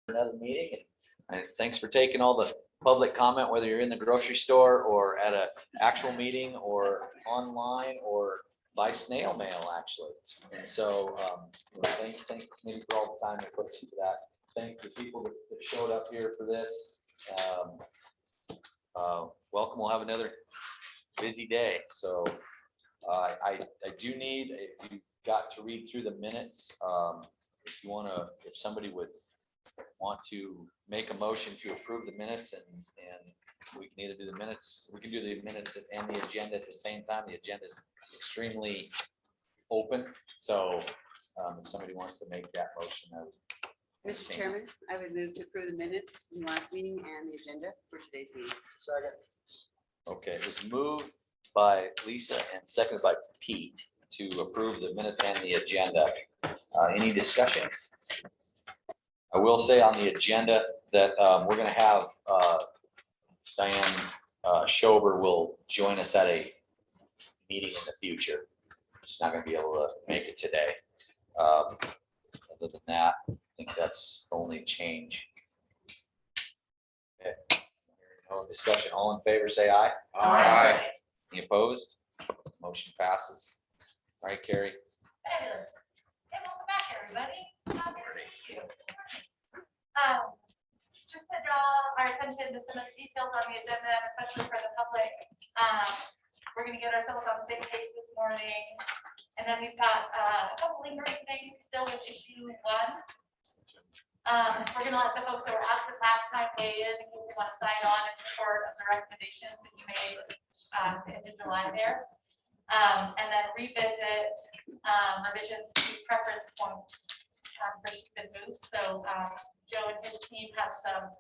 Another meeting, and thanks for taking all the public comment, whether you're in the grocery store or at an actual meeting or online or by snail mail, actually. And so thank you for all the time you put into that. Thank the people that showed up here for this. Welcome. We'll have another busy day. So I do need, if you got to read through the minutes, if you want to, if somebody would want to make a motion to approve the minutes, and we can either do the minutes, we can do the minutes and the agenda at the same time. The agenda is extremely open, so if somebody wants to make that motion, I would. Mr. Chairman, I would move to approve the minutes from last meeting and the agenda for today's meeting. Second. Okay, it was moved by Lisa and seconded by Pete to approve the minutes and the agenda. Any discussion? I will say on the agenda that we're going to have Diane Schober will join us at a meeting in the future. She's not going to be able to make it today. Other than that, I think that's the only change. Okay. No discussion. All in favor, say aye. Aye. Any opposed? Motion passes. All right, Carrie. Fabulous. Hey, welcome back, everybody. Happy to see you. Just to draw our attention to some of the details on the agenda, and especially for the public, we're going to get ourselves on the same page this morning. And then we've got a couple lingering things still with issue 1. We're going to let the folks that were asked this last time weigh in if we want to sign on in support of the recommendations that you made in July there. And then revisit revisions to preference points for sheep and moose. So Joe and his team have some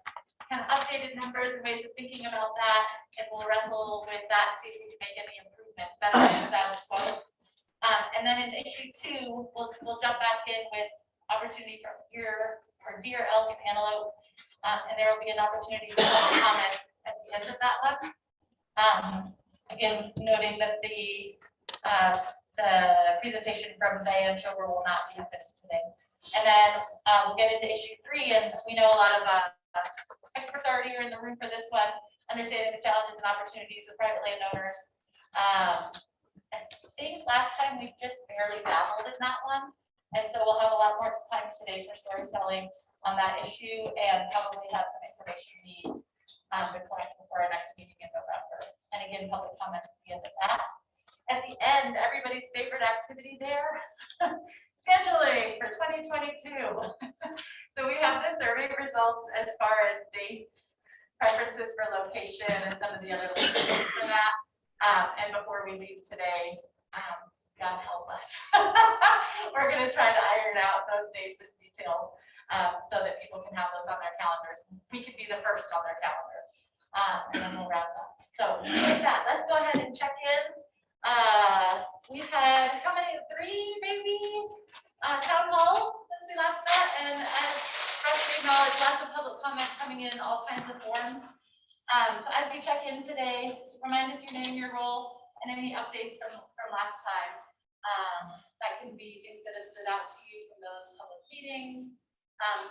kind of updated numbers and ways of thinking about that, and we'll wrestle with that, see if we can make any improvements better than status quo. And then in issue 2, we'll jump back in with opportunity for deer, elk, and antelope, and there will be an opportunity for comments at the end of that one. Again, noting that the presentation from Diane Schober will not be happening today. And then we'll get into issue 3, and we know a lot of experts already are in the room for this one, understanding the challenges and opportunities with private landowners. I think last time we just barely dabbled in that one, and so we'll have a lot more time today for storytelling on that issue, and probably have some information needs before our next meeting in November. And again, public comments at the end of that. At the end, everybody's favorite activity there, scheduling for 2022. So we have the survey results as far as dates, preferences for location, and some of the other locations for that. And before we leave today, God help us. We're going to try to iron out those dates and details so that people can have those on their calendars. We could be the first on their calendar, and then we'll wrap up. So with that, let's go ahead and check in. We've had how many? 3 maybe town halls since we last met, and as we acknowledge, lots of public comment coming in all kinds of forms. So as you check in today, remind us your name, your role, and any updates from last time. That can be things that have stood out to you from those public meetings,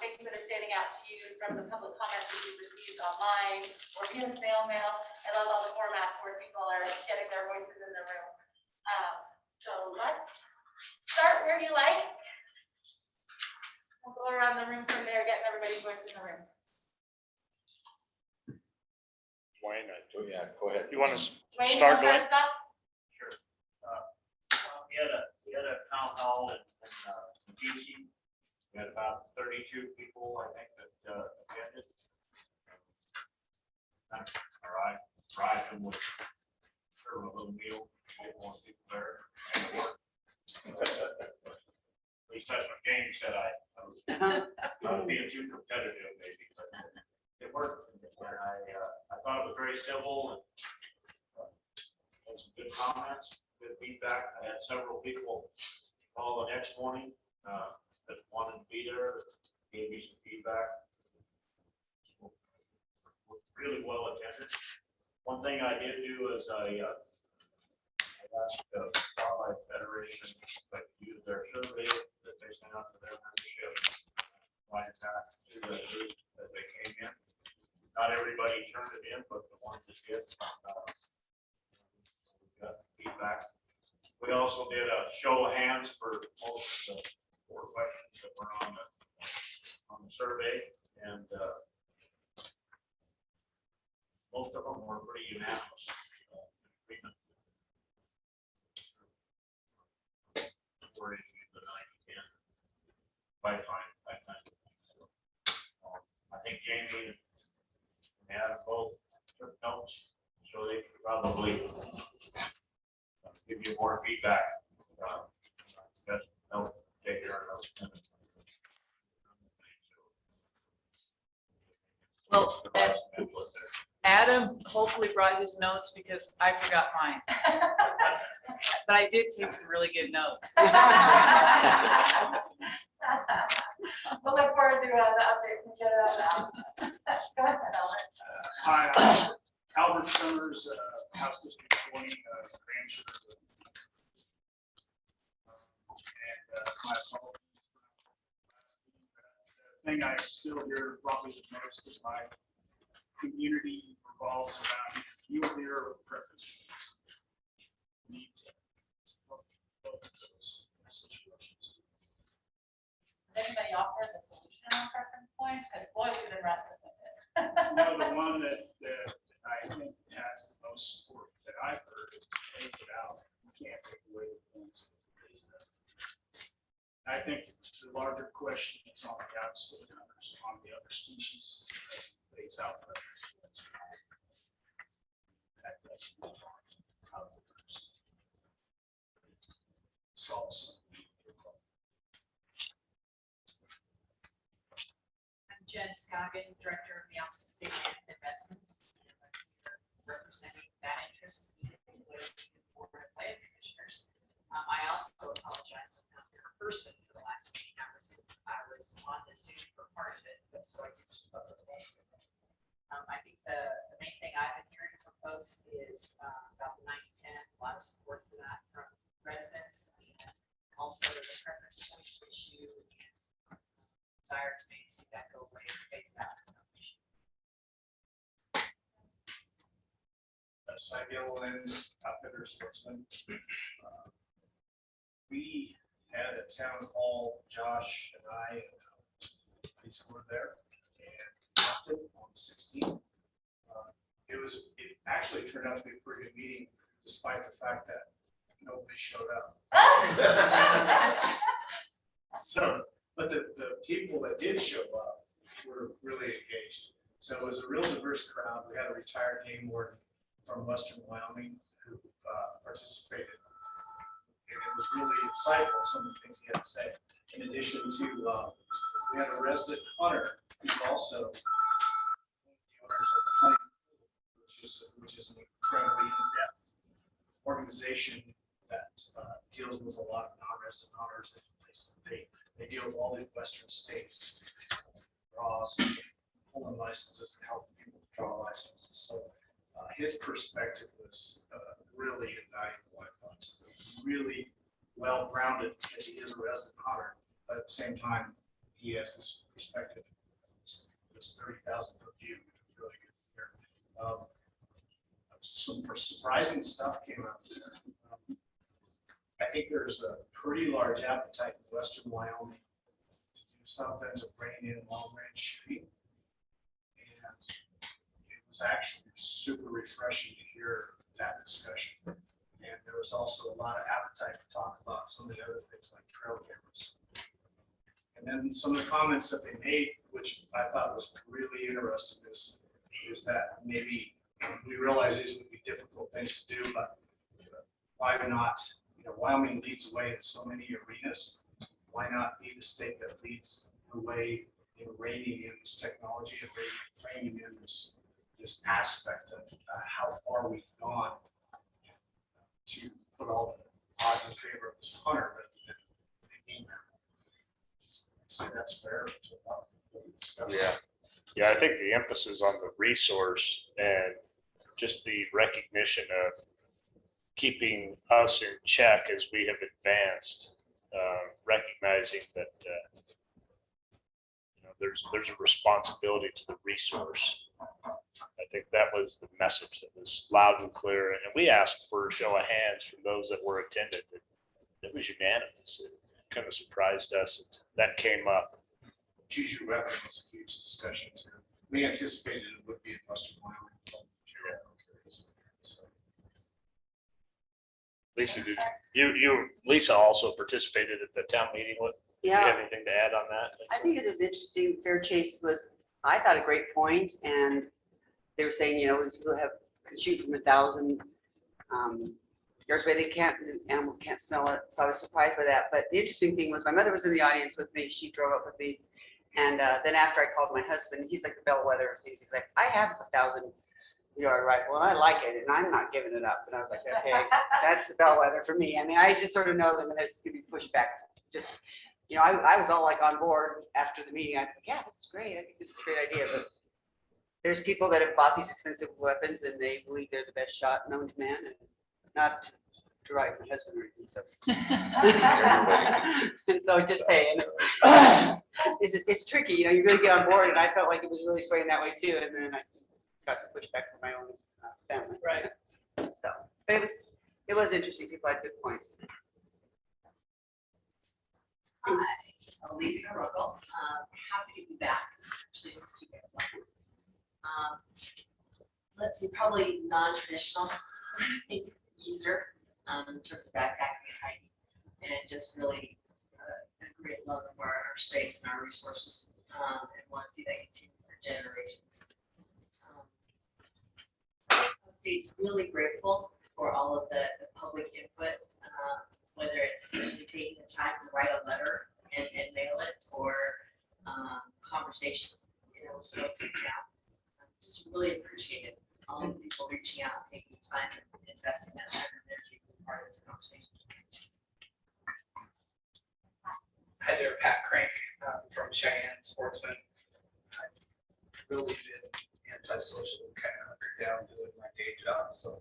things that are standing out to you from the public comments that you've received online or via snail mail. I love all the formats where people are getting their voices in the room. So let's start where you like. We'll go around the room from there, getting everybody's voice in the room. Wayne, Yeah, go ahead. you want to Wayne, start, you Dwayne? want to start? Sure. We had a town hall in DC. We had about 32 people, I think, that attended. All right, drive them with serve a little meal, get more people there. At least that's what Jamie said. I was being too competitive, maybe, but it worked. And I thought it was very civil and had some good comments, good feedback. I had several people call the next morning that wanted to be there, gave me some feedback. Really well attended. One thing I did do is I asked the Wildlife Federation to use their survey that they sent out to their membership line attack to the group that they came in. Not everybody turned it in, but the ones that did, we got feedback. We also did a show of hands for most of the 4 questions that were on the survey, and most of them were pretty unanimous. Agreement. Were issued the 90-10 by time. I think Jamie and Adam both took notes, so they could probably give you more feedback. They'll take care of those. Well, Adam hopefully brought his notes because I forgot mine. But I did take some really good notes. We'll look forward to the update from Jenna. Go ahead, Albert. Hi, Albert Summers, House District 20, Rancher. And my apologies. The thing I still hear probably the most is my community revolves around you and your preferences. Need to both of those situations. Did anybody offer the solution on preference points? Because boy, we've been wrestling with it. No, the one that I think has the most support that I've heard is to phase it out. You can't take away the points. I think the larger question is on the outside numbers, on the other species. Phase out. That's how it works. Solves. I'm Jen Scoggin, Director of the Office of State Lands and Investments, representing that interest in the Board of Land Commissioners. I also apologize, I was not there in person for the last meeting. I was on the Zoom for part of it, but so I can keep up with most of it. I think the main thing I've been hearing from folks is about the 90-10, a lot of support for that from residents, and also the preference point issue and desire to maybe see that go away or phase out in some issue. Ideal and outfitter sportsman. We had a town hall, Josh and I, and police were there, and talked on the 16th. It actually turned out to be a pretty good meeting, despite the fact that nobody showed up. So, but the people that did show up were really engaged. So it was a real diverse crowd. We had a retired game warden from Western Wyoming who participated. And it was really insightful, some of the things he had to say. In addition to, we had a resident hunter who's also the owners of the hunting, which is an incredibly in-depth organization that deals with a lot of non-resident hunters. They deal with all the Western states, draws, pulling licenses, and helping people draw licenses. So his perspective was really invaluable, I thought. Really well-grounded as he is a resident hunter, but at the same time, he has this perspective, this 30,000-foot view, which was really good to hear. Some surprising stuff came out there. I think there's a pretty large appetite in Western Wyoming to do something to rein in long-range shooting. And it was actually super refreshing to hear that discussion. And there was also a lot of appetite to talk about some of the other things like trail cameras. And then some of the comments that they made, which I thought was really interesting, is that maybe we realize these would be difficult things to do, but why not? Wyoming leads the way in so many arenas. Why not be the state that leads the way in reining in this technology and reining in this aspect of how far we've gone to put all the odds in favor of this hunter rather than the game animal. Just say that's fair to what we discussed. Yeah, I think the emphasis on the resource and just the recognition of keeping us in check as we have advanced, recognizing that there's a responsibility to the resource. I think that was the message that was loud and clear. And we asked for a show of hands from those that were attended. It was unanimous. It kind of surprised us that came up. Choose your weapon was a huge discussion too. We anticipated it would be in Western Wyoming. So, Lisa, Lisa also participated at the town meeting. Do you Yeah, have anything to add on that? I think it was interesting. Fair Chase was, I thought, a great point, and they were saying, these people can shoot from 1,000 yards away. They can't, the animal can't smell it. So I was surprised by that. But the interesting thing was my mother was in the audience with me. She drove up with me. And then after I called my husband, he's like the bellwether of things. He's like, I have a 1,000-yard rifle and I like it and I'm not giving it up. And I was like, okay, that's the bellwether for me. I mean, I just sort of know that there's going to be pushback. Just, I was all like on board after the meeting. I was like, yeah, this is great. I think this is a great idea. But there's people that have bought these expensive weapons and they believe they're the best shot known to man, and not to write my husband or anything. So, and so just saying, it's tricky. You really get on board, and I felt like it was really swaying that way too. And then I got some pushback from my own family. Right. So, but it was interesting. People had good points. Hi, Lisa Ruggles. Happy to be back. Actually, let's do that. Let's see, probably non-traditional user in terms of backpacking and hiking, and just really a great love of our space and our resources, and want to see that continue for generations. Updates, really grateful for all of the public input, whether it's taking the time to write a letter and mail it, or conversations, with folks in town. Just really appreciated all the people reaching out, taking time and investing that time and energy to be part of this conversation. Hi there, Pat Crank from Cheyenne Sportsman. I've really been antisocial, kind of hunkered down doing my day job, so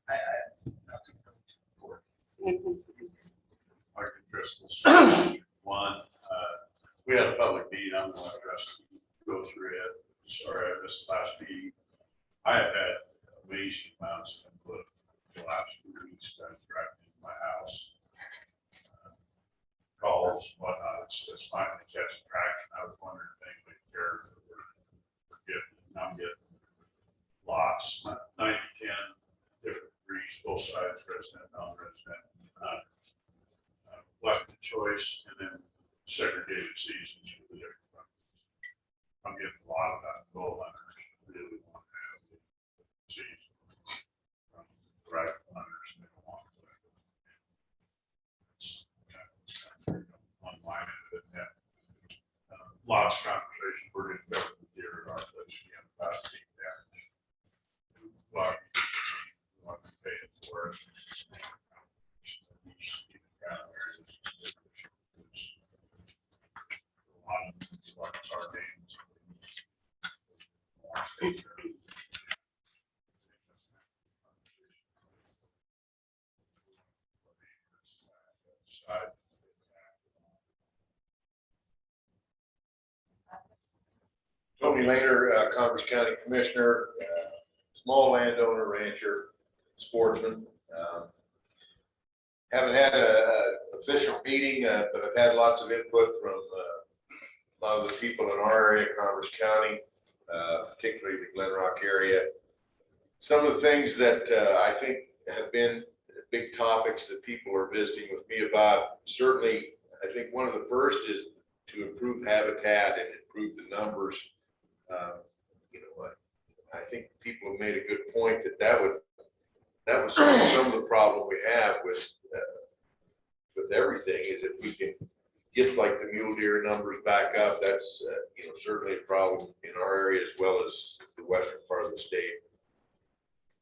I have nothing to report. Mark Driscoll. One, we had a public meeting. I'm going to go through it. Sorry, I missed the last meeting. I have had amazing amounts of input the last few weeks. I've driving in my house. Calls, whatnot. It's finally catching traction. I was wondering if anybody cared. We're getting, I'm getting lots, 9 to 10 different degrees, both sides, resident, non-resident. Weapon choice, and then segregated seasons for the different weapons. I'm getting a lot of that. Goal hunters really want to have the season. Rifle hunters, they don't want to. It's kind of on my end of it. Lots of conversation. We're going to cover the deer at our place again about deep damage. But we want to pay it for it. Tony Lehner, Converse County Commissioner, small landowner, rancher, sportsman. Haven't had a official meeting, but I've had lots of input from a lot of the people in our area, Converse County, particularly the Glen Rock area. Some of the things that I think have been big topics that people are visiting with me about, certainly, I think one of the first is to improve habitat and improve the numbers. I think people have made a good point that was some of the problem we have with everything, is if we can get like the mule deer numbers back up, that's certainly a problem in our area as well as the western part of the state.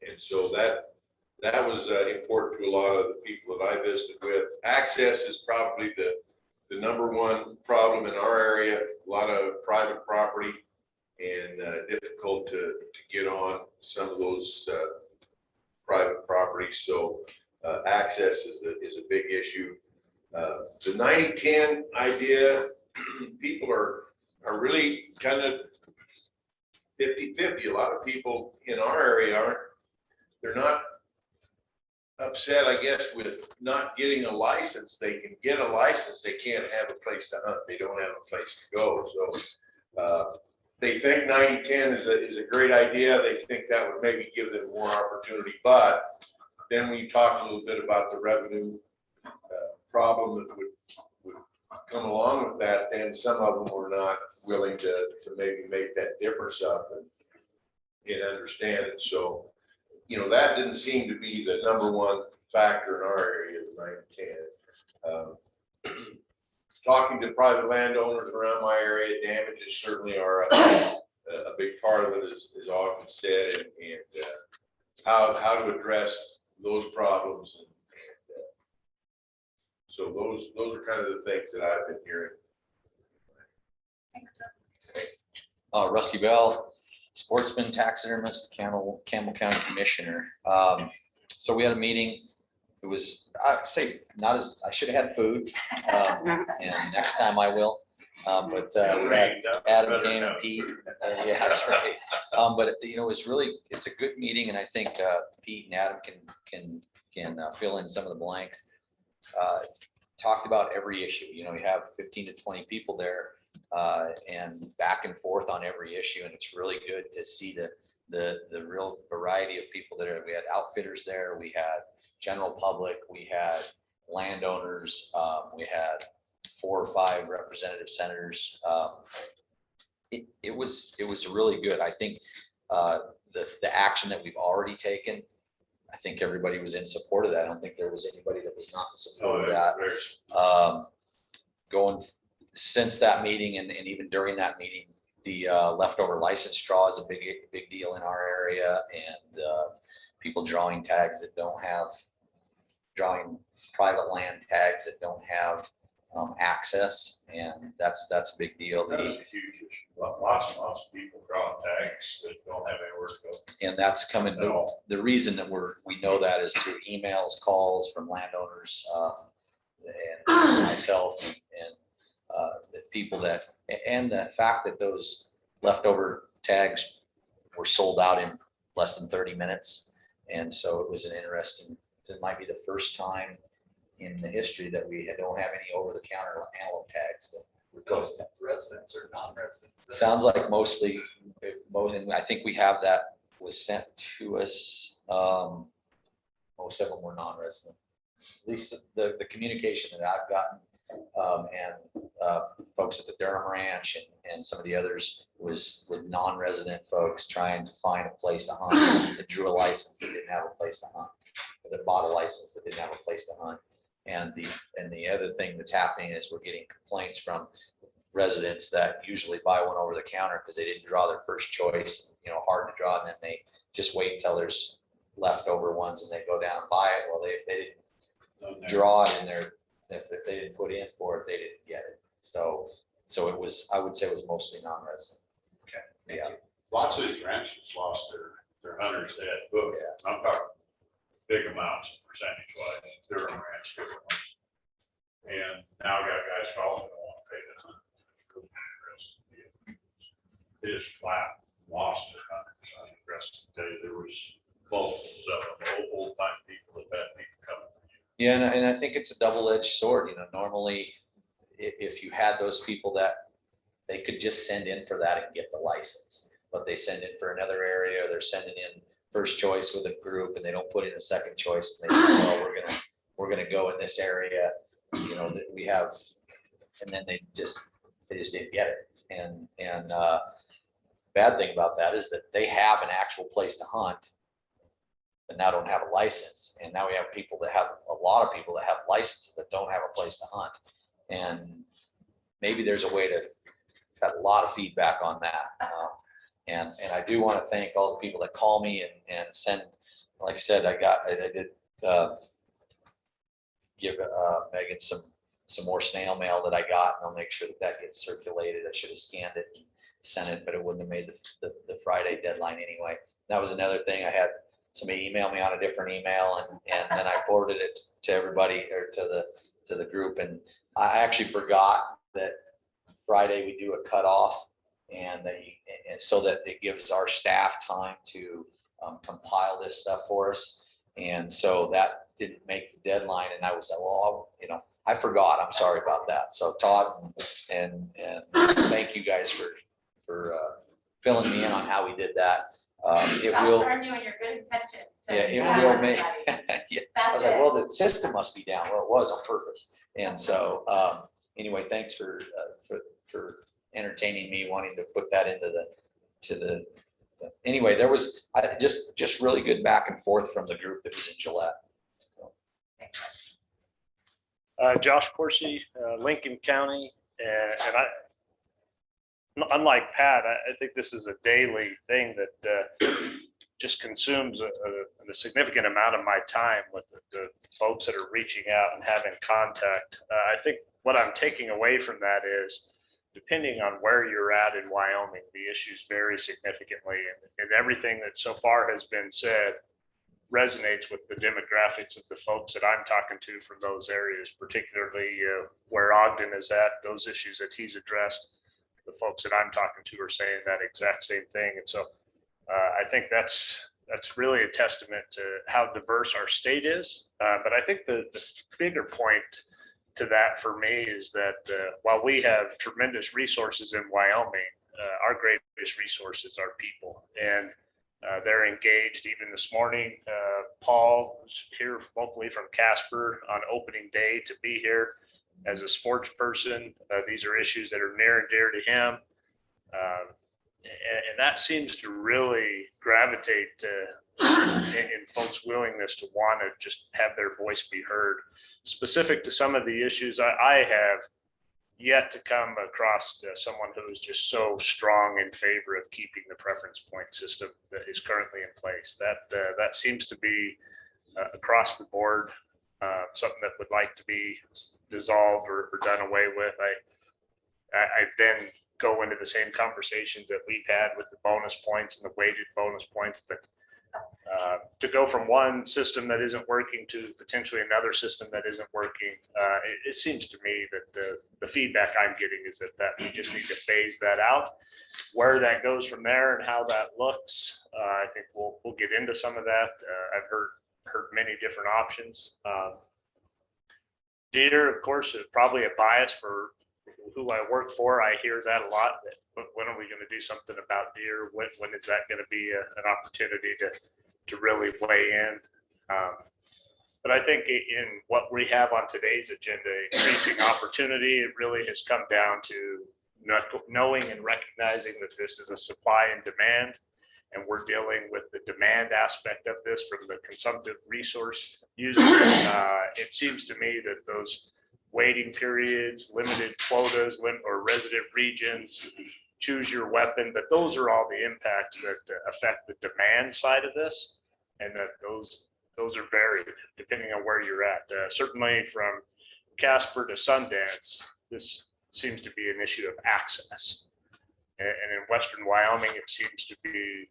And so that was important to a lot of the people that I visited with. Access is probably the number one problem in our area. A lot of private property, and difficult to get on some of those private properties. So access is a big issue. The 90-10 idea, people are are really kind of 50-50. A lot of people in our area they're not upset, I guess, with not getting a license. They can get a license, they can't have a place to hunt, they don't have a place to go, so they think 90-10 is a great idea. They think that would maybe give them more opportunity, but then we talked a little bit about the revenue problem that would come along with that. Then some of them were not willing to maybe make that difference up and understand it. So, you know, that didn't seem to be the number one factor in our area, the 9-10. Talking to private landowners around my area, damages certainly are a big part of it, as Ogden said, and how to address those problems. And so those are kind of the things that I've been hearing. Rusty Bell, sportsman, taxidermist, Campbell County Commissioner. So we had a meeting. It was, I'd say, not as, I should have had food, and next time I will. But we had Adam came and Pete. Yeah, that's right. But you know, it's a good meeting, and I think Pete and Adam can fill in some of the blanks. Talked about every issue. You know, you have 15 to 20 people there, and back and forth on every issue, and it's really good to see the real variety of people that are. We had outfitters there, we had general public, we had landowners, we had 4 or 5 representative senators. It was really good. I think the action that we've already taken, I think everybody was in support of that. I don't think there was anybody that was not in support of that. Going since that meeting and even during that meeting, the leftover license draw is a big deal in our area, and people drawing tags that don't have, drawing private land tags that don't have access, and that's a big deal. That is a huge issue. Lots and lots of people drawing tags that don't have anywhere to go. And that's coming, At all. the reason that we know that is through emails, calls from landowners, and myself, and the people that, and the fact that those leftover tags were sold out in less than 30 minutes. And so it was an interesting, it might be the first time in the history that we don't have any over-the-counter antelope tags. But Those residents or non-residents. sounds like mostly, and I think we have that was sent to us. Most of them were non-resident. At least the communication that I've gotten, and folks at the Durham Ranch and some of the others was with non-resident folks trying to find a place to hunt that drew a license that didn't have a place to hunt, or that bought a license that didn't have a place to hunt. And the other thing that's happening is we're getting complaints from residents that usually buy one over the counter because they didn't draw their first choice, you know, hard to draw, and then they just wait until there's leftover ones and they go down and buy it. Well, if they didn't draw it in there, if they didn't put in for it, they didn't get it. So it was, I would say it was mostly non-resident. Okay. Yeah. Lots of these ranches lost their hunters they had booked. I'm talking big amounts percentage wise, Durham Ranch, different ones. And now I got guys calling, they don't want to pay the hunt. They just flat lost their hunters. I think the rest of the day there was multiples of them, old time people that had people coming. Yeah, and I think it's a double-edged sword. You know, normally if you had those people that they could just send in for that and get the license, but they send in for another area, or they're sending in first choice with a group and they don't put in a second choice. And they say, well, we're gonna go in this area, you know, that we have, and then they just didn't get it. And bad thing about that is that they have an actual place to hunt, but now don't have a license. And now we have people that have, a lot of people that have licenses that don't have a place to hunt. And maybe there's a way to, got a lot of feedback on that. And I do want to thank all the people that call me and send, like I said, I did give Megan some more snail mail that I got, and I'll make sure that gets circulated. I should have scanned it and sent it, but it wouldn't have made the Friday deadline anyway. That was another thing. I had somebody email me on a different email, and then I forwarded it to everybody, or to the group. And I actually forgot that Friday, we do a cutoff, and so that it gives our staff time to compile this stuff for us. And so that didn't make the deadline, and I was like, well, I forgot. I'm sorry about that. So Todd and thank you guys for filling me in on how we did that. It Gosh will, darn you and your good intentions. to yeah, it have will make. everybody. Yeah. I was That's like, it. well, the system must be down. Well, it was on purpose. And so anyway, thanks for entertaining me wanting to put that anyway, there was just really good back and forth from the group that was in Gillette. Josh Coursey, Lincoln County, and unlike Pat, I think this is a daily thing that just consumes a significant amount of my time with the folks that are reaching out and having contact. I think what I'm taking away from that is, depending on where you're at in Wyoming, the issues vary significantly, and everything that so far has been said resonates with the demographics of the folks that I'm talking to from those areas, particularly where Ogden is at, those issues that he's addressed. The folks that I'm talking to are saying that exact same thing. And so I think that's really a testament to how diverse our state is. But I think the bigger point to that for me is that while we have tremendous resources in Wyoming, our greatest resources are people. And they're engaged. Even this morning, Paul was here locally from Casper on opening day to be here as a sports person. These are issues that are near and dear to him. And that seems to really gravitate in folks' willingness to want to just have their voice be heard. Specific to some of the issues, I have yet to come across someone who is just so strong in favor of keeping the preference point system that is currently in place. That seems to be across the board, something that would like to be dissolved or done away with. I then go into the same conversations that we've had with the bonus points and the weighted bonus points, but to go from one system that isn't working to potentially another system that isn't working, it seems to me that the feedback I'm getting is that we just need to phase that out. Where that goes from there and how that looks, I think we'll get into some of that. I've heard many different options. Deer, of course, is probably a bias for who I work for. I hear that a lot. But when are we going to do something about deer? When is that going to be an opportunity to really weigh in? But I think in what we have on today's agenda, increasing opportunity, it really has come down to knowing and recognizing that this is a supply and demand, and we're dealing with the demand aspect of this from the consumptive resource user. It seems to me that those waiting periods, limited quotas, or resident regions, choose your weapon, but those are all the impacts that affect the demand side of this, and that those are varied depending on where you're at. Certainly from Casper to Sundance, this seems to be an issue of access. And in Western Wyoming, it seems to be,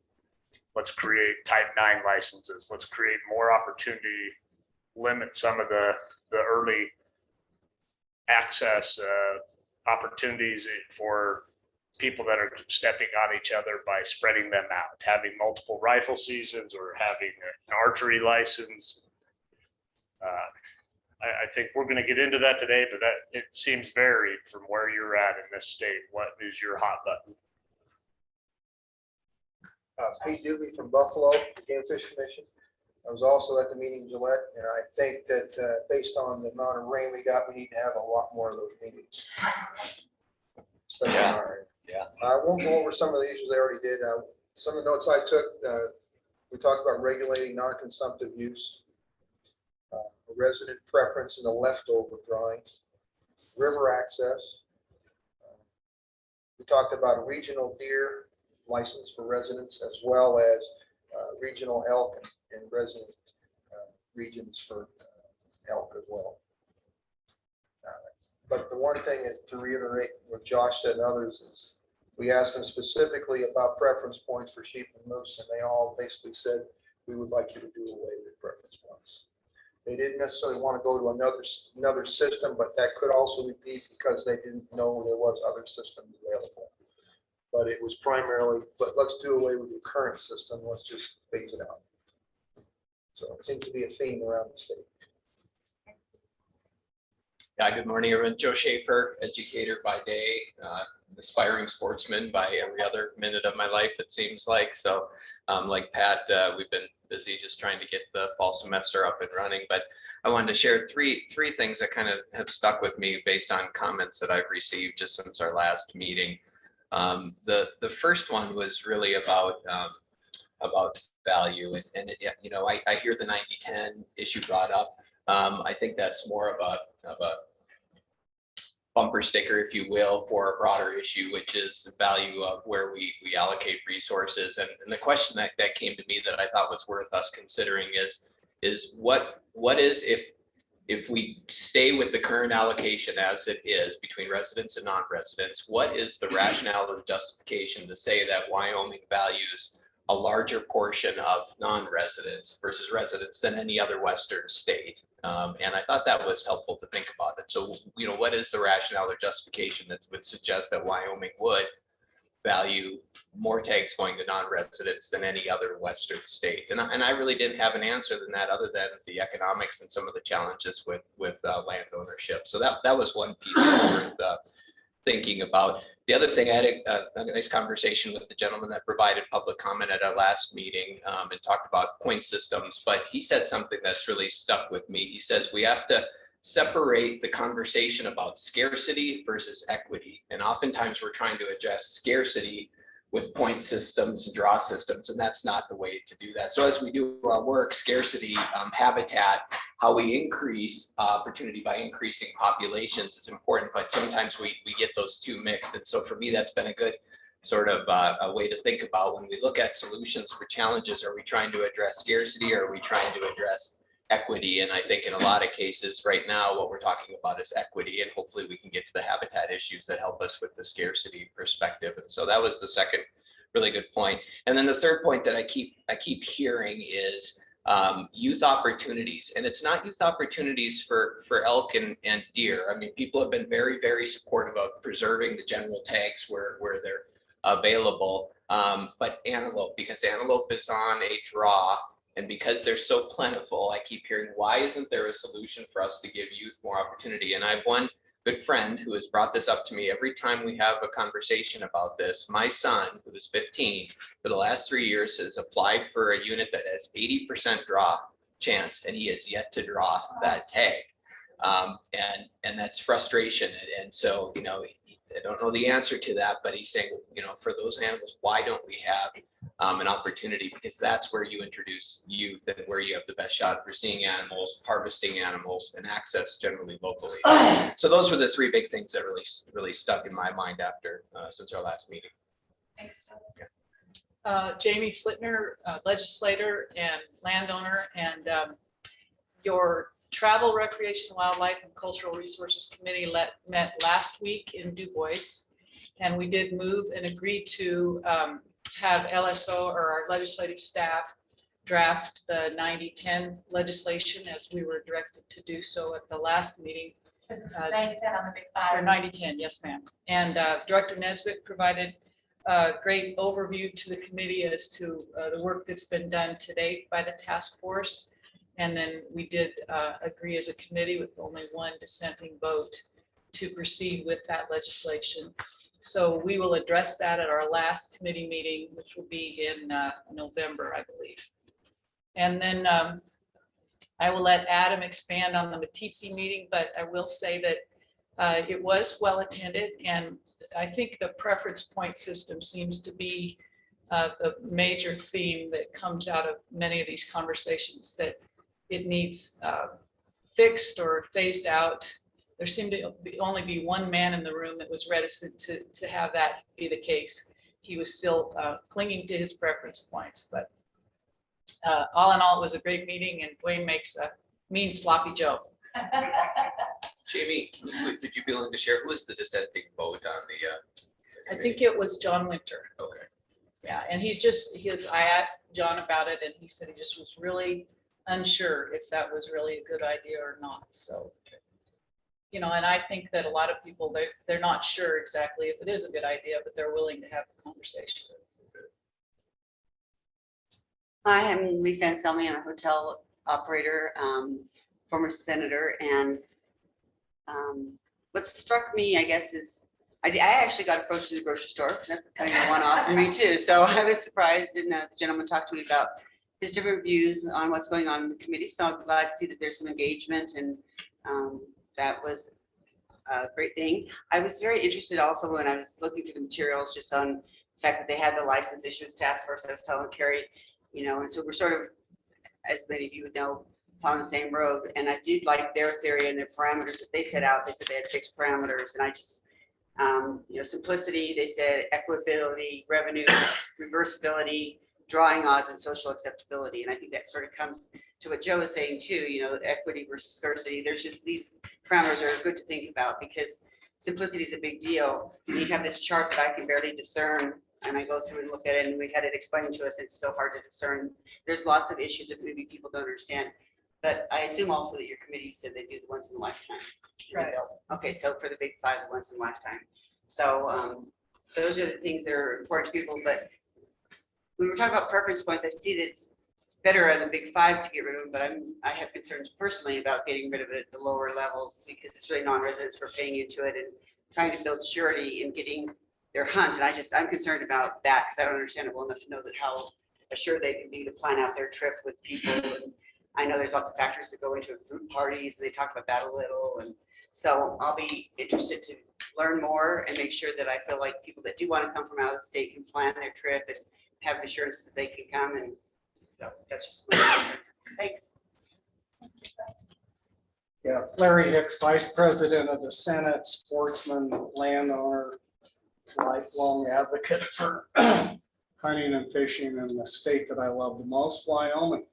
let's create type 9 licenses. Let's create more opportunity, limit some of the early access opportunities for people that are stepping on each other by spreading them out, having multiple rifle seasons or having an archery license. I think we're going to get into that today, but it seems varied from where you're at in this state. What is your hot button? Pete Dooley from Buffalo, the Game Fish Commission. I was also at the meeting in Gillette, and I think that based on the amount of rain we got, we need to have a lot more of those meetings. Yeah. I won't go over some of the issues I already did. Some of the notes I took, we talked about regulating non-consumptive use, resident preference in the leftover drawings, river access. We talked about a regional deer license for residents, as well as regional elk and resident regions for elk as well. But the one thing is to reiterate what Josh said and others is we asked them specifically about preference points for sheep and moose, and they all basically said we would like you to do away with preference points. They didn't necessarily want to go to another system, but that could also be because they didn't know there was other systems available. But it was primarily, let's do away with the current system, let's just phase it out. So it seems to be a theme around the state. Yeah, good morning, everyone. Joe Schaefer, educator by day, aspiring sportsman by every other minute of my life, it seems like. So like Pat, we've been busy just trying to get the fall semester up and running. But I wanted to share three things that kind of have stuck with me based on comments that I've received just since our last meeting. The first one was really about value. And you know, I hear the 90-10 issue brought up. I think that's more of a bumper sticker, if you will, for a broader issue, which is the value of where we allocate resources. And the question that came to me that I thought was worth us considering is what is if we stay with the current allocation as it is between residents and non-residents, what is the rationale or the justification to say that Wyoming values a larger portion of non-residents versus residents than any other Western state? And I thought that was helpful to think about it. So, you know, what is the rationale or justification that would suggest that Wyoming would value more tags going to non-residents than any other Western state? And I really didn't have an answer than that, other than the economics and some of the challenges with land ownership. So that was one piece worth thinking about. The other thing, I had a nice conversation with the gentleman that provided public comment at our last meeting and talked about point systems, but he said something that's really stuck with me. He says we have to separate the conversation about scarcity versus equity. And oftentimes we're trying to address scarcity with point systems and draw systems, and that's not the way to do that. So as we do our work, scarcity, habitat, how we increase opportunity by increasing populations is important, but sometimes we get those two mixed. And so for me, that's been a good sort of a way to think about when we look at solutions for challenges. Are we trying to address scarcity, or are we trying to address equity? And I think in a lot of cases right now, what we're talking about is equity, and hopefully we can get to the habitat issues that help us with the scarcity perspective. And so that was the second really good point. And then the third point that I keep hearing is youth opportunities. And it's not youth opportunities for elk and deer. I mean, people have been very, very supportive of preserving the general tags where they're available, but antelope, because antelope is on a draw. And because they're so plentiful, I keep hearing, why isn't there a solution for us to give youth more opportunity? And I have one good friend who has brought this up to me every time we have a conversation about this. My son, who is 15, for the last 3 years has applied for a unit that has 80% draw chance, and he has yet to draw that tag. And that's frustration. And so, you know, I don't know the answer to that, but he's saying, you know, for those animals, why don't we have an opportunity? Because that's where you introduce youth and where you have the best shot for seeing animals, harvesting animals, and access generally locally. So those were the three big things that really stuck in my mind after since our last meeting. Thanks, Joe. Jamie Flitner, legislator and landowner, and your Travel, Recreation, Wildlife, and Cultural Resources Committee met last week in Du Bois, and we did move and agreed to have LSO, or our legislative staff, draft the 90-10 legislation as we were directed to do so at the last meeting. This is 90-10 on the big Or five. 90-10, yes, ma'am. And Director Nesbitt provided a great overview to the committee as to the work that's been done to date by the task force. And then we did agree as a committee with only one dissenting vote to proceed with that legislation. So we will address that at our last committee meeting, which will be in November, I believe. And then I will let Adam expand on the Matitsi meeting, but I will say that it was well attended, and I think the preference point system seems to be the major theme that comes out of many of these conversations, that it needs fixed or phased out. There seemed to only be one man in the room that was reticent to have that be the case. He was still clinging to his preference points, but all in all, it was a great meeting, and Dwayne makes a mean sloppy Joe. Jamie, would you be willing to share who was the dissenting vote on the? I think it was John Winter. Okay. Yeah, and I asked John about it, and he said he just was really unsure if that was really a good idea or not, so. And I think that a lot of people, they're not sure exactly if it is a good idea, but they're willing to have the conversation. Hi, I'm Lisa Anselmi. I'm a hotel operator, former senator, and what struck me, I guess, is I actually got approached to the grocery store. That's kind of a one-off for me too. So I was surprised, and the gentleman talked to me about his different views on what's going on in the committee. So I'm glad to see that there's some engagement, and that was a great thing. I was very interested also when I was looking through the materials, just on the fact that they had the license issues task force. I was telling Carrie, and so we're sort of, as many of you would know, on the same road. And I did like their theory and their parameters that they set out. They said they had 6 parameters, and I just, simplicity, they said equitability, revenue, reversibility, drawing odds, and social acceptability. And I think that sort of comes to what Joe was saying too, equity versus scarcity. There's just these parameters are good to think about, because simplicity is a big deal. You have this chart that I can barely discern, and I go through and look at it, and we've had it explained to us. It's so hard to discern. There's lots of issues that maybe people don't understand. But I assume also that your committee said they do the once in a lifetime. Right. Okay, so for the big 5, the once in a lifetime. So those are the things that are important to people. But when we're talking about preference points, I see that it's better on the big 5 to get rid of them, but I have concerns personally about getting rid of it at the lower levels, because it's really non-residents who are paying into it and trying to build surety and getting their hunt. And I'm concerned about that, because I don't understand it well enough to know that how assured they can be to plan out their trip with people. And I know there's lots of factors that go into group parties, and they talk about that a little. And so I'll be interested to learn more and make sure that I feel like people that do want to come from out of the state can plan their trip and have the assurance that they can come. And so that's just my concern. Thanks. Yeah, Larry Hicks, Vice President of the Senate, sportsman, landowner, lifelong advocate for hunting and fishing in the state that I love the most, Wyoming.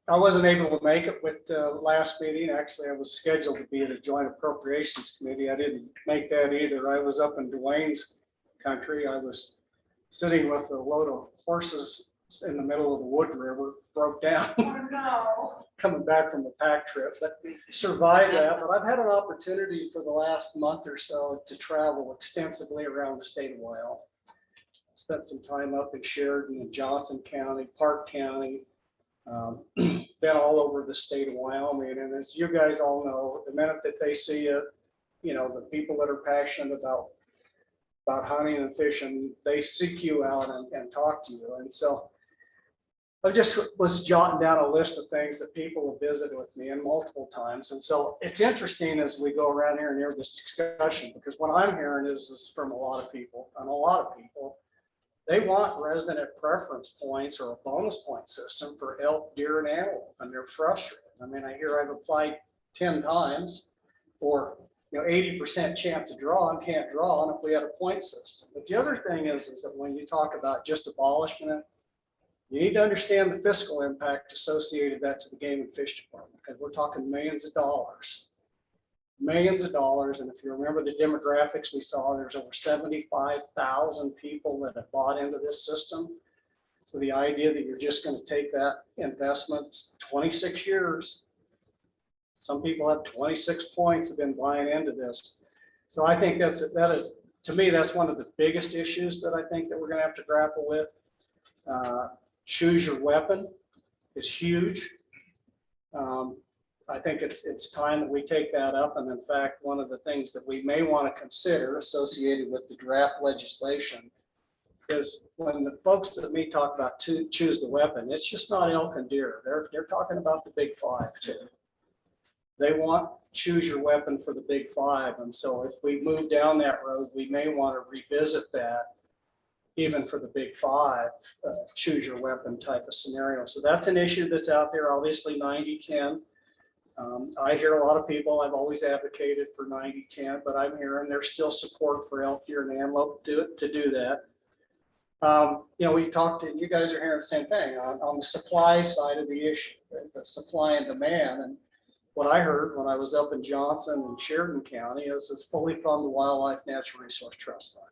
I wasn't able to make it with the last meeting. Actually, I was scheduled to be at a joint appropriations committee. I didn't make that either. I was up in Dwayne's country. I was sitting with a load of horses in the middle of the Wood River, broke down. Oh, no. Coming back from a pack trip, but survived that. But I've had an opportunity for the last month or so to travel extensively around the state of Wyoming. Spent some time up in Sheridan and Johnson County, Park County, been all over the state of Wyoming. And as you guys all know, the minute that they see it, the people that are passionate about hunting and fishing, they seek you out and talk to you. And so I just was jotting down a list of things that people have visited with me and multiple times. And so it's interesting as we go around here and hear this discussion, because what I'm hearing is from a lot of people, they want resident preference points or a bonus point system for elk, deer, and antelope, and they're frustrated. I mean, I hear I've applied 10 times for 80% chance to draw and can't draw, and if we had a point system. But the other thing is that when you talk about just abolishment, you need to understand the fiscal impact associated that to the Game and Fish Department, because we're talking millions of dollars. And if you remember the demographics we saw, there's over 75,000 people that have bought into this system. So the idea that you're just going to take that investment, 26 years, some people have 26 points have been buying into this. So I think that is, to me, that's one of the biggest issues that I think that we're going to have to grapple with. Choose your weapon is huge. I think it's time that we take that up. And in fact, one of the things that we may want to consider associated with the draft legislation is when the folks that me talk about to choose the weapon, it's just not elk and deer. They're talking about the big 5 too. They want choose your weapon for the big 5. And so if we move down that road, we may want to revisit that even for the big 5, choose your weapon type of scenario. So that's an issue that's out there, obviously 90-10. I hear a lot of people, I've always advocated for 90-10, but I'm hearing there's still support for elk, deer, and antelope to do that. We've talked to, you guys are hearing the same thing on the supply side of the issue, the supply and demand. And what I heard when I was up in Johnson and Sheridan County is fully fund the Wildlife Natural Resource Trust Fund.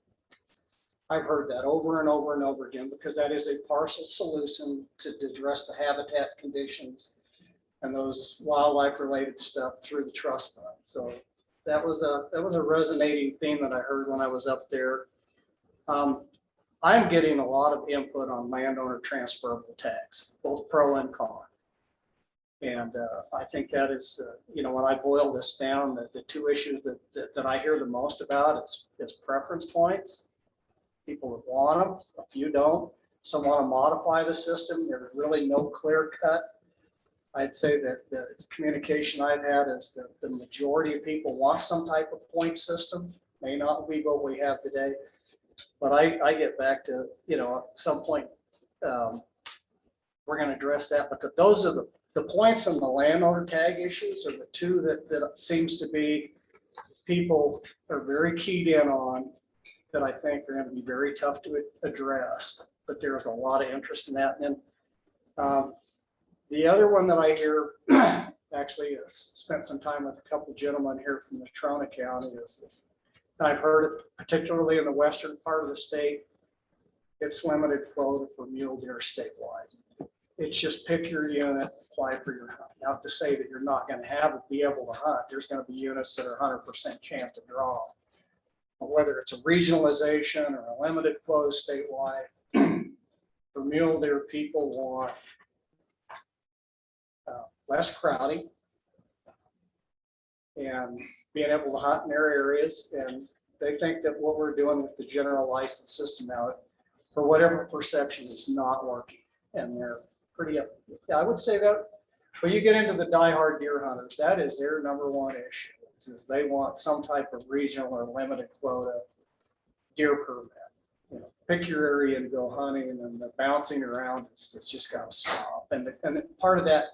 I've heard that over and over and over again, because that is a partial solution to address the habitat conditions and those wildlife related stuff through the trust fund. So that was a resonating theme that I heard when I was up there. I'm getting a lot of input on landowner transferable tax, both pro and con. And I think that is, when I boil this down, the two issues that I hear the most about, it's preference points. People that want them, a few don't. Some want to modify the system. There's really no clear cut. I'd say that the communication I've had is that the majority of people want some type of point system. May not be what we have today. But I get back to, at some point, we're going to address that. But those are the points on the landowner tag issues are the two that seems to be people are very keyed in on, that I think are going to be very tough to address. But there's a lot of interest in that. And then the other one that I hear, actually spent some time with a couple of gentlemen here from Natrona County, is this. I've heard it particularly in the western part of the state. It's limited quota for mule deer statewide. It's just pick your unit, apply for your hunt. Not to say that you're not going to be able to hunt. There's going to be units that are 100% chance to draw. But whether it's a regionalization or a limited quota statewide, for mule deer, people want less crowding and being able to hunt in their areas. And they think that what we're doing with the general license system now, for whatever perception, is not working. And they're pretty, I would say that when you get into the diehard deer hunters, that is their number one issue, is they want some type of regional or limited quota deer permit. Pick your area and go hunting, and then the bouncing around, it's just got to stop. And part of that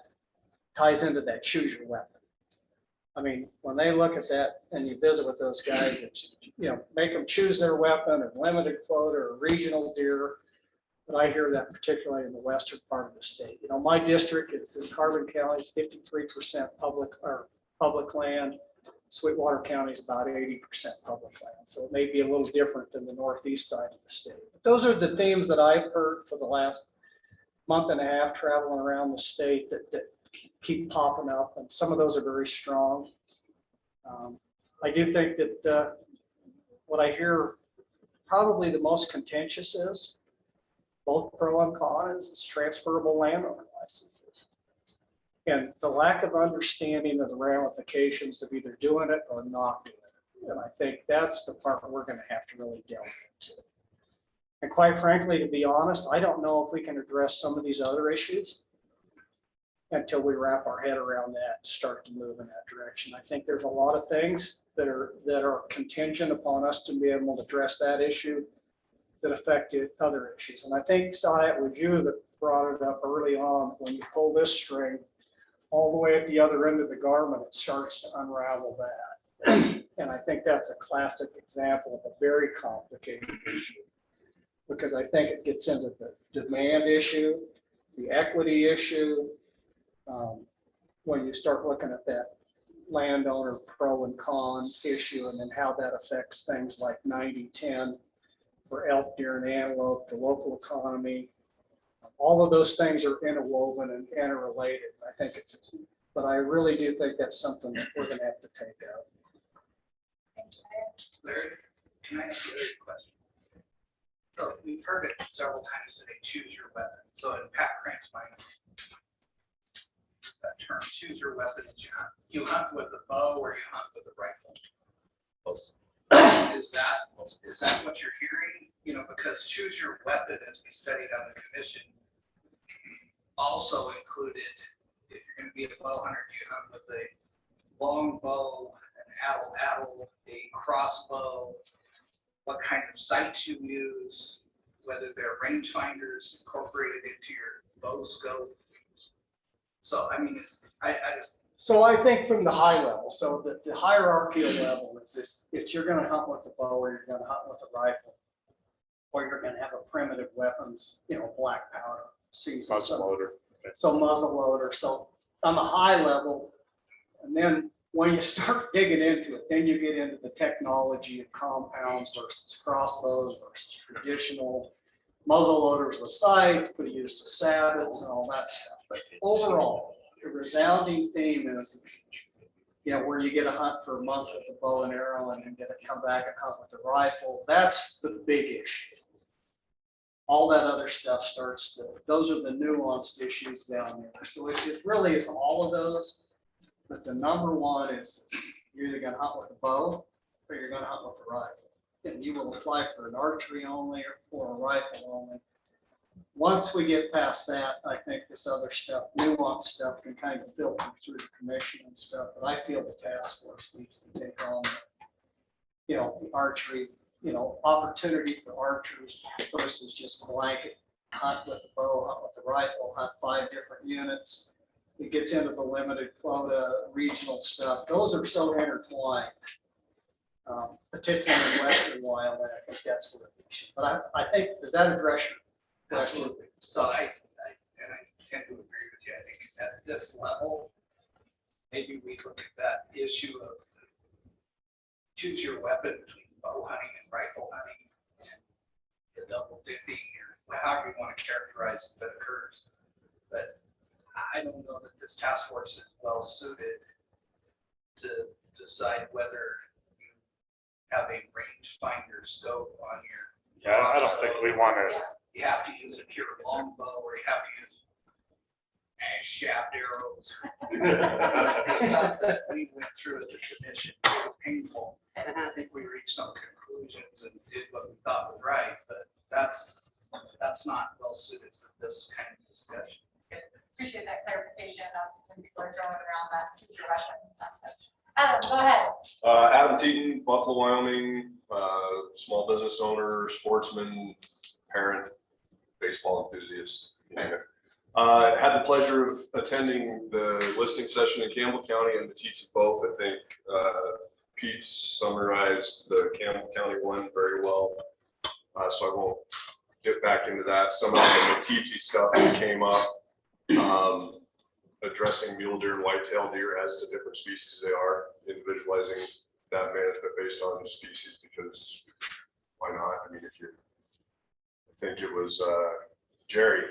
ties into that choose your weapon. I mean, when they look at that and you visit with those guys, it's, make them choose their weapon or limited quota or regional deer. But I hear that particularly in the western part of the state. My district is in Carbon County is 53% public land. Sweetwater County is about 80% public land. So it may be a little different than the northeast side of the state. But those are the themes that I've heard for the last month and a half traveling around the state that keep popping up. And some of those are very strong. I do think that what I hear probably the most contentious is both pro and con is transferable landowner licenses. And the lack of understanding of the ramifications of either doing it or not doing it. And I think that's the part we're going to have to really delve into. And quite frankly, to be honest, I don't know if we can address some of these other issues until we wrap our head around that and start to move in that direction. I think there's a lot of things that are contingent upon us to be able to address that issue that affected other issues. And I think, Si, it was you that brought it up early on. When you pull this string all the way at the other end of the garment, it starts to unravel that. And I think that's a classic example of a very complicated issue, because I think it gets into the demand issue, the equity issue. When you start looking at that landowner pro and con issue, and then how that affects things like 90-10 for elk, deer, and antelope, the local economy. All of those things are interwoven and interrelated. I think but I really do think that's something that we're going to have to take out. Larry, can I ask you a question? So we've heard it several times today, choose your weapon. So in Pat Crank's mind, that term, choose your weapon, is you hunt with a bow or you hunt with a rifle. Is that what you're hearing? Because choose your weapon, as we studied on the commission, also included, if you're going to be a bow hunter, you hunt with a long bow, an attle, a crossbow, what kind of sights you use, whether they're rangefinders incorporated into your bow scope. So, I mean, So I think from the high level, so the hierarchical level is this: if you're going to hunt with a bow, or you're going to hunt with a rifle, or you're going to have a primitive weapons, black powder, Muzzleloader. so muzzleloader. So on the high level, and then when you start digging into it, then you get into the technology of compounds versus crossbows versus traditional muzzle loaders with sights, but used to sabots and all that stuff. But overall, the resounding theme is, where you get a hunt for a month with a bow and arrow and then get to come back and hunt with a rifle. That's the big issue. All that other stuff those are the nuanced issues down there. So it really is all of those. But the number one is you're either gonna hunt with a bow or you're gonna hunt with a rifle. And you will apply for an archery only or a rifle only. Once we get past that, I think this other stuff, nuanced stuff, can kind of filter through the commission and stuff. But I feel the task force needs to take on, the archery, opportunity for archers versus just blanket hunt with the bow, hunt with the rifle, hunt 5 different units. It gets into the limited quota, regional stuff. Those are so intertwined, particularly in Western wild. I think that's where it should. But I think, does that address your question? Absolutely. So I tend to agree with you. I think at this level, maybe we look at that issue of choose your weapon between bow hunting and rifle hunting and the double dipping or however you want to characterize it that occurs. But I don't know that this task force is well suited to decide whether you have a range finder scope on your. Yeah, I don't think we want to. You have to use a pure longbow or you have to use shaft arrows. The stuff that we went through at the commission was painful. I think we reached some conclusions and did what we thought was right, but that's not well suited to this kind of discussion. Appreciate that clarification when people are throwing around that future weapon stuff. Adam, go ahead. Adam Teaton, Buffalo, Wyoming, small business owner, sportsman, parent, baseball enthusiast. Had the pleasure of attending the listing session in Campbell County and the teats of both. I think Pete summarized the Campbell County one very well, so I won't get back into that. Some of the teatsy stuff that came up, addressing mule deer and whitetail deer as the different species they are, individualizing that management based on the species, because why not? I mean, I think it was Jerry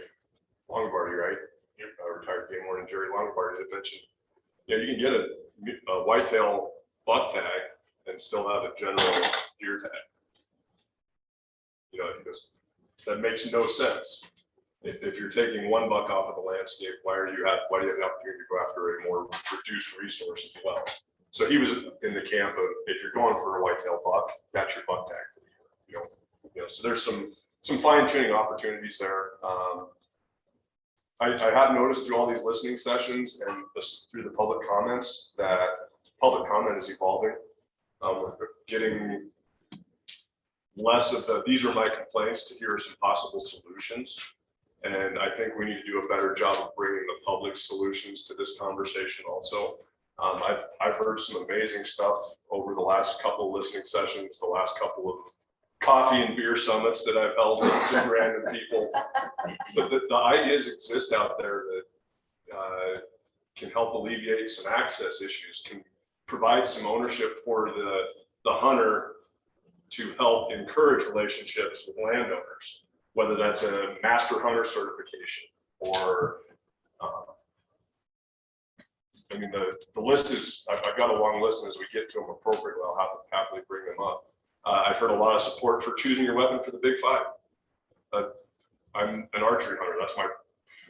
Longobardi, right? Retired game warden Jerry Longobardi that mentioned, you can get a whitetail buck tag and still have a general deer tag. Because that makes no sense. If you're taking one buck off of the landscape, why do you have the opportunity to go after a more reduced resource as well? So he was in the camp of, if you're going for a whitetail buck, that's your buck tag for the year. So there's some fine tuning opportunities there. I have noticed through all these listening sessions and through the public comments that public comment is evolving. We're getting less of these are my complaints to here are some possible solutions. And I think we need to do a better job of bringing the public solutions to this conversation also. I've heard some amazing stuff over the last couple of listening sessions, the last couple of coffee and beer summits that I've held with just random people. But the ideas exist out there that can help alleviate some access issues, can provide some ownership for the hunter to help encourage relationships with landowners, whether that's a master hunter certification or, the list is, I've got a long list, and as we get to them appropriately, I'll happily bring them up. I've heard a lot of support for choosing your weapon for the big 5. I'm an archery hunter. That's my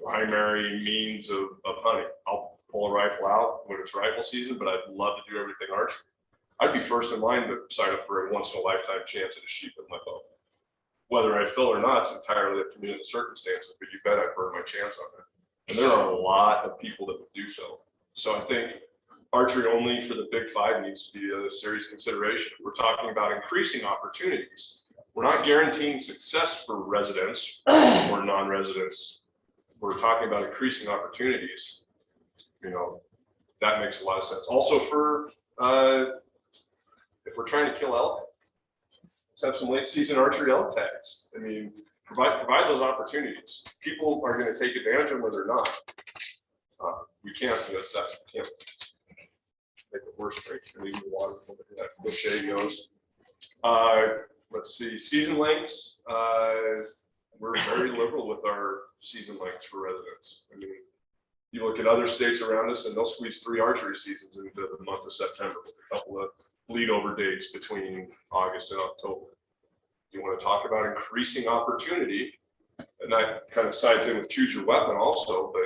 primary means of hunting. I'll pull a rifle out when it's rifle season, but I'd love to do everything archery. I'd be first in line to sign up for a once in a lifetime chance at a sheep with my bow. Whether I fill or not, it's entirely up to me in the circumstances, but you bet I'd burn my chance on it. And there are a lot of people that would do so. So I think archery only for the big 5 needs to be a serious consideration. If we're talking about increasing opportunities, we're not guaranteeing success for residents or non-residents. We're talking about increasing opportunities. That makes a lot of sense. Also for, if we're trying to kill elk, let's have some late season archery elk tags. Provide those opportunities. People are going to take advantage of them or they're not. We can't, can't make it course, right? And even the water, that cliche goes. Let's see, season lengths, we're very liberal with our season lengths for residents. I mean, you look at other states around us and they'll squeeze 3 archery seasons into the month of September, with a couple of bleed over dates between August and October. You want to talk about increasing opportunity, and that kind of sides in with choose your weapon also, but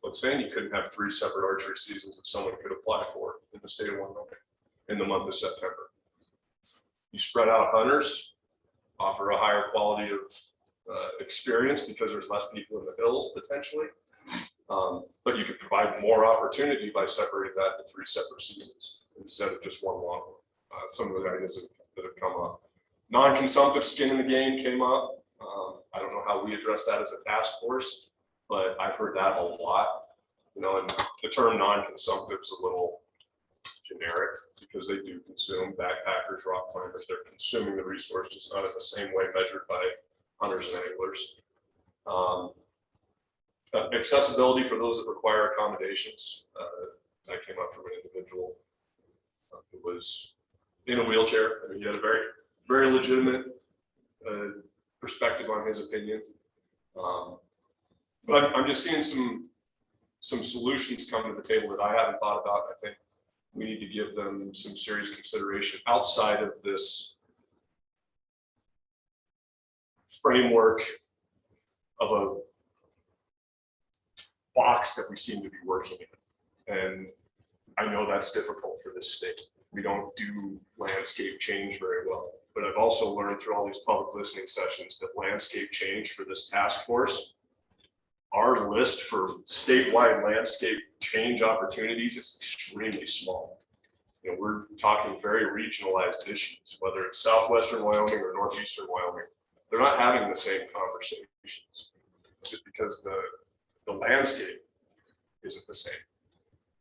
let's say you couldn't have 3 separate archery seasons that someone could apply for in the state of Wyoming in the month of September. You spread out hunters, offer a higher quality of experience because there's less people in the hills potentially. But you could provide more opportunity by separating that into 3 separate seasons instead of just one long one. Some of the ideas that have come up. Non-consumptive skin in the game came up. I don't know how we address that as a task force, but I've heard that a lot. You know, and the term non-consumptive is a little generic because they do consume. Backpackers, rock climbers, they're consuming the resource, just not in the same way measured by hunters and anglers. Accessibility for those that require accommodations. That came up from an individual who was in a wheelchair. I mean, he had a very, very legitimate perspective on his opinions. But I'm just seeing some solutions come to the table that I haven't thought about. I think we need to give them some serious consideration outside of this framework of a box that we seem to be working in. And I know that's difficult for this state. We don't do landscape change very well. But I've also learned through all these public listening sessions that landscape change for this task force, our list for statewide landscape change opportunities is extremely small. You know, we're talking very regionalized issues, whether it's southwestern Wyoming or northeastern Wyoming. They're not having the same conversations just because the landscape isn't the same.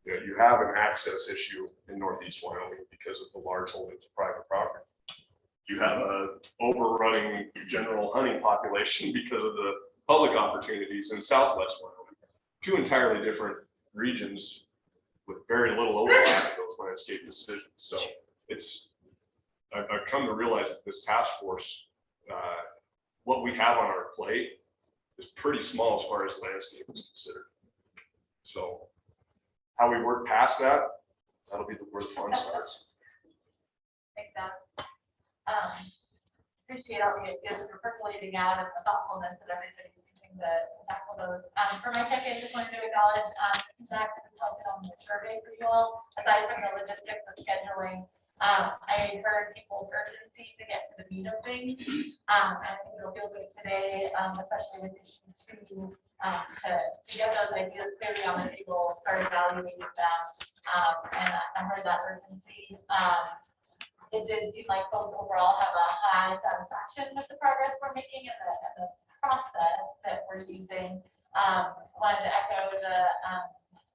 You know, you have an access issue in northeast Wyoming because of the large holdings of private property. You have a overrunning general hunting population because of the public opportunities in southwest Wyoming. 2 entirely different regions with very little overlap in those landscape decisions. So I've come to realize that this task force, what we have on our plate is pretty small as far as landscape is considered. So how we work past that, that'll be where the fun starts. Exactly. Appreciate all the ideas for percolating out and the thoughtfulness that everybody's using to tackle those. For my check-in, just wanted to acknowledge Zach has helped on the survey for you all. Aside from the logistics of scheduling, I heard people's urgency to get to the meat of things. I think it'll feel good today, especially with issue 2, to get those ideas clearly on the table, start evaluating them. And I heard that urgency. It did seem like folks overall have a high satisfaction with the progress we're making and the process that we're using. Wanted to echo the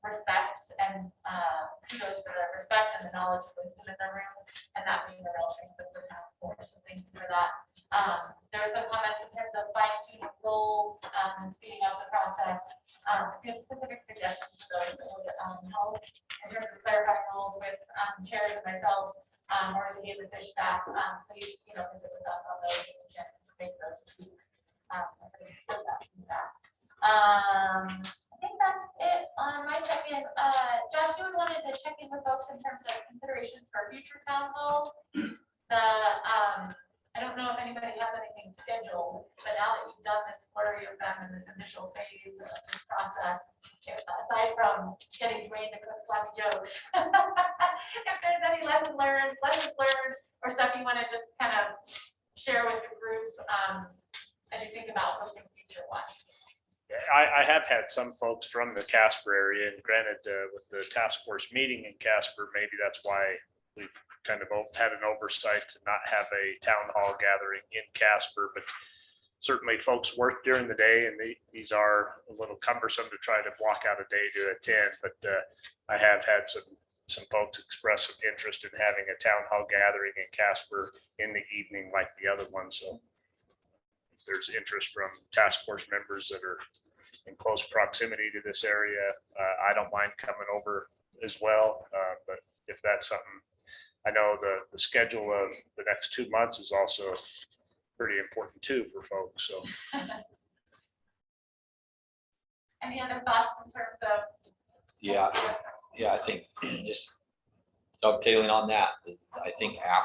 respect and kudos for the respect and the knowledge of wisdom in the room, and that being the real strength of the task force. So thank you for that. There were some comments in terms of fine-tuning goals and speeding up the process. If you have specific suggestions for those that would help in terms of clarifying roles with chairs and myself, or the game fish staff, please, visit with us on those and we can make those tweaks. I think that's it on my check-in. Josh, you wanted to check in with folks in terms of considerations for future town halls. I don't know if anybody has anything scheduled, but now that you've done this flurry of them in this initial phase of this process, aside from getting Dwayne to cook sloppy jokes, if there's any lessons learned, or stuff you want to just kind of share with the group as you think about hosting future ones. I have had some folks from the Casper area, and granted, with the task force meeting in Casper, maybe that's why we've kind of had an oversight to not have a town hall gathering in Casper, but certainly folks work during the day, and these are a little cumbersome to try to block out a day to attend, but I have had some folks express some interest in having a town hall gathering in Casper in the evening like the other one. So if there's interest from task force members that are in close proximity to this area, I don't mind coming over as well. But if that's something, I know the schedule of the next 2 months is also pretty important too for folks, so. Any other thoughts in terms of? Yeah, I think just dovetailing on that, I think I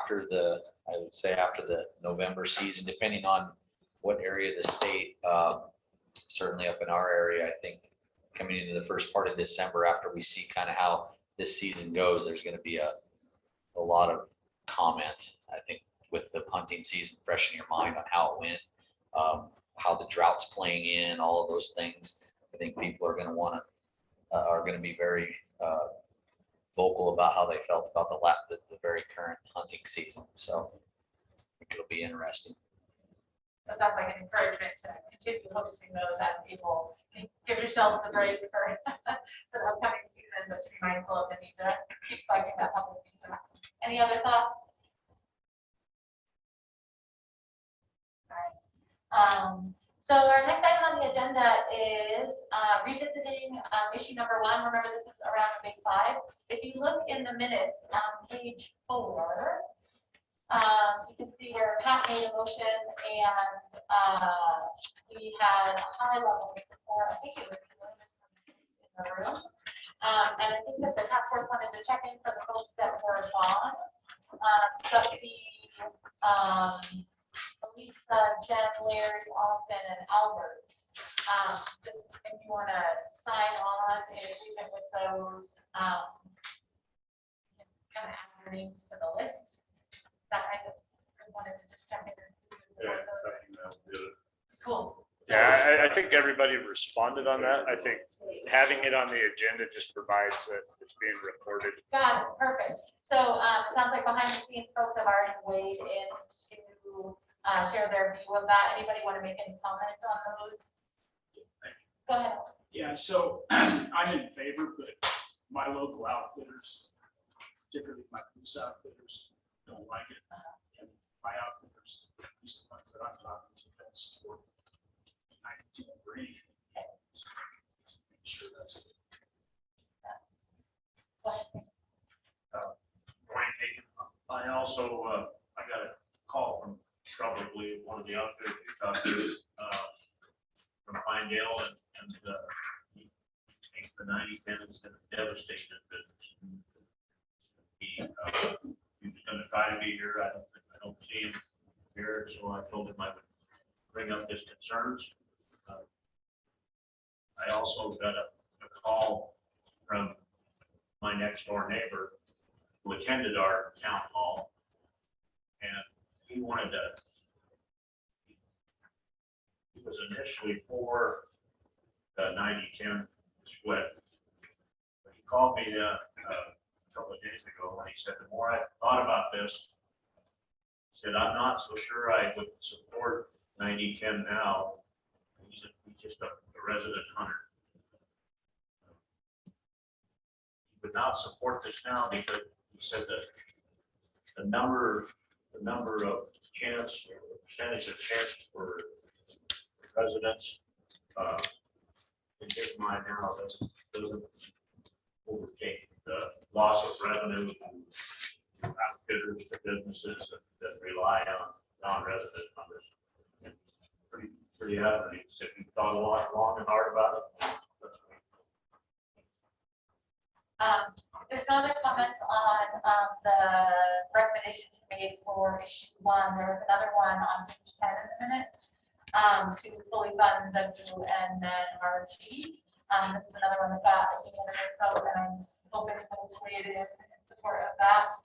would say after the November season, depending on what area of the state, certainly up in our area, I think coming into the first part of December, after we see kind of how this season goes, there's going to be a lot of comment, I think, with the hunting season fresh in your mind on how it went, how the drought's playing in, all of those things. I think people are going to be very vocal about how they felt about the very current hunting season. So I think it'll be interesting. That sounds like an encouragement to continue hosting those as people give yourselves the break for the upcoming season, but to be mindful of the need to keep fighting that public feedback. Any other thoughts? All right. So our next item on the agenda is revisiting issue number 1. Remember, this is around the big 5. If you look in the minutes on page 4, you can see where Pat made a motion and we had a high level of support. I think it was in the room. And I think that the task force wanted to check in for the folks that were on. But the Lisa, Jen, Larry, Austin, and Albert. Just if you want to sign on in agreement with those, kind of add your names to the list. That I just wanted to just check in. Cool. Yeah, I think everybody responded on that. I think having it on the agenda just provides that it's being recorded. Got it, perfect. So it sounds like behind the scenes, folks have already weighed in to share their view of that. Anybody want to make any comments on those? Go ahead. Yeah, so I'm in favor, but my local outfitters, particularly my goose outfitters, don't like it. And my outfitters, at least the ones that I'm talking to, don't support 19 breed. Make sure that's good. Brian Hagan. I also, I got a call from probably one of the outfitters you talked to, from Pinedale, and he thinks the 90-10 is going to devastate his business. He was going to try to be here. I don't see him here, so I told him I would bring up his concerns. I also got a call from my next door neighbor who attended our town hall, and he wanted to, he was initially for the 90-10 split. But he called me a couple of days ago and he said, the more I thought about this, he said, I'm not so sure I would support 90-10 now. He said, he's just a resident hunter. He would not support this now because he said that the number of chance, or the percentage of chance for residents, in his mind now, doesn't overtake the loss of revenue to outfitters, to businesses that rely on non-resident hunters. And pretty adamant. He said he thought a lot long and hard about it. There's no other comments on the recommendations made for issue 1. There was another one on page 10 in the minutes to fully fund W and then RT. This is another one that got a unanimous vote, and I'm hoping folks weighed in support of that.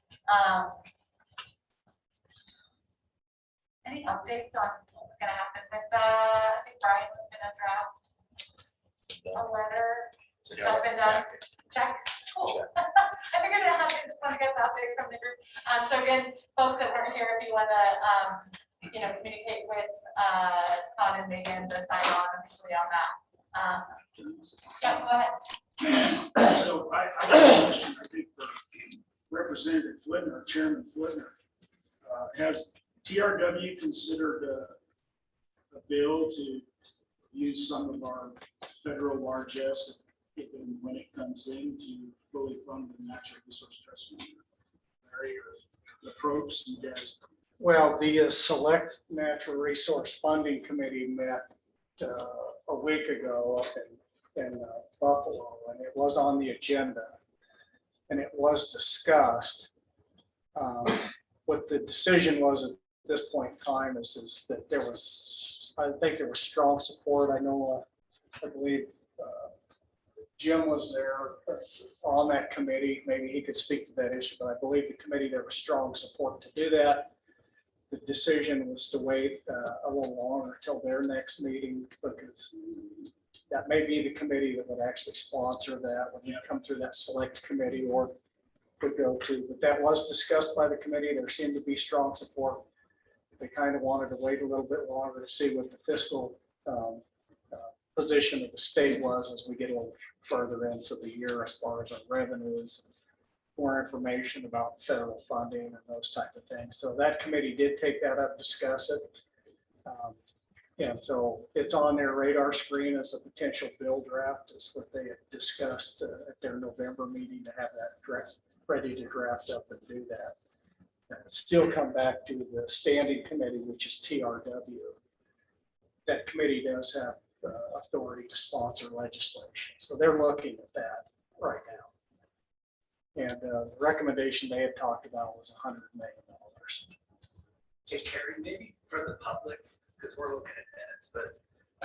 Any updates on what's going to happen with that? I think Brian was going to draft a letter. That's been done. Check. Cool. I figured I'd have to just want to get that update from the group. So again, folks that weren't here, if you want to, communicate with Todd and Megan to sign on officially on that. Yeah, go ahead. So I got a question, I think, for Representative Flitner, Chairman Flitner. Has TRW considered a bill to use some of our federal largesse, if and when it comes in, to federally funded natural resource trust. Area, the probes you guys. Well, the Select Natural Resource Funding Committee met a week ago up in Buffalo, and it was on the agenda. And it was discussed. What the decision was at this point in time is that there was, I think there was strong support. I know, I believe Jim was there on that committee. Maybe he could speak to that issue, but I believe the committee, there was strong support to do that. The decision was to wait a little longer until their next meeting, because that may be the committee that would actually sponsor that when you come through that select committee or would go to. But that was discussed by the committee. There seemed to be strong support. They kind of wanted to wait a little bit longer to see what the fiscal position of the state was as we get a little further into the year as far as our revenues, more information about federal funding and those type of things. So that committee did take that up, discuss it. And so it's on their radar screen as a potential bill draft, is what they had discussed at their November meeting, to have that draft ready to draft up and do that. And still come back to the standing committee, which is TRW. That committee does have authority to sponsor legislation. So they're looking at that right now. And the recommendation they had talked about was $100 million. Just Terry, maybe for the public, because we're looking at minutes, but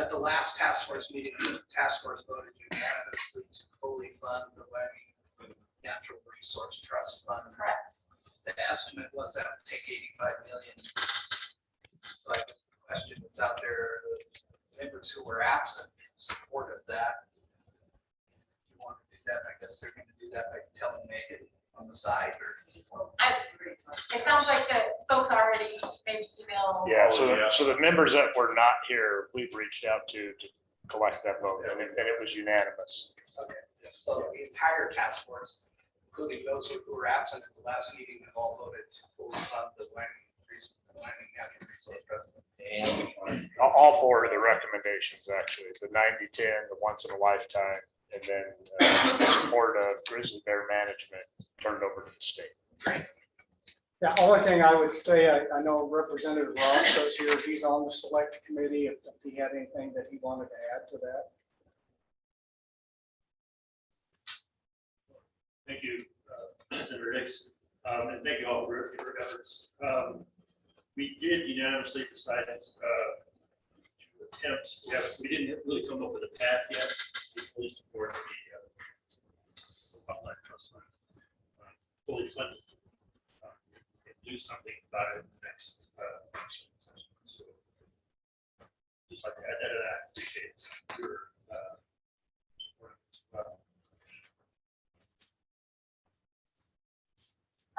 at the last task force meeting, the task force voted unanimously to fully fund the Wyoming Natural Resource Trust Fund. Correct. The estimate was that would take 85 million. So I guess the question that's out there, the members who were absent in support of that, if you want to do that, I guess they're going to do that by telling Megan on the side, or. It sounds like that folks already maybe email. Yeah, so the members that were not here, we've reached out to collect that vote, and it was unanimous. Okay, so the entire task force, including those who were absent at the last meeting, have all voted to fully fund the Wyoming Natural Resource Trust. And All four of the recommendations, actually, the 90-10, the once in a lifetime, and then support of grizzly bear management turned over to the state. Yeah, only thing I would say, I know Representative Roscoe's here. He's on the select committee. If he had anything that he wanted to add to that. Thank you, Senator Hicks, and thank you all for your efforts. We did unanimously decide to attempt, we didn't really come up with a path yet. We fully support the wildlife trust fund, fully funded. Do something about it in the next session. So, just like to add that, I appreciate your support.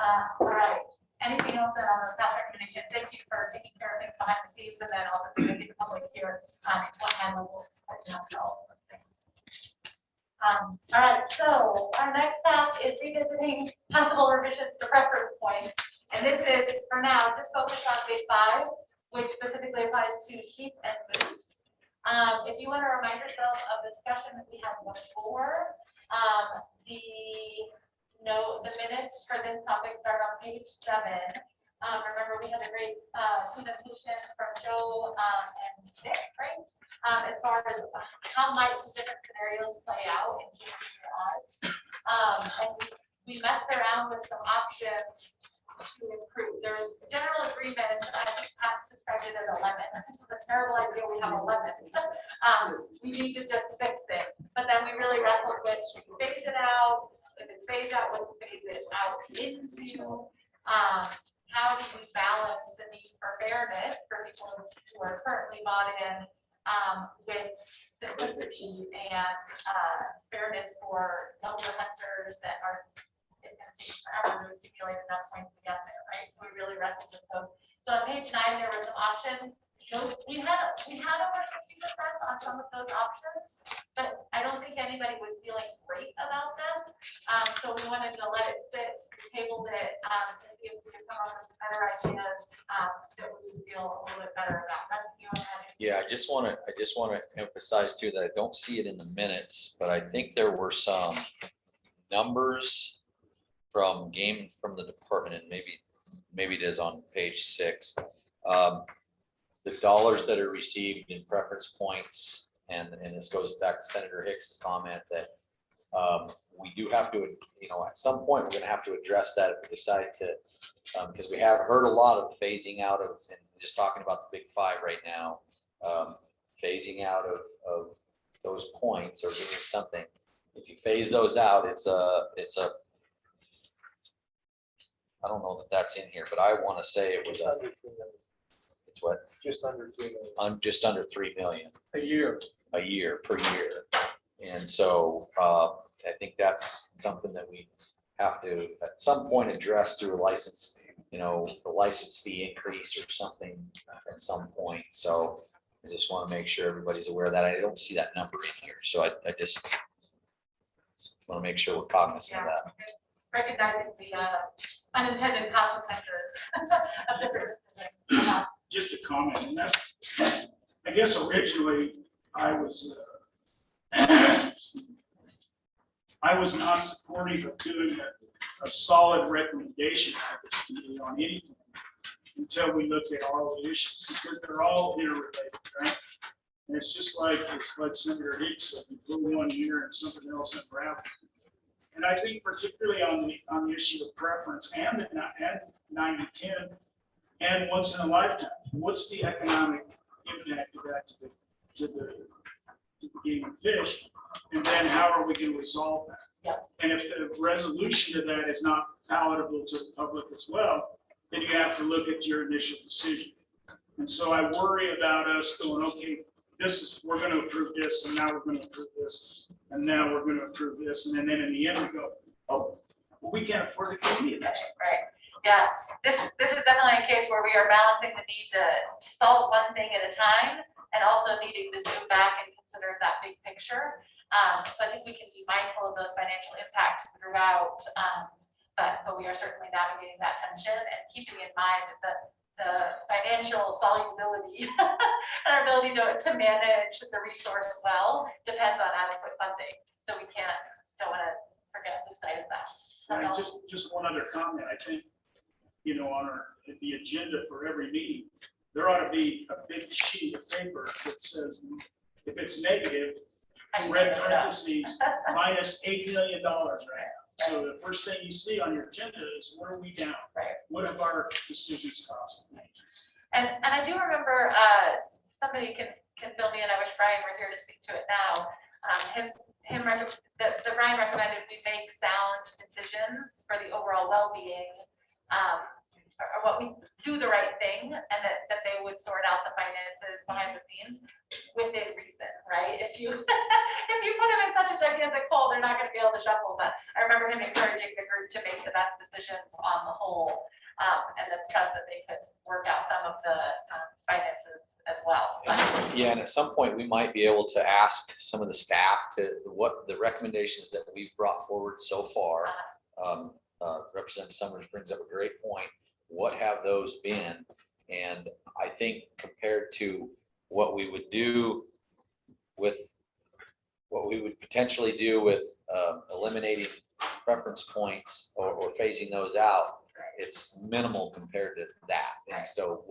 All right. Anything else then on those past recommendations? Thank you for taking care of things behind the scenes, and then also for making the public hear what high levels all of those things. All right. So our next task is revisiting possible revisions to preference points, and this is for now just focused on big 5, which specifically applies to sheep and moose. If you want to remind yourself of the discussion that we had before, the minutes for this topic start on page 7. Remember, we had a great presentation from Joe and Nick, right? As far as how might the different scenarios play out in changes to odds. And we messed around with some options to improve. There's general agreement. I think Pat described it as 11. This is a terrible idea. We have 11. We need to just fix it. But then we really wrestled with, should we phase it out? If it's phased out, we'll phase it out into. How do we balance the need for fairness for people who are currently bought in with simplicity and fairness for elder hunters that are, it's going to take forever to accumulate enough points to get there, right? So we really wrestled with those. So on page 9, there were some options. We had over 50% on some of those options, but I don't think anybody was feeling great about them. So we wanted to let it sit, tabled it, to see if we could come up with some better ideas that we would feel a little bit better about. yeah, I just want to emphasize too that I don't see it in the minutes, but I think there were some numbers from the department, and maybe it is on page 6. The dollars that are received in preference points, and this goes back to Senator Hicks's comment that we do have to, at some point, we're gonna have to address that if we decide to, because we have heard a lot of phasing out of, and just talking about the big 5 right now, phasing out of those points or doing something. If you phase those out, it's a, I don't know that that's in here, but I want to say it was it's what? Just under 3 million. Just under 3 million A year. a year per year. And so I think that's something that we have to at some point address through a license, the license fee increase or something at some point. So I just want to make sure everybody's aware of that. I don't see that number in here. So I just want to make sure we're cognizant of that. Recognizing the unintended consequences of different things. Just a comment, and that's, I guess originally I was not supportive of doing a solid recommendation at this committee on anything until we looked at all the issues, because they're all interrelated, right? And it's just like Senator Hicks said, you pull one here and something else unravels. And I think particularly on the issue of preference and 90-10 and once in a lifetime, what's the economic impact of that to the game and fish? And then how are we going to resolve that? Yeah. And if the resolution to that is not palatable to the public as well, then you have to look at your initial decision. And so I worry about us going, okay, we're going to approve this, and now we're going to approve this, and now we're going to approve this, and then in the end we go, oh, well, we can't afford to do any of this. Right, yeah, this is definitely a case where we are balancing the need to solve one thing at a time and also needing to zoom back and consider that big picture. So I think we can be mindful of those financial impacts throughout, but we are certainly navigating that tension and keeping in mind that the financial solubility and our ability to manage the resource well depends on adequate funding. So we don't want to forget lose sight of that. And just one other comment, I think, on the agenda for every meeting, there ought to be a big sheet of paper that says, if it's negative, red parentheses, minus $8 million, right? So the first thing you see on your agenda is, what are we down? Right. What have our decisions cost? And I do remember, somebody can fill me in, I wish Brian were here to speak to it now. Brian recommended we make sound decisions for the overall well-being, or what we do the right thing, and that they would sort out the finances behind the scenes within reason, right? If you put them in such a gigantic hole, they're not going to be able to shuffle. But I remember him encouraging the group to make the best decisions on the whole, and then trust that they could work out some of the finances as well. Yeah, and at some point, we might be able to ask some of the staff what the recommendations that we've brought forward so far. Representative Summers brings up a great point. What have those been? And I think compared to what we would do with, what we would potentially do with eliminating preference points or phasing those out, it's minimal compared to that. And so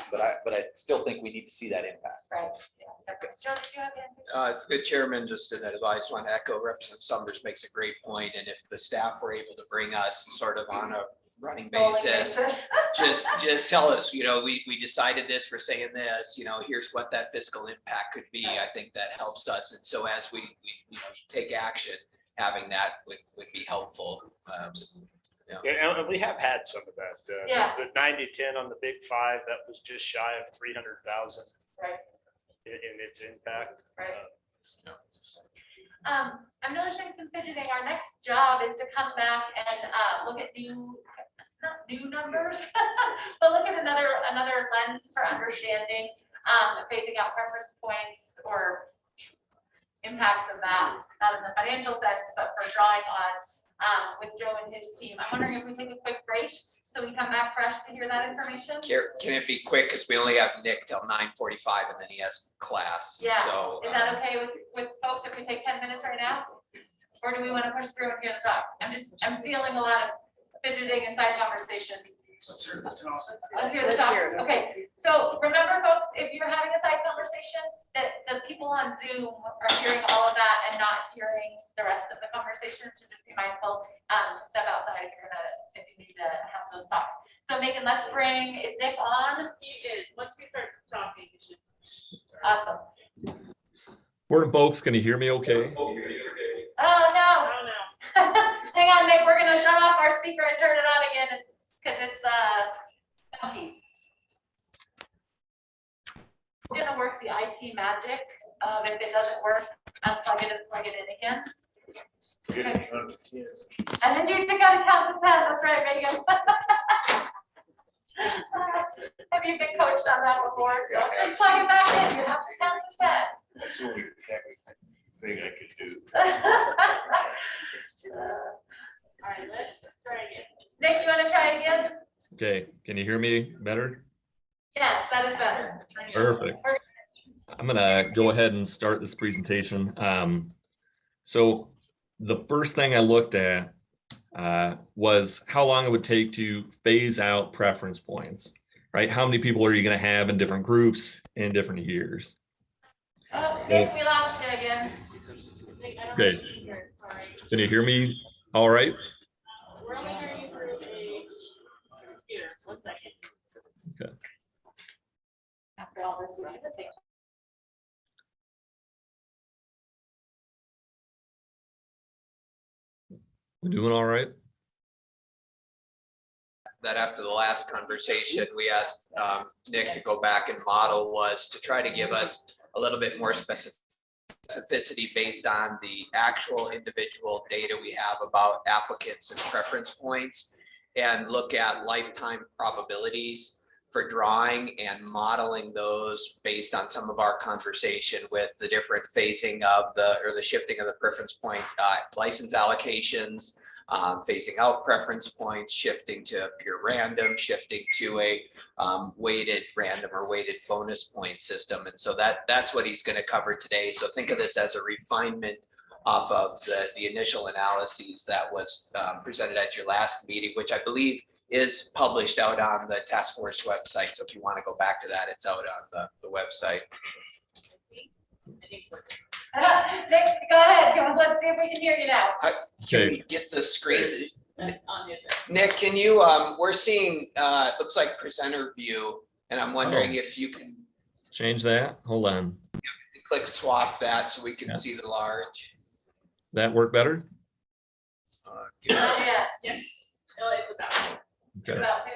but I still think we need to see that impact. Right. Yeah. Joe, did you have anything? The chairman just did that advice. Want to echo Representative Summers makes a great point. And if the staff were able to bring us sort of on a running basis, just tell us, we decided this, we're saying this, here's what that fiscal impact could be. I think that helps us. And so as we take action, having that would be helpful. Yeah, and we have had some of that. Yeah. The 90-10 on the big 5, that was just shy of 300,000 Right. in its impact. Right. I'm noticing some fidgeting. Our next job is to come back and look at not new numbers, but look at another lens for understanding phasing out preference points or impacts of that, not in the financial sense, but for drawing odds with Joe and his team. I'm wondering if we take a quick break so we come back fresh to hear that information. Can it be quick? Because we only have Nick till 9:45 and then he has class. Yeah. So Is that okay with folks if we take 10 minutes right now? Or do we want to push through and get a talk? I'm feeling a lot of fidgeting and side conversations. Let's hear the talk. Let's hear the talk. Okay, so remember, folks, if you're having a side conversation, that the people on Zoom are hearing all of that and not hearing the rest of the conversation, so just be mindful to step outside if you need to have those talks. So Megan, let's bring, is Nick on? He is, once we start talking, you should. Awesome. Morning, folks. Can you hear me okay? Oh, no. I don't know. Hang on, Nick, we're gonna shut off our speaker and turn it on again. It's because it's funky. We're gonna work the IT magic of if it doesn't work, unplug it and plug it in again. And then you gotta count to 10. That's right, Megan. Have you been coached on that before? So just plug it back in. You have to count to 10. That's the only thing I could do. All right, let's try again. Nick, you want to try again? Okay. Can you hear me better? Yes, that is better. Perfect. I'm gonna go ahead and start this presentation. So the first thing I looked at was how long it would take to phase out preference points, right? How many people are you gonna have in different groups in different years? Oh, Nick, we lost you again. Nick, I don't Okay. know if you can hear it, sorry. Can you hear me all right? We're only hearing you through a computer. One second. Okay. After all this, we have to take. We doing all right? That after the last conversation, we asked Nick to go back and model was to try to give us a little bit more specificity based on the actual individual data we have about applicants and preference points, and look at lifetime probabilities for drawing and modeling those based on some of our conversation with the different phasing of the shifting of the preference point license allocations, phasing out preference points, shifting to pure random, shifting to a weighted random or weighted bonus point system. And so that's what he's going to cover today. So think of this as a refinement off of the initial analyses that was presented at your last meeting, which I believe is published out on the task force website. So if you want to go back to that, it's out on the website. Nick, go ahead. Come on, let's see if we can hear you now. Can we get the screen? That's on the address. Nick, can you, we're seeing, it looks like presenter view, and I'm wondering if you can Change that. Hold on. click swap that so we can Yeah. see the large. That work better? Yeah. Yes. Oh, it's about. Okay. About to.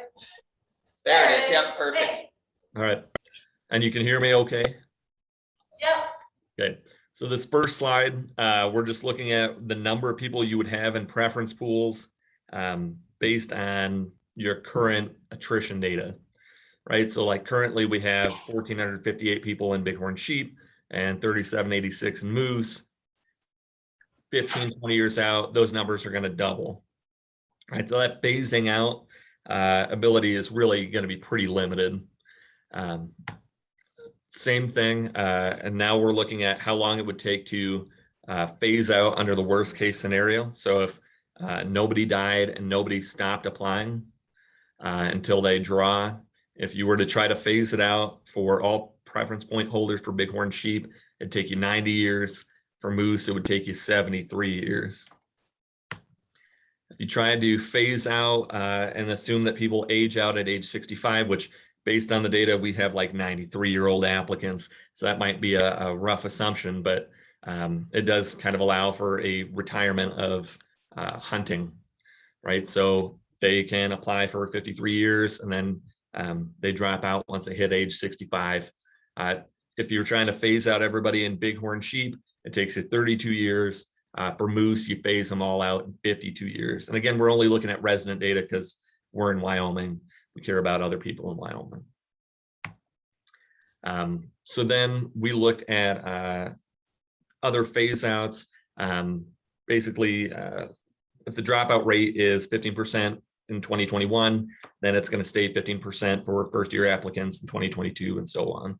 There it is. Yep, perfect. Nick, All right. And you can hear me okay? yep. Okay. So this first slide, we're just looking at the number of people you would have in preference pools based on your current attrition data, right? So like currently we have 1,458 people in bighorn sheep and 3,786 in moose. 15, 20 years out, those numbers are going to double, right? So that phasing out ability is really going to be pretty limited. Same thing, and now we're looking at how long it would take to phase out under the worst case scenario. So if nobody died and nobody stopped applying until they draw, if you were to try to phase it out for all preference point holders for bighorn sheep, it'd take you 90 years. For moose, it would take you 73 years. If you try to phase out and assume that people age out at age 65, which based on the data, we have like 93-year-old applicants. So that might be a rough assumption, but it does kind of allow for a retirement of hunting, right? So they can apply for 53 years and then they drop out once they hit age 65. If you're trying to phase out everybody in bighorn sheep, it takes you 32 years. For moose, you phase them all out in 52 years. And again, we're only looking at resident data because we're in Wyoming. We care about other people in Wyoming. So then we looked at other phase outs. Basically, if the dropout rate is 15% in 2021, then it's going to stay 15% for first year applicants in 2022 and so on.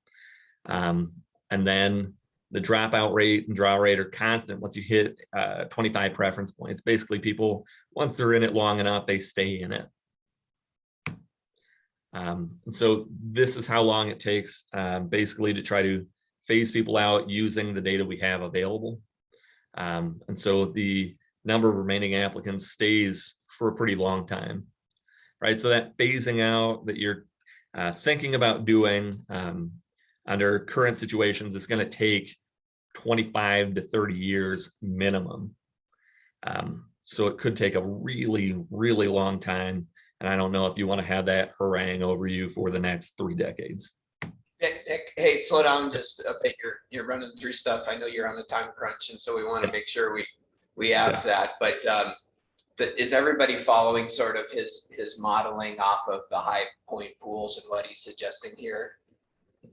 And then The dropout rate and draw rate are constant once you hit 25 preference points. Basically, people, once they're in it long enough, they stay in it. And so this is how long it takes basically to try to phase people out using the data we have available. And so the number of remaining applicants stays for a pretty long time, right? So that phasing out that you're thinking about doing under current situations is going to take 25 to 30 years minimum. So it could take a really, really long time. And I don't know if you want to have that harangue over you for the next 3 decades. Nick, hey, slow down just a bit. You're running through stuff. I know you're on the time crunch, and so we want to make sure we have that. But is everybody following sort of his modeling off of the high point pools and what he's suggesting here?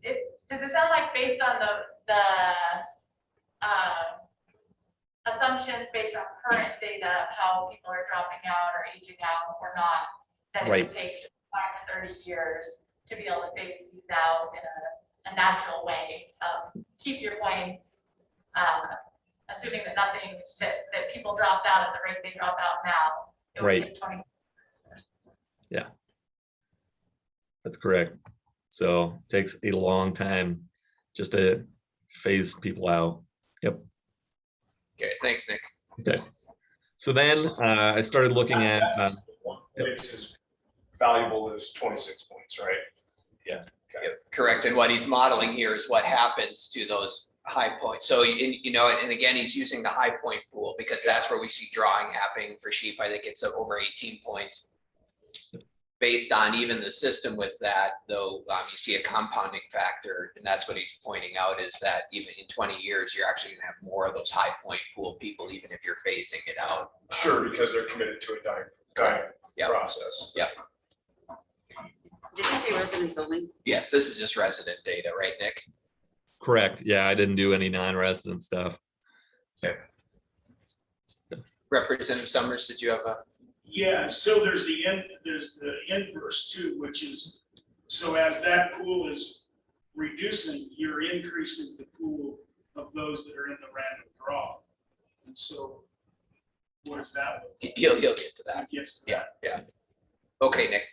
Does it sound like based on the assumptions based on current data, how people are dropping out or aging out or not, that it would take 5 to 30 years to be able to phase these out in a natural way? Keep your points, assuming that nothing, that people dropped out at the rate they drop out now, it would take 20 years. Yeah, that's correct. So it takes a long time just to phase people out. Yep. Okay, thanks, Nick. Okay. So then I started looking at. It's as valuable as 26 points, right? Yeah. Okay. Yep, correct. And what he's modeling here is what happens to those high points. So, you know, and again, he's using the high point pool because that's where we see drawing happening for sheep. I think it's over 18 points. Based on even the system with that, though, you see a compounding factor, and that's what he's pointing out is that even in 20 years, you're actually going to have more of those high point pool people, even if you're phasing it out. Sure, because they're committed to a dying process. Yeah. Did you say residents only? Yes, this is just resident data, right, Nick? Correct. Yeah, I didn't do any non-resident stuff. Okay. Representative Summers, did you have a? Yeah, so there's the inverse too, which is, so as that pool is reducing, you're increasing the pool of those that are in the random draw. And so what does that look like? He'll get to that. Yes. Yeah. Okay, Nick.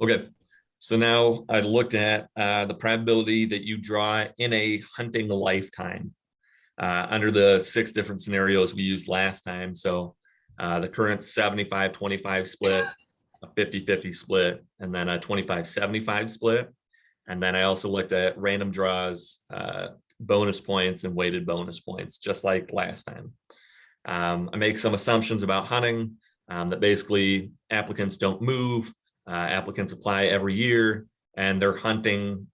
Okay. So now I looked at the probability that you draw in a hunting lifetime under the 6 different scenarios we used last time. So the current 75-25 split, a 50-50 split, and then a 25-75 split. And then I also looked at random draws, bonus points, and weighted bonus points, just like last time. I make some assumptions about hunting, that basically applicants don't move, applicants apply every year, and their hunting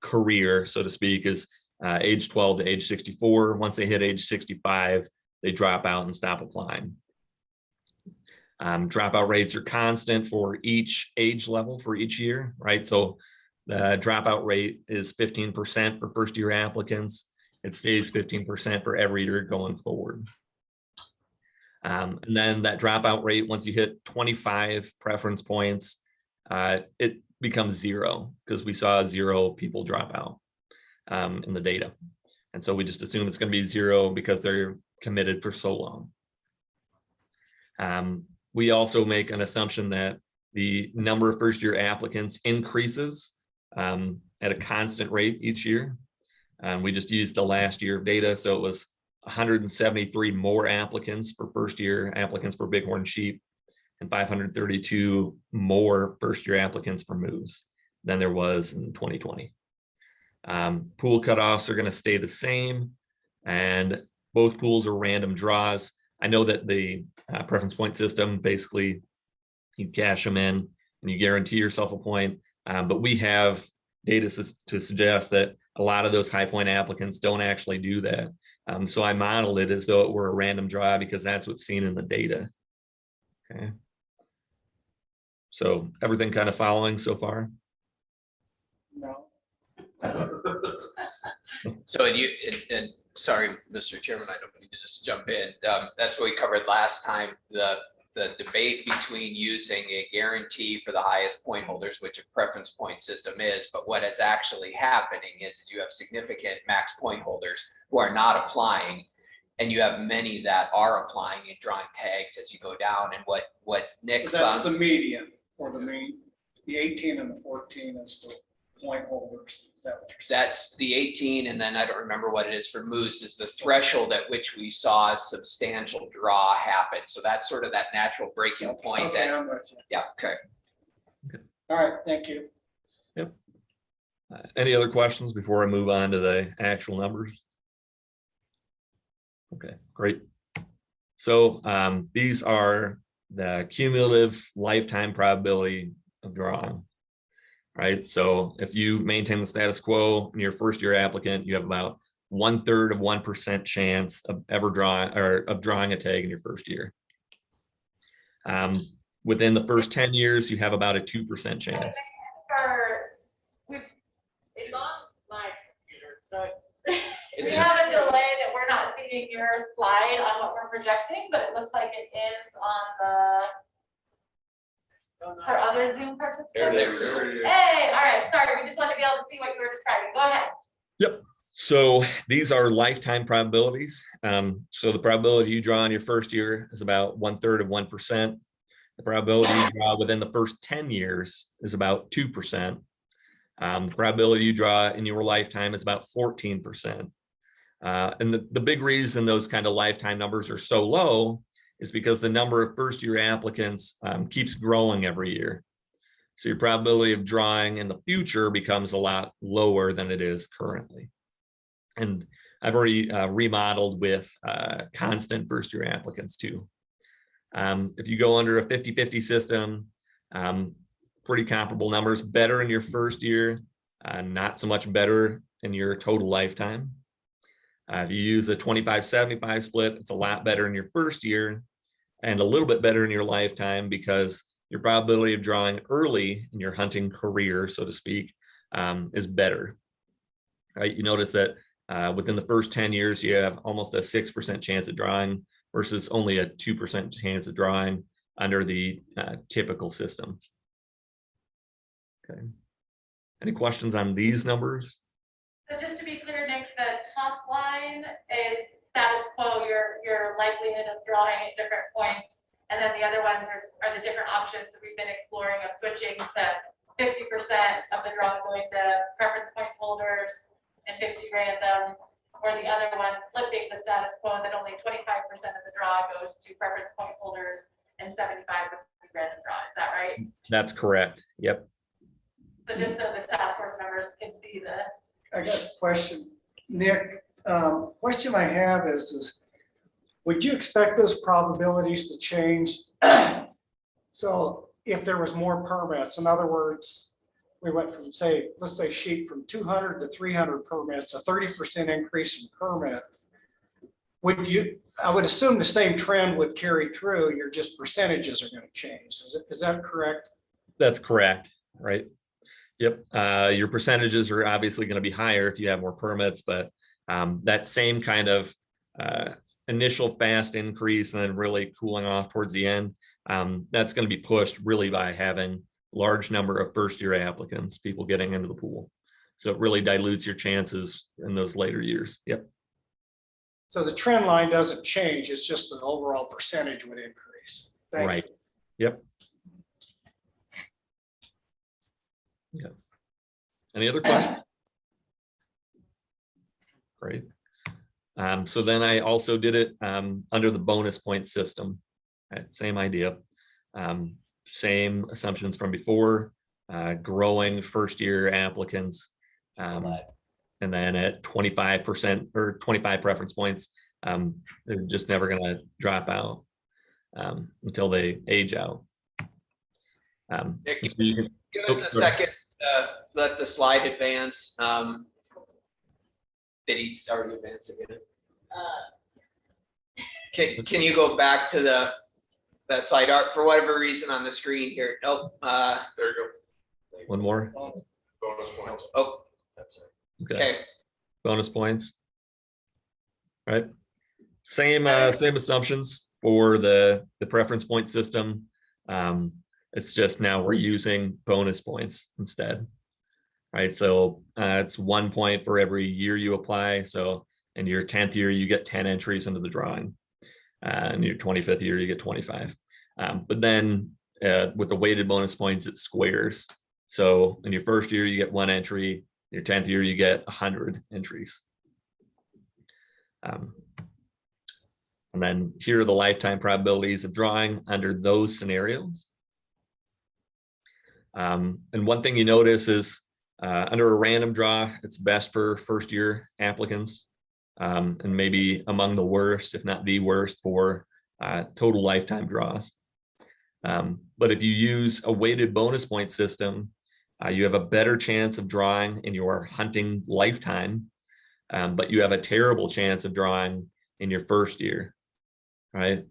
career, so to speak, is age 12 to age 64. Once they hit age 65, they drop out and stop applying. Dropout rates are constant for each age level for each year, right? So the dropout rate is 15% for first year applicants. It stays 15% for every year going forward. And then that dropout rate, once you hit 25 preference points, it becomes 0 because we saw 0 people drop out in the data. And so we just assume it's going to be 0 because they're committed for so long. We also make an assumption that the number of first year applicants increases at a constant rate each year. We just used the last year of data. So it was 173 more applicants for first year applicants for bighorn sheep and 532 more first year applicants for moose than there was in 2020. Pool cutoffs are going to stay the same, and both pools are random draws. I know that the preference point system, basically you cash them in and you guarantee yourself a point, but we have data to suggest that a lot of those high point applicants don't actually do that. So I modeled it as though it were a random draw because that's what's seen in the data. Okay. So everything kind of following so far? No. So and sorry, Mr. Chairman, I don't need to just jump in. That's what we covered last time. The the debate between using a guarantee for the highest point holders, which a preference point system is, but what is actually happening is you have significant max point holders who are not applying, and you have many that are applying and drawing tags as you go down. And what Nick So that's found, the median or the mean, the 18 and the 14 is the point holders. Is that what you're saying? that's the 18, and then I don't remember what it is for moose, is the threshold at which we saw a substantial draw happen. So that's sort of that natural breaking point Okay, that, I'm with you. yeah, okay. All right, thank you. Any other questions before I move on to the actual numbers? Okay, great. So these are the cumulative lifetime probability of drawing. Right, so if you maintain the status quo in your first year applicant, you have about 1/3 of 1% chance of ever drawing or of drawing a tag in your first year. Within the first 10 years, you have about a 2% chance. It's on my computer, so we have a delay that we're not seeing your slide on what we're projecting, but it looks like it is on for other Zoom participants. There it is. Hey, all right, sorry, we just want to be able to see what you were describing. Go ahead. Yep. So these are lifetime probabilities. So the probability you draw in your first year is about 1/3 of 1%. The probability you draw within the first 10 years is about 2%. The probability you draw in your lifetime is about 14%. And the big reason those kind of lifetime numbers are so low is because the number of first year applicants keeps growing every year. So your probability of drawing in the future becomes a lot lower than it is currently. And I've already remodeled with constant first year applicants too. If you go under a 50-50 system, pretty comparable numbers, better in your first year, not so much better in your total lifetime. If you use a 25-75 split, it's a lot better in your first year and a little bit better in your lifetime because your probability of drawing early in your hunting career, so to speak, is better. Right? You notice that within the first 10 years, you have almost a 6% chance of drawing versus only a 2% chance of drawing under the typical system. Okay. Any questions on these numbers? So just to be clear, Nick, the top line is status quo, your likelihood of drawing at different points. And then the other ones are the different options that we've been exploring of switching to 50% of the draw going to preference point holders and 50 random, or the other one flipping the status quo that only 25% of the draw goes to preference point holders and 75% would be random draw. Is that right? That's correct. Yep. So just so the task force members can see the. I got a question. Nick, question I have is would you expect those probabilities to change? So if there was more permits, in other words, we went from let's say sheep from 200 to 300 permits, a 30% increase in permits. I would assume the same trend would carry through, your just percentages are going to change. Is that correct? That's correct, right? Yep. Your percentages are obviously going to be higher if you have more permits, but that same kind of initial fast increase and then really cooling off towards the end, that's going to be pushed really by having large number of first year applicants, people getting into the pool. So it really dilutes your chances in those later years. Yep. So the trend line doesn't change. It's just the overall percentage would increase. Thank Right. you. Yep. Yeah. Any other questions? Great. So then I also did it under the bonus point system. Right, same idea. Same assumptions from before, growing first year applicants. And then at 25% or 25 preference points, they're just never going to drop out until they age out. Nick, So you can, give us a second, let the slide advance. Did he start to advance again? Can you go back to that slide art for whatever reason on the screen here? Nope. There you go. one more. Bonus points. Oh, that's it. Okay. Bonus points. Right. Same assumptions. for the preference point system. It's just now we're using bonus points instead. Right, so it's 1 point for every year you apply. So in your 10th year, you get 10 entries into the drawing. In your 25th year, you get 25. But then with the weighted bonus points, it squares. So in your first year, you get 1 entry. Your 10th year, you get 100 entries. And then here are the lifetime probabilities of drawing under those scenarios. And one thing you notice is under a random draw, it's best for first year applicants, and maybe among the worst, if not the worst, for total lifetime draws. But if you use a weighted bonus point system, you have a better chance of drawing in your hunting lifetime, but you have a terrible chance of drawing in your first year, right?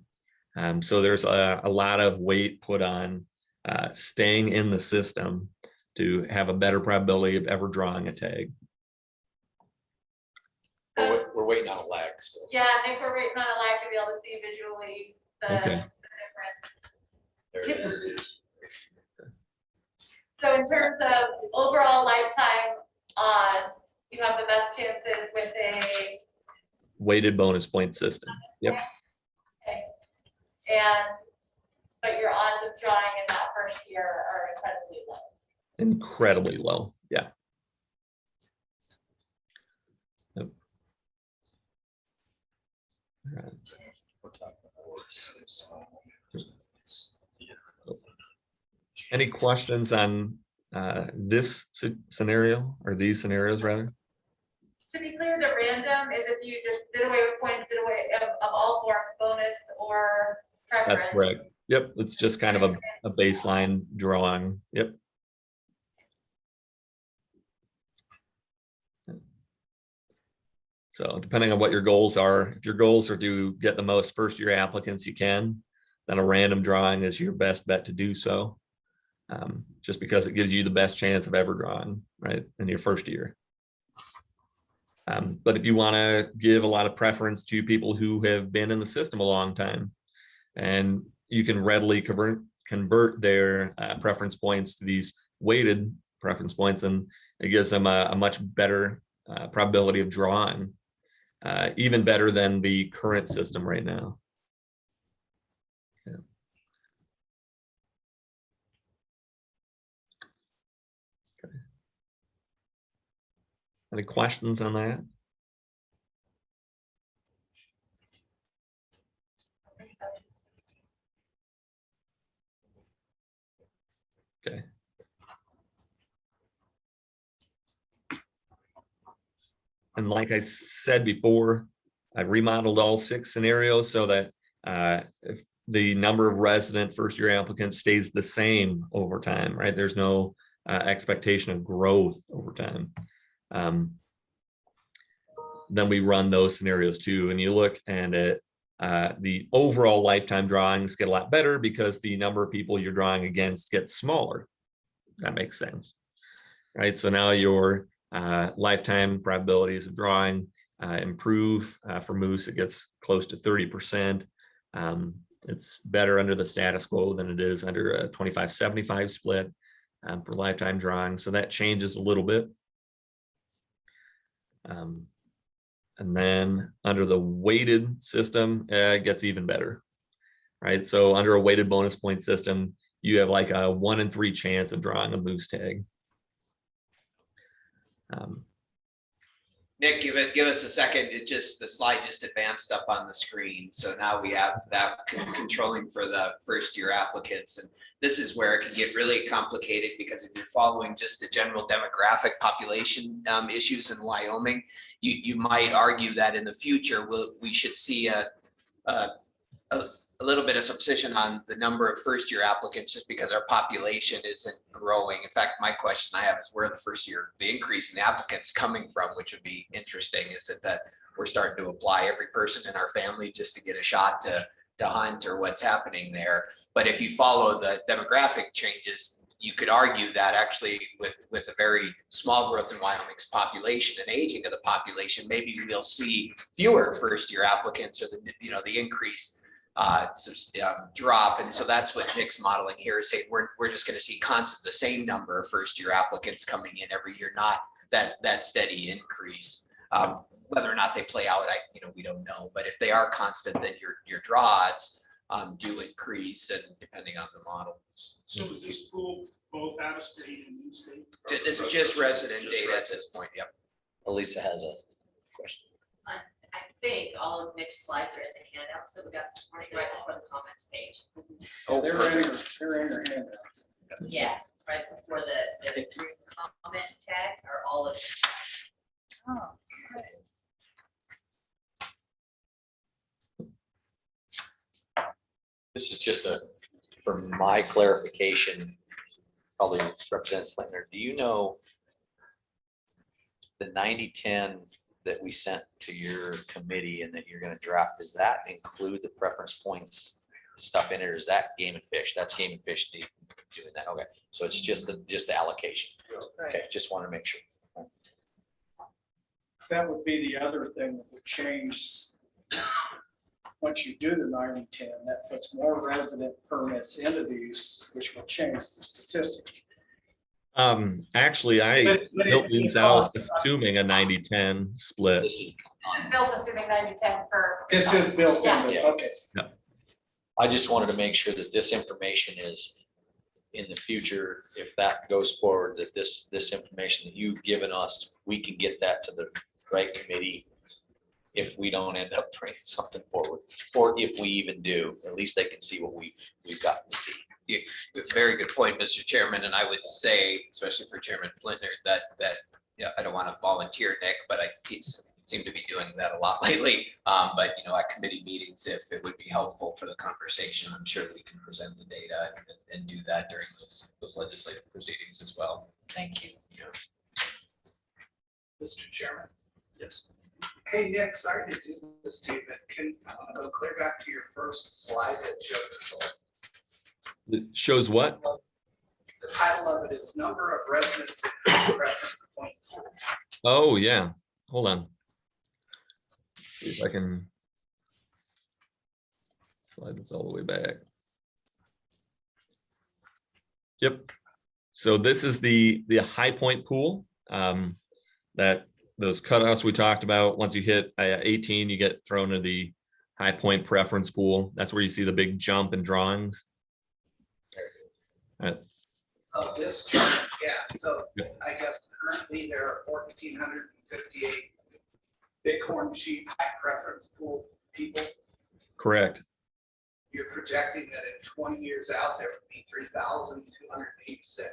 So there's a lot of weight put on staying in the system to have a better probability of ever drawing a tag. We're waiting on a lag still. Yeah, I think we're waiting on a lag to be able to see visually the Okay. difference. There it is. So in terms of overall lifetime odds, you have the best chances with a, Weighted bonus point system. Yep. okay. But your odds of drawing in that first year are incredibly low. Incredibly low. Yeah. Yep. All right. Any questions on this scenario or these scenarios rather? To be clear, the random is if you just did away with points, did away of all forms, bonus or preference. That's correct. Yep. It's just kind of a baseline drawing. Yep. So depending on what your goals are, if your goals are to get the most first year applicants you can, then a random drawing is your best bet to do so. Just because it gives you the best chance of ever drawing, right, in your first year. But if you want to give a lot of preference to people who have been in the system a long time, and you can readily convert their preference points to these weighted preference points, and it gives them a much better probability of drawing, even better than the current system right now. Yeah. Okay. Any questions on that? Okay. And like I said before, I remodeled all 6 scenarios so that if the number of resident first year applicants stays the same over time, right? There's no expectation of growth over time. Then we run those scenarios too. And you look and the overall lifetime drawings get a lot better because the number of people you're drawing against gets smaller. That makes sense, right? So now your lifetime probabilities of drawing improve. For moose, it gets close to 30%. It's better under the status quo than it is under a 25-75 split for lifetime drawing. So that changes a little bit. And then under the weighted system, it gets even better, right? So under a weighted bonus point system, you have like a 1 in 3 chance of drawing a moose tag. Nick, give us a second. The slide just advanced up on the screen. So now we have that controlling for the first year applicants. And this is where it can get really complicated because if you're following just the general demographic population issues in Wyoming, you might argue that in the future, we should see a little bit of substitution on the number of first year applicants just because our population isn't growing. In fact, my question I have is where the increase in the applicants coming from, which would be interesting. Is it that we're starting to apply every person in our family just to get a shot to hunt, or what's happening there? But if you follow the demographic changes, you could argue that actually with a very small growth in Wyoming's population and aging of the population, maybe we'll see fewer first year applicants, or the increase drop. And so that's what Nick's modeling here is saying, we're just gonna see constant, the same number of first-year applicants coming in every year, not that steady increase. Whether or not they play out, we don't know, but if they are constant, then your draw odds do increase, and depending on the model. So is this pool both out of state and in state? This is just resident data at this point, yep. Elisa has a question. I think all of Nick's slides are in the handouts that we got this morning, right before the comments page. Oh, They're perfect. they're in your handouts. Yeah, right before the comment tag are all of. Oh, good. This is just for my clarification, probably Representative Flintner, do you know the 90-10 that we sent to your committee and that you're gonna draft, does that include the preference points stuff in it, or is that Game and Fish? That's Game and Fish doing that, okay, so it's just the allocation. Okay, just want to make sure. That would be the other thing that would change. Once you do the 90-10, that puts more resident permits into these, which will change the statistics. Actually, I But built it these out costs- assuming a 90-10 split. This is, This is built assuming 90-10 for. This is built into, Yeah. okay. I just wanted to make sure that this information is in the future, if that goes forward, that this information that you've given us, we can get that to the right committee if we don't end up bringing something forward, or if we even do, at least they can see what we've got to see. It's a very good point, Mr. Chairman, and I would say, especially for Chairman Flintner, that yeah, I don't want to volunteer, Nick, but I seem to be doing that a lot lately. But at committee meetings, if it would be helpful for the conversation, I'm sure that we can present the data and do that during those legislative proceedings as well. Thank you. Mr. Chairman. Yes. Hey, Nick, sorry to do this statement. Can go clear back to your first slide that shows It shows what? the title of it is number of residents in reference point. Oh, yeah. Hold on. Let's see if I can slide this all the way back. Yep. So this is the high point pool that those cutoffs we talked about. Once you hit 18, you get thrown into the high point preference pool. That's where you see the big jump in drawings. Of this chart, yeah, so I guess currently there are 1,458 bighorn sheep high preference pool people. Correct. You're projecting that in 20 years out, there would be 3,286.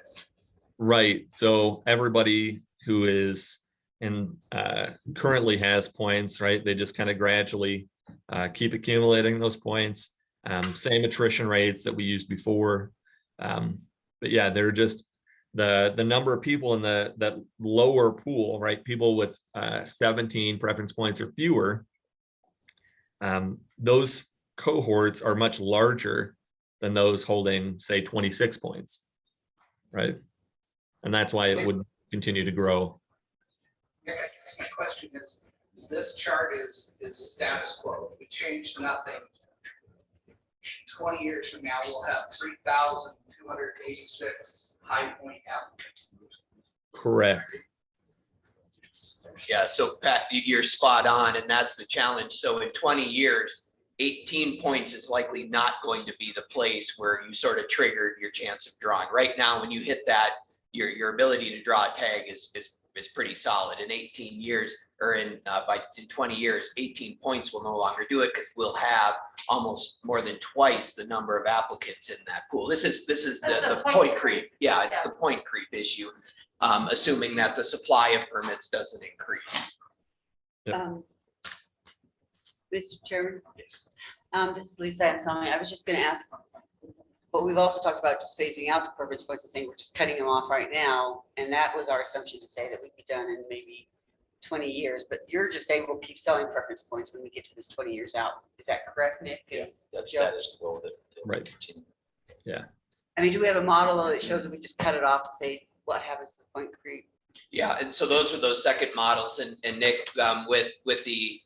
Right. So everybody who is in currently has points, right? They just kind of gradually keep accumulating those points. Same attrition rates that we used before. But yeah, they're just the number of people in that lower pool, right? People with 17 preference points or fewer. Those cohorts are much larger than those holding, say, 26 points, right? And that's why it would continue to grow. Yeah, I guess my question is this chart is status quo. If we change nothing, 20 years from now, we'll have 3,286 high point applicants. Correct. Yeah, so Pat, you're spot on, and that's the challenge. So in 20 years, 18 points is likely not going to be the place where you sort of triggered your chance of drawing. Right now, when you hit that, your ability to draw a tag is pretty solid. In 18 years, or in 20 years, 18 points will no longer do it because we'll have almost more than twice the number of applicants in that pool. This is the point creep. Yeah, it's the point creep issue, assuming that the supply of permits doesn't increase. Mr. Chairman, this is Lisa. I'm sorry. I was just going to ask, but we've also talked about just phasing out the preference points and saying we're just cutting them off right now. And that was our assumption to say that we'd be done in maybe 20 years. But you're just saying we'll keep selling preference points when we get to this 20 years out. Is that correct, Nick? Yeah, that's Joe? status quo that will Right. continue. Yeah. I mean, do we have a model though that shows if we just cut it off to say what happens to the point creep? Yeah, and so those are those second models, and Nick, with the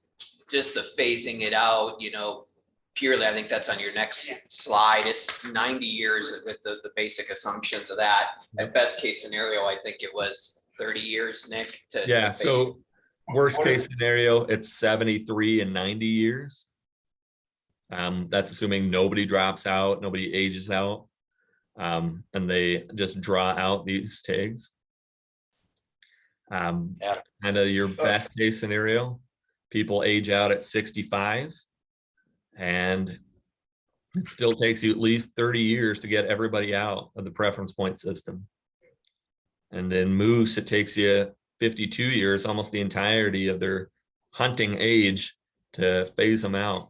just the phasing it out, purely, I think that's on your next slide. It's 90 years with the basic assumptions of that. At best case scenario, I think it was 30 years, Nick. Yeah, phase. so worst case scenario, it's 73 and 90 years. That's assuming nobody drops out, nobody ages out. And they just draw out these tags. Kind of your best case scenario, people age out at 65. And it still takes you at least 30 years to get everybody out of the preference point system. And then moose, it takes you 52 years, almost the entirety of their hunting age, to phase them out.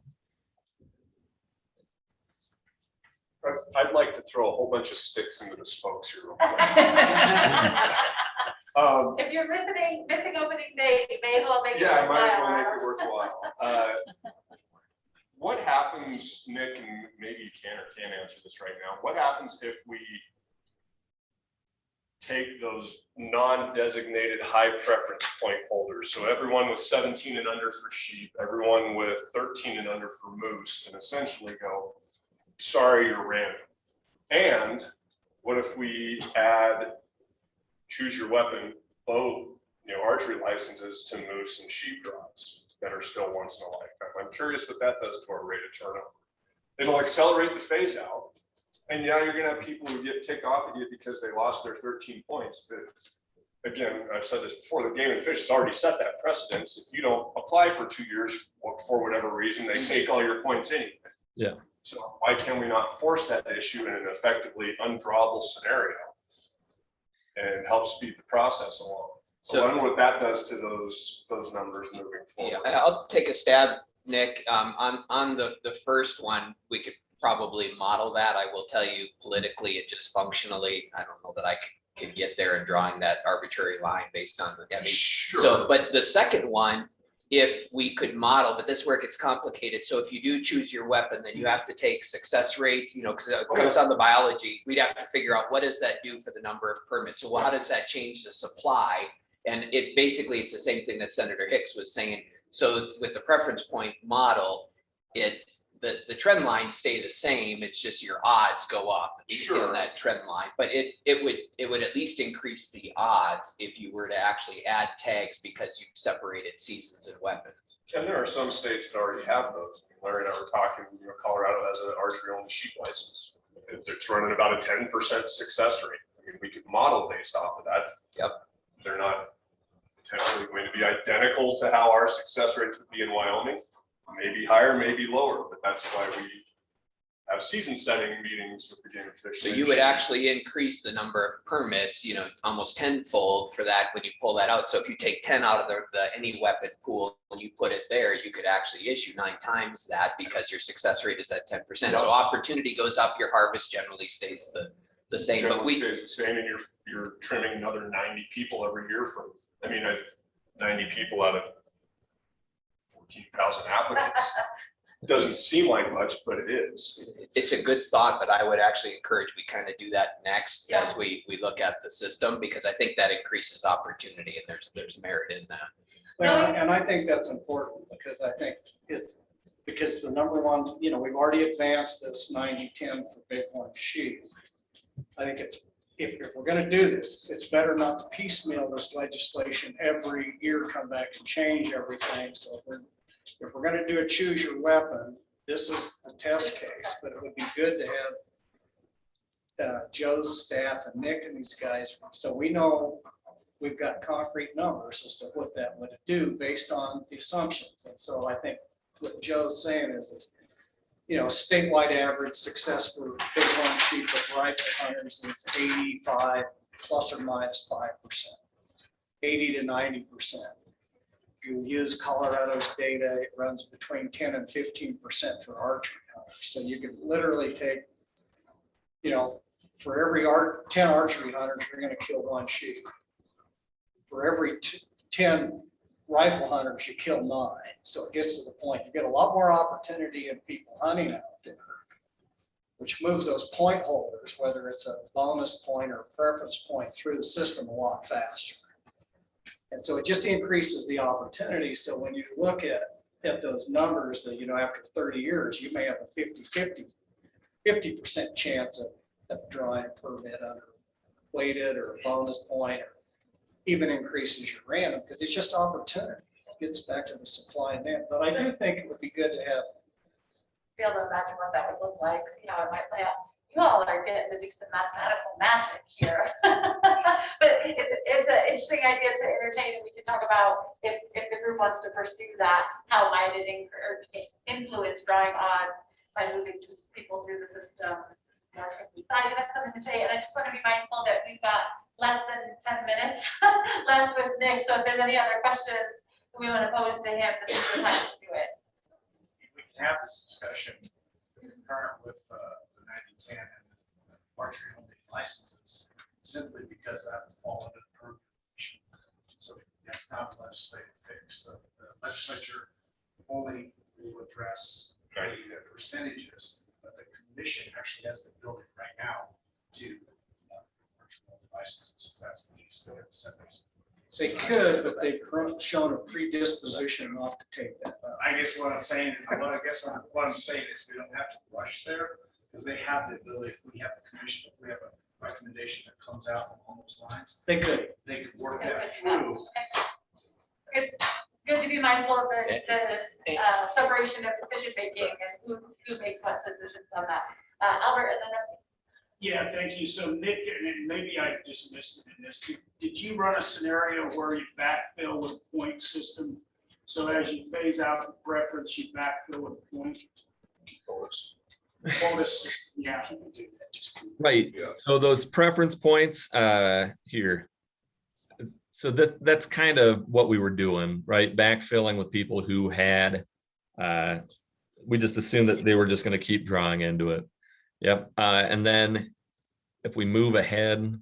I'd like to throw a whole bunch of sticks into the spokes here. If you're missing opening day, you may as well make it. Yeah, I might as well make worthwhile. it worthwhile. What happens, Nick, and maybe you can or can't answer this right now, what happens if we take those non-designated high preference point holders? So everyone with 17 and under for sheep, everyone with 13 and under for moose, and essentially go, sorry, you're random. And what if we add choose your weapon bow, archery licenses to moose and sheep draws that are still once in a lifetime? I'm curious what that does to our rate of turnover. It'll accelerate the phase out. And yeah, you're gonna have people who get ticked off at you because they lost their 13 points. But again, I've said this before, the Game and Fish has already set that precedence. If you don't apply for 2 years, for whatever reason, they take all your points anyway. Yeah. So why can we not force that issue in an effectively undrawable scenario and help speed the process along? So I wonder what that does to those numbers moving forward. Yeah, I'll take a stab, Nick. On the first one, we could probably model that. I will tell you politically, it just functionally, I don't know that I could get there in drawing that arbitrary line based on the, Sure. So, but the second one, if we could model, but this is where it gets complicated. So if you do choose your weapon, then you have to take success rates, because it comes on the biology. We'd have to figure out what does that do for the number of permits. So how does that change the supply? And it basically, it's the same thing that Senator Hicks was saying. So with the preference point model, the trend lines stay the same. It's just your odds go up in that trend line. But it would at least increase the odds if you were to actually add tags because you separated seasons and weapons. And there are some states that already have those. Larry and I were talking, Colorado has an archery only sheep license. It's running about a 10% success rate. I mean, we could model based off of that. Yep. They're not potentially going to be identical to how our success rates would be in Wyoming. Maybe higher, maybe lower, but that's why we have season setting meetings with the Game and Fish. So you would actually increase the number of permits, almost tenfold for that when you pull that out. So if you take 10 out of the any weapon pool and you put it there, you could actually issue 9 times that because your success rate is at 10%. So opportunity goes up, your harvest generally stays the same. But Generally stays the same, and you're trimming another 90 people every year from, 90 people out of 14,000 applicants. Doesn't seem like much, but it is. It's a good thought, but I would actually encourage we kind of do that next as we look at the system, because I think that increases opportunity and there's merit in that. Well, and I think that's important because I think because the number one, we've already advanced this 90-10 for bighorn sheep. I think if we're going to do this, it's better not to piecemeal this legislation every year, come back and change everything. So if we're going to do a choose your weapon, this is a test case, but it would be good to have Joe's staff and Nick and these guys, so we know we've got concrete numbers as to what that would do based on the assumptions. And so I think what Joe's saying is, statewide average success for bighorn sheep with rifle hunters is 85 plus or minus 5%, 80 to 90%. You use Colorado's data, it runs between 10 and 15% for archery hunters. So you can literally take, for every 10 archery hunters, you're going to kill 1 sheep. For every 10 rifle hunters, you kill 9. So it gets to the point, you get a lot more opportunity in people hunting out there, which moves those point holders, whether it's a bonus point or a preference point, through the system a lot faster. And so it just increases the opportunity. So when you look at at those numbers that, after 30 years, you may have a 50% chance of drawing a permit under weighted or a bonus point, or even increases your random, because it's just opportunity. It gets back to the supply and demand. But I do think it would be good to have. Be able to imagine what that would look like, see how it might play out. You all are getting to do some mathematical magic here. But it's an interesting idea to entertain, and we can talk about if the group wants to pursue that, how might it influence drawing odds by moving people through the system more quickly. So I have something to say, and I just want to be mindful that we've got less than 10 minutes left with Nick. So if there's any other questions we want to pose to him, this is the time to do it. We can have this discussion concurrent with the 9010 and the archery only licenses, simply because that would fall under the program. So that's not a legislative fix. The legislature only will address the percentages, but the commission actually has the ability right now to archery only licenses. That's the piece that it's separate. They could, but they've shown a predisposition not to take that up. I guess what I'm saying is we don't have to rush there, because they have the ability, if we have the commission, if we have a recommendation that comes out along those lines, They could. they could work that through. It's good to be mindful of the separation of decision making and who makes what decisions on that. Albert, and then Rusty. Yeah, thank you. So Nick, and maybe I just missed it in this, did you run a scenario where you backfill with a point system? So as you phase out the preference, you backfill with a point? Bonus system, yeah, you can do that. Just Right. So those preference points here. So that's kind of what we were doing, right? Backfilling with people who had, we just assumed that they were just going to keep drawing into it. Yep. And then if we move ahead,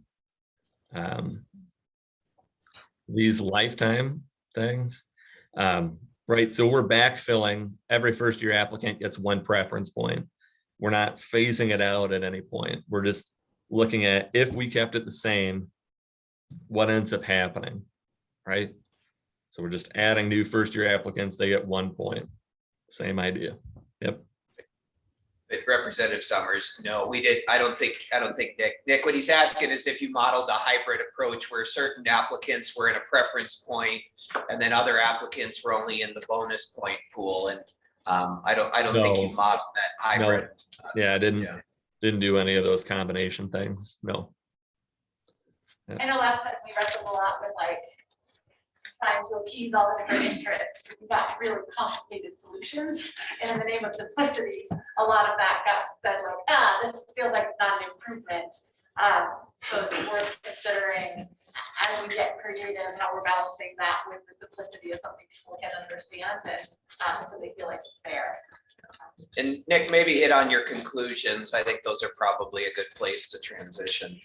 these lifetime things, right? So we're backfilling. Every first year applicant gets one preference point. We're not phasing it out at any point. We're just looking at, if we kept it the same, what ends up happening, right? So we're just adding new first year applicants. They get 1 point. Same idea. Yep. Representative Summers, no, we did. I don't think Nick, what he's asking is if you modeled a hybrid approach where certain applicants were in a preference point and then other applicants were only in the bonus point pool. And I don't think you modeled that hybrid. Yeah, I didn't do any of those combination things. No. I know last time we wrestled a lot with like trying to appease all the different interests. We got really complicated solutions. And in the name of simplicity, a lot of that got said like, this feels like it's not an improvement. So it's worth considering as we get creative, how we're balancing that with the simplicity of something people can understand and so they feel like it's fair. And Nick, maybe hit on your conclusions. I think those are probably a good place to transition.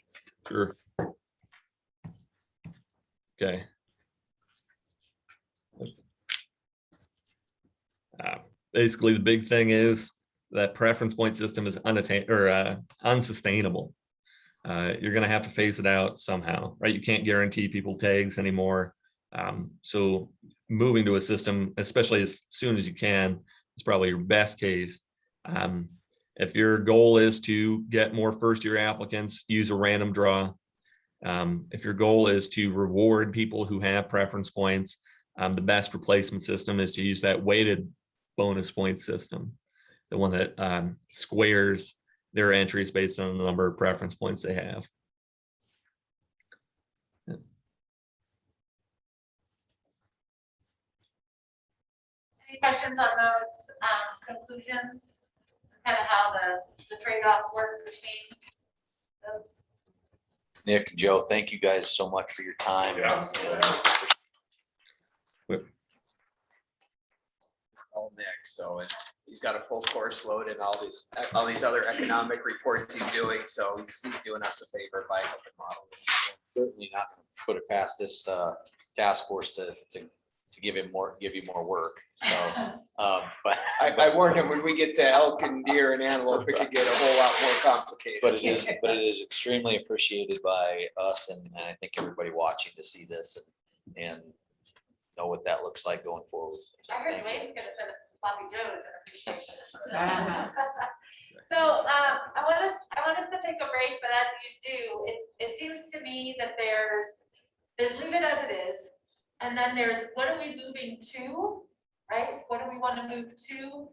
Sure. Okay. Basically, the big thing is that preference point system is unsustainable. You're going to have to phase it out somehow, right? You can't guarantee people tags anymore. So moving to a system, especially as soon as you can, is probably your best case. If your goal is to get more first-year applicants, use a random draw. If your goal is to reward people who have preference points, the best replacement system is to use that weighted bonus point system, the one that squares their entries based on the number of preference points they have. Any questions on those conclusions? Kind of how the trade-offs work between those? Nick, Joe, thank you guys so much for your time. All Nick, so he's got a full course load and all these other economic reports he's doing, so he's doing us a favor by helping model. Certainly not gonna put it past this task force to give you more work. So, but I warned him when we get to elk and deer and antelope, it could get a whole lot more complicated. But it is extremely appreciated by us and I think everybody watching to see this and know what that looks like going forward. So I heard thank you. Dwayne's gonna send us some sloppy joes in appreciation. So, I want us to take a break, but as you do, it seems to me that there's leave it as it is. And then there's, what are we moving to, right? What do we want to move to?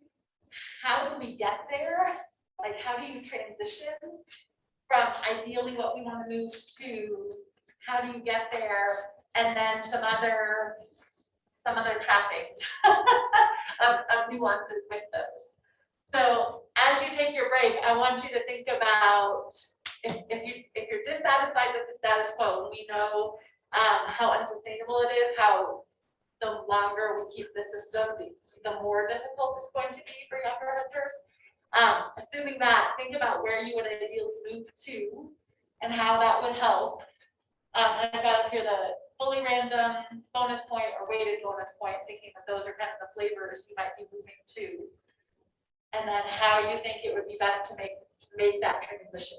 How do we get there? Like, how do you transition from ideally what we want to move to, how do you get there? And then some other trappings of nuances with those. So as you take your break, I want you to think about if you're dissatisfied with the status quo, we know how unsustainable it is, how the longer we keep the system, the more difficult it's going to be for younger hunters. Assuming that, think about where you would ideally move to and how that would help. And I've got up here the fully random bonus point or weighted bonus point, thinking that those are kind of the flavors you might be moving to. And then how you think it would be best to make that transition.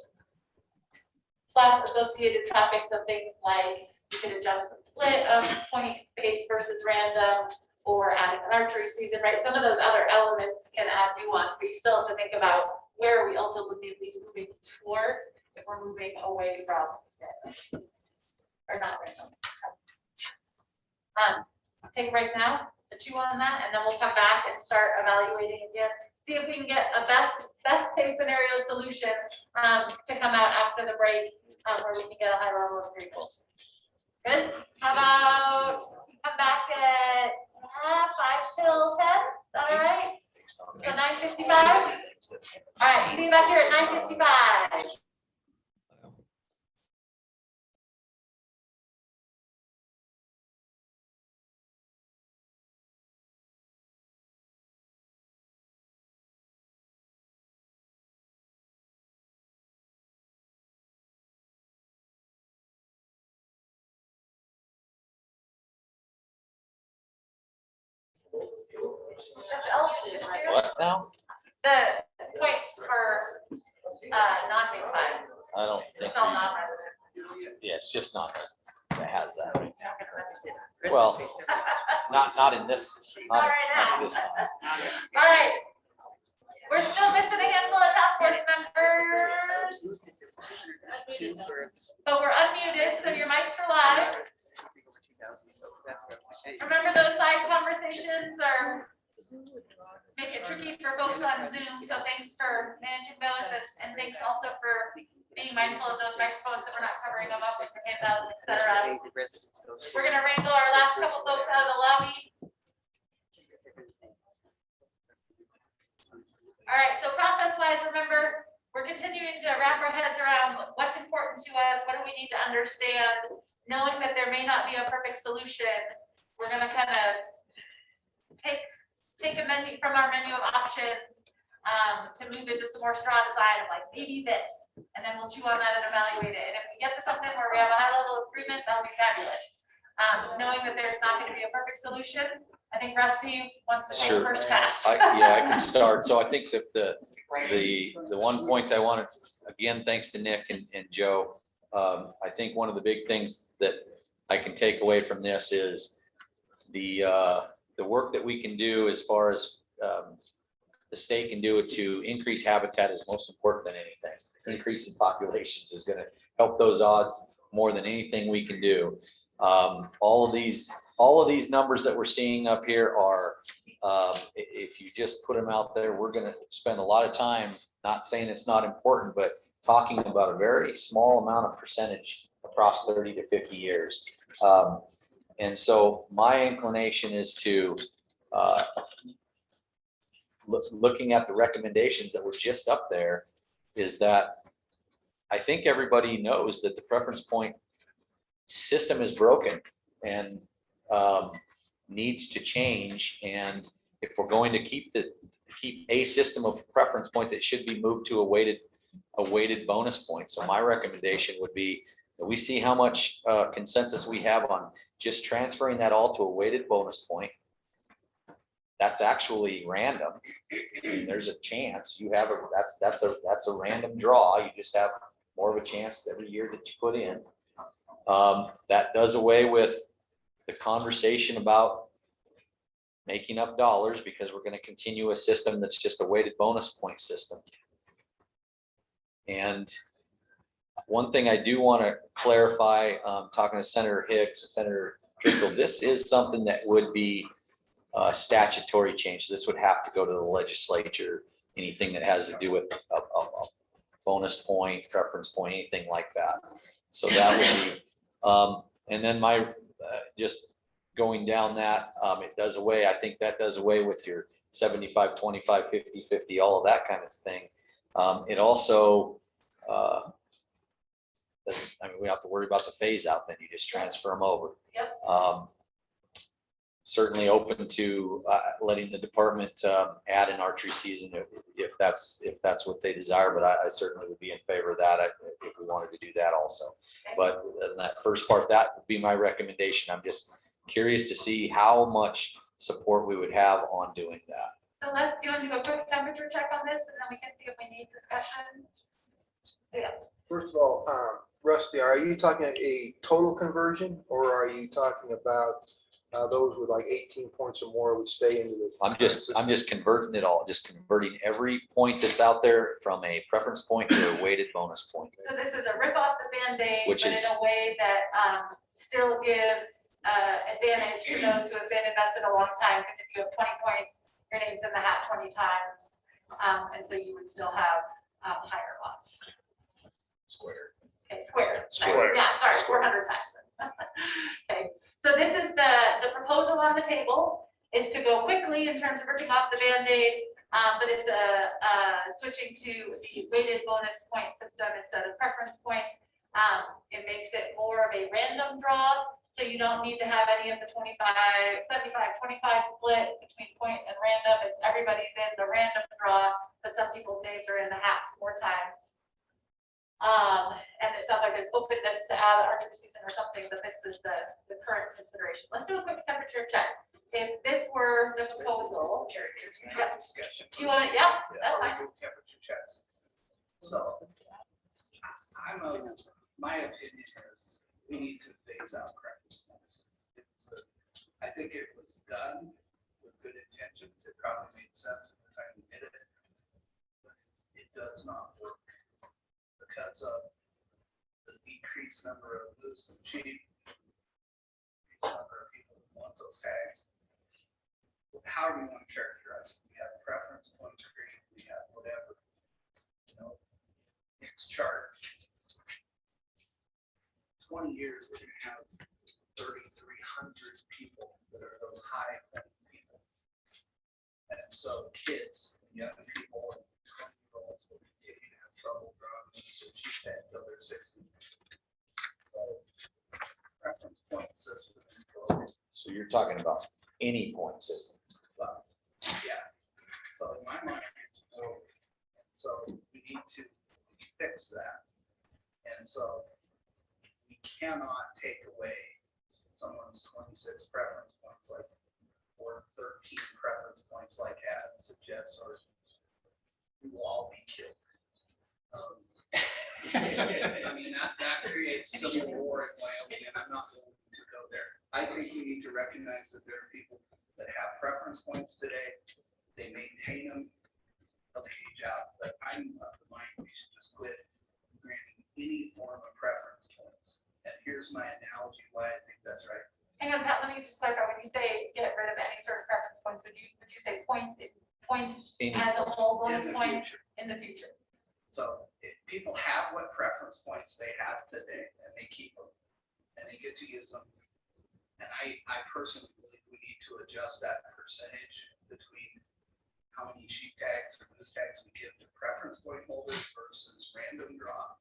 Plus associated topics of things like you could adjust the split of point-based versus random, or adding an archery season, right? Some of those other elements can add nuance, but you still have to think about where are we ultimately moving towards if we're moving away from random or not random. Take a break now to chew on that, and then we'll come back and start evaluating again. See if we can get a best case scenario solution to come out after the break, where we can get a high level of agreement. Good. How about come back at 5 till 10? All right. So 9:55. All right. See you back here at 9:55. What now? The points for non-big five. I don't think, It's all non-resident. yeah, it's just not, that has that right now. Well, not in this, not not this time. All right. We're still missing a handful of task force members. But we're unmuted, so your mics are live. Remember, those side conversations make it tricky for folks on Zoom, so thanks for managing those, and thanks also for being mindful of those microphones that we're not covering them up with the handouts, et cetera. We're gonna wrangle our last couple folks out of the lobby. All right, so process-wise, remember, we're continuing to wrap our heads around what's important to us, what do we need to understand, knowing that there may not be a perfect solution. We're gonna kind of take a menu from our menu of options to move into some more straw design of like maybe this, and then we'll chew on that and evaluate it. And if we get to something where we have a high level of agreement, that'll be fabulous. Just knowing that there's not going to be a perfect solution. I think Rusty wants to take the first pass. Yeah, I can start. So I think that the one point I wanted, again, thanks to Nick and Joe, I think one of the big things that I can take away from this is the work that we can do as far as the state can do it to increase habitat is most important than anything. Increasing populations is going to help those odds more than anything we can do. All of these numbers that we're seeing up here are, if you just put them out there, we're going to spend a lot of time, not saying it's not important, but talking about a very small amount of percentage across 30 to 50 years. And so my inclination is to, looking at the recommendations that were just up there, is that I think everybody knows that the preference point system is broken and needs to change. And if we're going to keep a system of preference points, it should be moved to a weighted bonus point. So my recommendation would be that we see how much consensus we have on just transferring that all to a weighted bonus point. That's actually random. There's a chance you have that's a random draw. You just have more of a chance every year that you put in. That does away with the conversation about making up dollars, because we're gonna continue a system that's just a weighted bonus point system. And one thing I do want to clarify, talking to Senator Hicks and Senator Driscoll, this is something that would be statutory change. This would have to go to the legislature, anything that has to do with a bonus point, preference point, anything like that. So that would be, and then just going down that, it does away, I think that does away with your 75, 25, 50, 50, all of that kind of thing. It also, we don't have to worry about the phase out, then you just transfer them over. Yep. Certainly open to letting the department add an archery season if that's what they desire, but I certainly would be in favor of that if we wanted to do that also. But in that first part, that would be my recommendation. I'm just curious to see how much support we would have on doing that. So do you want to do a quick temperature check on this and then we can see if we need discussion? Yeah. First of all, Rusty, are you talking a total conversion or are you talking about those with like 18 points or more would stay into the? I'm just converting it all, just converting every point that's out there from a preference point to a weighted bonus point. So this is a rip off the Band-Aid, Which but is- in a way that still gives advantage to those who have been invested a long time, because if you have 20 points, your name's in the hat 20 times. And so you would still have higher odds. Squared. Okay, squared. Squared. Yeah, sorry, Squared. 400 times. Okay, so this is the proposal on the table is to go quickly in terms of ripping off the Band-Aid, but it's switching to the weighted bonus point system instead of preference points. It makes it more of a random draw, so you don't need to have any of the 25, 75, 25 split between point and random. It's everybody's in the random draw, but some people's names are in the hats more times. And it sounds like there's openness to add archery season or something, but this is the current consideration. Let's do a quick temperature check. If this were the proposal, Yeah, discussion. do you want it? Yeah, that's Are we fine. doing temperature checks? So, my opinion is we need to phase out preference points. I think it was done with good intentions. It probably made sense at the time we did it. But it does not work because of the decreased number of loose and cheap. Decreased number of people who want those tags. How do we want to characterize it? We have preference points, we have whatever. Next chart. 20 years, we're going to have 3,300 people that are those high people. And so kids, young people, and 20-year-olds will be taking out trouble drugs, so cheap tag till they're 60. So, preference point system. So you're talking about any point system. Yeah. So in my mind, it's broken. So we need to fix that. And so we cannot take away someone's 26 preference points or 13 preference points like Adam suggests, or we will all be killed. I mean, that creates civil war in Wyoming, and I'm not willing to go there. I think we need to recognize that there are people that have preference points today. They maintain them, they'll age out, but I'm of the mind we should just quit granting any form of preference points. And here's my analogy why I think that's right. Hang on, Pat, let me just clarify. When you say get rid of any sort of preference points, would you say points as a whole, bonus In the points future. in the future? So if people have what preference points they have today and they keep them and they get to use them. And I personally believe we need to adjust that percentage between how many sheep tags or loose tags we give to preference point holders versus random draw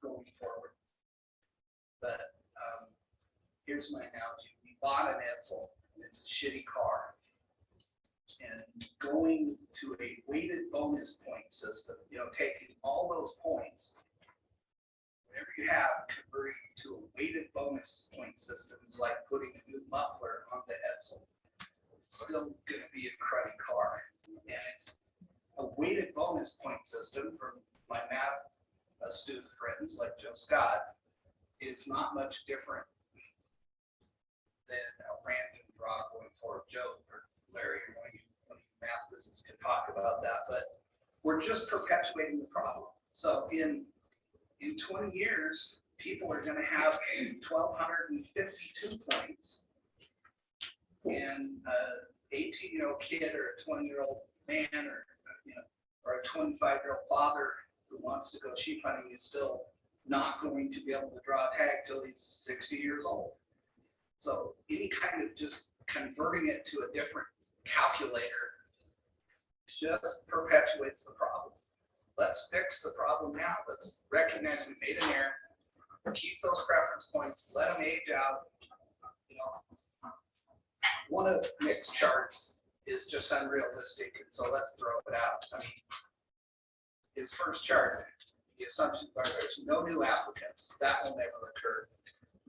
going forward. But here's my analogy. We bought an Edsel, and it's a shitty car. And going to a weighted bonus point system, taking all those points, whatever you have, converting to a weighted bonus point system is like putting a new muffler on the Edsel. It's still gonna be a cruddy car. And it's a weighted bonus point system from my math astute friends like Joe Scott is not much different than a random draw going forward. Joe or Larry, or one of you math business can talk about that, but we're just perpetuating the problem. So in 20 years, people are gonna have 1,252 points. And a 18-year-old kid or a 20-year-old man or a 25-year-old father who wants to go sheep hunting is still not going to be able to draw a tag till he's 60 years old. So any kind of just converting it to a different calculator just perpetuates the problem. Let's fix the problem now. Let's recognize we made an error, keep those preference points, let them age out. One of Nick's charts is just unrealistic, and so let's throw it out. I mean, his first chart, the assumption are there's no new applicants. That will never occur.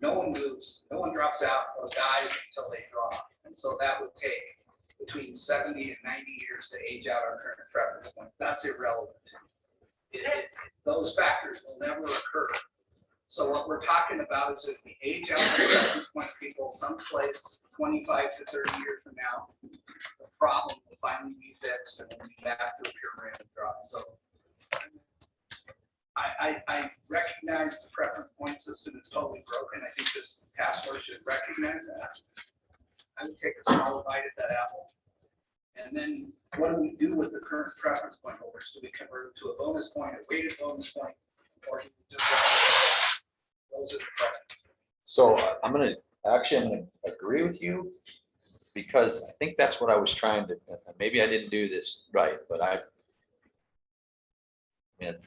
No one moves, no one drops out or dies until they draw. And so that would take between 70 and 90 years to age out our current preference point. That's irrelevant. Those factors will never occur. So what we're talking about is if we age out the preference point people someplace 25 to 30 years from now, the problem will finally be fixed and we'll be back to a pure random draw. So I recognize the preference point system is totally broken. I think this task force should recognize that. I would take a small bite at that apple. And then what do we do with the current preference point holders? Do we convert it to a bonus point, a weighted bonus point, or do we just those are the questions. So I'm gonna agree with you, because I think that's what I was trying to, maybe I didn't do this right, but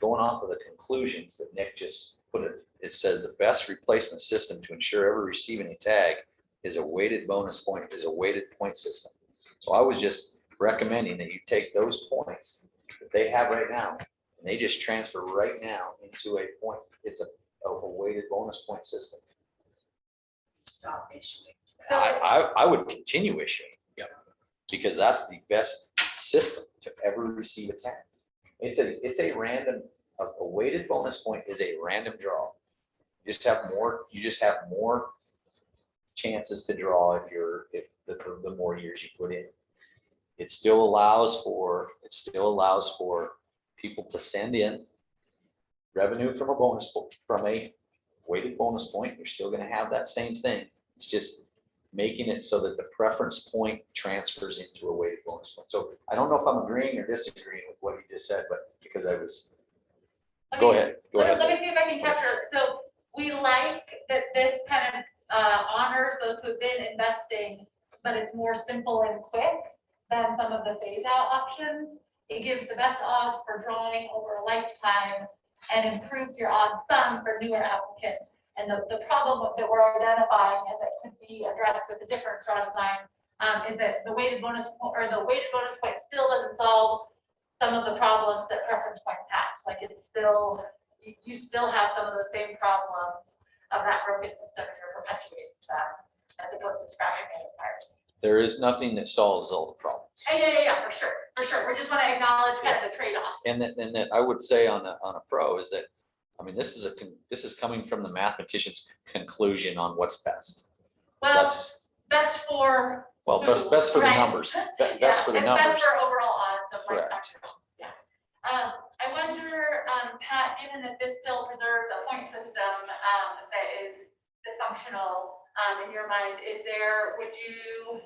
going off of the conclusions that Nick just put it says the best replacement system to ensure ever receiving a tag is a weighted bonus point, is a weighted point system. So I was just recommending that you take those points that they have right now, and they just transfer right now into a point. It's a weighted bonus point system. Stop issuing. I would continue issuing. Yep. Because that's the best system to ever receive a tag. It's a random, a weighted bonus point is a random draw. You just have more chances to draw if the more years you put in. It still allows for people to send in revenue from a weighted bonus point. You're still going to have that same thing. It's just making it so that the preference point transfers into a weighted bonus point. So I don't know if I'm agreeing or disagreeing with what you just said, but because I was. Go ahead. Let me see if I can capture it. So we like that this kind of honors those who've been investing, but it's more simple and quick than some of the phase out options. It gives the best odds for drawing over a lifetime and improves your odds some for newer applicants. And the problem that we're identifying and that could be addressed with a different draw design is that the weighted bonus point still doesn't solve some of the problems that preference points has. Like it's still, you still have some of the same problems of that broken system and you're perpetuating them as opposed to scrapping it entirely. There is nothing that solves all the problems. Yeah, for sure. We just want to acknowledge kind of the trade-offs. And that I would say on a pro is that, I mean, this is coming from the mathematician's conclusion on what's best. Well, best for. Best for the right? numbers. Best for the numbers. Best for overall odds of Correct. lifetime. Yeah. I wonder, Pat, given that this still preserves a point system that is dysfunctional in your mind, would you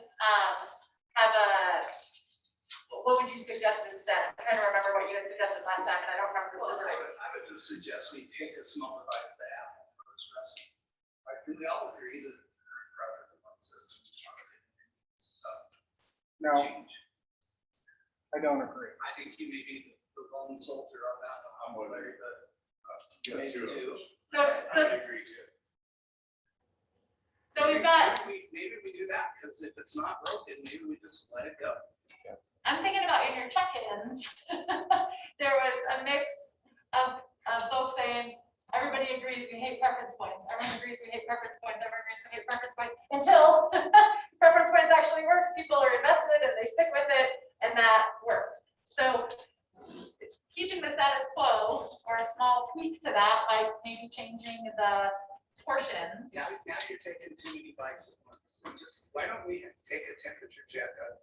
what would you suggest instead? I'm trying to remember what you had suggested last time, and I don't remember the specific. I would just suggest we take a smaller bite of the apple for this rest. I think we all agree that the current preference point system is No, change. I don't agree. I think you may be the lone soldier on that. I'm with Larry, but maybe too. So agree too. So we've got. Maybe we do that, because if it's not broken, maybe we just let it go. I'm thinking about in your check-ins, there was a mix of folks saying, everybody agrees we hate preference points. Everyone agrees we hate preference points. Everyone agrees we hate preference points until preference points actually work. People are invested and they stick with it, and that works. So keeping the status quo or a small tweak to that by maybe changing the portions. Now you're taking too many bites at once. Just, why don't we take a temperature check on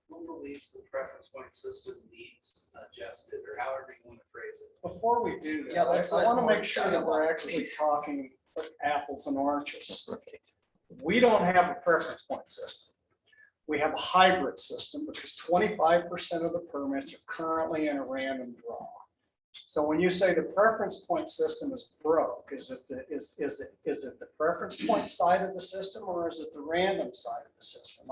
who believes the preference point system needs adjusted, or however you want to phrase it? Before we do Yeah, that, let's I let want to more make sure that we're dialogue, actually please. talking apples and oranges. We don't have a preference point system. We have a hybrid system because 25% of the permits are currently in a random draw. So when you say the preference point system is broke, is it the preference point side of the system, or is it the random side of the system?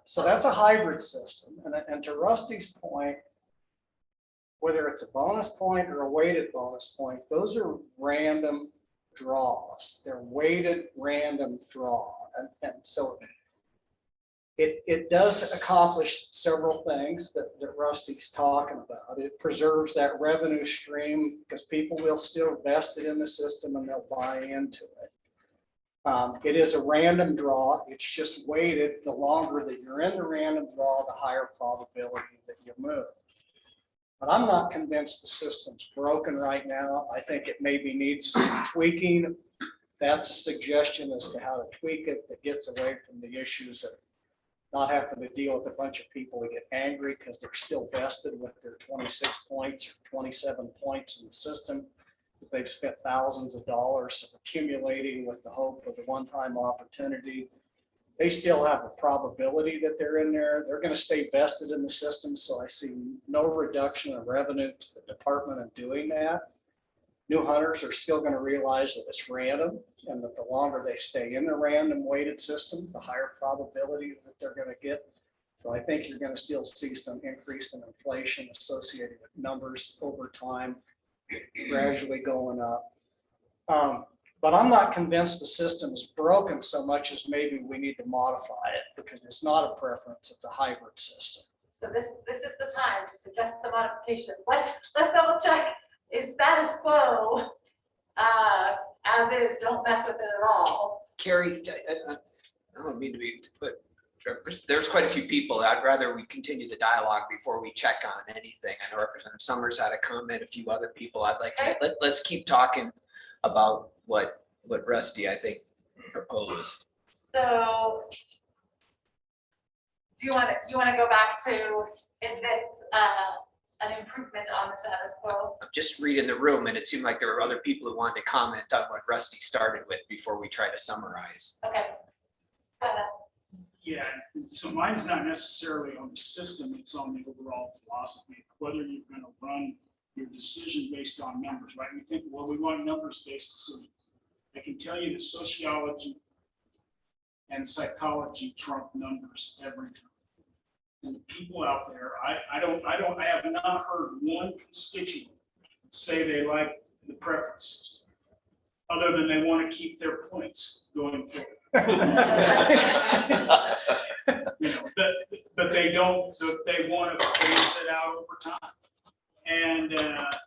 So that's a hybrid system. And to Rusty's point, whether it's a bonus point or a weighted bonus point, those are random draws. They're weighted random draw. And so it does accomplish several things that Rusty's talking about. It preserves that revenue stream because people will still vest it in the system and they'll buy into it. It is a random draw. It's just weighted. The longer that you're in the random draw, the higher probability that you move. But I'm not convinced the system's broken right now. I think it maybe needs some tweaking. That's a suggestion as to how to tweak it that gets away from the issues of not having to deal with a bunch of people that get angry because they're still vested with their 26 points or 27 points in the system. They've spent thousands of dollars accumulating with the hope of the one-time opportunity. They still have a probability that they're in there. They're going to stay vested in the system. So I see no reduction in revenue to the department of doing that. New hunters are still going to realize that it's random and that the longer they stay in the random weighted system, the higher probability that they're going to get. So I think you're going to still see some increase in inflation associated with numbers over time, gradually going up. But I'm not convinced the system is broken so much as maybe we need to modify it because it's not a preference, it's a hybrid system. So this is the time to suggest the modification. Let's double check. Is status quo as is, don't mess with it at all. Carrie, I don't mean to be, but there's quite a few people. I'd rather we continue the dialogue before we check on anything. I know Representative Summers had a comment, a few other people. I'd like to, let's keep talking about what Rusty, I think, proposed. So do you want to go back to, is this an improvement on the status quo? I'm just reading the room and it seemed like there were other people who wanted to comment on what Rusty started with before we try to summarize. Okay. Yeah, so mine's not necessarily on the system, it's on the overall philosophy, whether you're gonna run your decision based on numbers, right? We think, well, we want numbers-based decisions. I can tell you that sociology and psychology trump numbers every time. And the people out there, I have not heard one constituent say they like the preference system, other than they want to keep their points going forward. You know, but they don't, they want to phase it out over time.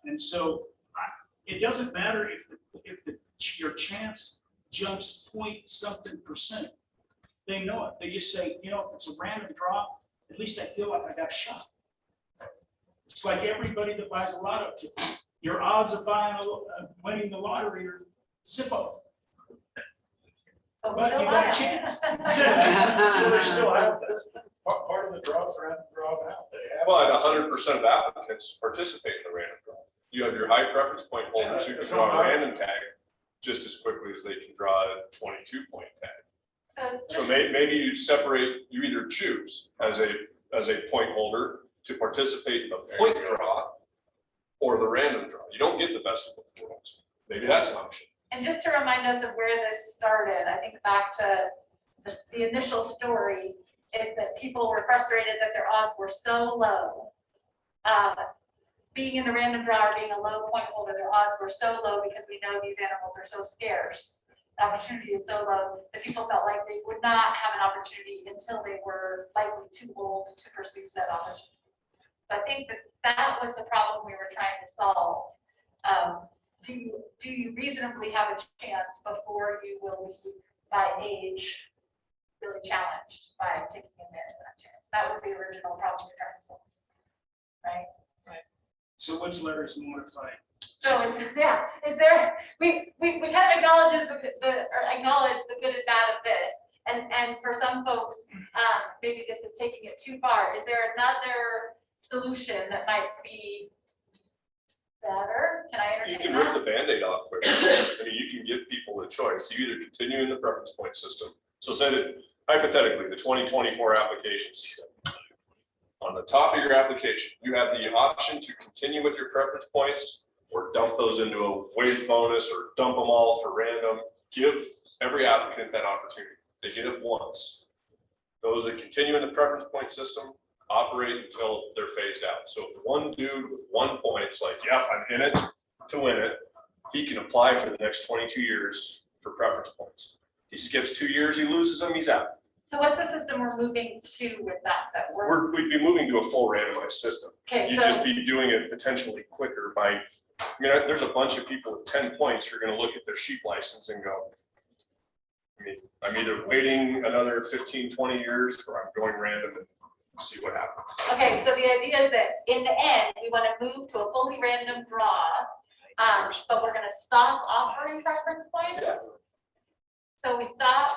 And so it doesn't matter if your chance jumps point something %. They know it. They just say, you know, if it's a random draw, at least I feel like I got a shot. It's like everybody that buys a lotto ticket. Your odds of winning the lottery are zippo. But you got a chance. So they still have that. Part of the draws are at the draw now. But 100% of applicants participate in the random draw. You have your high preference point holders who can draw a random tag just as quickly as they can draw a 22 point tag. So maybe you separate, you either choose as a point holder to participate in the point draw or the random draw. You don't get the best of both worlds. Maybe that's an option. And just to remind us of where this started, I think back to the initial story is that people were frustrated that their odds were so low. Being in the random draw or being a low point holder, their odds were so low because we know these animals are so scarce. The opportunity is so low that people felt like they would not have an opportunity until they were likely too old to pursue said opportunity. So I think that was the problem we were trying to solve. Do you reasonably have a chance before you will be by age really challenged by taking advantage of that chance? That was the original problem we were trying to solve, right? So what's Larry's modified So, yeah, is there, we kind of acknowledge the good and bad of this. And for some folks, maybe this is taking it too far. Is there another solution that might be better? Can I You entertain can rip that? the Band-Aid off quick. I mean, you can give people a choice. You either continue in the preference point system. So say that hypothetically, the 2024 application season. On the top of your application, you have the option to continue with your preference points or dump those into a weighted bonus or dump them all for random. Give every applicant that opportunity. They get it once. Those that continue in the preference point system operate until they're phased out. So if one dude with 1 point, it's like, yeah, I'm in it to win it, he can apply for the next 22 years for preference points. He skips 2 years, he loses them, he's out. So what's the system we're moving to with that we're, We'd be moving to a full randomized system. okay, You'd so, just be doing it potentially quicker by, I mean, there's a bunch of people with 10 points who are gonna look at their sheep license and go, I mean, I'm either waiting another 15, 20 years or I'm going random and see what happens. okay, so the idea is that in the end, we want to move to a fully random draw, but we're gonna stop offering preference points. Yeah. So we stop,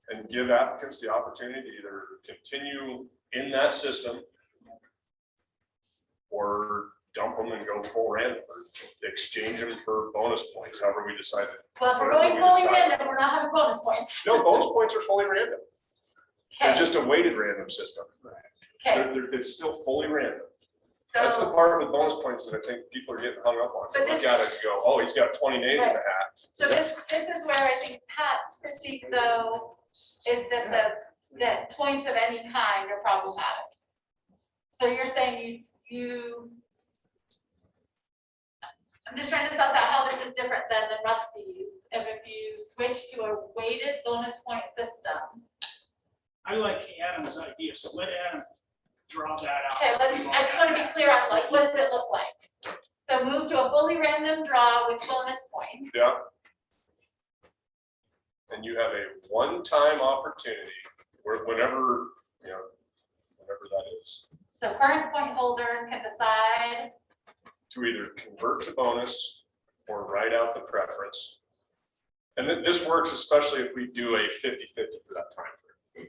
And give applicants the opportunity to either continue in that system or dump them and go full random or exchange them for bonus points, however we decided. well, if we're Whatever going we fully decide. random, we're not having bonus points. No, bonus points are fully random. They're Okay, just a weighted random system. okay, It's still fully random. That's the so, part with bonus points that I think people are getting hung up on. They But look this- at it and go, oh, he's got 20 names in the hat. so this is where I think Pat's critique though, is that points of any kind are problematic. So you're saying I'm just trying to suss out how this is different than the Rusty's, if you switch to a weighted bonus point system. I like Adam's idea, so let Adam draw that out. Okay, I just want to be clear on like, what does it look like? So move to a fully random draw with bonus points. Yeah. And you have a one-time opportunity whenever that is, So current point holders can decide, to either convert to bonus or write out the preference. And then this works especially if we do a 50-50 for that time frame.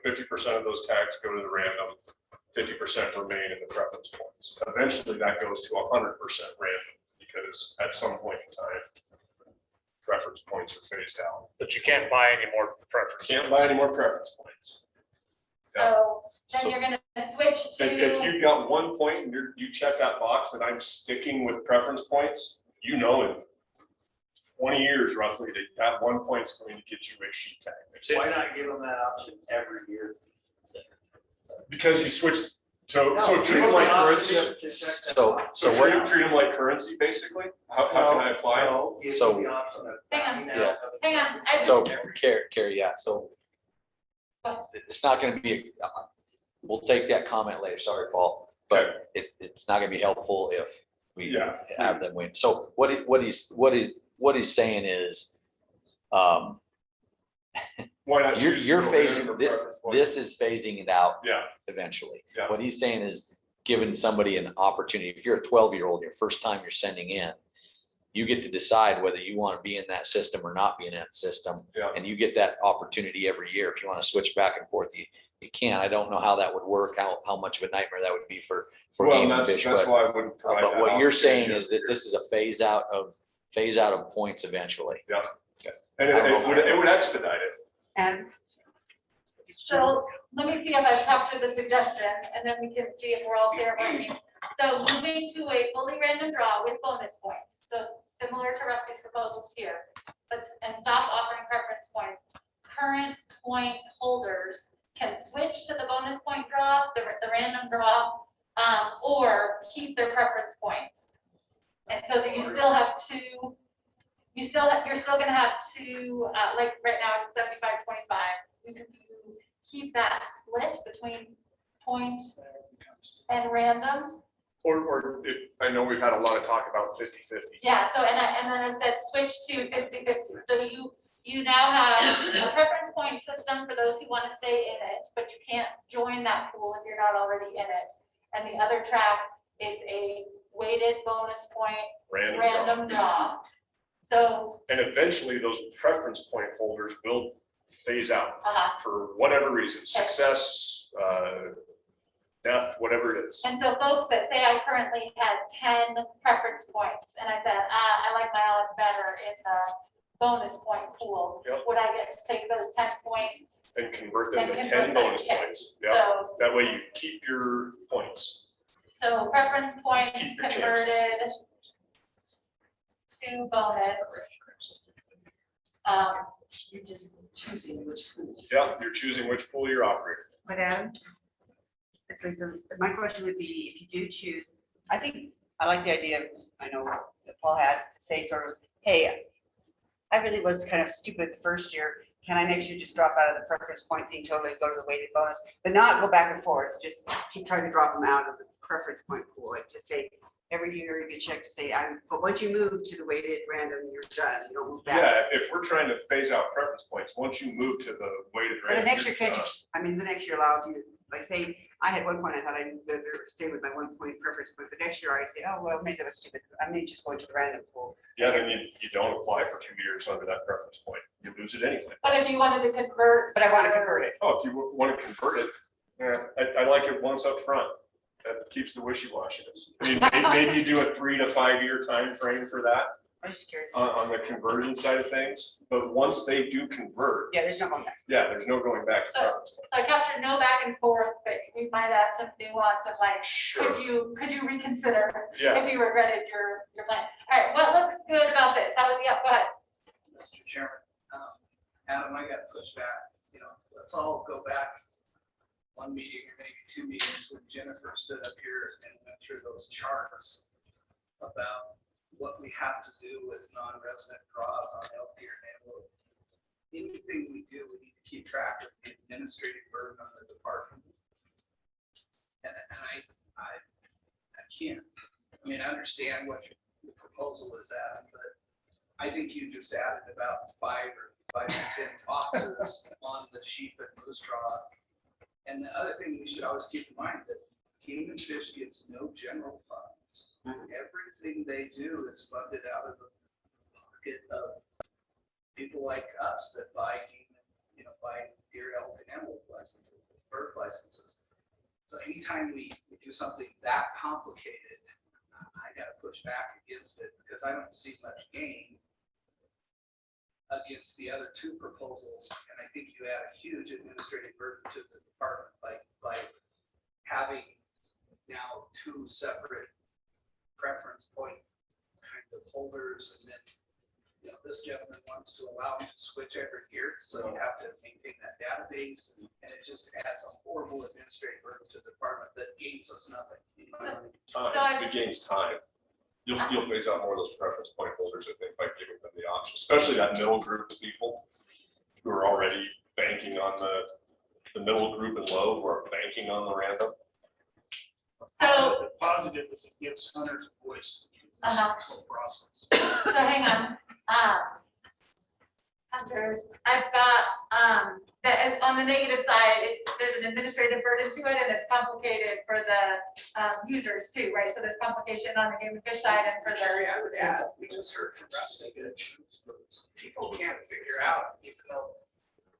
50% of those tags go to the random, 50% remain in the preference points. Eventually that goes to 100% random because at some point in time, preference points are phased out. But you can't buy any more preference. Can't buy any more preference points. so then So- you're gonna switch If to, you've got 1 point and you check that box that I'm sticking with preference points, in 20 years roughly, that 1 point's going to get you a sheet tag. Why not give them that option every year? Because you switch to, so treat them like currency. So Treat them like currency, basically? How can I apply it? So- hang on, Yeah. hang on. I- So Carrie, yeah, so it's not gonna be, we'll take that comment later, sorry, Paul, but it's not gonna be helpful if we Yeah. have them win. So what he's saying is, Why not choose? you're to go phasing, random or preference point? this is phasing it out Yeah, eventually. Yeah. What he's saying is giving somebody an opportunity. If you're a 12-year-old, your first time you're sending in, you get to decide whether you want to be in that system or not be in that system. Yeah. And you get that opportunity every year. If you want to switch back and forth, you can. I don't know how that would work, how much of a nightmare that would be for well, game and that's fish. why I wouldn't provide But that what you're saying opportunity is that every this is a phase out of points eventually. year. And it would expedite it. and So let me see if I've captured the suggestion, and then we can see if we're all clear what it means. So moving to a fully random draw with bonus points, so similar to Rusty's proposals here, and stop offering preference points. Current point holders can switch to the bonus point draw, the random draw, or keep their preference points. And so that you still have two, you're still gonna have two, like right now it's 75-25. You can keep that split between point and random. Or I know we've had a lot of talk about 50-50. Yeah, so, and then it said switch to 50-50. So you now have a preference point system for those who want to stay in it, but you can't join that pool if you're not already in it. And the other track is a weighted bonus point, Random random draw. draw. So, And eventually those preference point holders will phase out for whatever reason, success, death, whatever it is. and so folks that say I currently had 10 preference points, and I said, I like my odds better in the bonus point pool, Yep. would I get to take those 10 points? And convert them to And 10 convert them, bonus yeah. points. Yeah, So, that way you keep your points. so preference points Keep your chances. converted to bonus. You're just choosing which one. Yeah, you're choosing which pool you're operating. Madam, it's Lisa. My question would be, if you do choose, I think, I like the idea, I know that Paul had to say sort of, hey, I really was kind of stupid the first year. Can I next year just drop out of the preference point thing totally, go to the weighted bonus, but not go back and forth, just keep trying to drop them out of the preference point pool, like just say, every year you can check to say, but once you move to the weighted random, you're done, you don't move back. Yeah, if we're trying to phase out preference points, once you move to the weighted But the random. next year, you're can't you, done. I mean, the next year allows you, like, say, I had one point, I thought I would stay with my 1 point preference, but the next year I say, oh, well, maybe that was stupid, I may just go to the random pool. Yeah, then you don't apply for 2 years under that preference point. You lose it anyway. But if you wanted to convert. But I want to convert it. Oh, if you want to convert it, yeah, I like it once up front. That keeps the wishy-washiness. I mean, maybe you do a 3 to 5 year time frame for that I'm just curious. on the conversion side of things. But once they do convert, Yeah, there's no going back. yeah, there's no going back to So- preference point. So I captured no back and forth, but we might add some nuance of like, Sure, could you reconsider yeah. if you regretted your plan? All right, what looks good about this? How was, yeah, go ahead. Mr. Chairman, Adam, I got pushed back, let's all go back 1 meeting or maybe 2 meetings when Jennifer stood up here and went through those charts about what we have to do with non-resident draws on Elk Deer and Antelope. Anything we do, we need to keep track of the administrative burden on the department. And I can't, I understand what your proposal is at, but I think you just added about 5 or 10 boxes on the sheep and moose draw. And the other thing we should always keep in mind that Game and Fish gets no general funds. Everything they do is funded out of the pocket of people like us that buy game, buy deer, elk, and antelope licenses, bird licenses. So anytime we do something that complicated, I gotta push back against it because I don't see much gain against the other 2 proposals, and I think you add a huge administrative burden to the department by having now 2 separate preference point kind of holders, and then this gentleman wants to allow me to switch every year, so you have to maintain that database, and it just adds a horrible administrative burden to the department that gains us nothing. Time, it gains time. You'll phase out more of those preference point holders, I think, by giving them the option, especially that middle group of people who are already banking on the middle group and low, who are banking on the random. So, The positive is it gives hunters a voice. in this whole process. so hang on. Hunters, I've got, on the negative side, there's an administrative burden to it and it's complicated for the users too, right? So there's complication on the game and fish side and for Jerry, the. I would add, we just heard from Rusty, people can't figure out, even though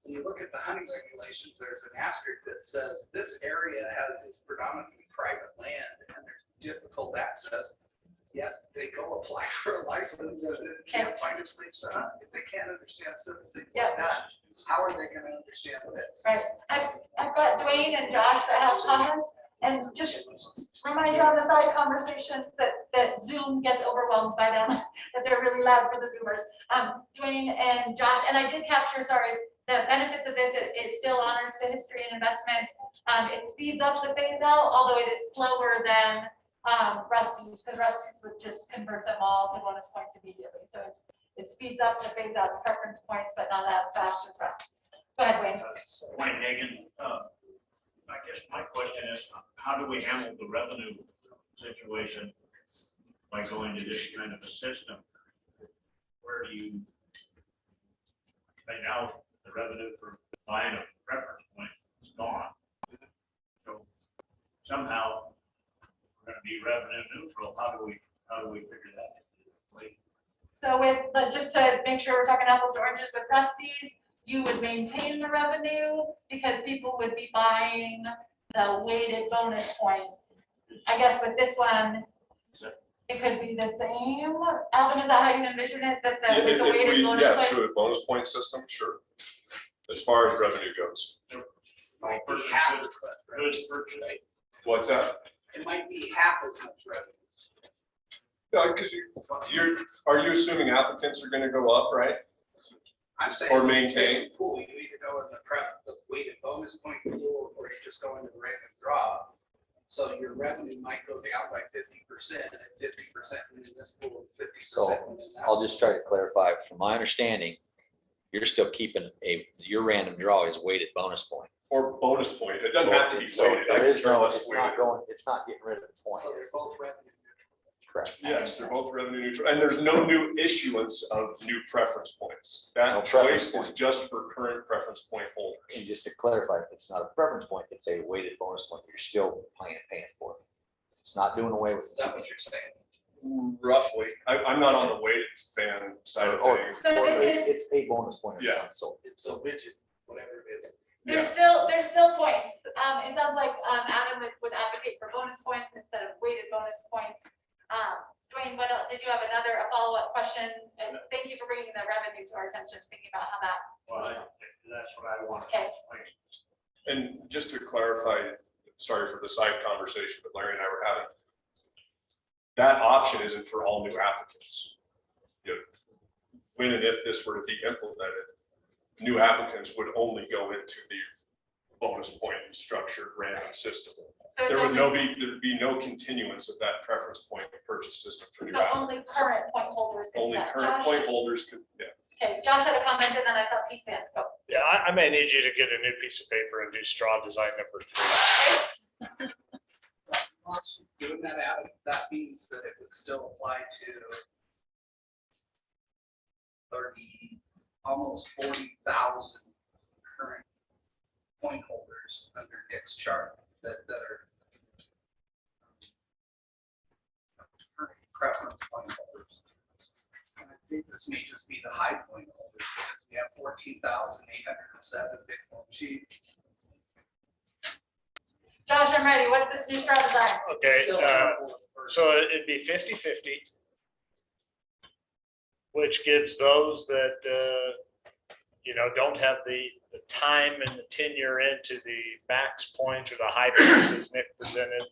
when you look at the hunting regulations, there's an asterisk that says this area is predominantly private land and there's difficult access. Yet they go apply for a license and then can't find a place to hunt. If they can't understand simple things like that, how are they gonna understand this? Right, I've got Dwayne and Josh that have comments, and just remind you on the side conversations that Zoom gets overwhelmed by them, that they're really loud for the Zoomers. Dwayne and Josh, and I did capture, sorry, the benefits of this, it still honors the history and investment. It speeds up the phase out, although it is slower than Rusty's, because Rusty's would just convert them all to bonus points immediately. So it speeds up the phase out the preference points, but not as fast as Rusty's. Go ahead, Wayne. Wayne Hagan, I guess my question is, how do we handle the revenue situation by going to this kind of a system? Where do you, right now, the revenue for buying a preference point is gone. So somehow we're gonna be revenue neutral, how do we figure that? So with, but just to make sure we're talking apples to oranges with trustees, you would maintain the revenue because people would be buying the weighted bonus points. I guess with this one, it could be the same. Alvin, is that how you envision it? That the, with the If weighted we, bonus yeah, points? to a bonus point system, sure. As far as revenue goes. Might be half as much Goods revenue. purchase. What's that? It might be half as much revenue. No, because are you assuming applicants are gonna go up, right? I'm saying. Or maintain. Pool, you either go in the weighted bonus point pool, or you just go into the random draw. So your revenue might go down by 50%, and 50% in this pool, 50% So, in that. I'll just try to clarify, from my understanding, you're still keeping your random draw is weighted bonus point. Or bonus point, it doesn't have to be So weighted. I there can is care no, less it's not weighted. going, it's not getting rid of the point. So they're both revenue. Correct. Yes, they're both revenue neutral, and there's no new issuance of new preference points. No That preference choice is point. just for current preference point holders. And just to clarify, it's not a preference point, it's a weighted bonus point, you're still paying for it. It's not doing away with. Is that what you're saying? Roughly, I'm not on the weighted fan side of Or- things. So or this is- It's a bonus point. of Yeah. some sort. It's a widget, whatever it is. There's Yeah. still points. It sounds like Adam would advocate for bonus points instead of weighted bonus points. Dwayne, what else, did you have a follow-up question? And thank you for bringing the revenue to our attention, thinking about how that, Well, that's what I want. okay. And just to clarify, sorry for the side conversation that Larry and I were having. That option isn't for all new applicants. You know, when and if this were to be implemented, new applicants would only go into the bonus point structured random system. So There it's would only, there'd be no continuance of that preference point purchase system for new so only applicants. current point holders. get Only that. current Josh? point holders could, yeah. Okay, Josh had a comment and then I saw Pete's hand. Go. Yeah, I may need you to get a new piece of paper and do straw design number 3. Well, she's given that out, that means that it would still apply to 30, almost 40,000 current point holders under Dick's chart that are current preference point holders. And I think this may just be the high point holders. We have 14,807 Bitcoin sheets. Josh, I'm ready. What's this new straw design? Okay, Still a couple of first- so it'd be 50-50, which gives those that, don't have the time and the tenure into the max points or the high points as Nick presented.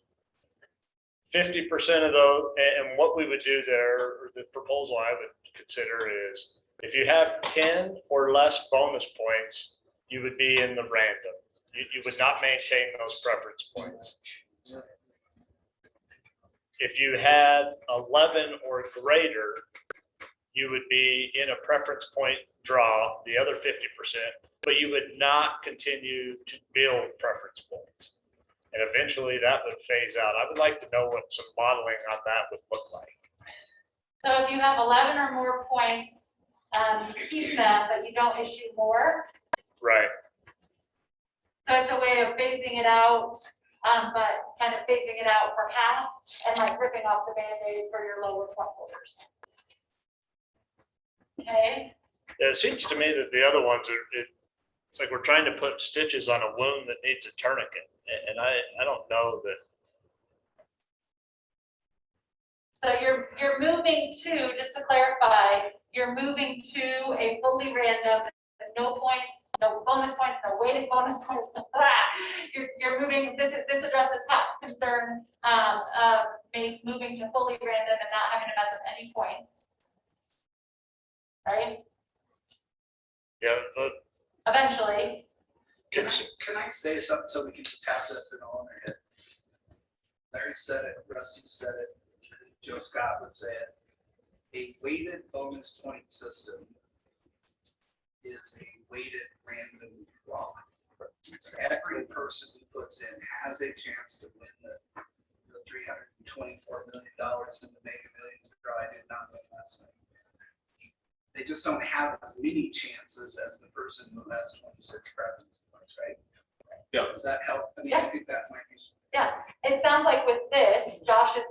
50% of those, and what we would do there, or the proposal I would consider is, if you have 10 or less bonus points, you would be in the random. You would not maintain those preference points. If you had 11 or greater, you would be in a preference point draw, the other 50%, but you would not continue to build preference points. And eventually that would phase out. I would like to know what some modeling on that would look like. So if you have 11 or more points, you keep them, but you don't issue more. Right. So it's a way of phasing it out, but kind of phasing it out for half and like ripping off the Band-Aid for your lower point holders. Okay, It seems to me that the other ones are, it's like we're trying to put stitches on a wound that needs a tourniquet. And I don't know that. so you're moving to, just to clarify, you're moving to a fully random, no points, no bonus points, no weighted bonus points. You're moving, this addresses Pat's concern, of moving to fully random and not having to mess with any points. Right? Yeah, but Eventually. Can I say something so we can just have this in all in our head? Larry said it, Rusty said it, Joe Scott would say it. A weighted bonus point system is a weighted random draw. Every person who puts in has a chance to win the $324 million in the Mega Millions draw. I did not win last night. They just don't have as many chances as the person who has 26 preference points, right? Yeah. Does that help? I mean, I think that might be It sounds like with this, Josh is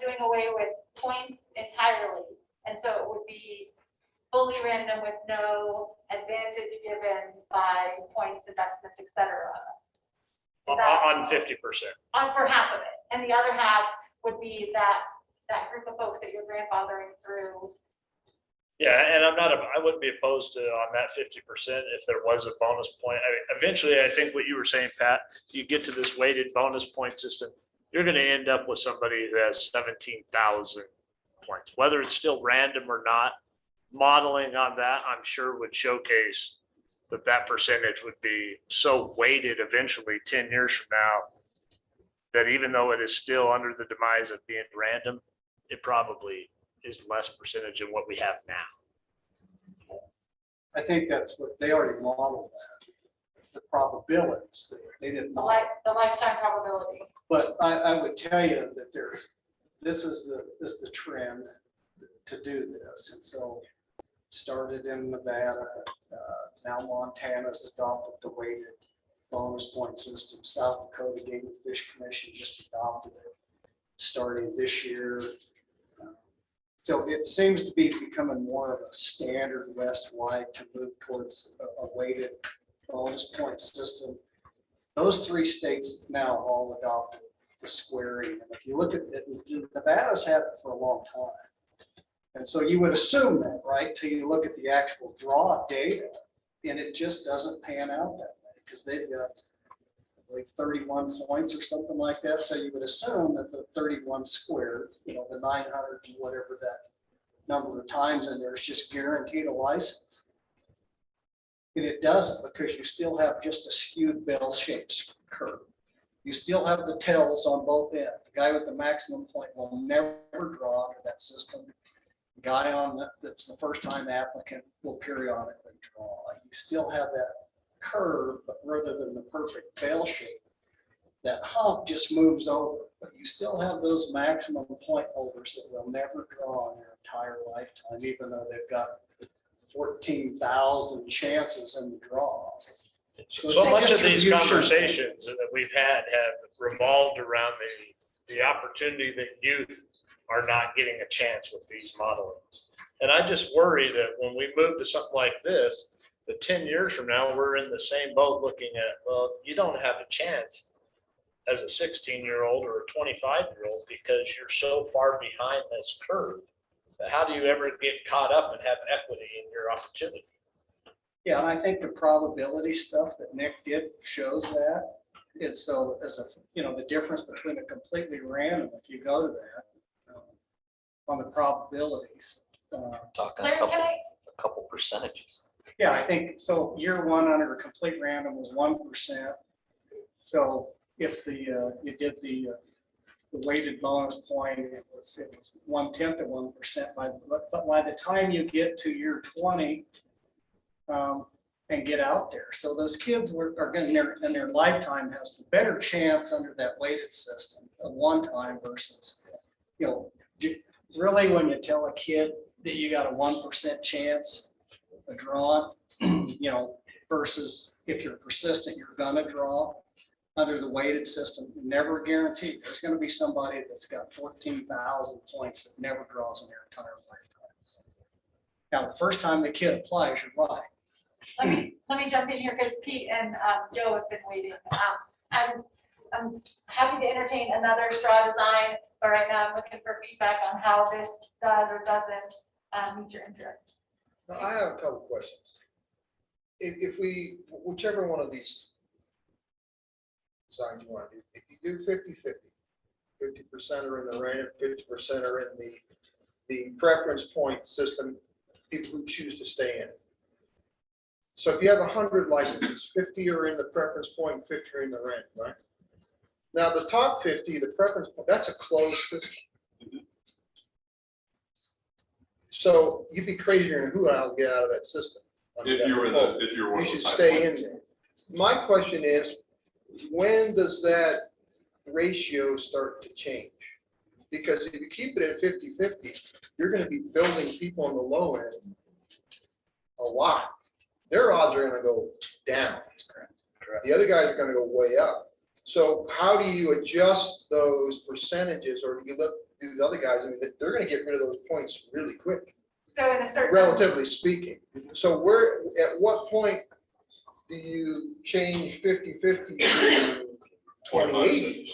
doing away with points entirely. And so it would be fully random with no advantage given by points, investments, et cetera. On 50%. On for half of it. And the other half would be that group of folks that you're grandfathering through. Yeah, and I wouldn't be opposed to on that 50% if there was a bonus point. I mean, eventually, I think what you were saying, Pat, you get to this weighted bonus point system, you're gonna end up with somebody who has 17,000 points, whether it's still random or not. Modeling on that, I'm sure would showcase that percentage would be so weighted eventually 10 years from now that even though it is still under the demise of being random, it probably is less percentage than what we have now. I think that's what they already modeled that, the probabilities. They didn't. The lifetime probability. But I would tell you that this is the trend to do this. And so it started in Nevada, now Montana's adopted the weighted bonus point system. South Dakota Game and Fish Commission just adopted it starting this year. So it seems to be becoming more of a standard West-wide to move towards a weighted bonus point system. Those 3 states now all adopted the squaring. And if you look at it, Nevada's had it for a long time. And so you would assume that, right, till you look at the actual draw data, and it just doesn't pan out that way because they've got like 31 points or something like that. So you would assume that the 31 squared, the 900 and whatever that number of times in there is just guaranteed a license. And it doesn't, because you still have just a skewed bell-shaped curve. You still have the tails on both ends. The guy with the maximum point will never draw under that system. The guy that's the first time applicant will periodically draw. You still have that curve, but rather than the perfect bell shape, that hump just moves over. But you still have those maximum point holders that will never draw in their entire lifetime, even though they've got 14,000 chances in the draw. So much of these conversations that we've had have revolved around the opportunity that youth are not getting a chance with these modelings. And I just worry that when we move to something like this, that 10 years from now, we're in the same boat looking at, well, you don't have a chance as a 16-year-old or a 25-year-old because you're so far behind this curve. How do you ever get caught up and have equity in your opportunity? Yeah, and I think the probability stuff that Nick did shows that. And so as the difference between a completely random, if you go to that, on the probabilities. Talking Larry, can I? a couple percentages. Yeah, I think so. Year 1 under a complete random was 1%. So if you did the weighted bonus point, it was 1/10 of 1%. But by the time you get to year 20 and get out there, so those kids are going in their lifetime has the better chance under that weighted system of one time versus, really when you tell a kid that you got a 1% chance of drawing, versus if you're persistent, you're gonna draw under the weighted system, never guaranteed. There's gonna be somebody that's got 14,000 points that never draws in their entire lifetime. Now, the first time the kid applies, you're right. Let me jump in here because Pete and Joe have been waiting. I'm happy to entertain another straw design, but right now I'm looking for feedback on how this does or doesn't meet your interests. Now, I have a couple of questions. If we, whichever one of these designs you want to do, if you do 50-50, 50% are in the random, 50% are in the preference point system, people who choose to stay in it. So if you have 100 licenses, 50 are in the preference point, and 50 are in the random, right? Now, the top 50, the preference point, that's a closed system. So you'd be crazy to who I'll get out of that system. If you were one You of should those. stay in there. My question is, when does that ratio start to change? Because if you keep it at 50-50, you're going to be building people on the low end a lot. Their odds are going to go down. That's correct. The other guys are going to go way up. So how do you adjust those percentages, or do you look, do the other guys, I mean, they're gonna get rid of those points really quick, So in a certain. relatively speaking. So where, at what point do you change 50-50 to 20-80?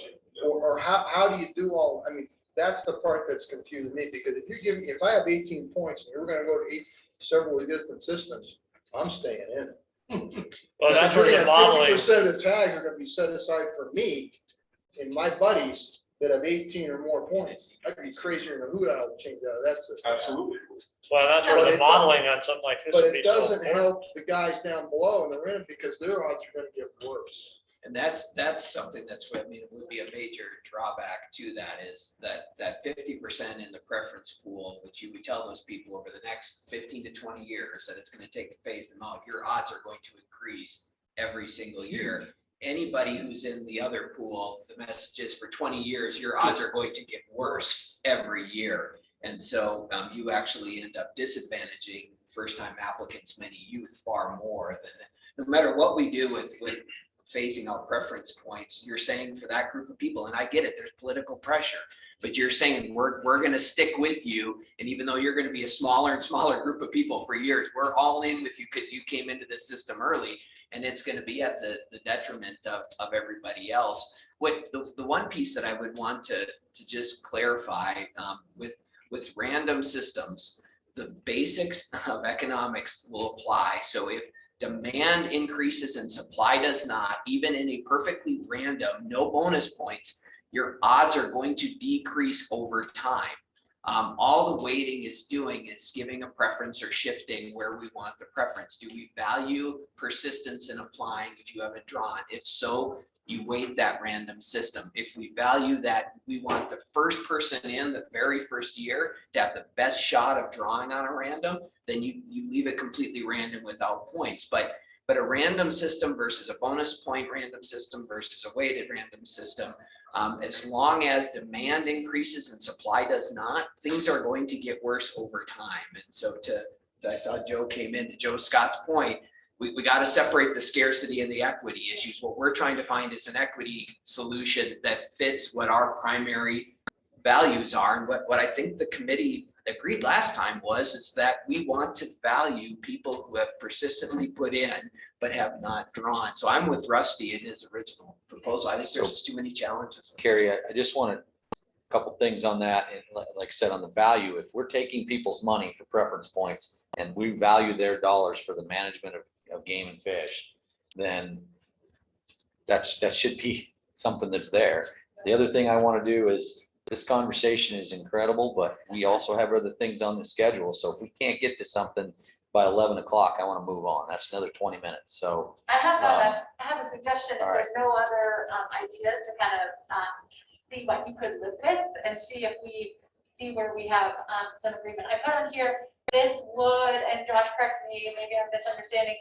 Or how do you do all, I mean, that's the part that's confusing me, because if you give me, if I have 18 points and you're gonna go to several different systems, I'm staying in it. Well, that's where the modeling, 50% of the tags are gonna be set aside for me and my buddies that have 18 or more points. I'd be crazier than who I would change out of that system. Absolutely. well, that's where But the it modeling on something like this But would be it so doesn't important. help the guys down below in the rim, because their odds are gonna get worse. And that's something that's what I mean, it would be a major drawback to that, is that 50% in the preference pool, which you would tell those people over the next 15 to 20 years that it's going to take to phase them out, your odds are going to increase every single year. Anybody who's in the other pool, the message is for 20 years, your odds are going to get worse every year. And so you actually end up disadvantaging first-time applicants, many youth, far more than, no matter what we do with phasing out preference points, you're saying for that group of people, and I get it, there's political pressure, but you're saying we're going to stick with you. And even though you're going to be a smaller and smaller group of people for years, we're all in with you because you came into this system early, and it's going to be at the detriment of everybody else. What the one piece that I would want to just clarify with random systems, the basics of economics will apply. So if demand increases and supply does not, even in a perfectly random, no bonus points, your odds are going to decrease over time. All the weighting is doing is giving a preference or shifting where we want the preference. Do we value persistence in applying if you haven't drawn? If so, you weight that random system. If we value that we want the first person in the very first year to have the best shot of drawing on a random, then you leave it completely random without points. But a random system versus a bonus point random system versus a weighted random system, as long as demand increases and supply does not, things are going to get worse over time. And so I saw Joe came in, to Joe Scott's point, we got to separate the scarcity and the equity issues. What we're trying to find is an equity solution that fits what our primary values are. And what I think the committee agreed last time is that we want to value people who have persistently put in but have not drawn. So I'm with Rusty in his original proposal. I think there's just too many challenges. Carrie, I just wanted a couple things on that. And like I said, on the value, if we're taking people's money for preference points and we value their dollars for the management of game and fish, then that should be something that's there. The other thing I want to do is, this conversation is incredible, but we also have other things on the schedule. So if we can't get to something by 11 o'clock, I want to move on. That's another 20 minutes. So I have a suggestion. If there's no other ideas to kind of see what you could live with and see if we see where we have some agreement. I put on here, this would, and Josh, correct me, maybe I'm misunderstanding,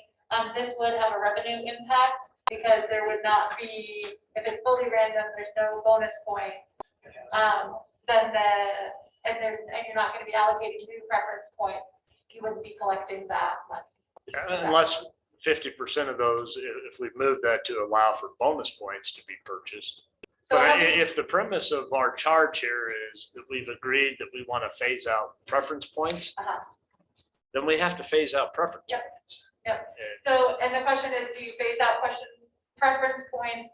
this would have a revenue impact because there would not be, if it's fully random, there's no bonus points. And you're not going to be allocating new preference points. You wouldn't be collecting that money. Unless 50% of those, if we move that to allow for bonus points to be purchased. So But if the premise of our charge here is that we've agreed that we want to phase out preference points, then we have to phase out preference points. Yep. So, and the question is, do you phase out preference points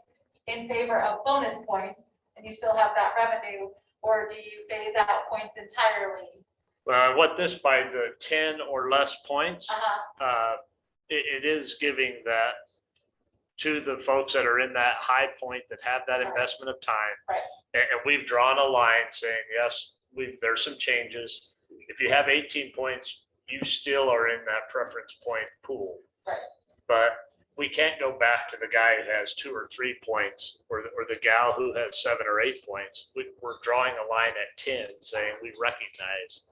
in favor of bonus points and you still have that revenue, or do you phase out points entirely? What this by the 10 or less points, it is giving that to the folks that are in that high point that have that investment of time. Right. And we've drawn a line saying, yes, there's some changes. If you have 18 points, you still are in that preference point pool. Right. But we can't go back to the guy who has 2 or 3 points or the gal who has 7 or 8 points. We're drawing a line at 10 saying we recognize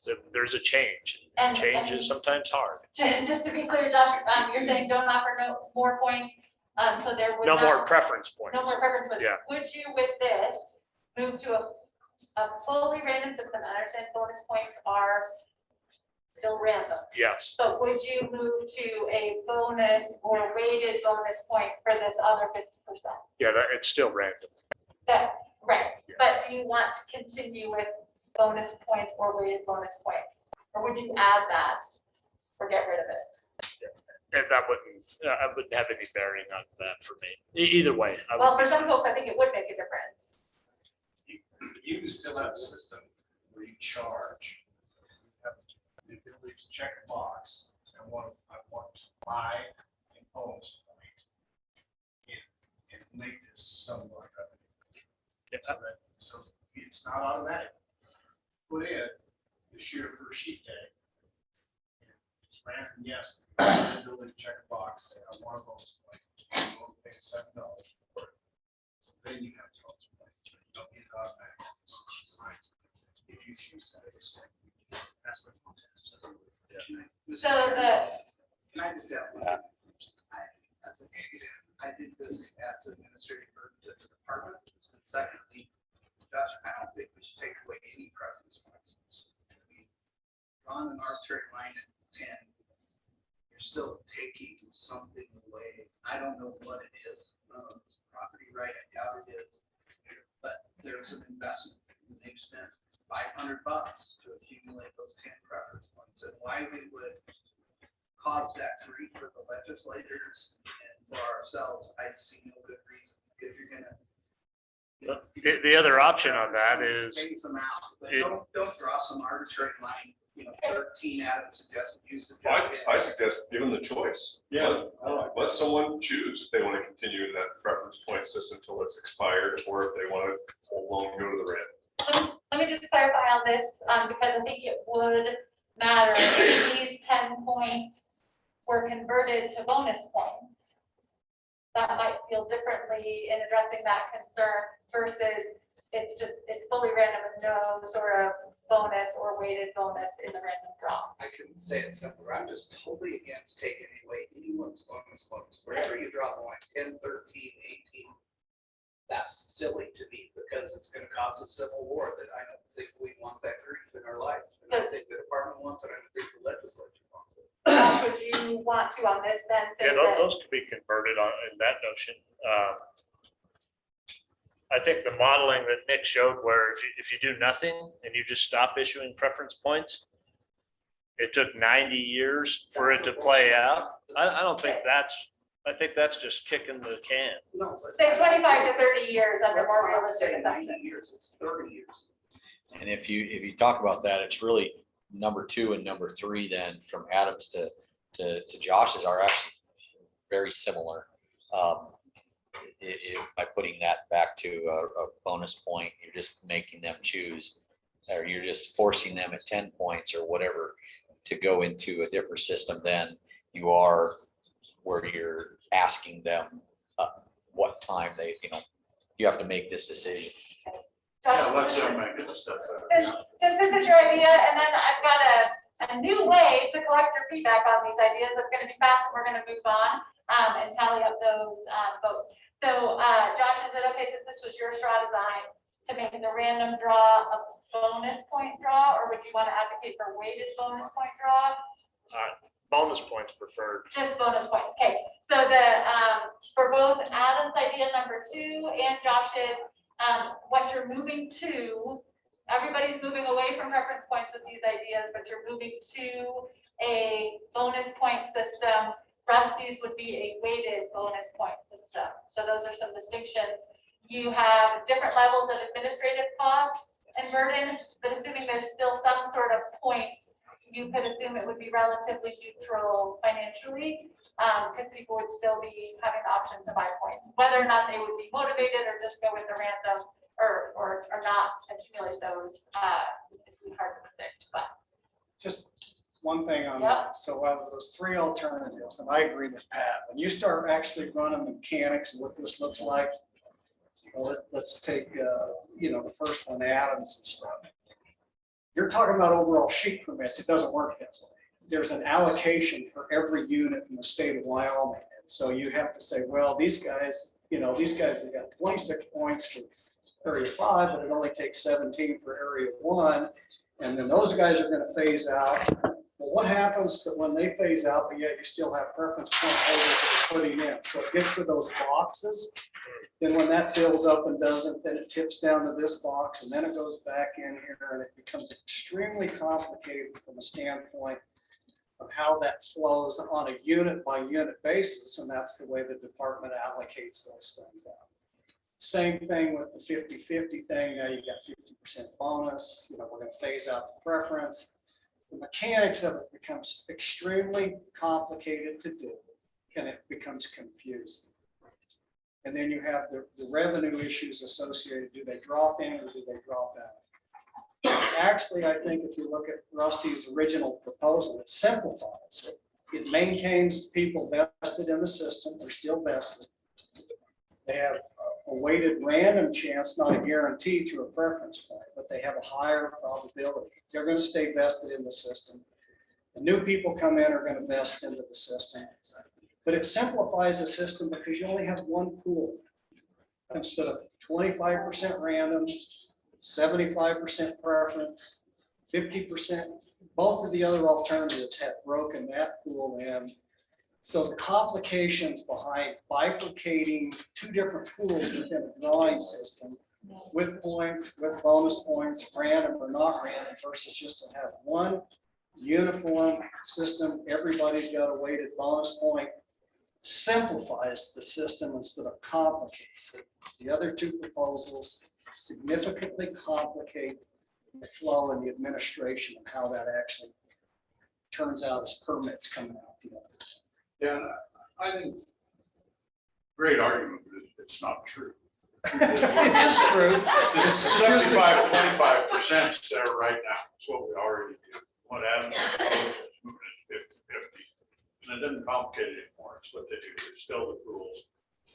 that there's a change. And change is sometimes hard. Just to be clear, Josh, you're saying don't offer no more points. So there would No not, more preference points. no more preference points. Yeah. Would you with this move to a fully random system? I understand bonus points are still random. Yes, So would you move to a bonus or weighted bonus point for this other 50%? yeah, it's still random. That, right, but do you want to continue with bonus points or weighted bonus points? Or would you add that or get rid of it? And that wouldn't, I wouldn't have any bearing on that for me. Either way. I would Well, be for some folks, I think it would make a difference. You can still have a system where you charge. You have the ability to check a box. I want to buy a bonus point and make this somewhat revenue. So it's not automatic. Put in this year for a sheet day. It's random, yes. The ability to check a box, say, I want a bonus point. I'm going to pay $7 for it. So then you have to go to it. You don't get it automatic. It's assigned. If you choose to, that's what context says. So the, Can I just add one? That's an example. I did this as administrative burden to the department. And secondly, Josh, I don't think we should take away any preference points. I mean, on an arbitrary line at 10, you're still taking something away. I don't know what it is. Property right, I doubt it is. But there's an investment. They've spent $500 to accumulate those 10 preference points. And why we would cause that grief for the legislators and for ourselves, I see no good reason. If you're gonna. The other option on that is, Phase them out, but it- don't draw some arbitrary line, 13 Adam suggested, you I suggested. suggest give them the choice. Let someone choose if they want to continue in that preference point system till it's expired, or if they want to full blown go to the red. let me just clarify on this, because I think it would matter if these 10 points were converted to bonus points. That might feel differently in addressing that concern versus it's fully random with no sort of bonus or weighted bonus in the random draw. I couldn't say it simpler. I'm just totally against taking away anyone's bonus points. Wherever you draw the line, 10, 13, 18, that's silly to me because it's going to cause a civil war that I don't think we want that grief in our life. And I think the department wants it. I don't think the legislature wants it. Would you want to on this then say yeah, that? those could be converted on in that notion. I think the modeling that Nick showed where if you do nothing and you just stop issuing preference points, it took 90 years for it to play out. I don't think I think that's just kicking the can. No, but Say 25 to 30 years under let's more not realistic say 90 assumptions. years, it's 30 years. And if you talk about that, it's really number 2 and number 3 then from Adams to Josh's are actually very similar. By putting that back to a bonus point, you're just making them choose, or you're just forcing them at 10 points or whatever to go into a different system than you are where you're asking them what time they, you have to make this decision. Josh, Let's make it a step. since this is your idea, and then I've got a new way to collect your feedback on these ideas. It's going to be fast. We're going to move on and tally up those votes. So Josh, is it okay since this was your straw design to make the random draw a bonus point draw, or would you want to advocate for weighted bonus point draw? Bonus points preferred. Just bonus points. Okay. So for both Adam's idea number 2 and Josh's, what you're moving to, everybody's moving away from reference points with these ideas, but you're moving to a bonus point system. Rusty's would be a weighted bonus point system. So those are some distinctions. You have different levels of administrative costs and burden, but assuming there's still some sort of points, you could assume it would be relatively neutral financially, because people would still be having the option to buy points. Whether or not they would be motivated or just go with the random or not accumulate those, it'd be hard to predict, but. Just one thing on Yep. that. So out of those 3 alternatives, and I agree with Pat, when you start actually running the mechanics of what this looks like, let's take, the first one, Adams and stuff. You're talking about overall sheet permits. It doesn't work that way. There's an allocation for every unit in the state of Wyoming. And so you have to say, well, these guys have got 26 points for area 5, but it only takes 17 for area 1. And then those guys are going to phase out. Well, what happens that when they phase out, but yet you still have preference point holders that are putting in? So it gets to those boxes. Then when that fills up and doesn't, then it tips down to this box and then it goes back in here and it becomes extremely complicated from a standpoint of how that flows on a unit by unit basis. And that's the way the department allocates those things out. Same thing with the 50-50 thing. Now you got 50% bonus, we're going to phase out the preference. The mechanics of it becomes extremely complicated to do and it becomes confusing. And then you have the revenue issues associated. Do they drop in or do they drop out? Actually, I think if you look at Rusty's original proposal, it simplifies it. It maintains people vested in the system. They're still vested. They have a weighted random chance, not a guarantee through a preference point, but they have a higher probability. They're going to stay vested in the system. The new people come in are going to vest into the system. But it simplifies the system because you only have one pool instead of 25% random, 75% preference, 50%. Both of the other alternatives have broken that pool in. So the complications behind bifurcating two different pools within a drawing system with points, with bonus points, random or not random, versus just to have one uniform system, everybody's got a weighted bonus point, simplifies the system instead of complicates it. The other two proposals significantly complicate the flow and the administration and how that actually turns out as permits coming out the other. Yeah, I think great argument, but it's not true. It is true. It's It's just a- 75-25% there right now. That's what we already do. What Adam's proposed is moving it to 50-50. And it doesn't complicate it anymore. It's what they do. It's still the rules.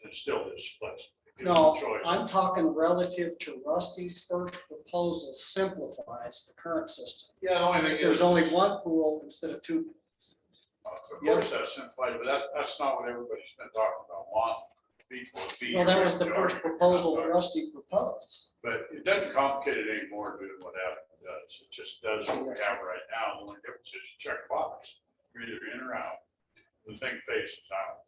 And it's still the splits. It gives them No, choice. I'm talking relative to Rusty's first proposal simplifies the current system. Yeah, the only thing If there's is, only one pool instead of two. of course, that's simplified, but that's not what everybody's been talking about. Want people to be. Well, that was the here. first proposal that Rusty proposed. But it doesn't complicate it anymore doing what Adam does. It just does what we have right now. The only difference is you check a box. You're either in or out. The thing faces out.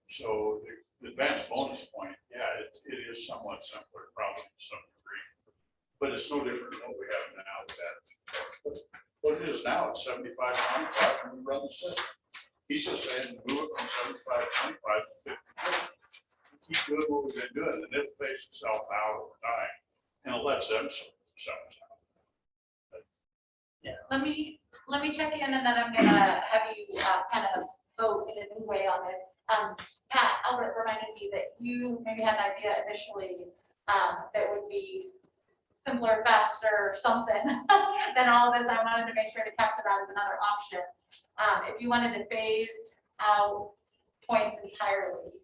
So the advanced bonus point, yeah, it is somewhat simpler, probably to some degree. But it's no different than what we have now with that. What it is now, it's 75-25 when we run the system. He's just saying move it from 75-25 to 50-50. Keep doing what we've been doing, and it'll phase itself out over time, and it lets them sort themselves out. Let me check in and then I'm gonna have you kind of vote in a new way on this. Pat, Albert reminded me that you maybe had an idea initially that would be simpler, faster, something than all of this. I wanted to make sure to capture that as another option. If you wanted to phase out points entirely,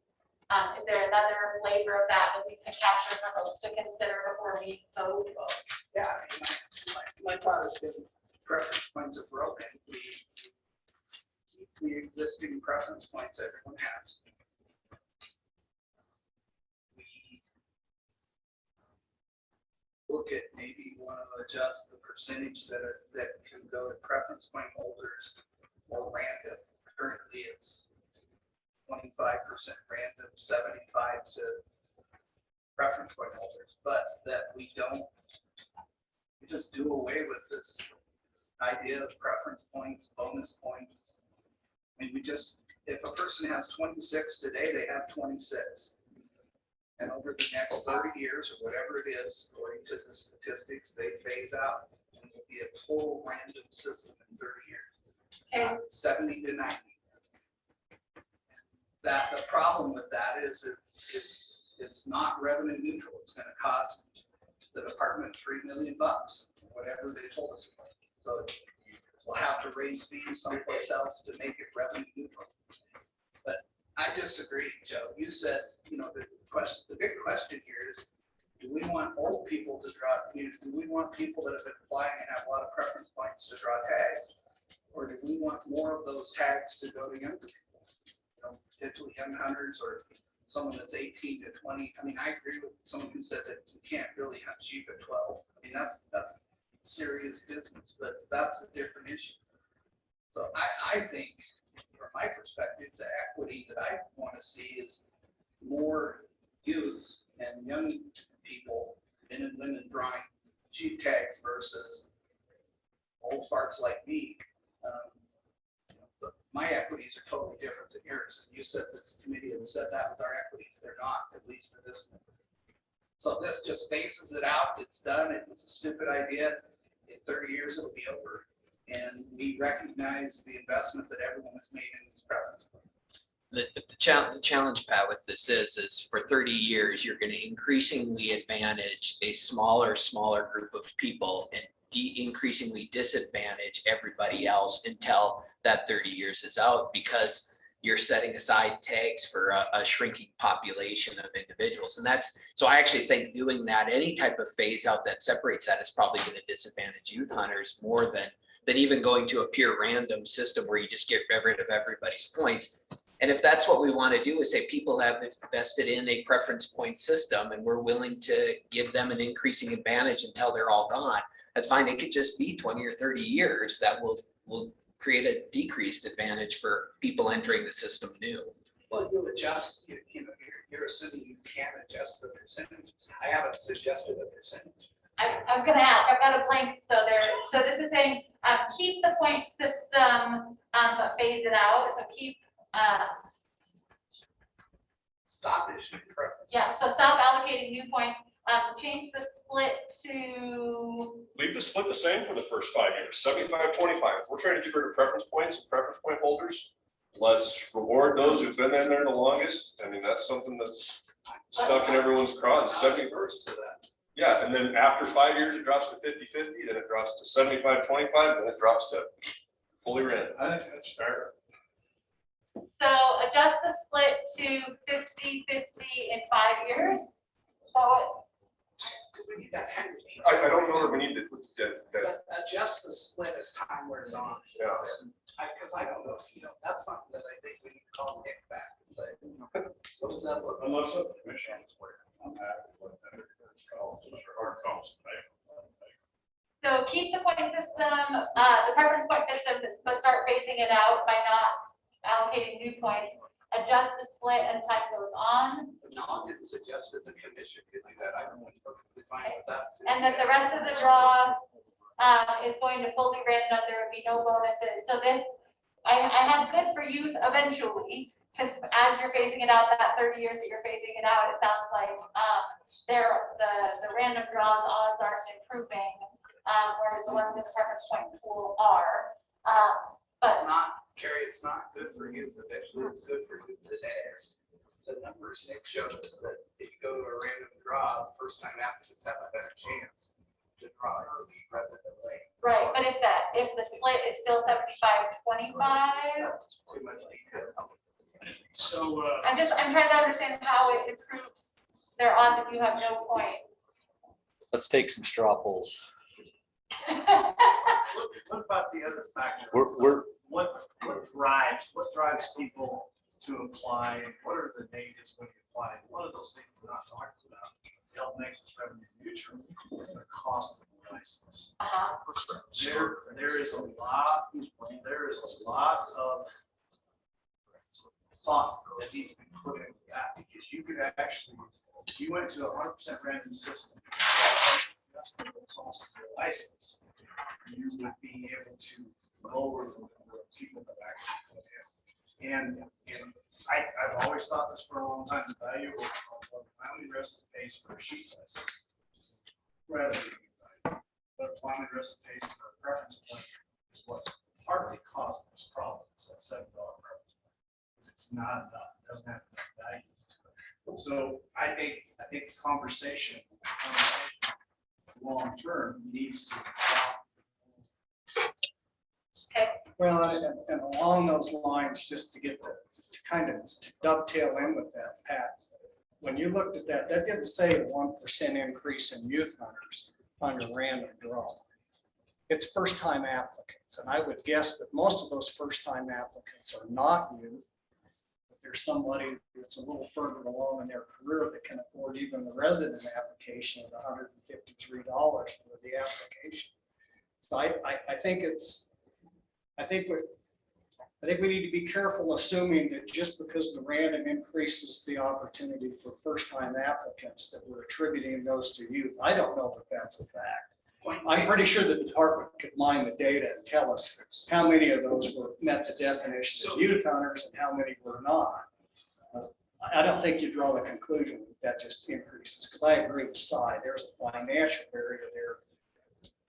is there another flavor of that that we can capture for folks to consider before we vote? Yeah, I mean, my thought is because preference points are broken, we keep the existing preference points everyone has. We look at maybe want to adjust the percentage that can go to preference point holders or random. Currently, it's 25% random, 75 to preference point holders, but that we just do away with this idea of preference points, bonus points. I mean, if a person has 26 today, they have 26. And over the next 30 years or whatever it is, according to the statistics, they phase out and will be a total random system in 30 years. Okay. 70 to 90. That the problem with that is it's not revenue neutral. It's going to cost the department $3 million, whatever they told us. So we'll have to raise fees someplace else to make it revenue neutral. But I disagree, Joe. You said, the big question here is, do we want old people to draw, do we want people that have been flying and have a lot of preference points to draw tags? Or do we want more of those tags to go to younger people? Potentially young hunters or someone that's 18 to 20. I mean, I agree with someone who said that you can't really hunt sheep at 12. I mean, that's serious business, but that's a different issue. So I think, from my perspective, the equity that I want to see is more youth and young people, men and women drawing sheep tags versus old farts like me. My equities are totally different than yours. And you said this committee had said that was our equities. They're not, at least for this one. So this just phases it out. It's done. It was a stupid idea. In 30 years, it'll be over. And we recognize the investment that everyone has made in these preference. The challenge, Pat, with this is for 30 years, you're going to increasingly advantage a smaller group of people and increasingly disadvantage everybody else until that 30 years is out, because you're setting aside tags for a shrinking population of individuals. And so I actually think doing that, any type of phase out that separates that, is probably going to disadvantage youth hunters more than even going to a pure random system where you just get rid of everybody's points. And if that's what we want to do, is say people have invested in a preference point system and we're willing to give them an increasing advantage until they're all gone, that's fine. It could just be 20 or 30 years that will create a decreased advantage for people entering the system new. Well, you'll adjust, you're assuming you can adjust the percentages. I haven't suggested a percentage. I was gonna ask, I've got a blank, so this is saying, keep the point system, but phase it out, so keep, Stop issuing preference. yeah, so stop allocating new points, change the split to, Leave the split the same for the first 5 years, 75-25. If we're trying to get rid of preference points and preference point holders, let's reward those who've been in there the longest. I mean, that's something that's stuck in everyone's craw. 70 First to that. Yeah, and then after 5 years, it drops to 50-50, then it drops to 75-25, then it drops to fully random. I think that's fair. so adjust the split to 50-50 in 5 years. So Do we need that? I don't know that we need to, But adjust the split as time wears on. Yeah. Because I don't know, that's something that I think we need to call Nick back and say, what does that look like? Unless the commission is where I'm happy with that. Those are hard calls to make. So keep the point system, the preference point system, but start phasing it out by not allocating new points. Adjust the split as time goes on. No, it suggested the commission could do that. I don't want to perfectly fine with that. too. And that the rest of the draw is going to fully random. There would be no bonuses. So this, I have good for youth eventually, because as you're phasing it out, that 30 years that you're phasing it out, it sounds like the random draws odds aren't improving, whereas the ones in the preference point pool are. It's But not, Carrie, it's not good for youth eventually. It's good for youth today. The numbers Nick showed us that if you go to a random draw, first time applicants have a better chance to draw early rather than late. right, but if the split is still 75-25, That's too much detail. So, I'm trying to understand how it improves their odds if you have no points. Let's take some straw polls. What about the other factor? We're What drives people to apply? What are the negatives when you apply? One of those things we're not talking about to help make this revenue neutral is the cost of the license. There is a lot of thought that needs to be put into that, because you could actually, if you went to a 100% random system, that's the cost of your license, you would be able to lower the number of people that actually come in. And I've always thought this for a long time, the value of what Wyoming resident pays for a sheep license is rather than what Wyoming resident pays for a preference point is what partly caused this problem. It's that $7 preference point, because it's not enough, it doesn't have enough value. So I think the conversation long term needs to. Well, and along those lines, just to get to kind of dovetail in with that, Pat, when you looked at that, that didn't say a 1% increase in youth hunters on a random draw. It's first-time applicants, and I would guess that most of those first-time applicants are not youth. But there's somebody that's a little further along in their career that can afford even the resident application of $153 for the application. So I think I think we need to be careful assuming that just because the random increases the opportunity for first-time applicants, that we're attributing those to youth. I don't know that that's a fact. I'm pretty sure the department could mine the data and tell us how many of those were met the definition of youth hunters and how many were not. I don't think you draw the conclusion that just increases, because I agree with Cy, there's a financial barrier there.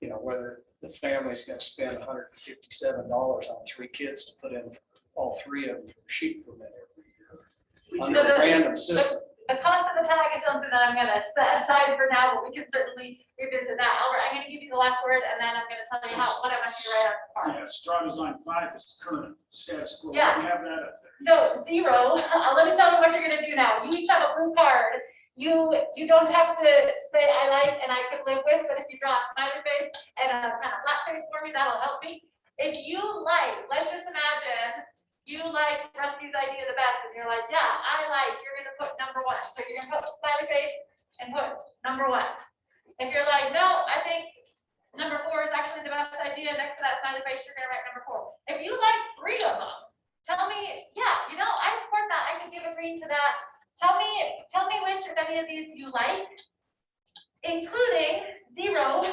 You know, whether the family's gonna spend $157 on 3 kids to put in all 3 of them for sheep permit every year. Under a random system. The cost of the tag is something that I'm gonna set aside for now, but we can certainly revisit that. Albert, I'm gonna give you the last word, and then I'm gonna tell you what I want you to write on the card. Yeah, straw design 5 is current status quo. Yeah. We have that up there. So 0, let me tell you what you're gonna do now. You each have a blue card. You don't have to say I like and I could live with, but if you draw a smiley face and a kind of flat face for me, that'll help me. If you like, let's just imagine you like Rusty's idea the best, and you're like, yeah, I like, you're gonna put number 1. So you're gonna put smiley face and put number 1. If you're like, no, I think number 4 is actually the best idea, next to that smiley face, you're gonna write number 4. If you like 3 of them, tell me, yeah, you know, I support that, I can give a green to that. Tell me which of any of these you like, including 0,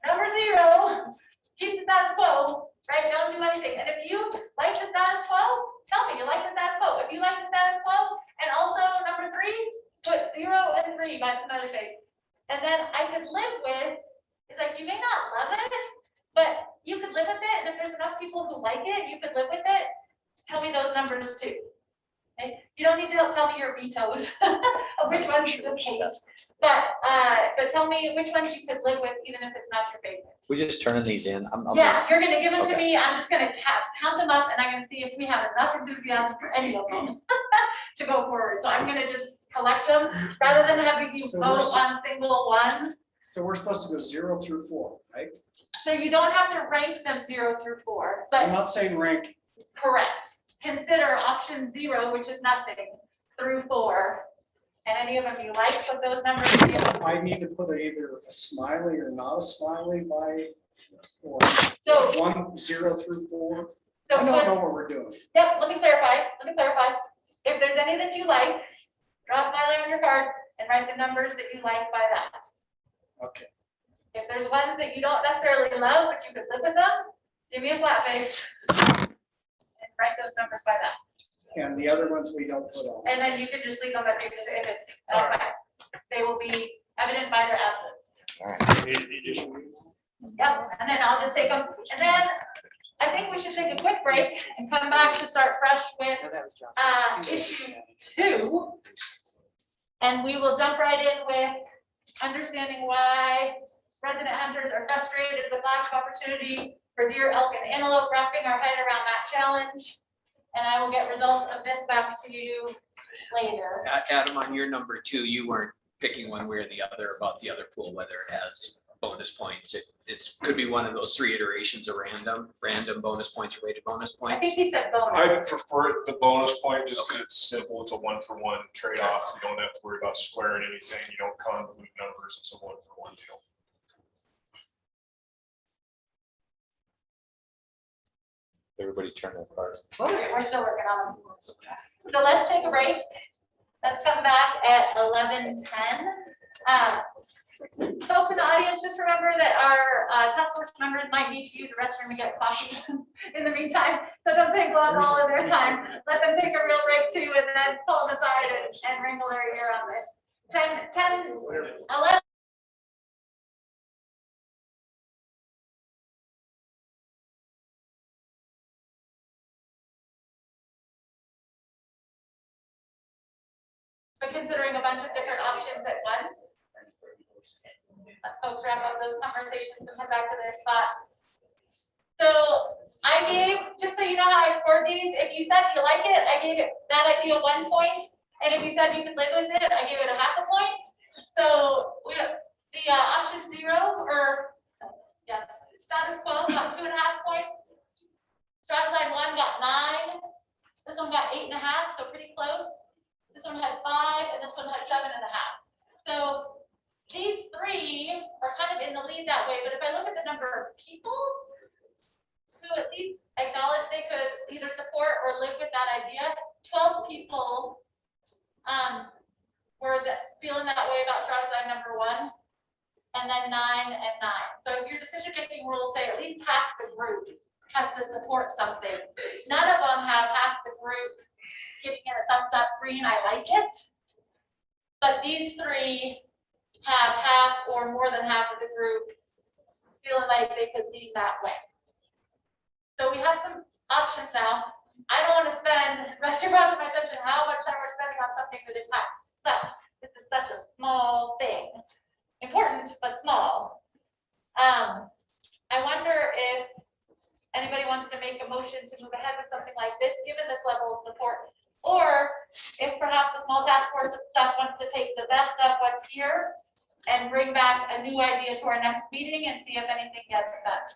number 0, keep the status quo, right? Don't do anything. And if you like the status quo, tell me you like the status quo. If you like the status quo, and also number 3, put 0 and 3 by the smiley face. And then I could live with, it's like, you may not love it, but you could live with it. And if there's enough people who like it, you could live with it. Tell me those numbers too. Okay? You don't need to tell me your vetoes of which ones you just hate. But tell me which ones you could live with, even if it's not your favorite. We just turning these in. Yeah, you're gonna give them to Okay. me. I'm just gonna count them up, and I'm gonna see if we have enough enthusiasm for any of them to go forward. So I'm gonna just collect them rather than having you So vote we're- on single ones. So we're supposed to go 0 through 4, right? So you don't have to rank them 0 through 4, I'm but not saying rank. correct. Consider option 0, which is nothing, through 4. And any of them you like, put those numbers in. I need to put either a smiley or not a smiley by, or So, 1, 0 through 4. so I put, don't know what we're doing. yep, let me clarify. If there's any that you like, draw a smiley on your card and write the numbers that you like by that. Okay. If there's ones that you don't necessarily love, but you could live with them, give me a flat face. And write those numbers by that. And the other ones we don't put on. And then you can just leave them if it's outside. They will be evident by their absence. All right. Yep, and then I'll just take them. And then I think we should take a quick break and come back to start fresh with issue 2. And we will jump right in with understanding why resident hunters are frustrated with lack of opportunity for deer, elk, and antelope, wrapping our head around that challenge. And I will get results of this back to you later. Adam, on your number 2, you weren't picking one way or the other about the other pool, whether it has bonus points. It could be one of those 3 iterations of random bonus points or weighted bonus I points. think he said I bonus. prefer the bonus point just because it's simple. It's a 1-for-1 trade-off. You don't have to worry about squaring anything. You don't convolute numbers. It's a 1-for-1 deal. Everybody turn their cards. We're still working on them. So let's take a break. Let's come back at 11:10. Folks in the audience, just remember that our task force members might need to use the restroom and get coffee in the meantime. So don't take up all of their time. Let them take a real break too, and then pull them aside and wrangle their ear on this. 11. But considering a bunch of different options at once. Let folks wrap up those conversations and come back to their spots. So I gave, just so you know how I scored these, if you said you like it, I gave it that idea 1 point. And if you said you could live with it, I gave it a 0.5 point. So we have the option 0 or status quo got 2.5 points. Strategy 1 got 9. This one got 8.5, so pretty close. This one had 5, and this one had 7.5. So these 3 are kind of in the lead that way, but if I look at the number of people who at least acknowledge they could either support or live with that idea. 12 people were feeling that way about strategy number 1, and then 9 and 9. So if your decision-making rules say at least half the group has to support something, none of them have half the group giving it a thumbs up, green, I like it. But these 3 have half or more than half of the group feeling like they could lean that way. So we have some options now. I don't want to spend rest of my attention how much time we're spending on something that impacts such. This is such a small thing. Important, but small. I wonder if anybody wants to make a motion to move ahead with something like this, given this level of support, or if perhaps the small task force of stuff wants to take the best of what's here and bring back a new idea to our next meeting and see if anything gets done.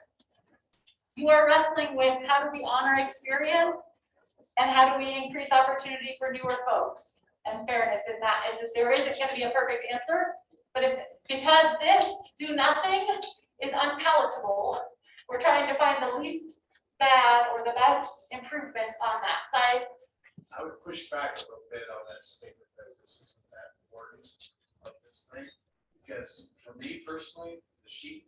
You are wrestling with how do we honor experience and how do we increase opportunity for newer folks and fairness in that. And there isn't going to be a perfect answer, but because this do nothing is unpalatable, we're trying to find the least bad or the best improvement on that side. I would push back a little bit on that statement that this isn't that important of this thing. Because for me personally, the sheep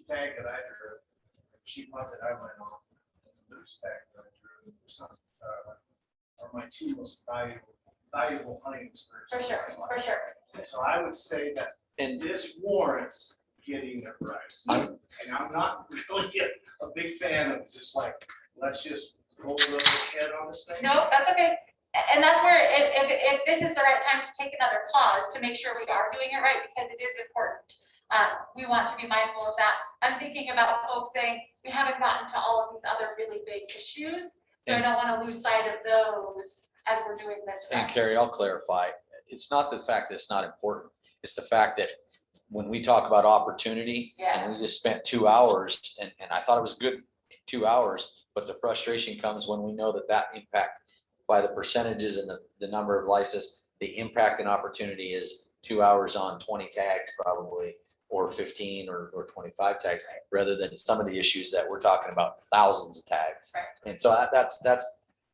tag that I drew, the sheep hunt that I went on, and the moose tag that I drew, are my 2 most valuable hunting experiences. For sure, of my for life. sure. So I would say that this warrants getting it right. And I'm not really a big fan of just like, let's just roll the head on this thing. No, that's okay. And that's where if this is the right time to take another pause to make sure we are doing it right, because it is important. We want to be mindful of that. I'm thinking about folks saying, we haven't gotten to all of these other really big issues, so I don't want to lose sight of those as we're doing this. And right. Carrie, I'll clarify. It's not the fact that it's not important. It's the fact that when we talk about opportunity, and we just spent 2 hours, and I thought it was good 2 hours, but the frustration comes when we know that impact by the percentages and the number of licenses, the impact and opportunity is 2 hours on 20 tags probably, or 15 or 25 tags, rather than some of the issues that we're talking about, thousands of tags. Right. And so that's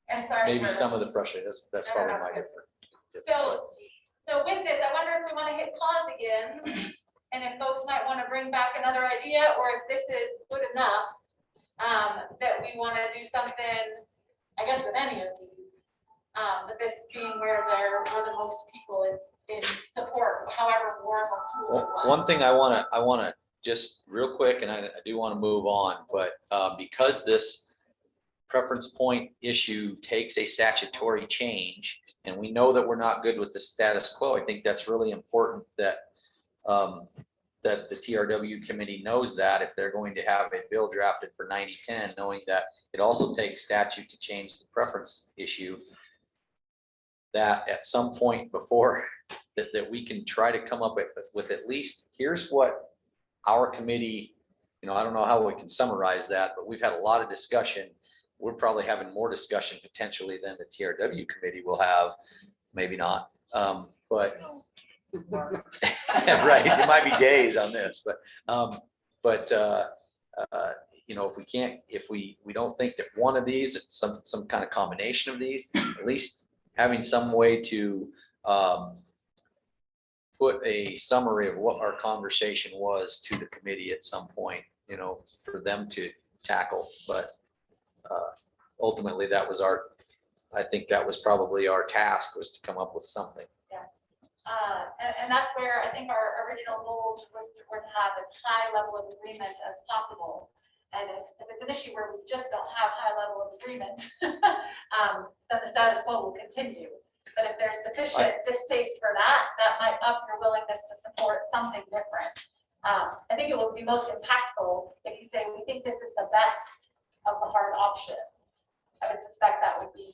And sorry maybe for- some of the frustration. That's No, probably no, my no. difference. So with this, I wonder if we want to hit pause again, and if folks might want to bring back another idea, or if this is good enough, that we want to do something, I guess, with any of these. But this being where the most people is in support, however warm or cool. it was. One thing I wanna just real quick, and I do wanna move on, but because this preference point issue takes a statutory change, and we know that we're not good with the status quo, I think that's really important that that the TRW committee knows that if they're going to have a bill drafted for 90-10, knowing that it also takes statute to change the preference issue, that at some point before that we can try to come up with at least, here's what our committee, I don't know how we can summarize that, but we've had a lot of discussion. We're probably having more discussion potentially than the TRW committee will have, maybe not. But right, it might be days on this, but if we don't think that one of these, some kind of combination of these, at least having some way to put a summary of what our conversation was to the committee at some point, for them to tackle. But ultimately, I think that was probably our task, was to come up with something. And that's where I think our original goals were to have as high level of agreement as possible. And if it's an issue where we just don't have high level of agreement, then the status quo will continue. But if there's sufficient distaste for that might up your willingness to support something different. I think it will be most impactful if you say, we think this is the best of the hard options. I would suspect that would be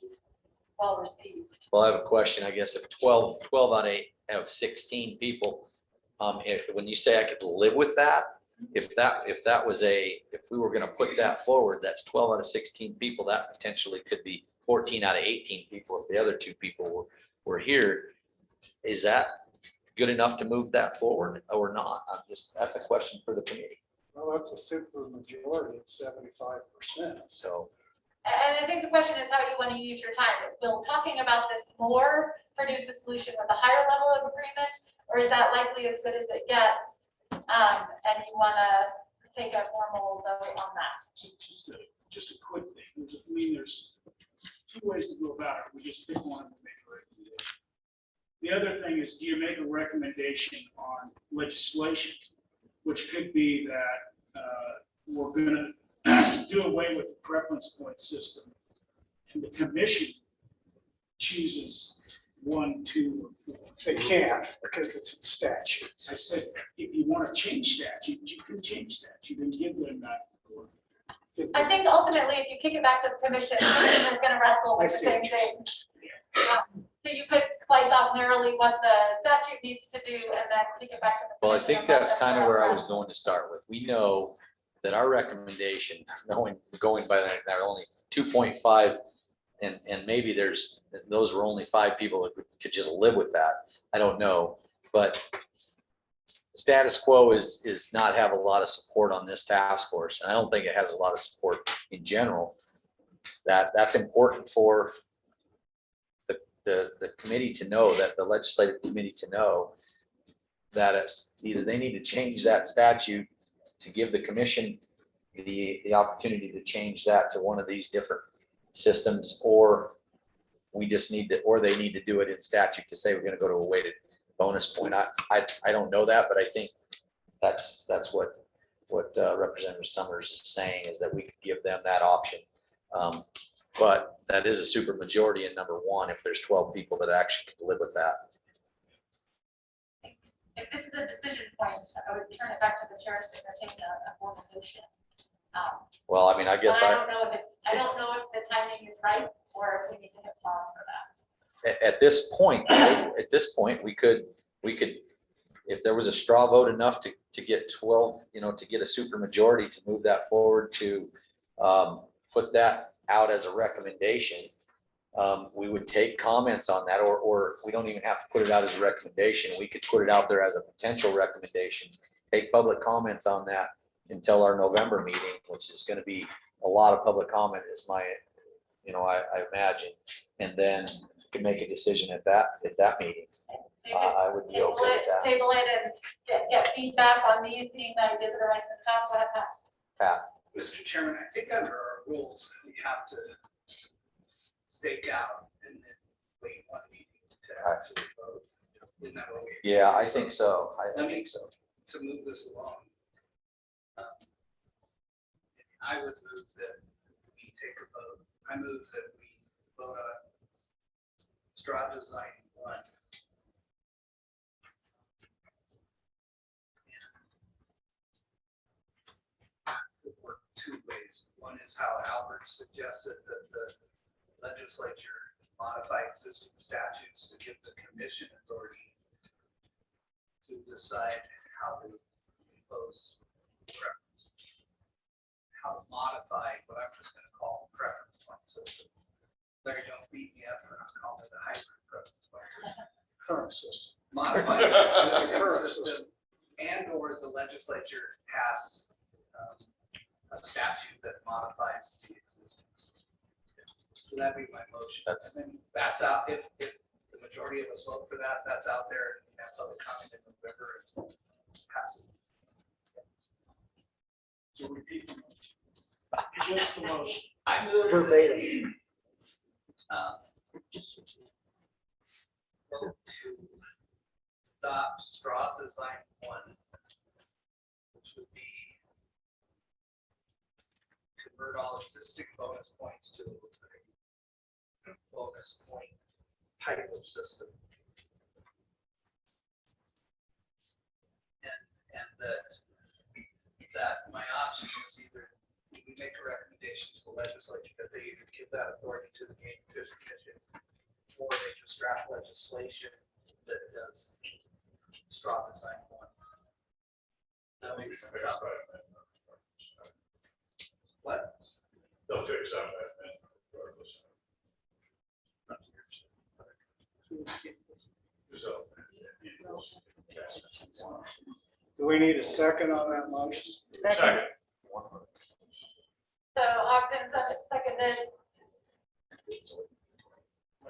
well received. Well, I have a question, I guess, if 12 out of 16 people, when you say I could live with that, if we were gonna put that forward, that's 12 out of 16 people, that potentially could be 14 out of 18 people if the other 2 people were here. Is that good enough to move that forward or not? That's a question for the committee. Well, that's a super majority, it's 75%. So, And I think the question is how you want to use your time. Is Bill talking about this more, produce a solution with a higher level of agreement? Or is that likely as good as it gets? And you want to take a formal vote on that? Just a quick thing. There's two ways to go about it. We just pick one and make a recommendation. The other thing is, do you make a recommendation on legislation, which could be that we're going to do away with the preference point system, and the commission chooses 1, 2, or 4. They can't because it's in statutes. I said, if you want to change statute, you can change statute and give them that. I think ultimately, if you kick it back to the commission, the commission is going to wrestle I with the see same what you're saying. things. So you could slice off narrowly what the statute needs to do and then kick it back to the. Well, I commission think and let that's them kind of where I was wrestle. going to start with. We know that our recommendation, going by that, there are only 2.5, and maybe those were only 5 people that could just live with that. I don't know, but status quo is not have a lot of support on this task force, and I don't think it has a lot of support in general. That's important for the committee to know, that the legislative committee to know that it's either they need to change that statute to give the commission the opportunity to change that to one of these different systems, or we just need to, or they need to do it in statute to say we're going to go to a weighted bonus point. I don't know that, but I think that's what Representative Summers is saying, is that we could give them that option. But that is a super majority in number 1 if there's 12 people that actually can live with that. If this is a decision point, I would turn it back to the chairs to entertain a formal motion. Well, I mean, I guess I don't know if the timing is right or if we need to hit pause for that. at this point, we could, if there was a straw vote enough to get 12, to get a super majority to move that forward, to put that out as a recommendation, we would take comments on that, or we don't even have to put it out as a recommendation. We could put it out there as a potential recommendation, take public comments on that until our November meeting, which is going to be a lot of public comment, is my, I imagine, and then we can make a decision at that meeting. So you could I would be okay with that. Table it and get feedback on these, seeing that ideas that are right in the top, so I have Pat, Mr. Chairman, I think under our rules, we have to stake out and then wait 1 meeting to actually vote. Isn't that what we? yeah, I think so. I Let me- think so. To move this along. I would move that we take a vote. I move that we vote on straw design 1. Could work 2 ways. One is how Albert suggested, that the legislature modify existing statutes to give the commission authority to decide how to impose preference. How to modify what I'm just going to call preference point system. Larry, don't beat me up for not calling it a hybrid preference point system. Current system. Modify the existing Current system, and or the legislature pass a statute that modifies the existing system. So that'd be my motion. And then that's out, if the majority of us vote for that, that's out there, and have public comment in November and pass it. So repeat the motion. Just the motion. I move Verbatim. Vote to adopt straw design 1, which would be convert all existing bonus points to a bonus point type of system. And that my option is either we make a recommendation to the legislature that they either give that authority to the Game Fish Commission, or they just draft legislation that does straw design 1. That makes sense. What? They'll fix that, regardless. So. Do we need a second on that motion? Second. So Ogden seconded,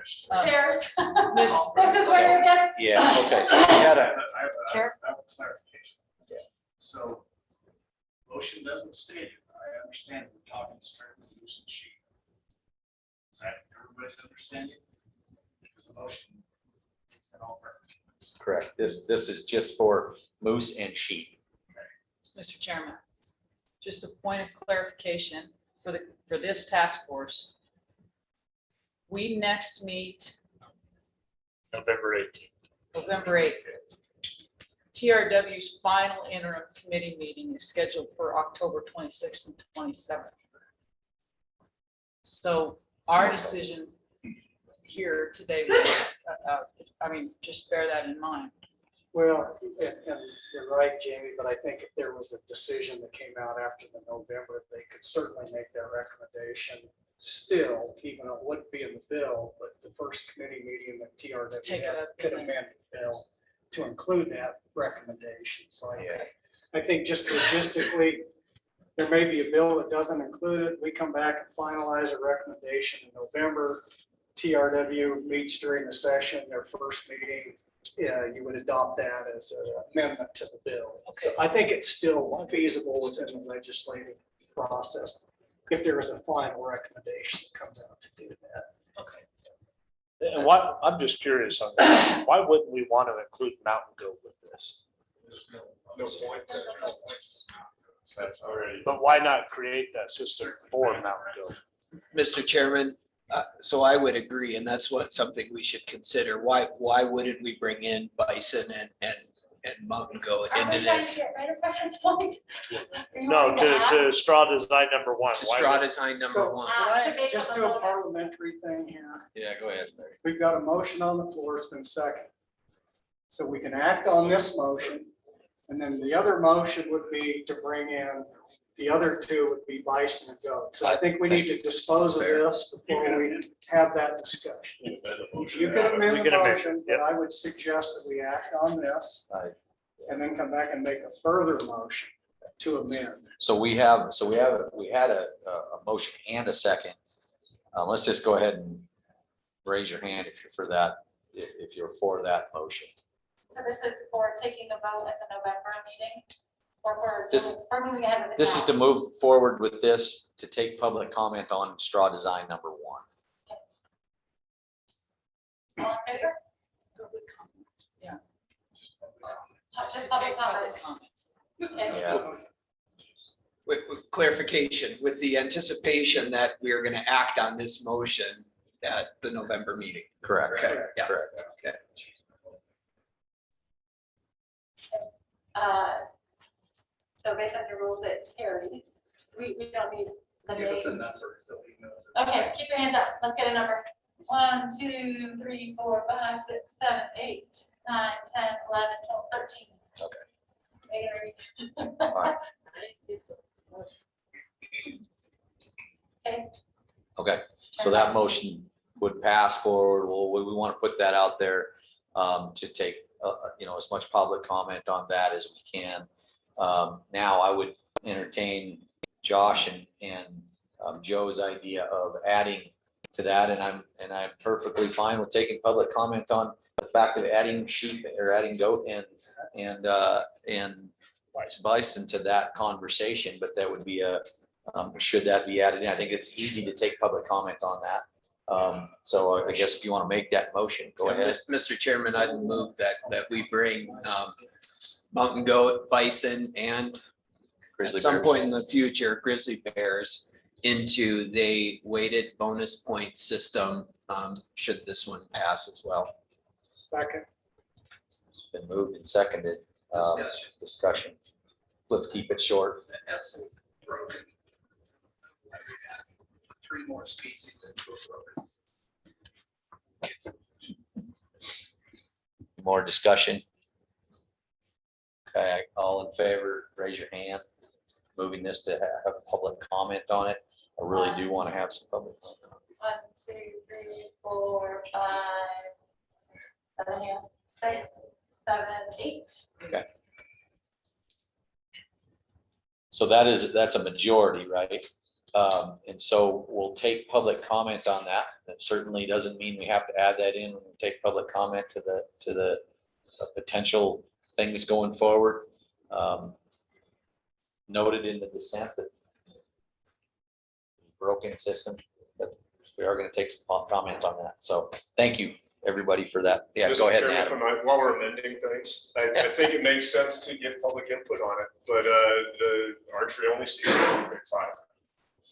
vice Uh, Chairs. Miss- This is where it gets. Yeah, okay, so we gotta, Chair? I have a clarification. So motion doesn't state it. I understand we're talking strictly loose and sheep. Is that everybody's understanding? Because the motion is in all participants. correct. This is just for moose and sheep. Mr. Chairman, just a point of clarification for this task force. We next meet November 18th. November 8th. TRW's final interim committee meeting is scheduled for October 26th and 27th. So our decision here today, just bear that in mind. Well, and you're right, Jamie, but I think if there was a decision that came out after the November, they could certainly make that recommendation still, even though it wouldn't be in the bill, but the first committee meeting that Take TRW it had up, could yeah. amend the bill to include that recommendation. So I think just logistically, there may be a bill that doesn't include it. We come back and finalize a recommendation in November. TRW meets during the session, their first meeting, you would adopt that as an amendment to the bill. So I think it's still feasible within the legislative process if there is a final recommendation that comes out to do that. Okay. And what, I'm just curious on that. Why wouldn't we want to include Mountain Goat with this? There's no point. There's no point. That's already. But why not create that system for Mountain Goat? Mr. Chairman, so I would agree, and that's something we should consider. Why wouldn't we bring in bison and mountain goat Are we into trying this? to get rid of preference points? Are you No, wanting to add? to straw design number one. To Why straw would- design number So one. can I just do a parliamentary thing here? Yeah, go ahead, Larry. We've got a motion on the floor, it's been seconded. So we can act on this motion, and then the other motion would be to bring in, the other two would be bison and goat. So I think we need to dispose of this before we have that discussion. You can amend We the can amend, motion, but I would suggest that we act on this Right. and then come back and make a further motion to amend. So we had a motion and a second. Let's just go ahead and raise your hand if you're for that, if you're for that motion. So this is for taking a vote at the November meeting? Or This- for moving ahead with the. This is to move forward with this, to take public comment on straw design number one. All in favor? Yeah. Just public comment. comments. Okay. Yeah. With clarification, with the anticipation that we are going to act on this motion at the November meeting. Correct. Okay, yeah. Correct. Okay. So based on your rules, it carries. We don't need the Give us a names. number so we know. Okay, keep your hands up. Let's get a number. 1, 2, 3, 4, 5, 6, 7, 8, 9, 10, 11, 12, 13. Okay. Okay. All right. Okay. Okay, so that motion would pass forward. Well, we want to put that out there to take, as much public comment on that as we can. Now I would entertain Josh and Joe's idea of adding to that, and I'm perfectly fine with taking public comment on the fact of adding sheep or adding goat and bison to that conversation, but that would be should that be added in? I think it's easy to take public comment on that. So I guess if you want to make that motion, go ahead. Mr. Chairman, I'd move that we bring mountain goat, bison, and Grizzly at some bears. point in the future, grizzly bears into the weighted bonus point system, should this one pass as well. Second. It's been moved and seconded. Discussion. Let's keep it short. That's broken. 3 more species into a broken. More discussion? Okay, all in favor, raise your hand. Moving this to have public comment on it. I really do want to have some public comment. 1, 2, 3, 4, 5, 6, 7, 8. Okay. So that's a majority, right? And so we'll take public comment on that. That certainly doesn't mean we have to add that in when we take public comment to the potential things going forward. Noted in the dissent that broken system, but we are going to take some comment on that. So thank you, everybody, for that. Yeah, Mr. go ahead, Chairman, Adam. while we're amending things, I think it makes sense to give public input on it, but the archery only season is Big Five.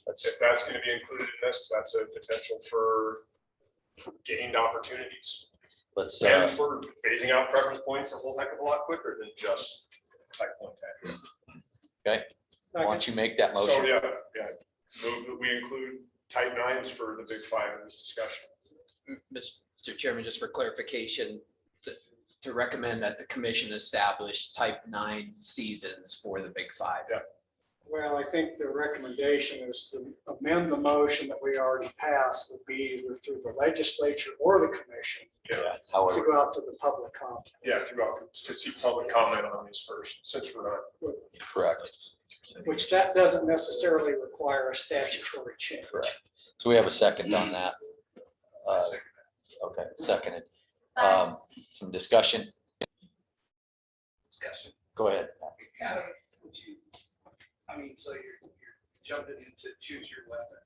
If that's going to be included in this, that's a potential for gained opportunities. Let's, And for phasing out preference points a whole heck of a lot quicker than just type 1 tags. okay. Why don't you make that So, motion? yeah, move that we include type 9s for the Big Five in this discussion. Mr. Chairman, just for clarification, to recommend that the commission establish type 9 seasons for the Big Five. Yeah. Well, I think the recommendation is to amend the motion that we already passed, would be either through the legislature or the commission Yeah, to However, go out to the public comment. yeah, throughout, to see public comment on these first, since we're not. correct. Which that doesn't necessarily require a statutory change. Correct. So we have a second on that. Okay, seconded. Some discussion. Discussion. Go ahead. Adam, would you, I mean, so you're jumping into choose your weapon.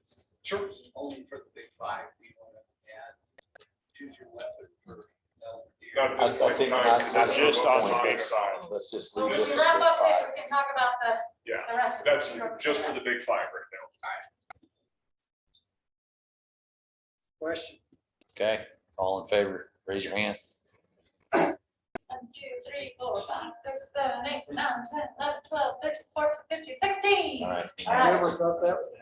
Sure. Only for the Big Five, do you want to add choose your weapon for elk deer? Not at this I point in think time, not- because not that's at this just on point. the Big Five. Let's just Well, leave when this. we at wrap Big up this, Five. we can talk about the Yeah, rest. of it. that's just for the Big Five right now. Question? Okay, all in favor, raise your hand. 1, 2, 3, 4, 5, 6, 7, 8, 9, 10, 11, 12, 13, 14, 15, 16. All right. All I right. never thought that would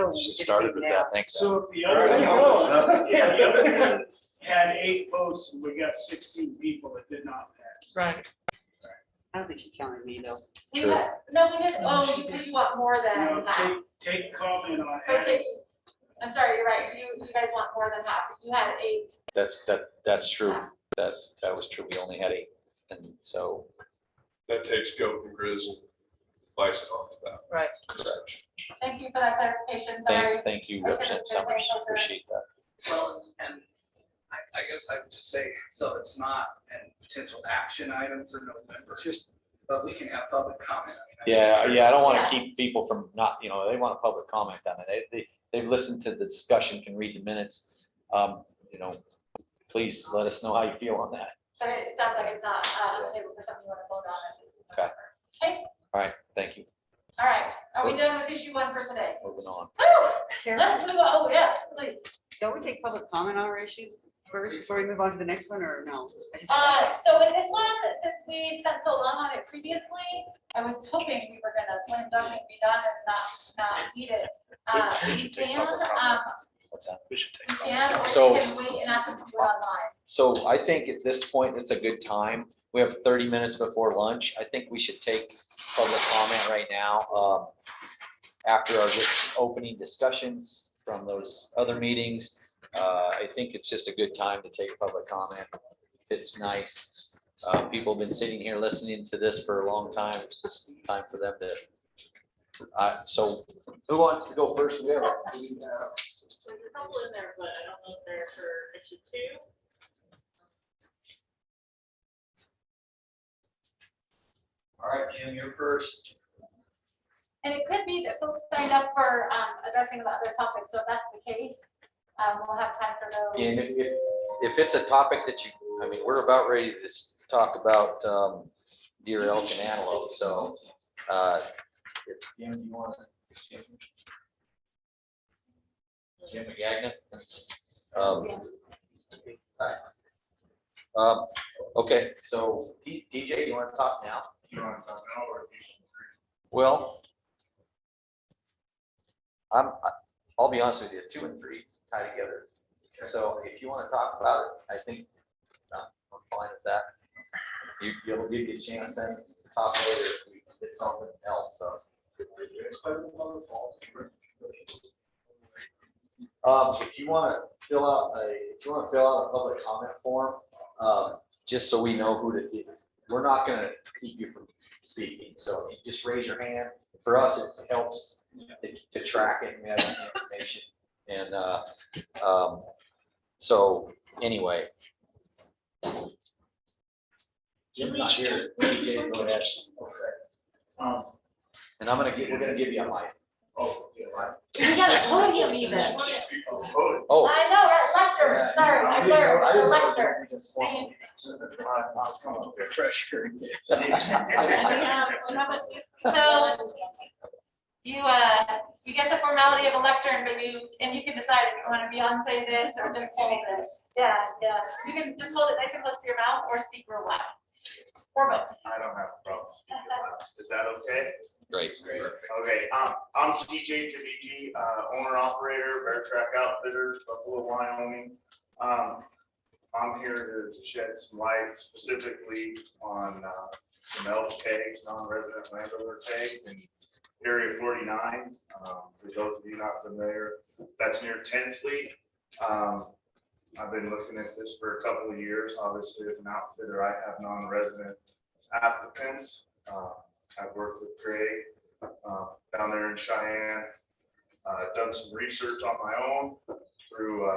happen. She started with that. Thanks. Adam. So if the other, There you go. yeah, the other one had 8 votes and we got 16 people that did not pass. Right. I don't think she counted me though. We Sure. had, no, we didn't, oh, you want more than Now, half. take comment on Okay, I'm sorry, you're right, you guys want more than half, you had 8. That's true. That was true. We only had 8. And so, That takes goat and grizz and bison off of that. Right. correct. Thank you for that clarification, sorry. Thank you, Representative Summers. Appreciate that. Well, and I guess I would just say, so it's not a potential action item for November, It's just, but we can have public comment. Yeah, I don't want Yeah. to keep people from not, they want a public comment on it. They've listened to the discussion, can read the minutes. Please let us know how you feel on that. But it sounds like it's not on the table for something you want to vote on. Okay. Okay, All right, thank you. all right, are we done with issue 1 for today? Moving on. Woo! Let's move on, oh, yes, please. Don't we take public comment on our issues first before we move on to the next one, or no? I just- So with this one, since we spent so long on it previously, I was hoping we were gonna slam dunk and be done and not need it. We We should take can, public comment. What's that? We should take. can, or So- we can wait and ask them to do it online. So I think at this point, it's a good time. We have 30 minutes before lunch. I think we should take public comment right now. After our just opening discussions from those other meetings, I think it's just a good time to take public comment. It's nice. People have been sitting here listening to this for a long time. It's just time for them to. So who wants to go first? We have a- There's a couple in there, but I don't know if they're for issue 2. All right, Jim, you're first. And it could be that folks signed up for addressing the other topics, so if that's the case, we'll have time for those. And if it's a topic that we're about ready to talk about deer, elk, and antelope, so if Jim, you want to? Jim McGagnon? Okay, so DJ, you want to talk now? You want to talk now or Well, I'll be honest with you, 2 and 3 tie together. So if you want to talk about it, I think I'm fine with that. You'll give you a chance then to talk later if we get something else, so. If you want to fill out a public comment form, just so we know who to, we're not gonna keep you from speaking, so if you just raise your hand, for us, it helps to track it and we have the information. And so anyway. Jim's not here. DJ, go ahead. And we're gonna give you a mic. Oh, yeah, right. We got a podium even. Oh, I know, right, lectern, sorry, I learned, the lectern. So you get the formality of a lectern, but you can decide if you want to be on, say this, or just hold it. Yeah. You can just hold it nice and close to your mouth or speak real loud. Or both. I don't have a problem. Is that okay? great. Okay, I'm TJ Tabiji, owner operator, Bear Track Outfitters, Buffalo, Wyoming. I'm here to shed some light specifically on some elk tags, non-resident landowner tags in Area 49. For those of you not familiar, that's near Tensley. I've been looking at this for a couple of years. Obviously, as an outfitter, I have non-resident applicants. I've worked with Craig down there in Cheyenne. Done some research on my own through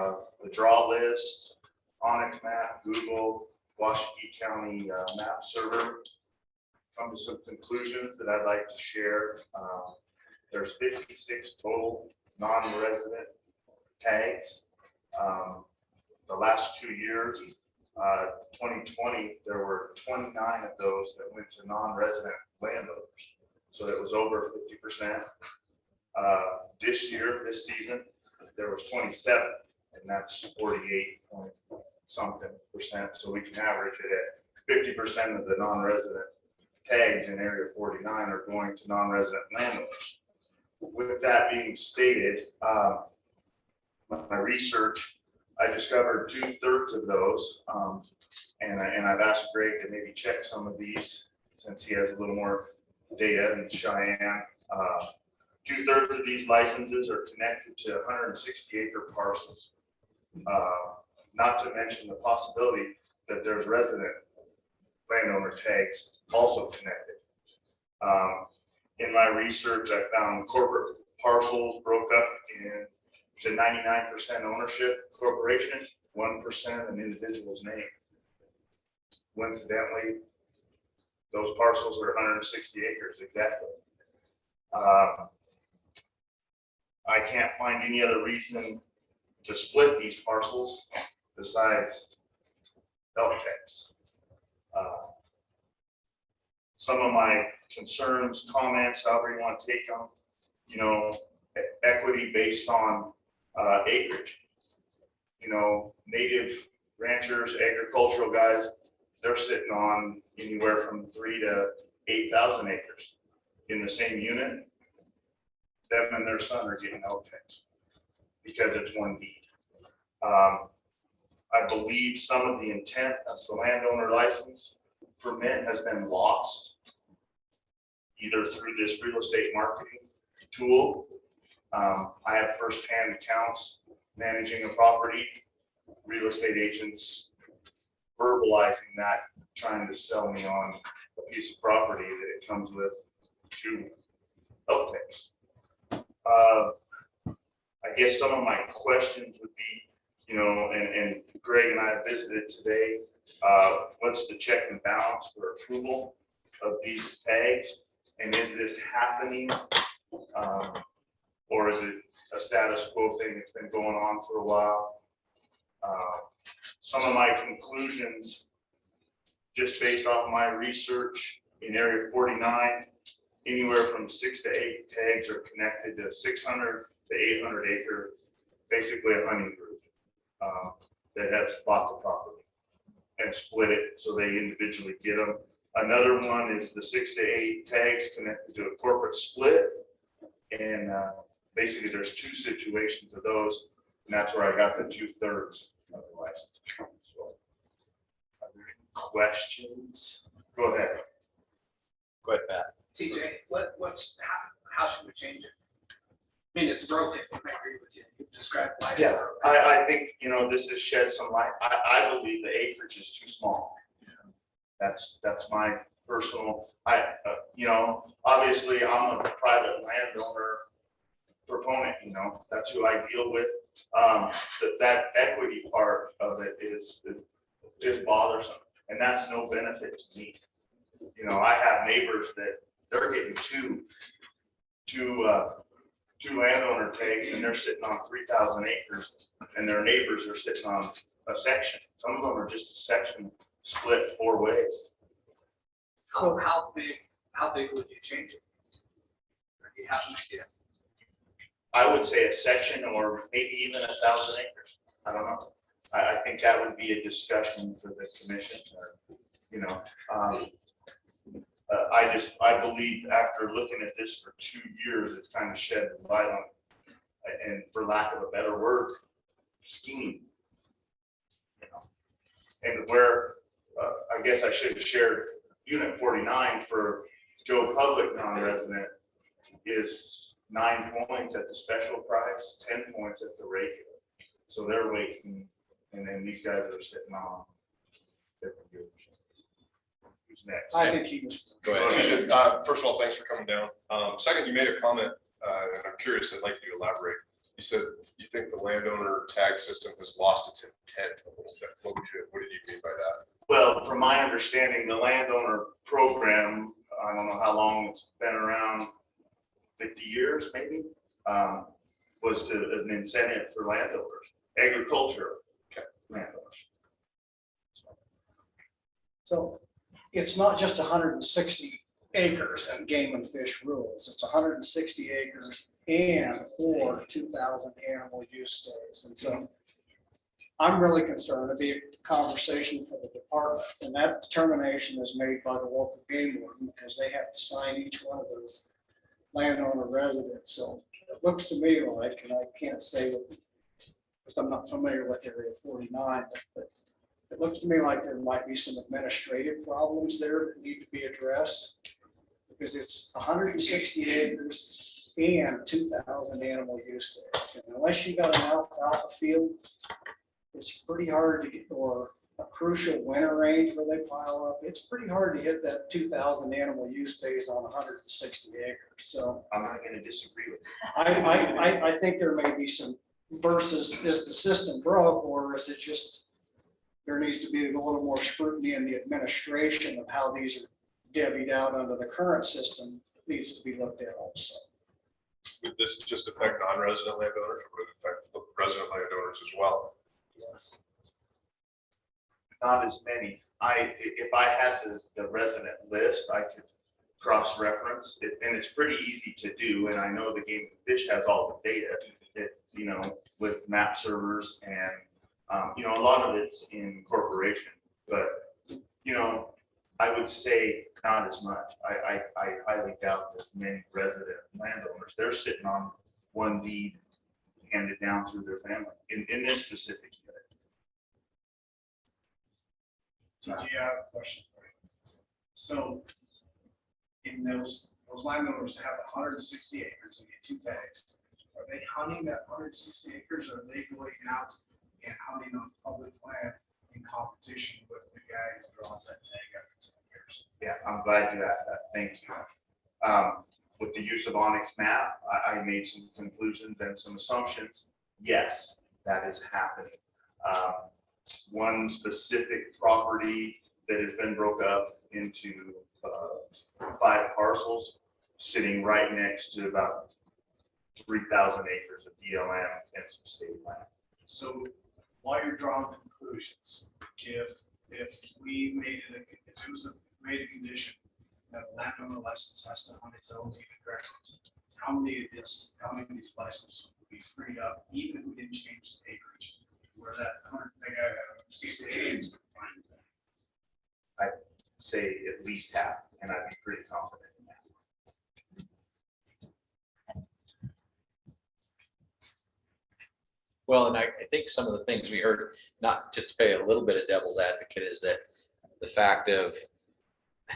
the draw list, Onyx map, Google, Washakie County map server. Come to some conclusions that I'd like to share. There's 56 total non-resident tags. The last 2 years, 2020, there were 29 of those that went to non-resident landowners. So that was over 50%. This year, this season, there was 27, and that's 48 point something %. So we can average it at 50% of the non-resident tags in Area 49 are going to non-resident landowners. With that being stated, my research, I discovered 2/3 of those, and I've asked Greg to maybe check some of these since he has a little more data in Cheyenne. 2/3 of these licenses are connected to 160-acre parcels. Not to mention the possibility that there's resident landowner tags also connected. In my research, I found corporate parcels broke up into 99% ownership corporation, 1% an individual's name. Coincidentally, those parcels are 160 acres exactly. I can't find any other reason to split these parcels besides elk tags. Some of my concerns, comments, however you want to take them, equity based on acreage. Native ranchers, agricultural guys, they're sitting on anywhere from 3,000 to 8,000 acres in the same unit. Them and their son are getting elk tags because it's one deed. I believe some of the intent of the landowner license permit has been lost, either through this real estate marketing tool. I have firsthand accounts managing a property, real estate agents verbalizing that, trying to sell me on a piece of property that it comes with 2 elk tags. I guess some of my questions would be, and Greg and I visited today, what's the check and balance for approval of these tags? And is this happening? Or is it a status quo thing that's been going on for a while? Some of my conclusions, just based off my research in Area 49, anywhere from 6 to 8 tags are connected to 600 to 800 acre, basically a hunting group that has bought the property and split it so they individually get them. Another one is the 6 to 8 tags connected to a corporate split. And basically there's 2 situations of those, and that's where I got the 2/3 of the license. So, are there any questions? Go ahead. Go ahead, Pat. TJ, how should we change it? I mean, it's broken. I agree with you. You've described why. Yeah, I think, this has shed some light. I believe the acreage is too small. That's my personal, obviously I'm a private landowner proponent, that's who I deal with. That equity part of it is bothersome, and that's no benefit to me. I have neighbors that they're getting two landowner tags, and they're sitting on 3,000 acres, and their neighbors are sitting on a section. Some of them are just a section split 4 ways. So how big would you change it? Or do you have an idea? I would say a section or maybe even 1,000 acres. I don't know. I think that would be a discussion for the commission. I believe after looking at this for 2 years, it's kind of shed light on, and for lack of a better word, scheme. And where, I guess I should have shared, unit 49 for Joe Public non-resident is 9 points at the special price, 10 points at the regular. So they're waiting, and then these guys are sitting on different groups. Who's next? I think he was. Go ahead. First of all, thanks for coming down. Second, you made a comment, and I'm curious, I'd like you to elaborate. You said you think the landowner tag system has lost its intent a little bit. What did you mean by that? Well, from my understanding, the landowner program, I don't know how long it's been around, 50 years maybe, was an incentive for landowners, agriculture landowners. So it's not just 160 acres and game and fish rules. It's 160 acres or 2,000 animal use days. And so I'm really concerned. It'd be a conversation for the department, and that determination is made by the local game warden because they have to sign each one of those landowner residents. So it looks to me like, and I can't say because I'm not familiar with Area 49, but it looks to me like there might be some administrative problems there that need to be addressed because it's 160 acres and 2,000 animal use days. And unless you got an alfalfa field, it's pretty hard to get, or a crucial winter range where they pile up, it's pretty hard to hit that 2,000 animal use days on 160 acres. So I'm not going to disagree with you. I think there may be some versus is the system broke or is it just there needs to be a little more scrutiny in the administration of how these are divvied out under the current system needs to be looked at also. Would this just affect non-resident landowners, or would it affect the resident landowners as well? Yes. Not as many. If I had the resident list, I could cross-reference it, and it's pretty easy to do. And I know the Game and Fish has all the data that, with map servers and, a lot of it's in corporation, but, I would say not as much. I highly doubt that many resident landowners, they're sitting on one deed handed down through their family in this specific unit. Did you have a question for you? So in those landowners that have 160 acres and get 2 tags, are they hunting that 160 acres or are they going out and hunting on public land in competition with the guy who draws that tag after 10 years? Yeah, I'm glad you asked that. Thank you. With the use of Onyx map, I made some conclusions and some assumptions. Yes, that is happening. One specific property that has been broke up into 5 parcels, sitting right next to about 3,000 acres of DLM and some state land. So while you're drawing conclusions, if we made it, if it was made a condition that a landowner license has to hunt its own native ground, how many of these licenses would be freed up, even if we didn't change the acreage, where that 160 acres would find that? I'd say at least half, and I'd be pretty confident in that. Well, and I think some of the things we heard, not just to play a little bit of devil's advocate, is that the fact of,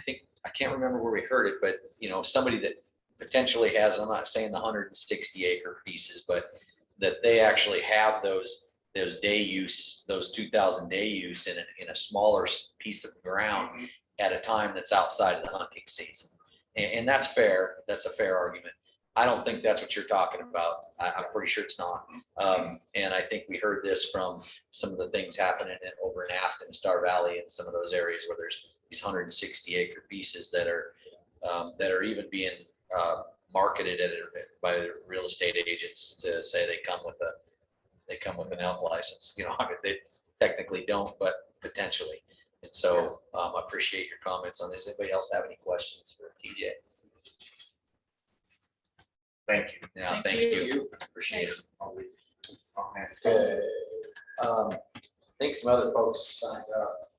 I can't remember where we heard it, but somebody that potentially has, I'm not saying the 160 acre pieces, but that they actually have those day use, those 2,000 day use in a smaller piece of ground. at a time that's outside of the hunting season. And that's fair. That's a fair argument. I don't think that's what you're talking about. I'm pretty sure it's not. And I think we heard this from some of the things happening over in Afton, Star Valley, and some of those areas where there's these 160-acre pieces that are even being marketed by the real estate agents to say they come with an elk license. You know, they technically don't, but potentially. And so I appreciate your comments on this. Anybody else have any questions for TJ? Thank you. Yeah, Thank thank you. Appreciate it. Okay. I think some other folks signed up.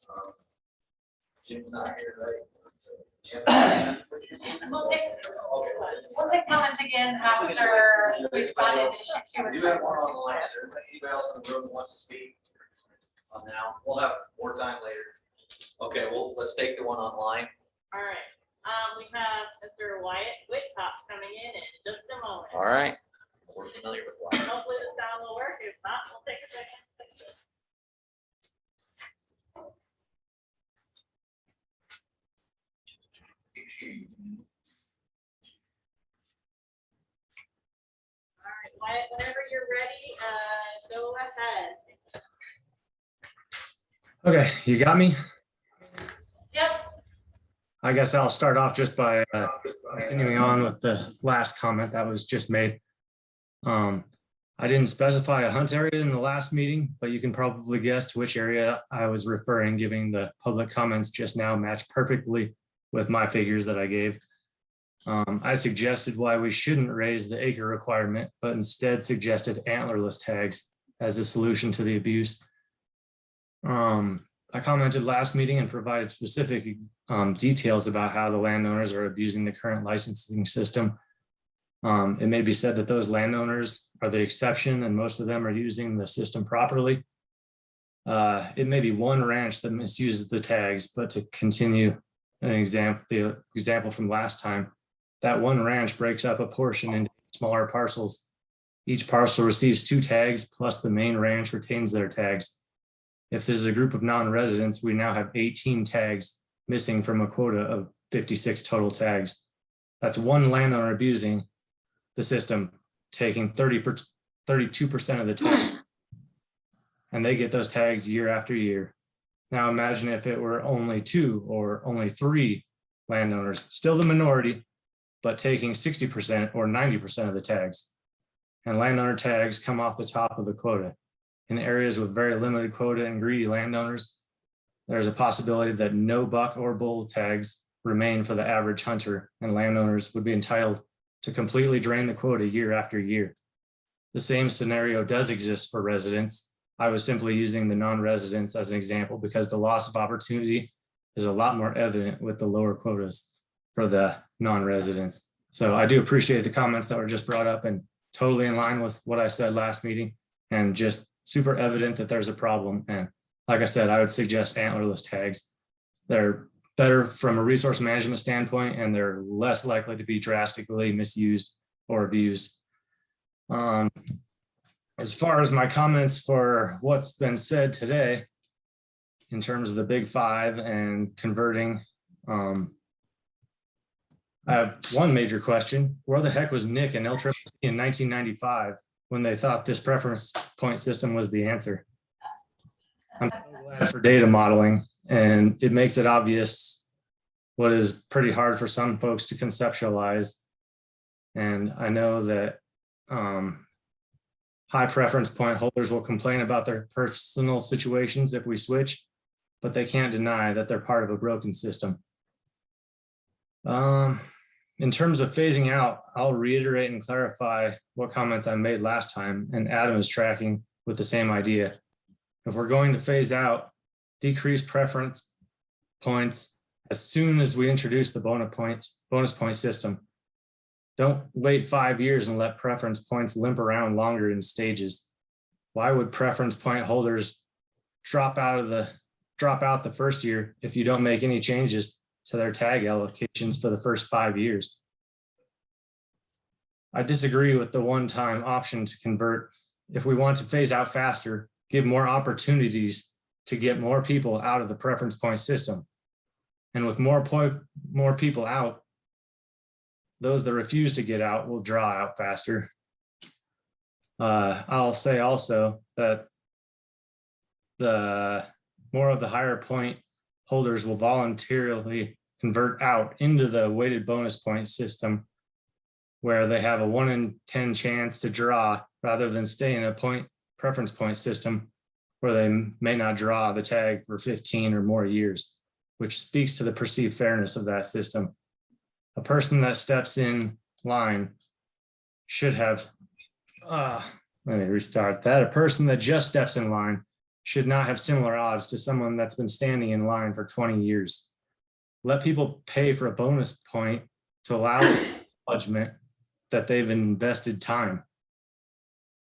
Jim's not here, right? So, Jim? We'll take comments again after we've gone into issue 2 and You have one on the line. Is there anybody else in the room that wants to speak on now? We'll have more time later. Okay, well, let's take the one online. All right, we have Mr. Wyatt Whitcop coming in just a moment. All right. We're familiar with one. Hopefully the sound will work. If not, we'll take a second. All right, Wyatt, whenever you're ready, go ahead. Okay, you got me? Yep. I guess I'll start off just by continuing on with the last comment that was just made. I didn't specify a hunt area in the last meeting, but you can probably guess to which area I was referring, giving the public comments just now match perfectly with my figures that I gave. I suggested why we shouldn't raise the acre requirement, but instead suggested antlerless tags as a solution to the abuse. I commented last meeting and provided specific details about how the landowners are abusing the current licensing system. It may be said that those landowners are the exception and most of them are using the system properly. It may be one ranch that misuses the tags, but to continue the example from last time, that one ranch breaks up a portion into smaller parcels. Each parcel receives 2 tags plus the main ranch retains their tags. If this is a group of non-residents, we now have 18 tags missing from a quota of 56 total tags. That's one landowner abusing the system, taking 32% of the tags. And they get those tags year after year. Now imagine if it were only 2 or only 3 landowners, still the minority, but taking 60% or 90% of the tags. And landowner tags come off the top of the quota. In areas with very limited quota and greedy landowners, there's a possibility that no buck or bull tags remain for the average hunter, and landowners would be entitled to completely drain the quota year after year. The same scenario does exist for residents. I was simply using the non-residents as an example because the loss of opportunity is a lot more evident with the lower quotas for the non-residents. So I do appreciate the comments that were just brought up and totally in line with what I said last meeting, and just super evident that there's a problem. And like I said, I would suggest antlerless tags. They're better from a resource management standpoint, and they're less likely to be drastically misused or abused. As far as my comments for what's been said today, in terms of the big 5 and converting, I have one major question. Where the heck was Nick and LCCC in 1995 when they thought this preference point system was the answer? I'm glad for data modeling, and it makes it obvious what is pretty hard for some folks to conceptualize. And I know that high preference point holders will complain about their personal situations if we switch, but they can't deny that they're part of a broken system. In terms of phasing out, I'll reiterate and clarify what comments I made last time, and Adam is tracking with the same idea. If we're going to phase out, decrease preference points as soon as we introduce the bonus point system. Don't wait 5 years and let preference points limp around longer in stages. Why would preference point holders drop out the first year if you don't make any changes to their tag allocations for the first 5 years? I disagree with the one-time option to convert. If we want to phase out faster, give more opportunities to get more people out of the preference point system. And with more people out, those that refuse to get out will draw out faster. I'll say also that the more of the higher point holders will voluntarily convert out into the weighted bonus point system, where they have a 1 in 10 chance to draw, rather than stay in a preference point system where they may not draw the tag for 15 or more years, which speaks to the perceived fairness of that system. A person that steps in line should have, let me restart that. A person that just steps in line should not have similar odds to someone that's been standing in line for 20 years. Let people pay for a bonus point to allow for judgment that they've invested time.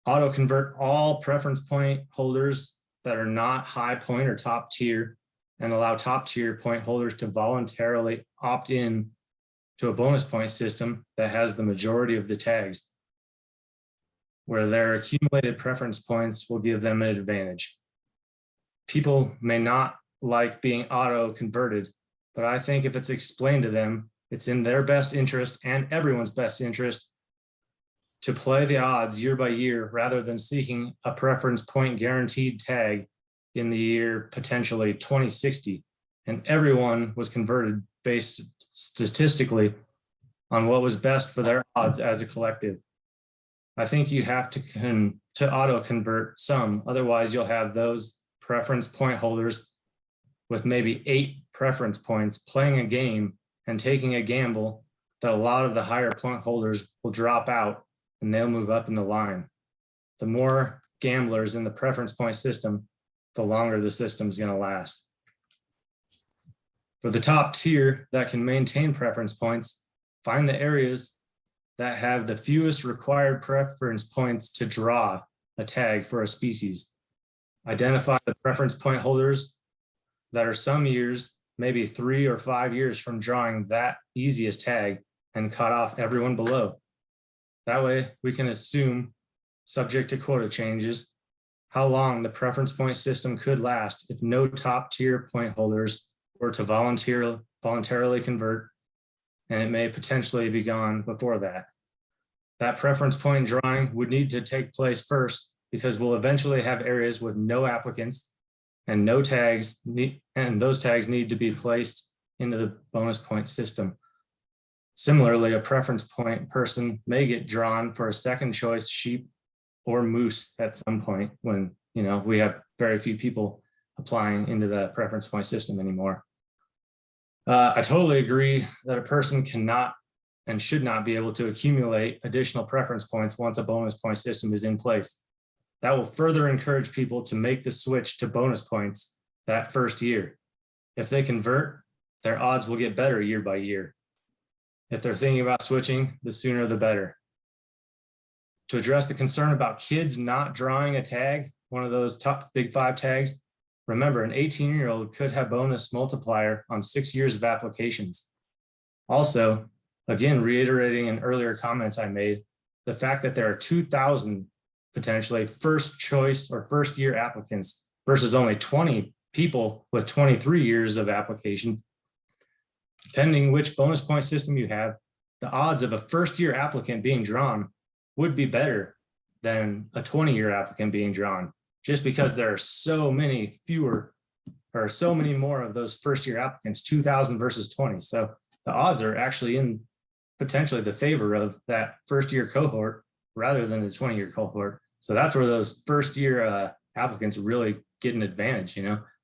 Auto convert all preference point holders that are not high point or top tier, and allow top tier point holders to voluntarily opt in to a bonus point system that has the majority of the tags, where their accumulated preference points will give them an advantage. People may not like being auto converted, but I think if it's explained to them, it's in their best interest and everyone's best interest to play the odds year by year, rather than seeking a preference point guaranteed tag in the year potentially 2060. And everyone was converted based statistically on what was best for their odds as a collective. I think you have to auto convert some, otherwise you'll have those preference point holders with maybe 8 preference points playing a game and taking a gamble that a lot of the higher point holders will drop out and they'll move up in the line. The more gamblers in the preference point system, the longer the system's going to last. For the top tier that can maintain preference points, find the areas that have the fewest required preference points to draw a tag for a species. Identify the preference point holders that are some years, maybe 3 or 5 years from drawing that easiest tag, and cut off everyone below. That way we can assume, subject to quota changes, how long the preference point system could last if no top tier point holders were to voluntarily convert, and it may potentially be gone before that. That preference point drawing would need to take place first, because we'll eventually have areas with no applicants and no tags, and those tags need to be placed into the bonus point system. Similarly, a preference point person may get drawn for a second choice sheep or moose at some point when, we have very few people applying into the preference point system anymore. I totally agree that a person cannot and should not be able to accumulate additional preference points once a bonus point system is in place. That will further encourage people to make the switch to bonus points that first year. If they convert, their odds will get better year by year. If they're thinking about switching, the sooner the better. To address the concern about kids not drawing a tag, one of those top big 5 tags, remember an 18-year-old could have bonus multiplier on 6 years of applications. Also, again, reiterating an earlier comments I made, the fact that there are 2,000 potentially first choice or first year applicants versus only 20 people with 23 years of applications. Depending which bonus point system you have, the odds of a first year applicant being drawn would be better than a 20-year applicant being drawn, just because there are so many fewer or so many more of those first year applicants, 2,000 versus 20. So the odds are actually in potentially the favor of that first year cohort rather than the 20-year cohort. So that's where those first year applicants really get an advantage.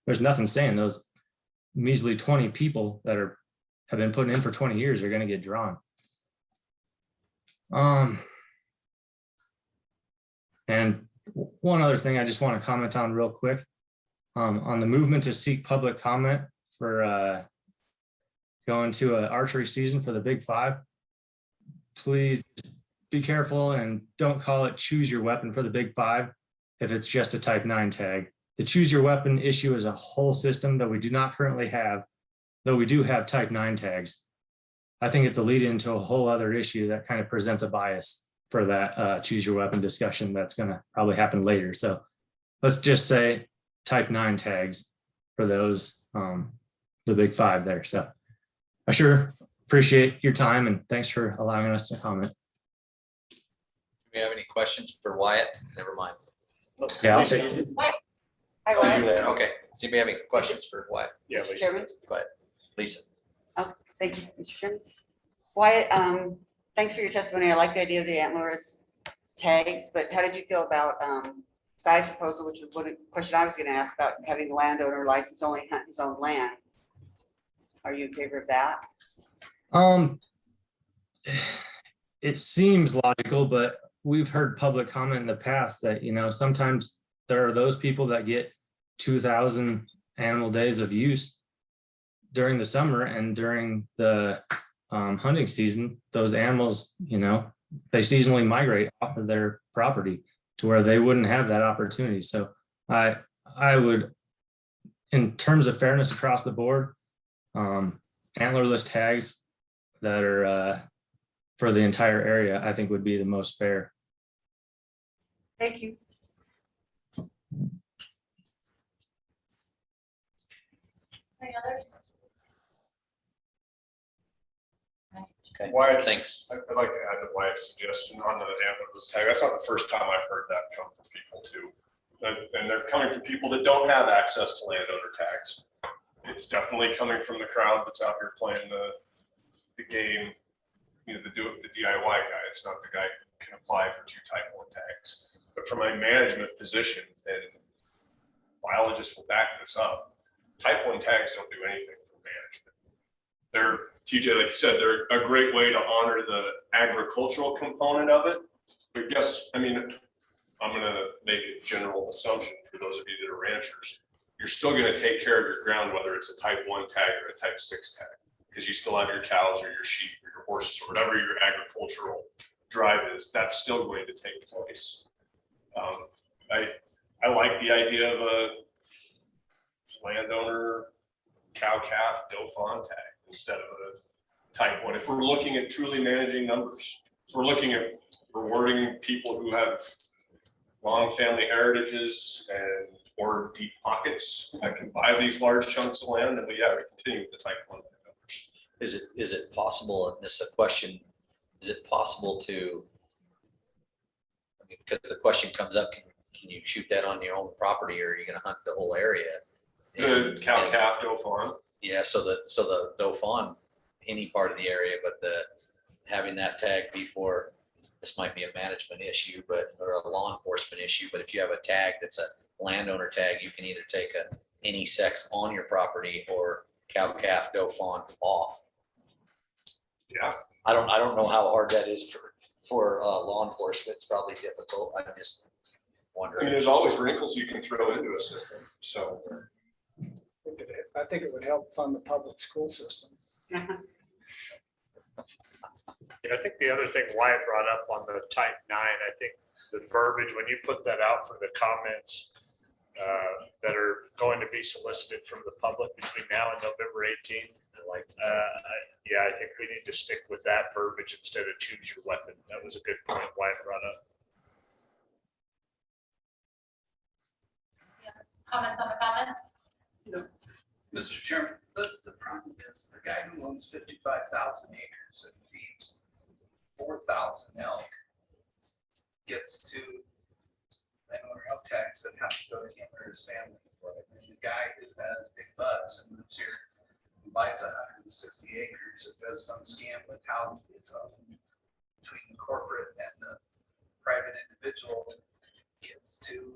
There's nothing saying those measly 20 people that have been put in for 20 years are going to get drawn. And one other thing I just want to comment on real quick, on the movement to seek public comment for going to an archery season for the Big 5. Please be careful and don't call it choose your weapon for the Big 5 if it's just a type 9 tag. The choose your weapon issue is a whole system that we do not currently have, though we do have type 9 tags. I think it's a lead into a whole other issue that kind of presents a bias for that choose your weapon discussion that's going to probably happen later. So let's just say type 9 tags for those, the Big 5 there. So I sure appreciate your time and thanks for allowing us to comment. Do we have any questions for Wyatt? Never mind. Yeah, I'll take it. Hi, Oh, Wyatt. you're there. Okay. See if we have any questions for Wyatt. Yeah, Mr. Lisa. Chairman. Go ahead. Lisa. Thank you, Mr. Chairman. Wyatt, thanks for your testimony. I like the idea of the antlerless tags, but how did you feel about size proposal, which was one question I was going to ask about having the landowner license only hunt his own land? Are you in favor of that? It seems logical, but we've heard public comment in the past that, sometimes there are those people that get 2,000 animal days of use during the summer, and during the hunting season, those animals, they seasonally migrate off of their property to where they wouldn't have that opportunity. So I would, in terms of fairness across the board, antlerless tags that are for the entire area, I think would be the most fair. Thank you. Any others? Okay. Wyatt's, Thanks. I'd like to add to Wyatt's suggestion on the antlerless tag. That's not the first time I've heard that come from people too. And they're coming from people that don't have access to landowner tags. It's definitely coming from the crowd that's out here playing the game, the DIY guy. It's not the guy who can apply for 2 Type 1 tags. But from a management position, and biologists will back this up, Type 1 tags don't do anything for management. They're, TJ, like you said, they're a great way to honor the agricultural component of it. But I'm gonna make a general assumption for those of you that are ranchers. You're still gonna take care of your ground, whether it's a Type 1 tag or a Type 6 tag, because you still have your cows or your sheep or your horses or whatever your agricultural drive is. That's still going to take place. I like the idea of a landowner cow-calf doe fawn tag instead of a Type 1. If we're looking at truly managing numbers, if we're looking at rewarding people who have long family heritages and or deep pockets that can buy these large chunks of land, then we continue with the Type 1 numbers. Is it possible, and this is a question, is it possible to, because the question comes up, can you shoot that on your own property, or are you gonna hunt the whole area? The cow-calf doe fawn. Yeah, so the doe fawn, any part of the area, but having that tag before, this might be a management issue, or a law enforcement issue, but if you have a tag that's a landowner tag, you can either take any sex on your property or cow, calf, doe fawn off. Yeah. I don't know how hard that is for law enforcement. It's probably difficult. I'm just wondering. There's always wrinkles you can throw into a system, so. I think it would help fund the public school system. Yeah, I think the other thing Wyatt brought up on the Type 9, I think the verbiage, when you put that out for the comments that are going to be solicited from the public between now and November 18th, I think we need to stick with that verbiage instead of choose your weapon. That was a good point Wyatt brought up. Comments on the comments? Mr. Chairman, the problem is the guy who owns 55,000 acres and feeds 4,000 elk gets to landowner elk tax that have to go to him or his family. And the guy who has big butts and lives here and buys 160 acres, it does some scam with how it's between corporate and the private individual gets to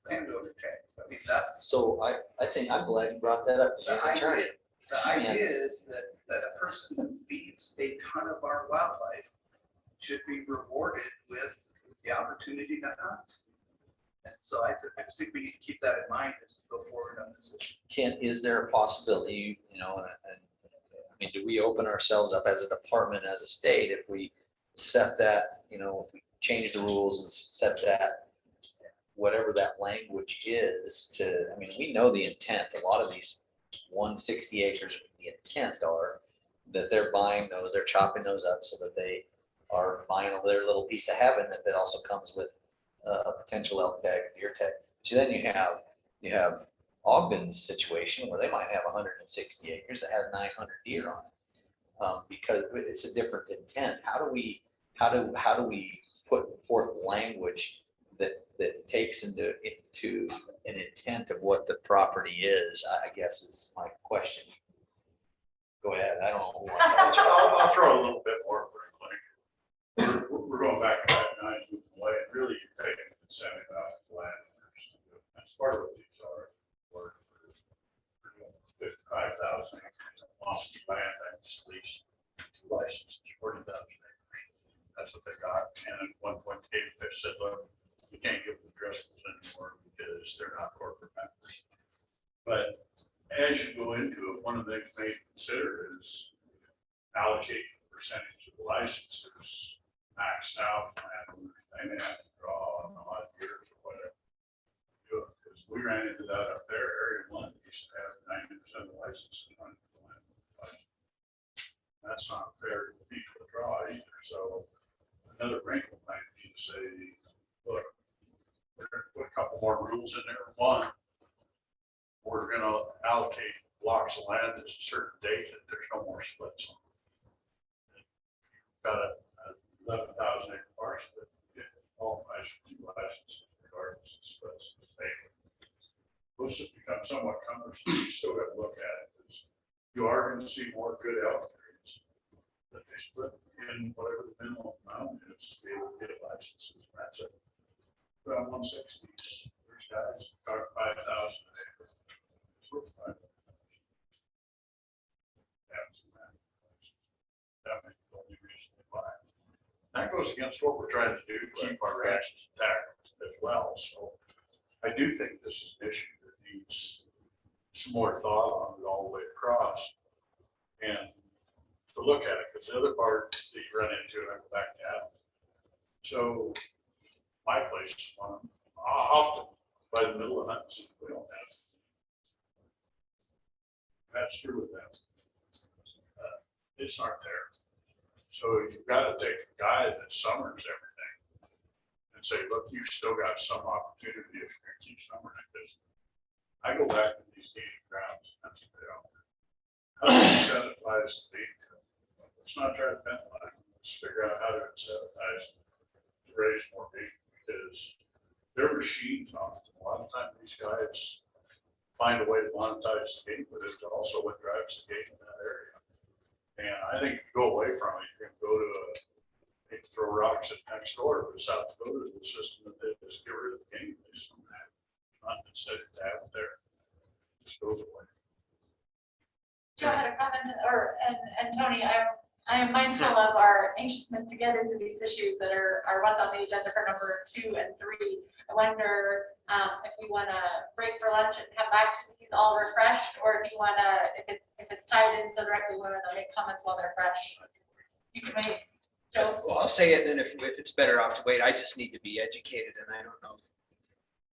landowner tax. I mean, that's. So I think I'm glad you brought that up. The idea is that a person who feeds a ton of our wildlife should be rewarded with the opportunity to hunt. And so I just think we need to keep that in mind as we go forward on this issue. Ken, is there a possibility, do we open ourselves up as a department, as a state, if we set that, if we change the rules and set that, whatever that language is we know the intent, a lot of these 160 acres, the intent are that they're buying those, they're chopping those up so that they are buying their little piece of heaven that also comes with a potential elk tag, deer tag. So then you have Ogden's situation where they might have 160 acres that has 900 deer on it. because it's a different intent. How do we put forth language that takes into an intent of what the property is, I guess is my question. Go ahead, I don't know. Who wants to- I'll throw a little bit more quickly. We're going back to that nine way, really you're taking incentive out of landowners. That's part of what these are. For 55,000 lost land that's leased, licensed 40,000 acres. That's what they got. And at 1.8, they said, look, you can't give them addresses anymore because they're not corporate members. But as you go into it, one of the things they consider is allocate a percentage of the licenses maxed out. And they may have to draw on a lot of years or whatever. Because we ran into that up there, area one used to have 90% of the licenses. That's not fair to the people to draw either. So another wrinkle might be to say, look, we're going to put a couple more rules in there. One, we're going to allocate blocks of land at a certain date that there's no more splits on. Got a 11,000 acre parcel that qualifies for 2 licenses regardless of splits. Those have become somewhat cumbersome. You still got to look at it. Because you are going to see more good elk trees that they split in whatever the minimum amount is to be able to get licenses. That's it. Around 160. There's guys got 5,000 acres. It's worth 5,000. That may be the only reason they buy it. That goes against what we're trying to do to keep our ranches intact as well. So I do think this is an issue that needs some more thought on it all the way across. And to look at it, because the other part that you run into, and I go back to that. So my place, often by the middle of the night, we don't have. That's true with them. It's not there. So you've got to take the guy that summers everything and say, look, you've still got some opportunity if you're going to keep summering it. Because I go back to these gated grounds. That's what they are. How do you incentivize the income? Let's not try to penalize them. Let's figure out how to incentivize to raise more beef, because their machines often, a lot of times these guys find a way to monetize the game, but it's also what drives the game in that area. And I think if you go away from it, you're going to go to throw rocks at next door, but South Dakota is the system that they just get rid of the game. They just don't have it. Not instead of have it there, it just goes away. Joe had a comment, and Tony, I am mindful of our anxiousness to get into these issues that are what's on the agenda for number 2 and 3. I wonder if we want to break for lunch and come back to these all refreshed, or if you want to, if it's tied in so directly, we want to make comments while they're fresh. You can wait, Joe. Well, I'll say it, and then if it's better off to wait, I just need to be educated, and I don't know.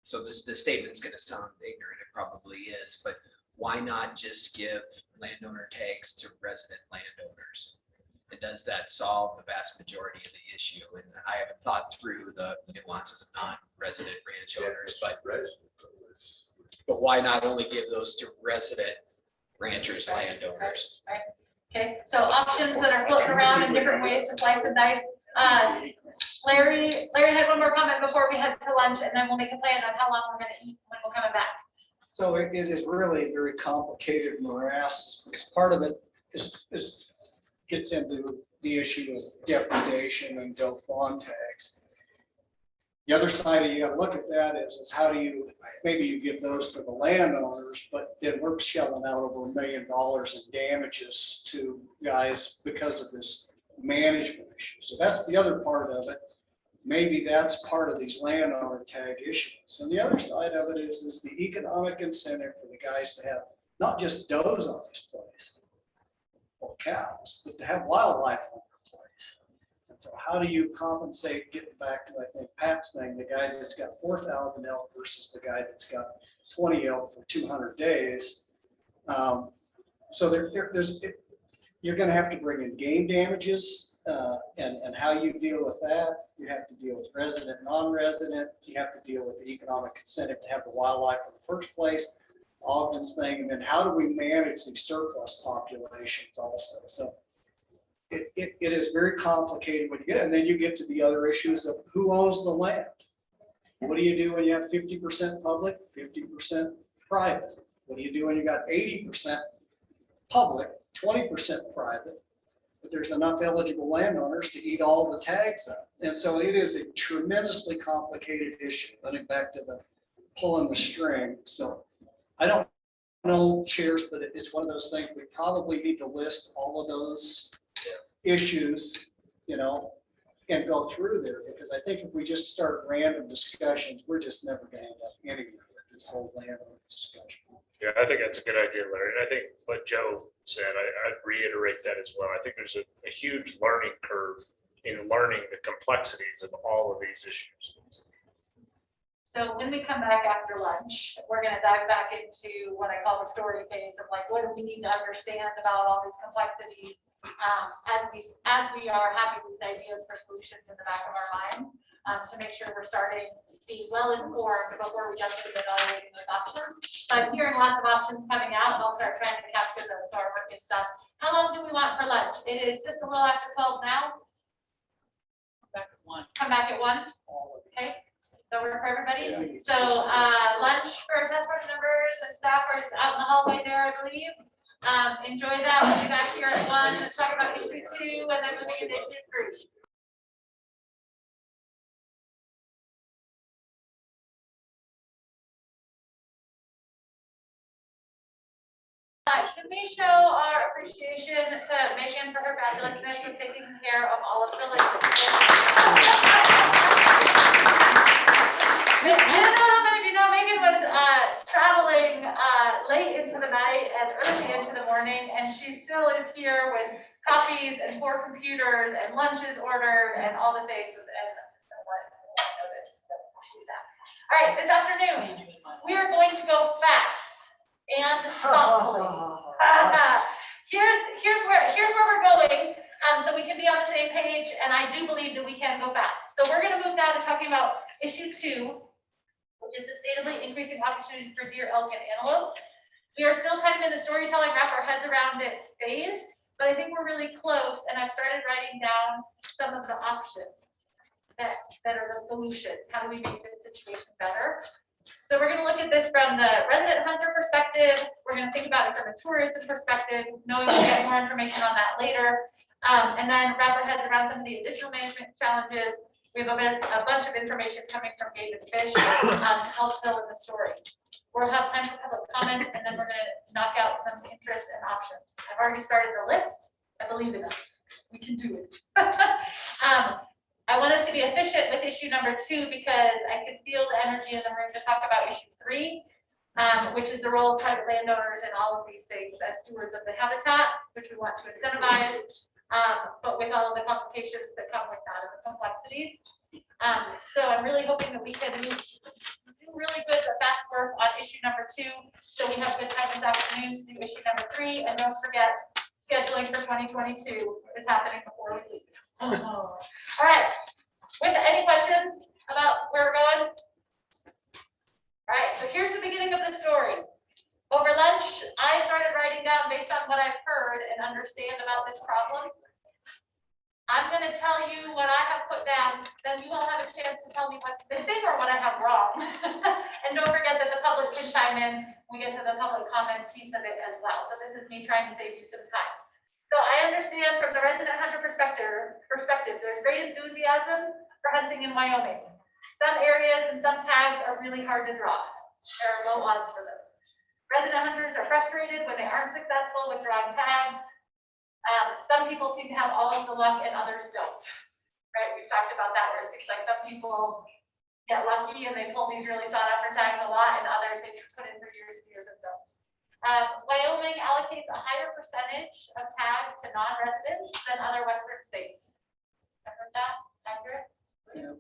So this statement's going to sound ignorant, it probably is, but why not just give landowner tags to resident landowners? And does that solve the vast majority of the issue? And I haven't thought through the nuances of non-resident ranch owners, but why not only give those to resident ranchers, landowners? Right. Okay, so options that are floating around in different ways to slice and dice. Larry had one more comment before we head to lunch, and then we'll make a plan on how long we're going to eat when we're coming back. So it is really a very complicated morass, because part of it is gets into the issue of depredation and go fawn tags. The other side of you got to look at that is how do you, maybe you give those to the landowners, but then we're shelling out over $1 million in damages to guys because of this management issue. So that's the other part of it. Maybe that's part of these landowner tag issues. And the other side of it is the economic incentive for the guys to have not just does on this place or cows, but to have wildlife on their place. And so how do you compensate, getting back to, I think, Pat's thing, the guy that's got 4,000 elk versus the guy that's got 20 elk for 200 days. So you're going to have to bring in game damages and how you deal with that. You have to deal with resident, non-resident. You have to deal with the economic incentive to have the wildlife in the first place. Ogden's thing, and then how do we manage these surplus populations also? So it is very complicated when you get, and then you get to the other issues of who owns the land. What do you do when you have 50% public, 50% private? What do you do when you got 80% public, 20% private? But there's enough eligible landowners to eat all the tags up. And so it is a tremendously complicated issue, getting back to the pulling the string. So I don't know, chairs, but it's one of those things, we probably need to list all of those issues, and go through there, because I think if we just start random discussions, we're just never gonna end up anywhere with this whole landowner discussion. Yeah, I think that's a good idea, Larry. And I think what Joe said, I'd reiterate that as well. I think there's a huge learning curve in learning the complexities of all of these issues. So when we come back after lunch, we're gonna dive back into what I call the story phase of like, what do we need to understand about all these complexities? As we are having these ideas for solutions in the back of our mind, to make sure we're starting to be well informed before we jump into evaluating those options. So I'm hearing lots of options coming out, and I'll start trying to capture those so our work is done. How long do we want for lunch? It is just a little after 12 now. Back at 1. Come back at 1. Okay. So work for everybody. So lunch for task force members and staffers out in the hallway there, I believe. Enjoy that. We'll be back here at 1 to talk about issue 2 and then moving into issue 3. Should we show our appreciation to Megan for her fabulousness of taking care of all of the logistics? I don't know how many of you know Megan was traveling late into the night and early into the morning, and she still is here with coffees and 4 computers and lunches ordered and all the things. And so what I noticed that she's at. All right, this afternoon we are going to go fast and softly. Here's where we're going, so we can be on the same page, and I do believe that we can go fast. So we're going to move down to talking about issue 2, which is sustainably increasing opportunities for deer, elk, and antelope. We are still kind of in the storytelling, wrap our heads around it phase, but I think we're really close, and I've started writing down some of the options that are the solutions. How do we make this situation better? So we're going to look at this from the resident hunter perspective. We're going to think about it from a tourism perspective, knowing we'll get more information on that later. And then wrap our heads around some of the additional management challenges. We have a bunch of information coming from Game and Fish to help fill in the story. We'll have time for public comment, and then we're going to knock out some interests and options. I've already started the list. I believe in us. We can do it. I want us to be efficient with issue number 2 because I can feel the energy in the room to talk about issue 3, which is the role of private landowners in all of these things as stewards of the habitat, which we want to incentivize, but with all of the complications that come with that and the complexities. So I'm really hoping that we can do really good fast work on issue number 2, so we have good time this afternoon to do issue number 3, and don't forget scheduling for 2022 is happening before we leave. All right. With any questions about where we're going? All right. So here's the beginning of the story. Over lunch, I started writing down based on what I've heard and understand about this problem. I'm going to tell you what I have put down, then you will have a chance to tell me what's missing or what I have wrong. And don't forget that the public can chime in. We get to the public comment piece of it as well. So this is me trying to save you some time. So I understand from the resident hunter perspective, there's great enthusiasm for hunting in Wyoming. Some areas and some tags are really hard to draw. There are low odds for those. Resident hunters are frustrated when they aren't successful with drawing tags. Some people seem to have all of the luck and others don't. Right? We've talked about that where it seems like some people get lucky and they pull these really sought after tags a lot, and others they just put in for years and years and don't. Wyoming allocates a higher percentage of tags to non-residents than other Western states. I heard that accurate? Yeah.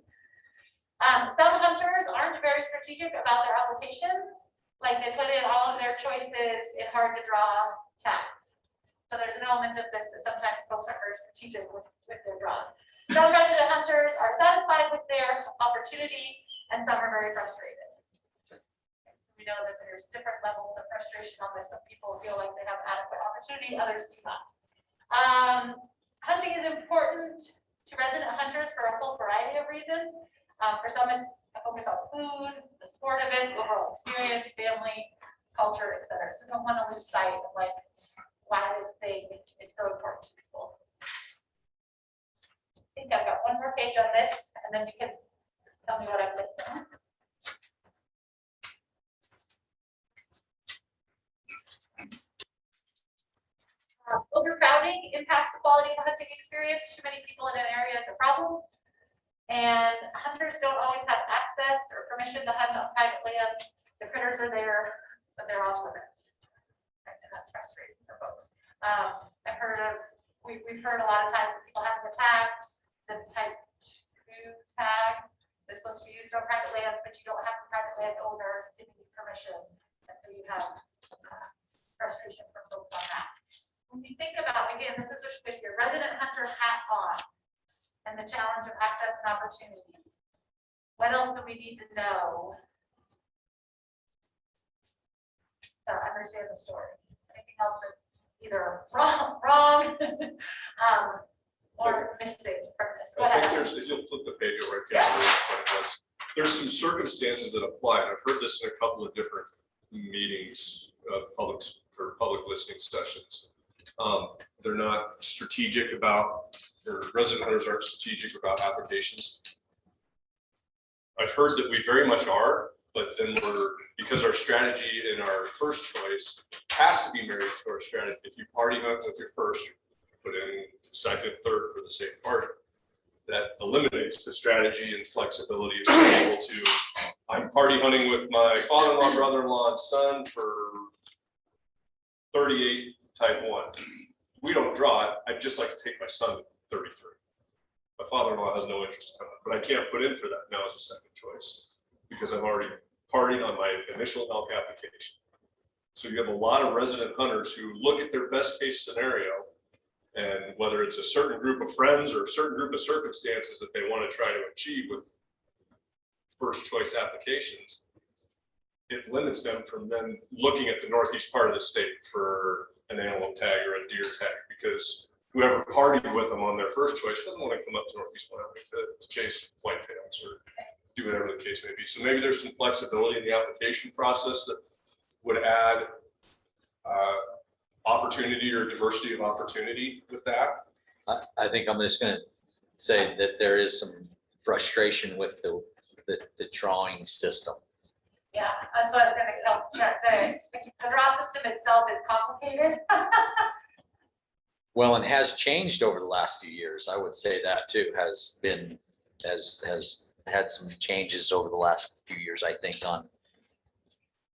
Some hunters aren't very strategic about their applications, like they put in all of their choices in hard to draw tags. So there's an element of this that sometimes folks are very strategic with their draws. Some resident hunters are satisfied with their opportunity, and some are very frustrated. We know that there's different levels of frustration on this. Some people feel like they have adequate opportunity, others do not. hunting is important to resident hunters for a whole variety of reasons. For some, it's a focus on food, the sport of it, overall experience, family, culture, et cetera. So don't want to lose sight of like why this thing is so important to people. I think I've got one more page on this, and then you can tell me what I'm missing. Overcrowding impacts the quality of the hunting experience. Too many people in an area is a problem. And hunters don't always have access or permission to hunt on private land. The critters are there, but they're off limits. Right, and that's frustrating for folks. I've heard of, we've heard a lot of times that people have the tag, the type 2 tag. They're supposed to be used on private lands, but you don't have the private land owner giving you permission. And so you have frustration from folks on that. When you think about, again, this is just with your resident hunter hat on and the challenge of access and opportunity. What else do we need to know to understand the story? Anything else that's either wrong or missing from this? Go I think ahead. there's, if you'll flip the page over, I can't remember what it was. There's some circumstances that apply, and I've heard this in a couple of different meetings, for public listening sessions. They're not strategic about, or resident hunters aren't strategic about applications. I've heard that we very much are, but then because our strategy in our first choice has to be married to our strategy. If you party hunt with your first, put in second, third for the same party. That eliminates the strategy and flexibility of being able to, I'm party hunting with my father-in-law, brother-in-law, and son for 38 type 1. We don't draw it. I'd just like to take my son to 33. My father-in-law has no interest in it, but I can't put in for that now as a second choice because I've already partied on my initial elk application. So you have a lot of resident hunters who look at their best case scenario, and whether it's a certain group of friends or a certain group of circumstances that they want to try to achieve with first choice applications, it limits them from then looking at the northeast part of the state for an antelope tag or a deer tag, because whoever partied with them on their first choice doesn't want to come up to northeast Wyoming to chase whitetails or do whatever the case may be. So maybe there's some flexibility in the application process that would add opportunity or diversity of opportunity with that. I think I'm just gonna say that there is some frustration with the drawing system. Yeah, that's what I was going to help check. The draw system itself is complicated. Well, and has changed over the last few years. I would say that too has had some changes over the last few years, I think, on,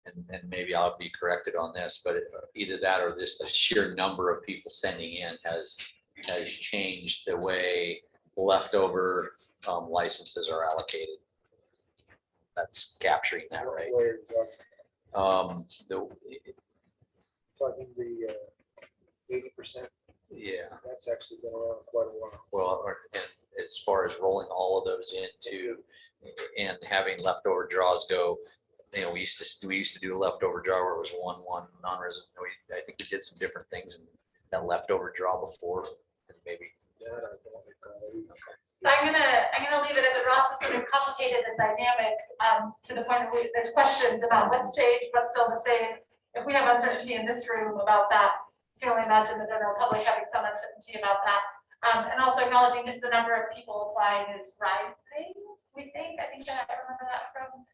and maybe I'll be corrected on this, but either that or this, the sheer number of people sending in has changed the way leftover licenses are allocated. That's capturing that, right? Talking the 80%, Yeah. that's actually been around quite a while. Well, and as far as rolling all of those into and having leftover draws go, you know, we used to do a leftover draw where it was 1-1 non-resident. I think we did some different things in that leftover draw before, and maybe. Yeah, I don't recall either. So I'm gonna leave it at the draw system is complicated and dynamic, to the point that there's questions about what's changed, what's still the same. If we have uncertainty in this room about that, you can only imagine the general public having some uncertainty about that. And also acknowledging just the number of people applying is rising, we think. I think that I remember that from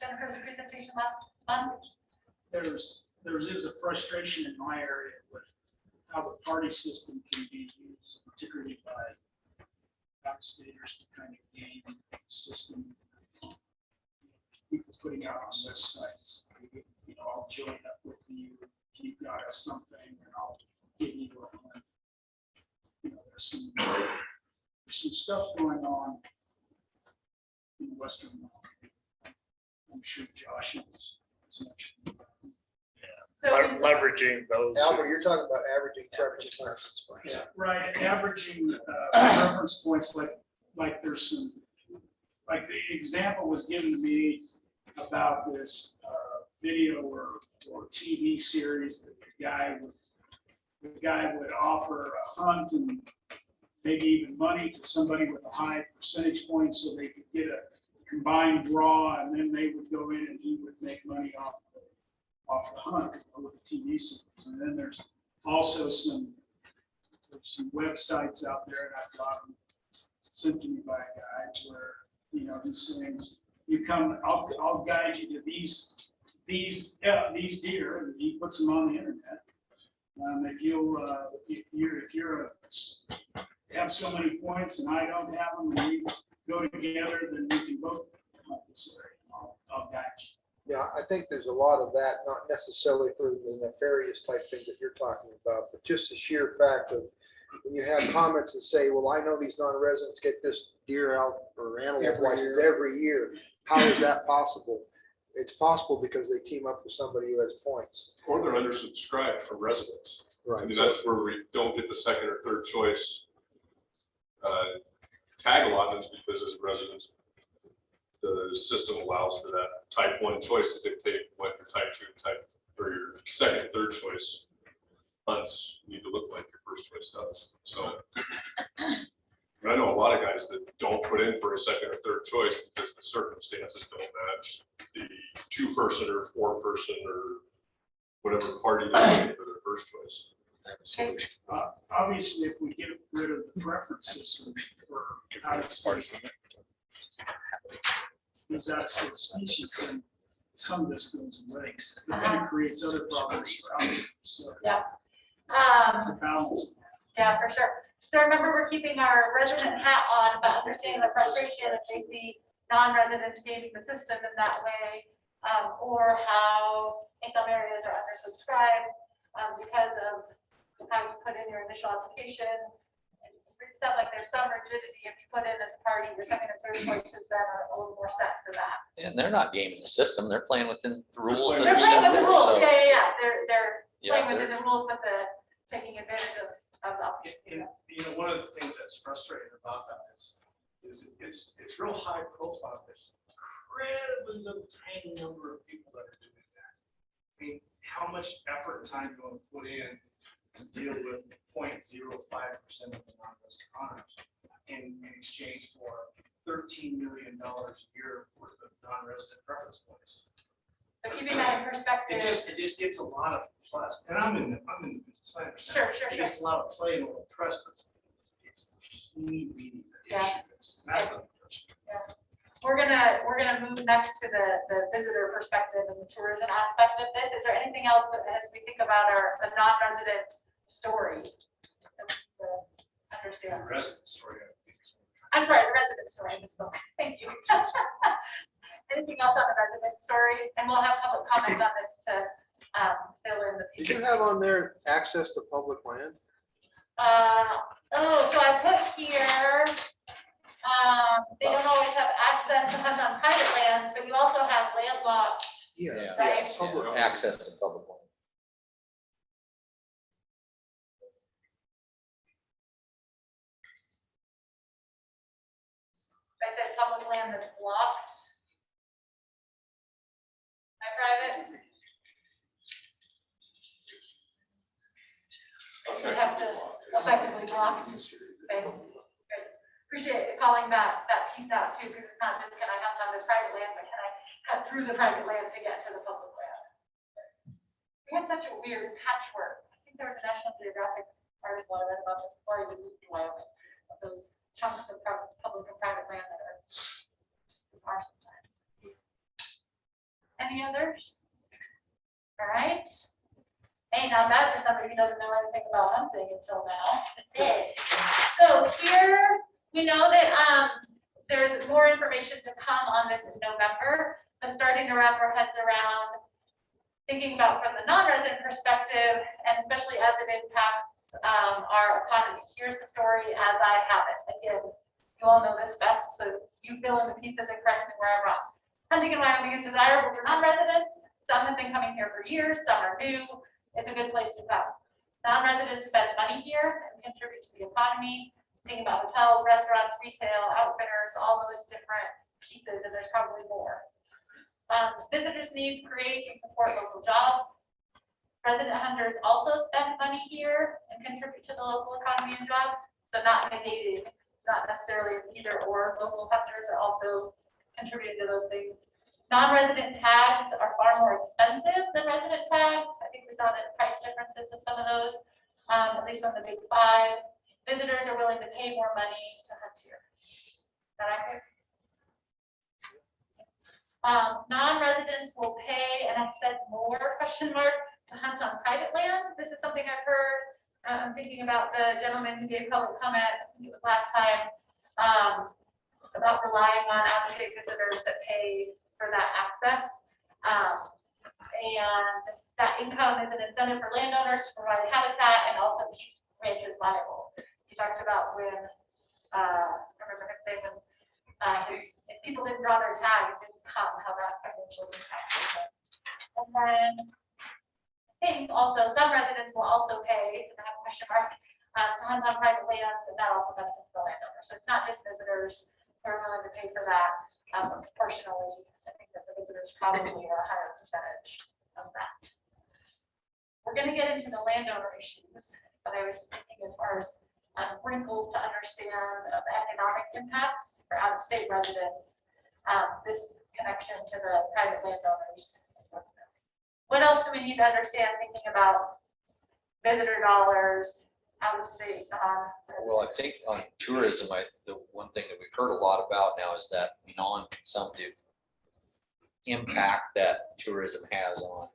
Jennifer's presentation last month. There is a frustration in my area with how the party system can be used, particularly by outsiders to kind of game the system. People putting out on sites, you know, I'll join up with you, if you've got us something, and I'll give you a hunt. You know, there's some stuff going on in Western Wyoming. I'm sure Josh is as much. So Leveraging those. Albert, you're talking about averaging preference points. Yeah, right, averaging reference points, like there's some, like the example was given to me about this video or TV series that the guy would offer a hunt, and maybe even money to somebody with a high percentage point so they could get a combined draw, and then they would go in and he would make money off the hunt with the TV series. And then there's also some websites out there, and I've got them sent to me by a guy where, you know, he's saying, you come, I'll guide you to these deer, and he puts them on the internet. If you're have so many points and I don't have them, and we go together, then we can both hunt this area. I'll guide you. Yeah, I think there's a lot of that, not necessarily for the nefarious type thing that you're talking about, but just the sheer fact of when you have comments that say, well, I know these non-residents get this deer out or animal license every year. How is that possible? It's possible because they team up with somebody who has points. Or they're undersubscribed from residents. I Right. mean, that's where we don't get the second or third choice tag allotments, because as residents, the system allows for that type 1 choice to dictate what your type 2, or your second, third choice hunts need to look like your first choice does. So I know a lot of guys that don't put in for a second or third choice because the circumstances don't match the 2-person or 4-person or whatever party they're looking for their first choice. Obviously, if we get rid of the preference system for out of state, these active species, then some of this goes away. But then it creates other problems for others. So Yeah. it's a balance. Yeah, for sure. So remember, we're keeping our resident hat on, but understanding the frustration if they see non-residents gaming the system in that way, or how in some areas are undersubscribed because of how you put in your initial application. It sounds like there's some rigidity if you put in as a party, your second and third choices then are a little more set for that. And they're not gaming the system. They're playing within the rules. that They're are playing set with the there, rules, so- yeah. They're Yeah, playing within they're- the rules, but the taking advantage of them. And, you know, one of the things that's frustrating about that is it's real high profile. There's incredibly little tiny number of people that are doing that. I mean, how much effort and time do you want to put in to deal with 0.05% of the non-resident hunters in exchange for $13 million a year worth of non-resident preference points? So keeping that in perspective. It just gets a lot of plus, and I'm in the business side. Sure. It gets a lot of play and a lot of press, but it's teeny weeny issue. That's unfortunate. We're gonna move next to the visitor perspective and the tourism aspect of this. Is there anything else that as we think about the non-resident story? Understand. The resident story, I think, is I'm sorry, the resident story, I misspoke. Thank you. Anything else on the resident story? And we'll have public comment on this to fill in the. Did you have on there access to public land? So I put here, they don't always have access to hunt on private lands, but you also have landlocked, Yeah. right? Public. Access to public land. I said public land that's blocked by private. Would have to effectively blocked. Okay, good. Appreciate you calling that piece out too, because it's not just can I hunt on this private land, but can I cut through the private land to get to the public land? We have such a weird patchwork. I think there was a National Geographic article I read about this before I even moved to Wyoming, of those chunks of public and private land that are bizarre sometimes. Any others? All right. Hey, not bad for somebody who doesn't know anything about hunting until now. So here, we know that there's more information to come on this in November, but starting to wrap our heads around thinking about from the non-resident perspective, and especially as it impacts our economy. Here's the story as I have it. Again, you all know this best, so you fill in the pieces and correct me where I'm wrong. Hunting in Wyoming is desirable for non-residents. Some have been coming here for years, some are new. It's a good place to come. Non-residents spend money here and contribute to the economy. Think about hotels, restaurants, retail, outfitters, all those different pieces, and there's probably more. Visitors need to create and support local jobs. Resident hunters also spend money here and contribute to the local economy and jobs. So not negating, it's not necessarily an either or, local hunters are also contributing to those things. Non-resident tags are far more expensive than resident tags. I think we saw the price differences of some of those, at least on the big five. Visitors are willing to pay more money to hunt here. Is that accurate? Non-residents will pay, and I've said more question mark, to hunt on private land. This is something I've heard. I'm thinking about the gentleman who gave public comment, I think it was last time, about relying on out-of-state visitors that pay for that access. And that income is an incentive for landowners to provide habitat and also keeps ranchers viable. You talked about when, I remember him saying when, if people didn't draw their tag, it didn't come, how that financially impacted them. And then I think also some residents will also pay, and I have a question mark, to hunt on private lands, and that also benefits the landowner. So it's not just visitors who are willing to pay for that, proportionally. I think that the visitors probably are a higher percentage of that. We're going to get into the landowner issues, but I was just thinking as far as wrinkles to understand of economic impacts for out-of-state residents, this connection to the private landowners. What else do we need to understand thinking about visitor dollars, out-of-state? Well, I think on tourism, the one thing that we've heard a lot about now is that non-consumptive impact that tourism has on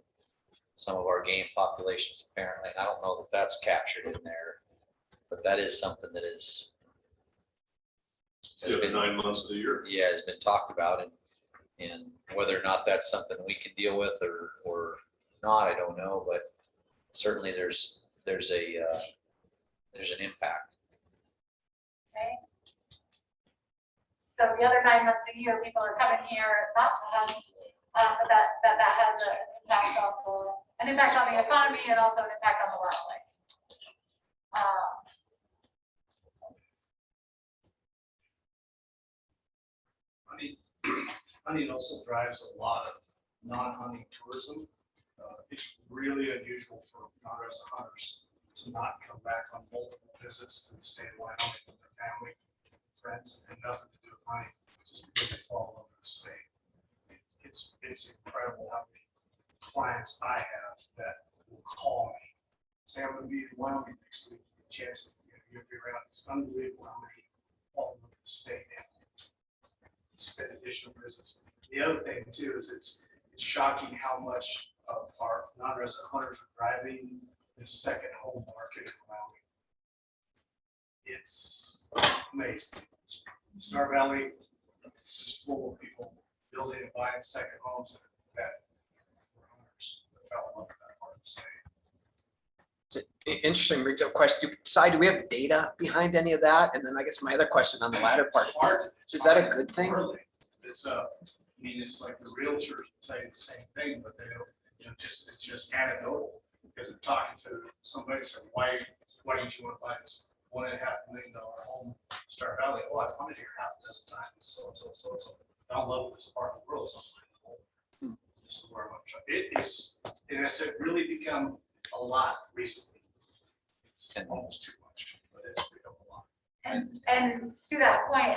some of our game populations apparently. And I don't know that that's captured in there, but that is something that is. It's the 9 months of the year. Yeah, has been talked about, and whether or not that's something we can deal with or not, I don't know, but certainly there's an impact. Okay. So the other 9 months of the year, people are coming here not to hunt, but that has an impact on the economy and also an impact on the wildlife. Hunting also drives a lot of non-hunting tourism. It's really unusual for non-resident hunters to not come back on multiple visits to the state of Wyoming with their family, friends, and nothing to do with hunting, just because they fall over the state. It's incredible how many clients I have that will call me, say I'm going to be in Wyoming next week, chance you'll be around. It's unbelievable how many all over the state and spend additional visits. The other thing too is it's shocking how much of our non-resident hunters are driving this second home market in Wyoming. It's amazing. Star Valley, it's just full of people building and buying second homes that were hunters that fell in love with that part of the state. It's interesting, brings up a question. Do we have data behind any of that? And then I guess my other question on the latter part, is that a good thing? It's I mean, it's like the realtors say the same thing, but they don't, it's just anecdotal. Because I'm talking to somebody said, why did you want to buy this $1.5 million home, Star Valley? Oh, I've hunted here half a dozen times, so. I don't love this part of the world. So this is where I'm trying. It is, and I said, really become a lot recently. It's almost too much, but it's become a lot. And to that point,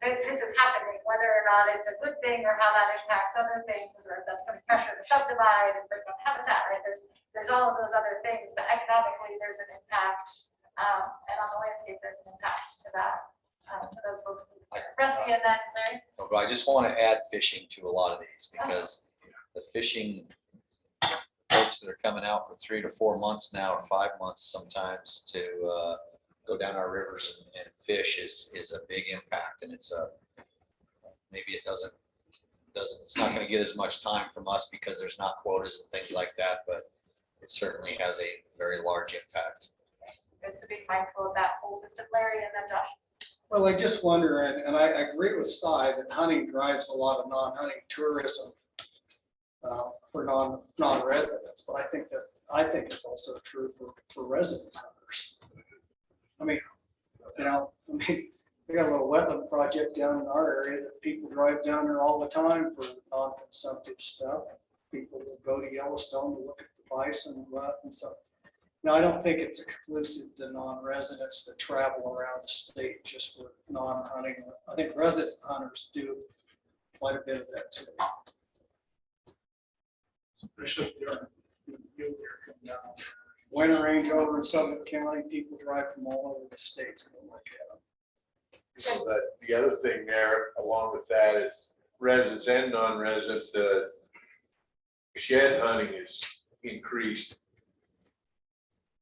this is happening, whether or not it's a good thing or how that impacts other things, or if that's putting pressure to subdivide and bring up habitat, right? There's all of those other things, but economically there's an impact, and on the landscape there's an impact to that, to those folks. Rusty and then Larry. But I just want to add fishing to a lot of these because the fishing folks that are coming out for 3 to 4 months now, or 5 months sometimes to go down our rivers and fish is a big impact, and it's maybe it's not going to get as much time from us because there's not quotas and things like that, but it certainly has a very large impact. Good to be mindful of that whole system, Larry, and then Josh. Well, I just wonder, and I agree with Cy that hunting drives a lot of non-hunting tourism for non-residents, but I think it's also true for resident hunters. I mean, we got a little wetland project down in our area that people drive down there all the time for non-consumptive stuff. People will go to Yellowstone to look at the bison and stuff. Now, I don't think it's exclusive to non-residents that travel around the state just for non-hunting. I think resident hunters do quite a bit of that too. Especially during the mule deer come down. Winter range over in Suffolk County, people drive from all over the state to go look at them. But the other thing there, along with that, is residents and non-residents, shed hunting has increased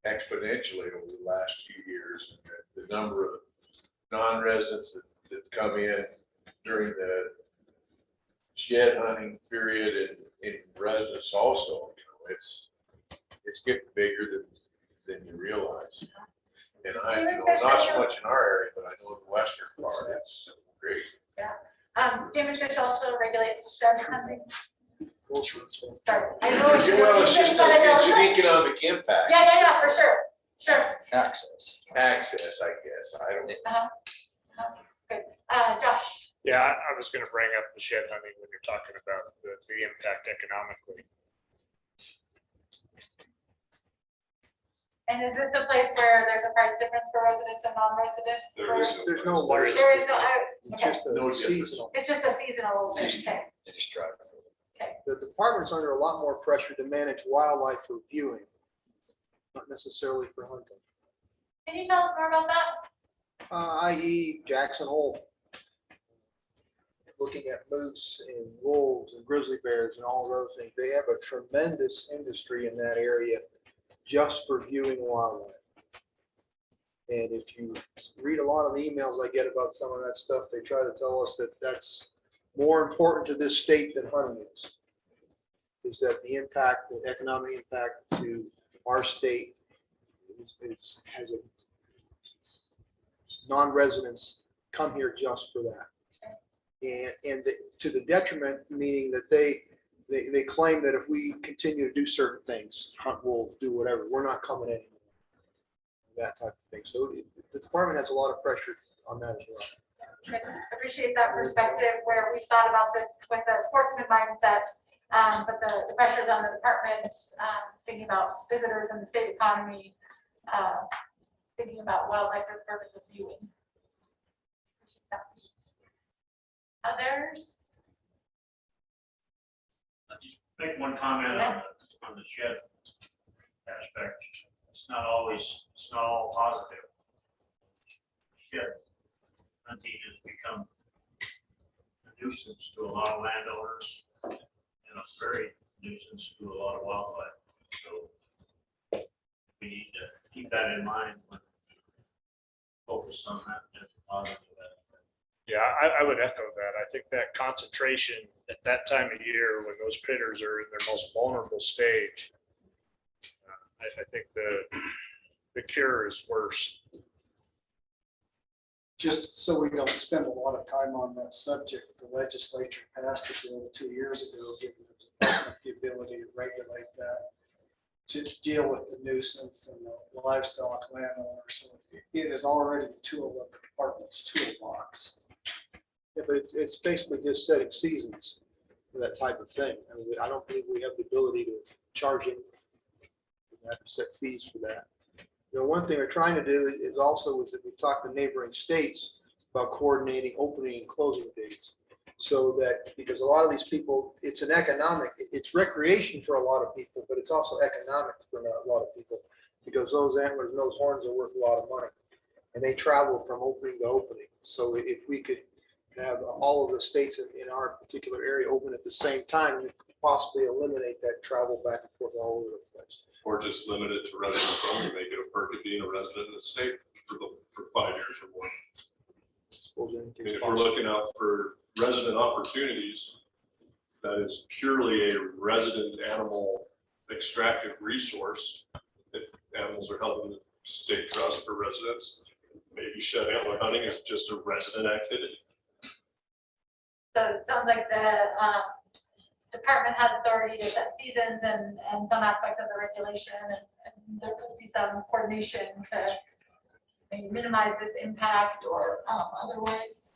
exponentially over the last few years. The number of non-residents that come in during the shed hunting period and residents also, it's getting bigger than you realize. And not so much in our area, but I know in the western part, it's crazy. Game Fish also regulates shed hunting. Sorry. I know Well, it's it's just an economic impact. Yeah, for sure, sure. Access. Access, I guess, I don't. Good. Josh, Yeah, I was gonna bring up the shed hunting when you're talking about the impact economically. and is this a place where there's a price difference for residents and non-residents? There's no license. There is no, okay, It's No just a seasonal. it's just a seasonal thing, okay. They just drive. The department's under a lot more pressure to manage wildlife for viewing, not necessarily for hunting. Can you tell us more about that? I.e. Jackson Hole. Looking at moose and wolves and grizzly bears and all those things. They have a tremendous industry in that area just for viewing wildlife. And if you read a lot of the emails I get about some of that stuff, they try to tell us that that's more important to this state than hunting is that the impact, the economic impact to our state has a non-residents come here just for that. And to the detriment, meaning that they claim that if we continue to do certain things, hunt, wolf, do whatever, we're not coming in. That type of thing. So the department has a lot of pressure on that as well. Appreciate that perspective where we thought about this with a sportsman mindset, but the pressures on the department, thinking about visitors and the state economy, thinking about wildlife for the purpose of viewing. Others? I'll just make one comment on the shed aspect. It's not all positive. Shed hunting has become a nuisance to a lot of landowners and a very nuisance to a lot of wildlife. So we need to keep that in mind when focus on that as a positive. Yeah, I would echo that. I think that concentration at that time of year when those critters are in their most vulnerable stage, I think the cure is worse. Just so we don't spend a lot of time on that subject, the legislature passed a bill 2 years ago, giving the department the ability to regulate that, to deal with the nuisance and the livestock landowners. So it is already a tool of the department's toolbox. Yeah, but it's basically just setting seasons for that type of thing. I mean, I don't believe we have the ability to charge it. We have to set fees for that. You know, one thing we're trying to do is also is that we talk to neighboring states about coordinating opening and closing dates. So that, because a lot of these people, it's an economic, it's recreation for a lot of people, but it's also economic for a lot of people because those antlers and those horns are worth a lot of money. And they travel from opening to opening. So if we could have all of the states in our particular area open at the same time, you could possibly eliminate that travel back and forth all over the place. Or just limit it to residents only, make it a perk of being a resident in the state for 5 years or more. I mean, if we're looking out for resident opportunities, that is purely a resident animal extractive resource. If animals are held in the state trust for residents, maybe shed antler hunting is just a resident activity. So it sounds like the department has authority to set seasons and some aspects of the regulation, and there could be some coordination to maybe minimize this impact or otherwise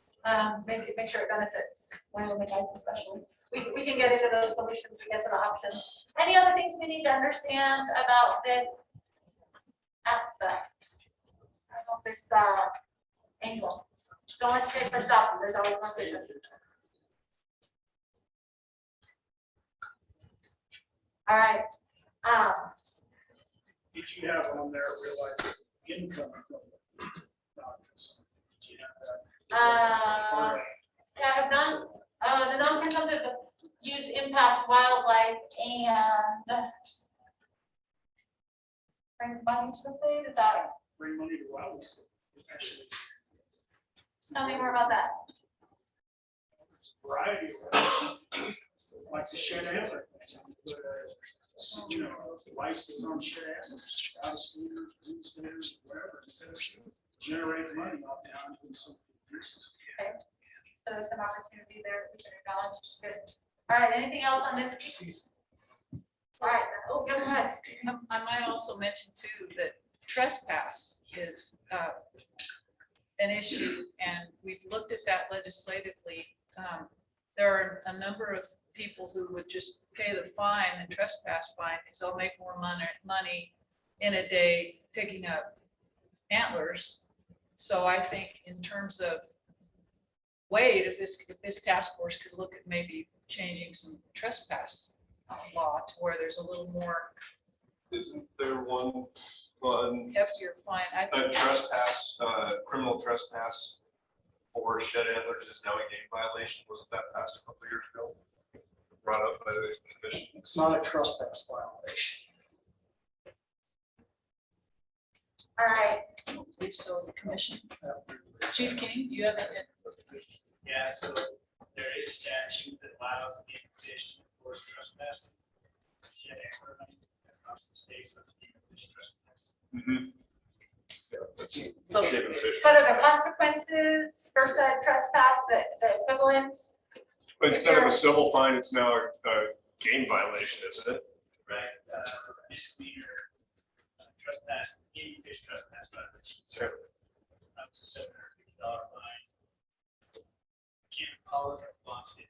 maybe make sure it benefits Wyoming guys especially. We can get into those solutions to get to the options. Any other things we need to understand about this aspect. I don't know if it's angle. Don't let the paper stop you. There's always one paper. All right. Did you have on there, realize income from non-consumptive? Did you have that? Yeah, I have none, the non-consumptive use impacts wildlife and brings money to the state, is that, Bring money to wildlife. Actually, tell me more about that. variety of, like the shed antler. You know, license on shed antlers, out of speeders, green speeders, whatever, instead of generate money off down to some uses. Okay. So there's some opportunity there that we can acknowledge. Good. All right, anything else on this piece? All right, oh, go ahead. I might also mention too, that trespass is an issue, and we've looked at that legislatively. There are a number of people who would just pay the fine, the trespass fine, because they'll make more money in a day picking up antlers. So I think in terms of Wade, if this task force could look at maybe changing some trespass law to where there's a little more Isn't there one heftier fine. a trespass, criminal trespass for shed antlers is now a game violation? Wasn't that passed a couple of years ago? Brought up by the commission. It's not a trespass violation. All right, I don't believe so, the commission. Chief King, you have it? Yeah, so there is statute that allows the petition to force trespass. Shed antler across the state, so it's being fish trespass. what are the consequences for said trespass, the equivalent? Instead of a civil fine, it's now a game violation, isn't it? Right, misdemeanor trespass, game fish trespass violation. Sure. Up to $750 fine. Can't call it a loss if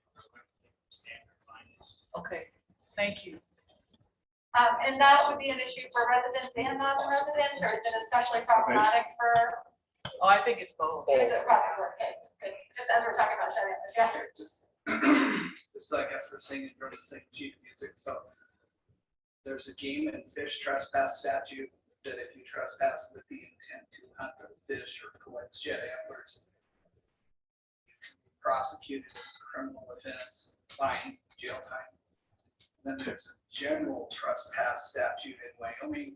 standard fine is. Okay, thank you. And that would be an issue for residents and non-residents, or is it especially problematic for? Oh, I think it's both. Is it problematic? Okay, good. Just as we're talking about shedding the chapter. Just I guess we're singing from the same sheet of music, so there's a game and fish trespass statute that if you trespass with the intent to hunt or fish or collect shed antlers, prosecuted as a criminal offense, fine, jail time. Then there's a general trespass statute in Wyoming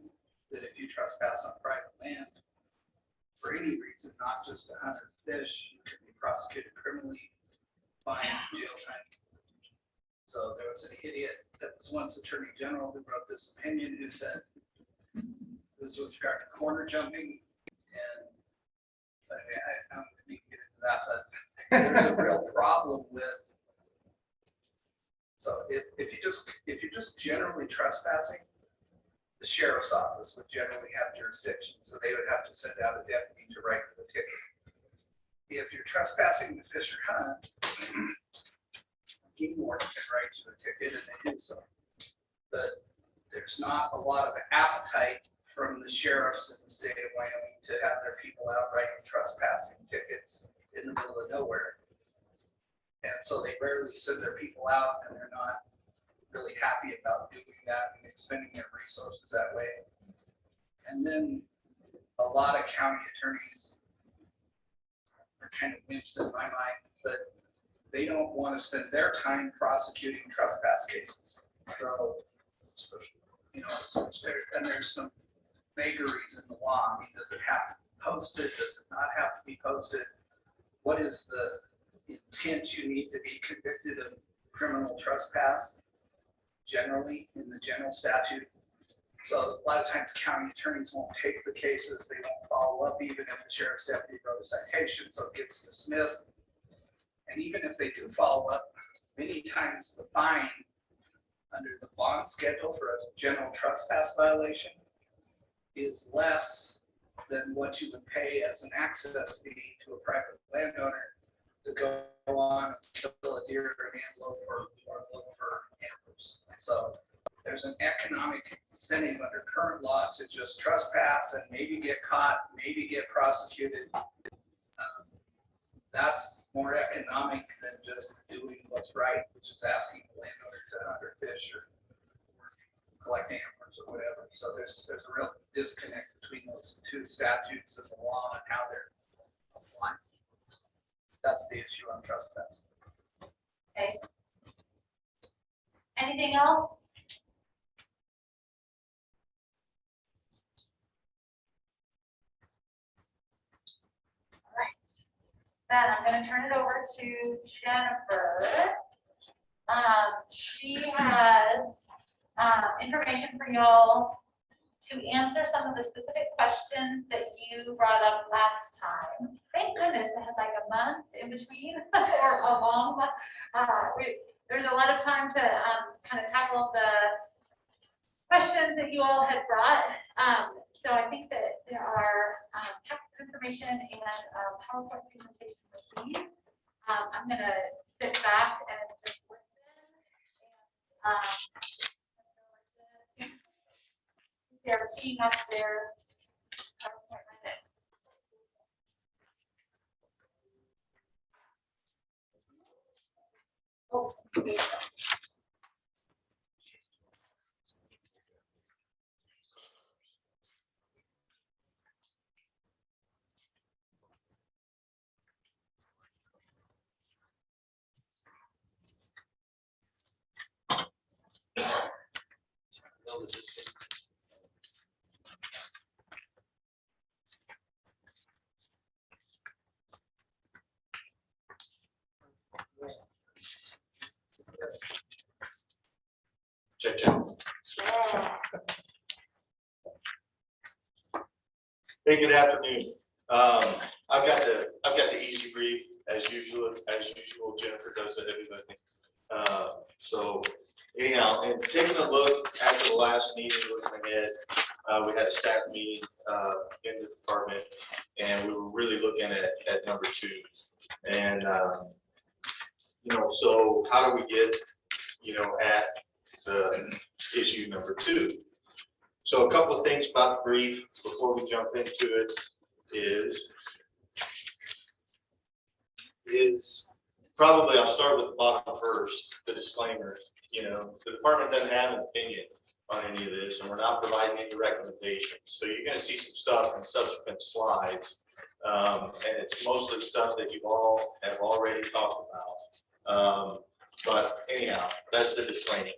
that if you trespass on private land for any reason, not just to hunt or fish, you can be prosecuted criminally, fine, jail time. So there was an idiot that was once Attorney General who wrote this opinion who said, it was with regard to corner jumping, and I don't need to get into that, but there's a real problem with. So if you're just generally trespassing, the sheriff's office would generally have jurisdiction, so they would have to send out a deputy to write the ticket. If you're trespassing to fish or hunt, game warden can write you a ticket, and they do so. But there's not a lot of appetite from the sheriffs in the state of Wyoming to have their people out writing trespassing tickets in the middle of nowhere. And so they rarely send their people out, and they're not really happy about doing that and expending their resources that way. And then a lot of county attorneys are kind of wimps in my mind, but they don't want to spend their time prosecuting trespass cases. So, you know, and there's some vagaries in the law. I mean, does it have to be posted? Does it not have to be posted? What is the intent you need to be convicted of criminal trespass generally in the general statute? So a lot of times county attorneys won't take the cases. They won't follow up even if the sheriff's deputy wrote a citation, so it gets dismissed. And even if they do follow up, many times the fine under the bond schedule for a general trespass violation is less than what you would pay as an access fee to a private landowner to go on and kill a deer or an antelope or look for antlers. So there's an economic incentive under current law to just trespass and maybe get caught, maybe get prosecuted. That's more economic than just doing what's right, which is asking the landowner to hunt or fish or collect animals or whatever. So there's a real disconnect between those two statutes as a law and how they're applying. That's the issue on trespass. Okay. Anything else? All right. Then I'm going to turn it over to Jennifer. She has information for y'all to answer some of the specific questions that you brought up last time. Thank goodness I had like a month in between or a long month. There's a lot of time to kind of tackle the questions that you all had brought. So I think that there are information and PowerPoint presentation for these. I'm going to sit back and just listen. Their team up there. Oh, okay. Check. Hey, good afternoon. I've got the easy brief as usual. Jennifer does the heavy lifting. So anyhow, and taking a look after the last meeting, looking ahead, we had a staff meeting in the department, and we were really looking at number 2. And so how do we get at the issue number 2? So a couple of things about the brief before we jump into it is probably, I'll start with the bottom first, the disclaimer. The department doesn't have an opinion on any of this, and we're not providing any recommendations. So you're going to see some stuff in subsequent slides, and it's mostly stuff that you all have already talked about. But anyhow, that's the disclaimer.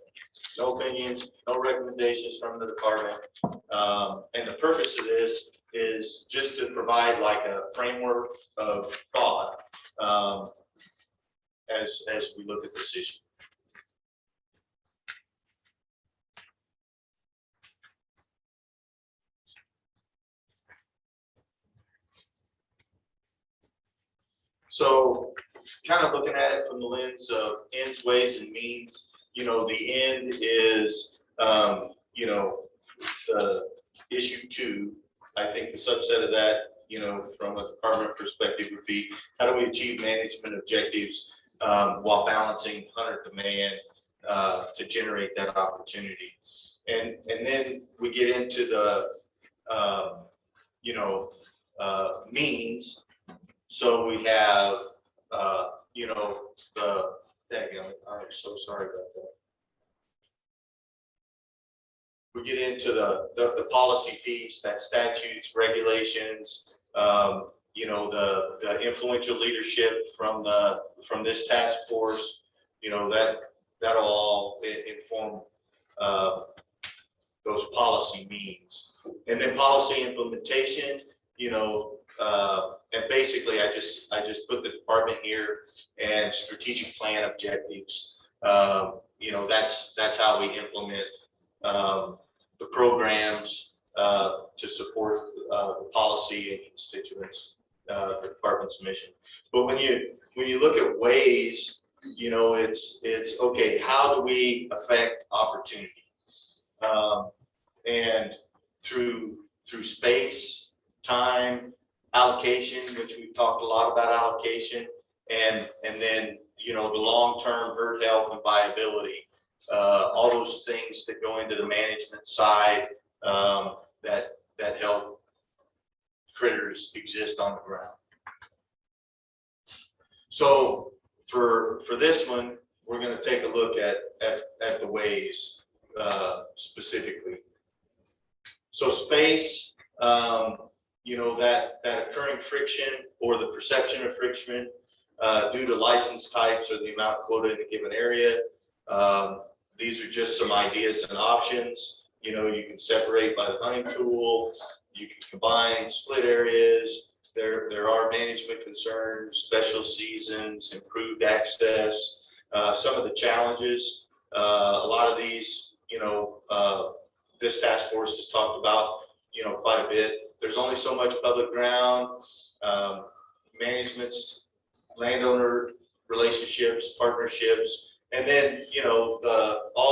No opinions, no recommendations from the department. And the purpose of this is just to provide like a framework of thought as we look at this issue. So kind of looking at it from the lens of ends, ways, and means, the end is, the issue 2. I think the subset of that, from a department perspective would be, how do we achieve management objectives while balancing hunter demand to generate that opportunity? And then we get into the, means. So we have, I'm so sorry about that. We get into the policy piece, that statutes, regulations, the influential leadership from this task force, that'll all inform those policy means. And then policy implementation, and basically I just put the department here and strategic plan objectives. That's how we implement the programs to support the policy and constituents, the department's mission. But when you look at ways, it's okay, how do we affect opportunity? And through space, time, allocation, which we've talked a lot about allocation, and then the long-term herd health and viability. all those things that go into the management side, that help critters exist on the ground. So for this one, we're gonna take a look at the ways, specifically. So space, that occurring friction or the perception of friction, due to license types or the amount of quota in a given area. These are just some ideas and options. You can separate by the hunting tool, you can combine split areas. There are management concerns, special seasons, improved access, some of the challenges. A lot of these, this task force has talked about, quite a bit. There's only so much public ground, management's landowner relationships, partnerships, and then, all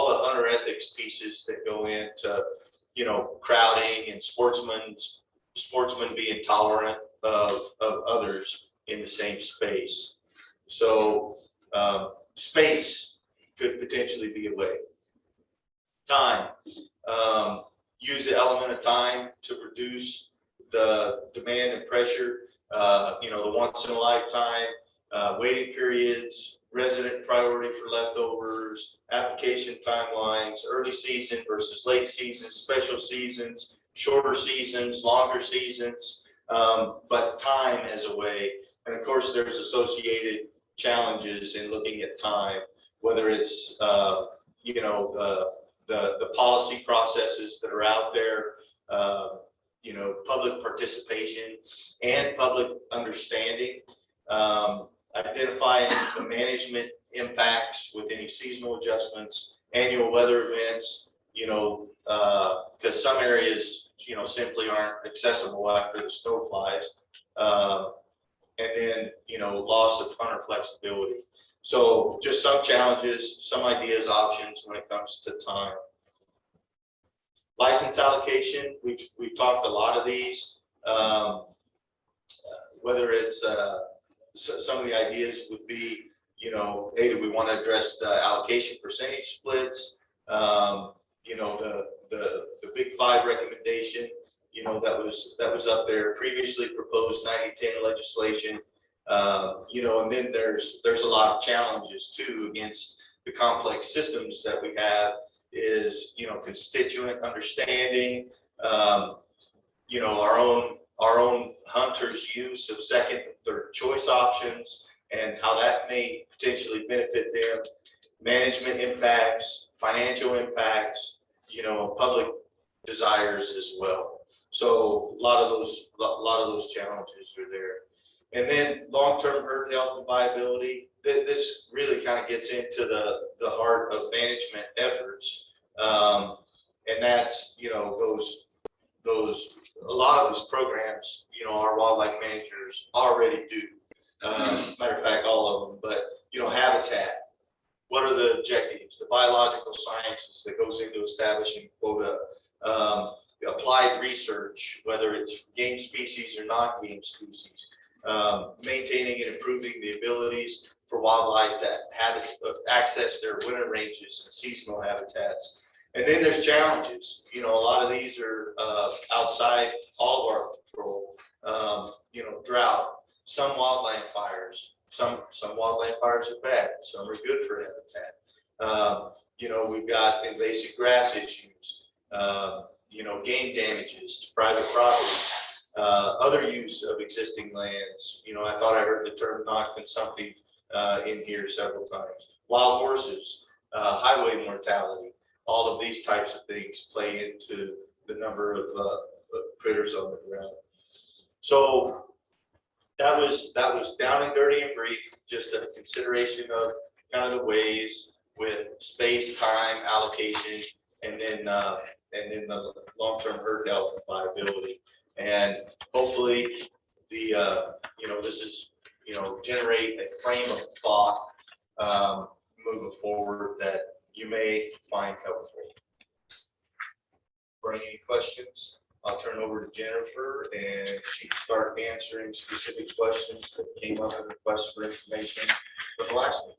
the hunter ethics pieces that go into, crowding and sportsmen being tolerant of others in the same space. So space could potentially be a way. Time, use the element of time to reduce the demand and pressure, the once in a lifetime, waiting periods, resident priority for leftovers, application timelines, early season versus late season, special seasons, shorter seasons, longer seasons, but time as a way. And of course, there's associated challenges in looking at time, whether it's, the policy processes that are out there, public participation and public understanding, identifying the management impacts with any seasonal adjustments, annual weather events, because some areas, simply aren't accessible after the snow flies. And then, loss of hunter flexibility. So just some challenges, some ideas, options when it comes to time. License allocation, we've talked a lot of these, whether it's some of the ideas would be, hey, do we want to address the allocation percentage splits? The big five recommendation, that was up there, previously proposed 90-10 legislation. And then there's a lot of challenges too against the complex systems that we have is, constituent understanding, our own hunters' use of second and third choice options and how that may potentially benefit them, management impacts, financial impacts, public desires as well. So a lot of those challenges are there. And then long-term herd health and viability. This really kind of gets into the heart of management efforts. And that's, a lot of those programs, our wildlife managers already do. Matter of fact, all of them, but, habitat. What are the objectives? The biological sciences that goes into establishing quota, applied research, whether it's game species or non-game species, maintaining and improving the abilities for wildlife that access their winter ranges and seasonal habitats. And then there's challenges. A lot of these are outside all of our control. Drought, some wildland fires. Some wildland fires are bad. Some are good for habitat. We've got invasive grass issues. Game damages to private property. Other use of existing lands. I thought I heard the term non-consumptive in here several times. Wild horses, highway mortality. All of these types of things play into the number of critters on the ground. So that was down and dirty and brief, just a consideration of kind of the ways with space, time, allocation, and then the long-term herd health and viability. And hopefully this is, generate a frame of thought moving forward that you may find helpful. For any questions, I'll turn over to Jennifer and she can start answering specific questions that came up in requests for information from the last meeting.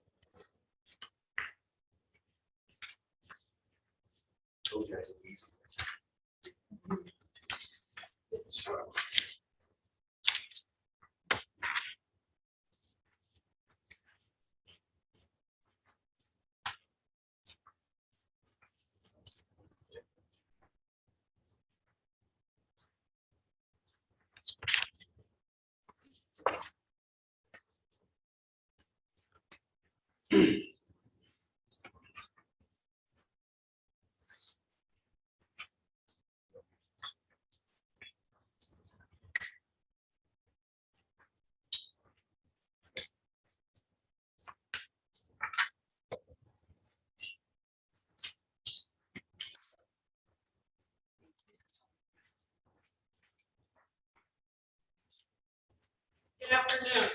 Good afternoon.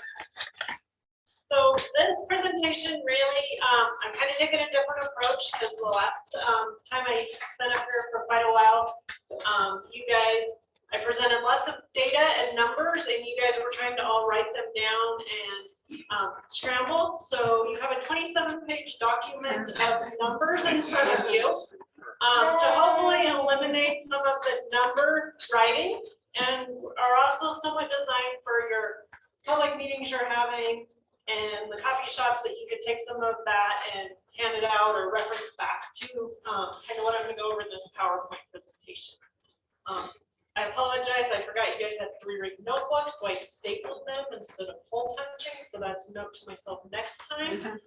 So this presentation really, I'm kind of taking a different approach because the last time I spent up here for quite a while, you guys, I presented lots of data and numbers and you guys were trying to all write them down and scramble. So you have a 27-page document of numbers in front of you to hopefully eliminate some of the number writing and are also somewhat designed for your public meetings you're having and the coffee shops that you could take some of that and hand it out or reference back to kind of what I'm going to go over in this PowerPoint presentation. I apologize, I forgot you guys had 3 ring notebooks, so I stapled them instead of hole punching, so that's a note to myself next time.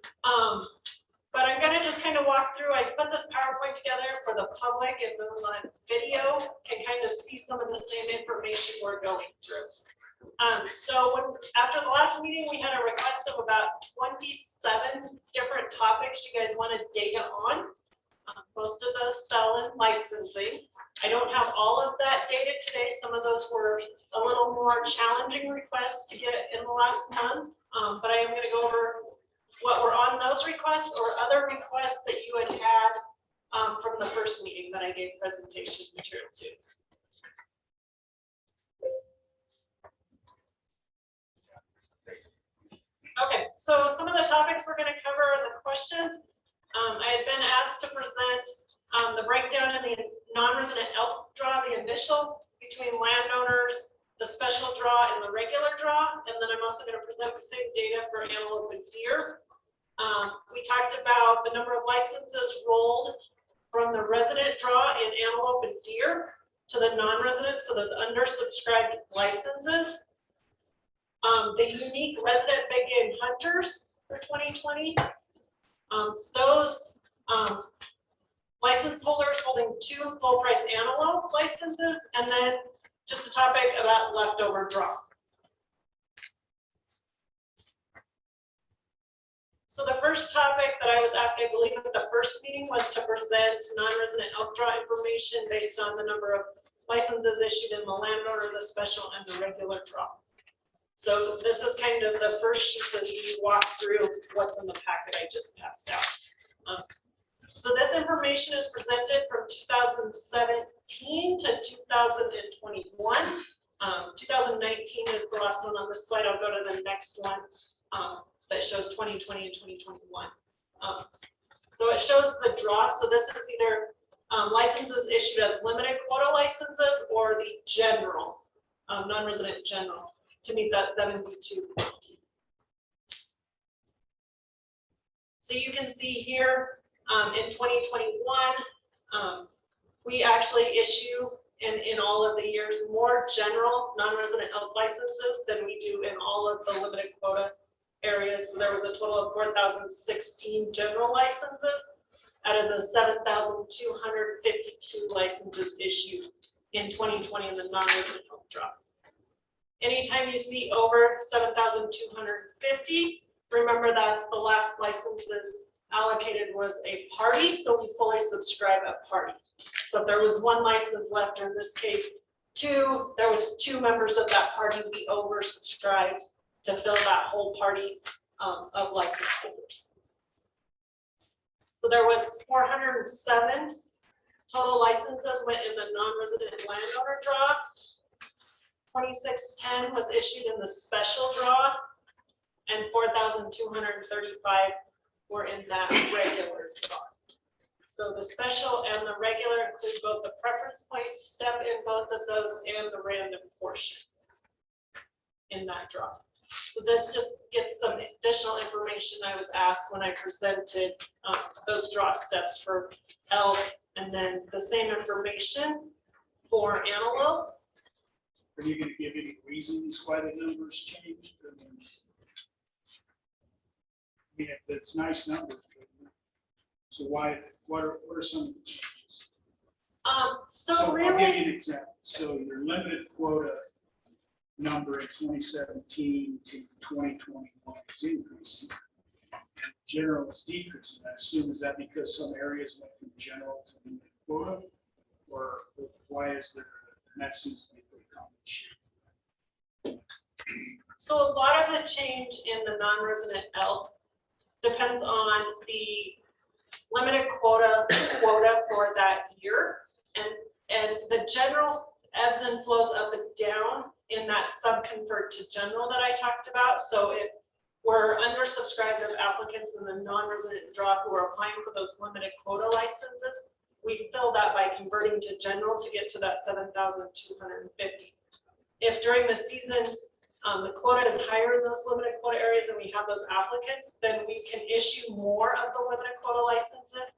But I'm going to just kind of walk through, I put this PowerPoint together for the public and those on video can kind of see some of the same information we're going through. So after the last meeting, we had a request of about 27 different topics you guys wanted data on. Most of those fell in licensing. I don't have all of that data today. Some of those were a little more challenging requests to get in the last month, but I am going to go over what were on those requests or other requests that you had from the first meeting that I gave presentation material to. Okay, so some of the topics we're going to cover are the questions. I had been asked to present the breakdown in the non-resident elk draw, the initial between landowners, the special draw, and the regular draw. And then I'm also going to present the same data for antelope and deer. We talked about the number of licenses rolled from the resident draw in antelope and deer to the non-resident, so those undersubscribed licenses. The unique resident big game hunters for 2020. Those license holders holding 2 full price antelope licenses, and then just a topic about leftover draw. So the first topic that I was asked, I believe at the first meeting, was to present non-resident elk draw information based on the number of licenses issued in the landowner, the special, and the regular draw. So this is kind of the first sheet as we walk through what's in the packet I just passed out. So this information is presented from 2017 to 2021. 2019 is the last one on this slide. I'll go to the next one that shows 2020 and 2021. So it shows the draw. So this is either licenses issued as limited quota licenses or the general, non-resident general, to meet that 72.15. So you can see here in 2021, we actually issue in all of the years more general non-resident elk licenses than we do in all of the limited quota areas. So there was a total of 4,016 general licenses out of the 7,252 licenses issued in 2020 in the non-resident elk draw. Anytime you see over 7,250, remember that's the last licenses allocated was a party, so we fully subscribe a party. So if there was 1 license left, or in this case 2, there was 2 members of that party, we oversubscribed to fill that whole party of license holders. So there was 407 total licenses went in the non-resident landowner draw. 2610 was issued in the special draw, and 4,235 were in that regular draw. So So the special and the regular include both the preference point step in both of those and the random portion in that draw. So this just gets some additional information I was asked when I presented those draw steps for elk, and then the same information for antelope. Are you gonna give any reasons why the numbers changed? I mean, if it's nice numbers. So why, what are some of the changes? So I'll give really, you an example. So your limited quota number in 2017 to 2021 is increasing. And general is decreasing. I assume, is that because some areas went from general to limited quota? Or why is there, and that seems to be pretty common issue. so a lot of the change in the non-resident elk depends on the limited quota for that year. And the general ebbs and flows up and down in that sub-convert to general that I talked about. So if we're undersubscribed of applicants in the non-resident draw who are applying for those limited quota licenses, we fill that by converting to general to get to that 7,250. If during the seasons, the quota is higher in those limited quota areas and we have those applicants, then we can issue more of the limited quota licenses,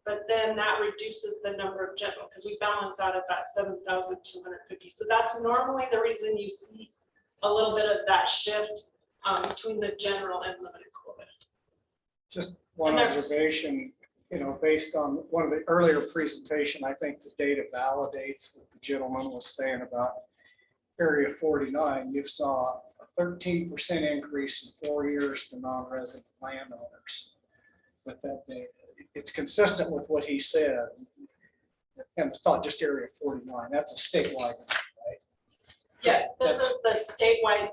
but then that reduces the number of general because we balance out at that 7,250. So that's normally the reason you see a little bit of that shift between the general and limited quota. Just one And there's- observation, based on one of the earlier presentation, I think the data validates what the gentleman was saying about Area 49. You saw a 13% increase in 4 years to non-resident landowners with that data. It's consistent with what he said. And it's not just Area 49, that's a statewide, right? Yes, this is the statewide,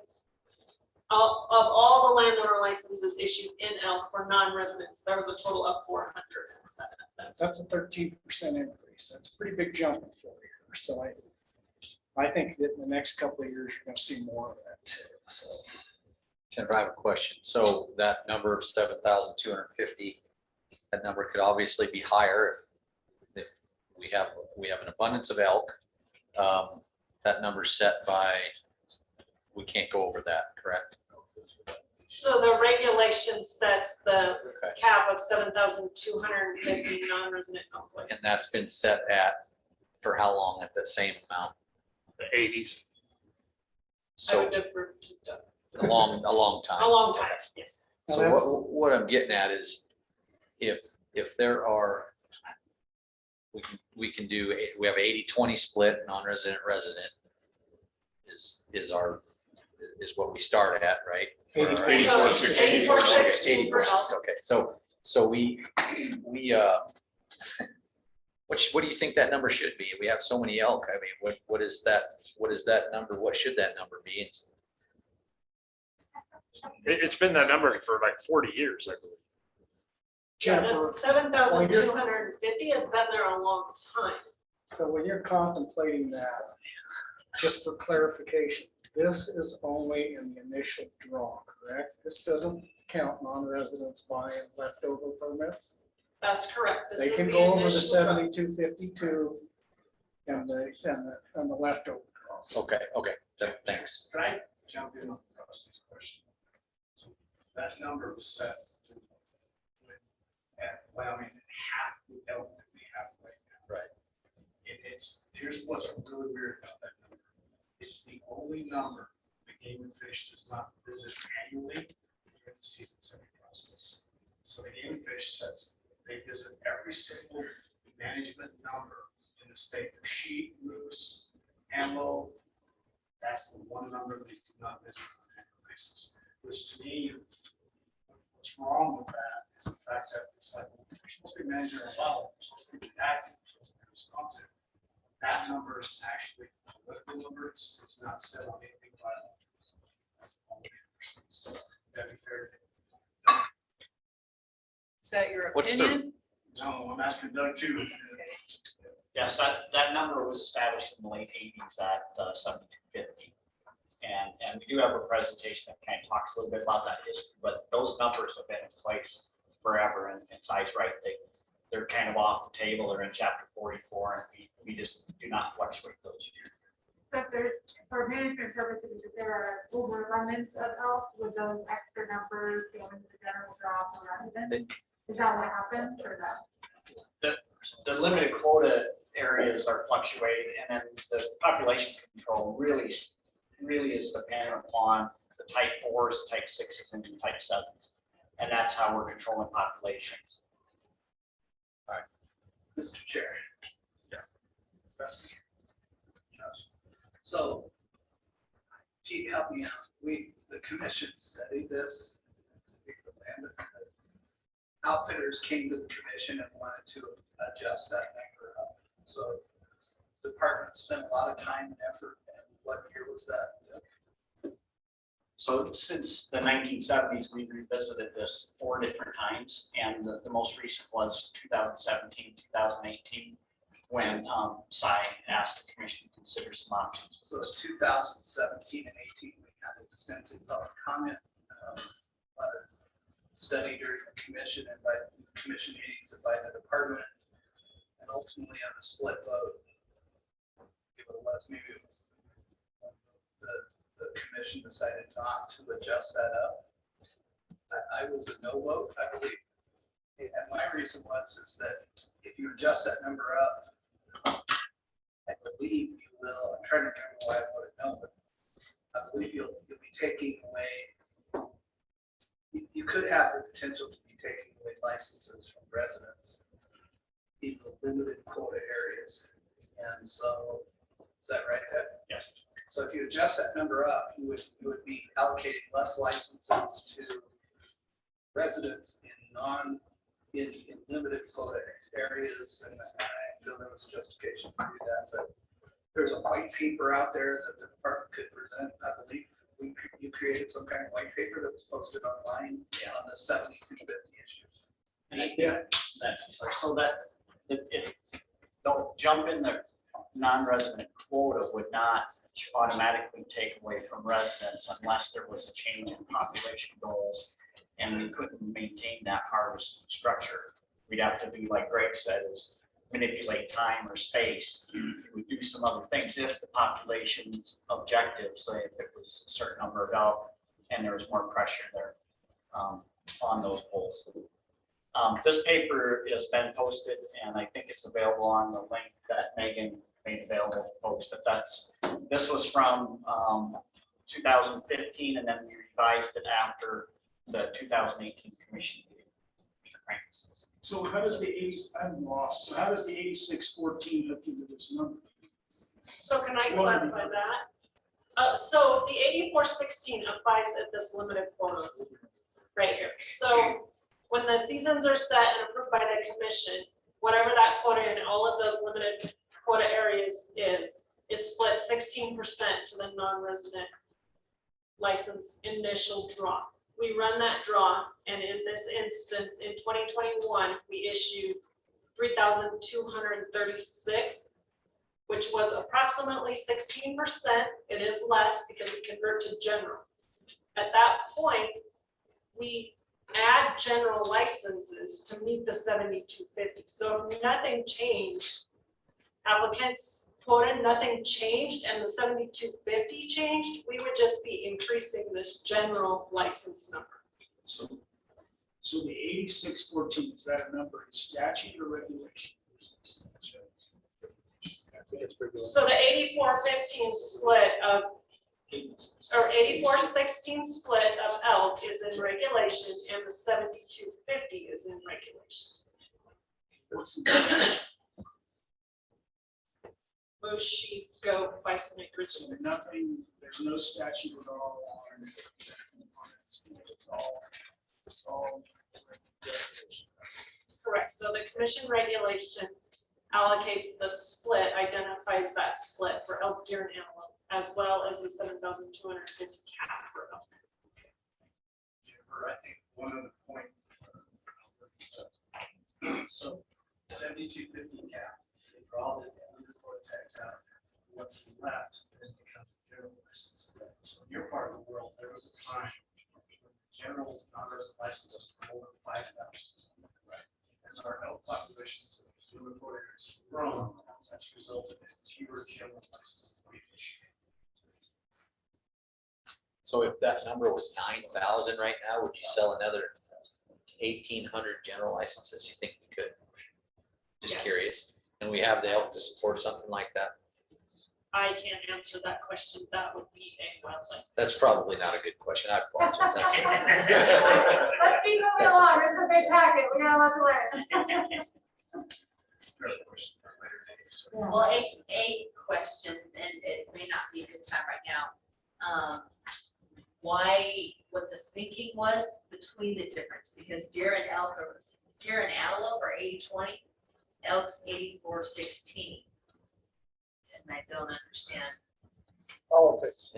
of all the landowner licenses issued in elk for non-residents, there was a total of 407 of them. That's a 13% increase. That's a pretty big jump in 4 years. So I think that in the next couple of years, you're going to see more of that too. So Jennifer, I have a question. So that number of 7,250, that number could obviously be higher if we have an abundance of elk. That number's set by, we can't go over that, correct? So the regulation sets the Okay. cap of 7,250 non-resident elk And licenses. that's been set at, for how long at the same amount? The 80s. I would So defer to Doug. a long time. A long time, yes. So what I'm getting at is if there are, we can do, we have 80-20 split, non-resident, resident is what we start at, right? 84-16 for elk. Okay, so we what do you think that number should be? We have so many elk. I mean, what is that number? What should that number be? It's been that number for like 40 years, I believe. Yeah, Jennifer, this 7,250 has been there a long time. so when you're contemplating that, just for clarification, this is only in the initial draw, correct? This doesn't count non-residents buying leftover permits? That's correct. This They is can the go over the initial draw. 7252 and the leftover draws. Okay, thanks. Can I jump in on Rusty's question? So that number was set to at Wyoming half the elk that we have right now. Right. Here's what's really weird about that number. It's the only number the Game and Fish does not visit annually during the season setting process. So the Game and Fish sets, they visit every single management number in the state for sheep, moose, antelope. That's the one number they do not visit on an annual basis, which to me, what's wrong with that is the fact that it's like, you're supposed to be managing a level, you're supposed to be active, you're supposed to be responsive. That number is actually a political number, it's not set on anything violent. That's all we understand. So that'd be fair. Is that your What's the- opinion? No, I'm asking Doug too. Yes, that number was established in the late 80s at 7,250. And we do have a presentation that kind of talks a little bit about that history, but those numbers have been in place forever, and Si's right, they're kind of off the table. They're in chapter 44, and we just do not fluctuate those years. So if there's, for management purposes, if there are overabundance of elk, would those extra numbers go into the general draw for residents? Is that what happens or no? The limited quota areas are fluctuating, and then the population control really is dependent upon the type 4s, type 6s, and type 7s. And that's how we're controlling populations. Mr. Chair. So, gee, help me out. The commission studied this. And the outfitters came to the commission and wanted to adjust that number up. So the department spent a lot of time and effort. And what year was that? So since the 1970s, we've revisited this 4 different times, and the most recent was 2017, 2018, when SI asked the commission to consider some options. So it's 2017 and 18, we had a dispensing public comment, study during the commission and by commission meetings and by the department, and ultimately on a split vote. It was, maybe it was the commission decided not to adjust that up. I was a no vote, I believe. And my reason is that if you adjust that number up, I believe you will, I'm trying to remember why I voted no, but I believe you'll be taking away, you could have the potential to be taking away licenses from residents in the limited quota areas. And so, is that right, Ed? Yes. So if you adjust that number up, you would be allocating less licenses to residents in limited quota areas, and I feel there was a justification to do that, but there's a white paper out there that the department could present. I believe you created some kind of white paper that was posted online on the 7250 issues. So that it don't jump in the non-resident quota would not automatically take away from residents unless there was a change in population goals and we couldn't maintain that harvest structure. We'd have to do, like Greg said, is manipulate time or space. We do some other things if the population's objective, say if it was a certain number of elk and there was more pressure there on those bulls. This paper has been posted and I think it's available on the link that Megan made available to folks, but this was from 2015 and then we revised it after the 2018 commission meeting. So how does the 80, I'm lost, so how does the 8614 hook into this number? So can I clarify that? So the 8416 applies at this limited quota right here. So when the seasons are set and approved by the commission, whatever that quota in all of those limited quota areas is split 16% to the non-resident license initial draw. We run that draw, and in this instance, in 2021, we issued 3,236, which was approximately 16%. It is less because we convert to general. At that point, we add general licenses to meet the 7250. So if nothing changed, applicants quoted, nothing changed, and the 7250 changed, we would just be increasing this general license number. So the 8614, is that a number in statute or regulation? So the 8415 split of, or 8416 split of elk is in regulation, and the 7250 is in regulation. Moose, sheep, goat, bison, and grizzly. So nothing, there's no statute at all on it. It's all regulation. Correct. So the commission regulation allocates the split, identifies that split for elk, deer, and antelope, as well as the 7,250 cap for elk. Jennifer, I think one other point. So 7250 cap, they draw the tax out. What's left then becomes general license. So in your part of the world, there was a time when general non-resident licenses were over 5,000. Right. As our elk population has grown, that's resulted in fewer general licenses being issued. So if that number was 9,000 right now, would you sell another 1,800 general licenses? You think we could? Just Yes. curious. And we have the help to support something like that? I can't answer that question. That would be a wildlife. That's probably not a good question. I apologize. Let's be moving along. This is a big packet. We got a lot to learn. Well, a question, and it may not be a good time right now. Why, what the thinking was between the difference, because deer and antelope are 80-20, elk's 84-16. And I don't understand. Politics.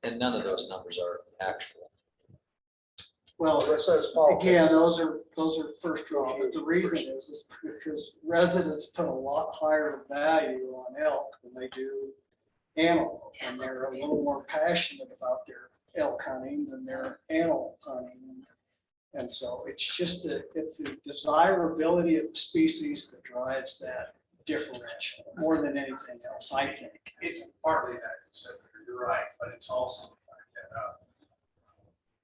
And none of those numbers are actual. Well, That says politics. again, those are first draw, but the reason is because residents put a lot higher value on elk than they do antelope. And they're a little more passionate about their elk hunting than their antelope hunting. And so it's just it's the desirability of the species that drives that differential more than anything else, I think. It's partly that, so you're right, but it's also that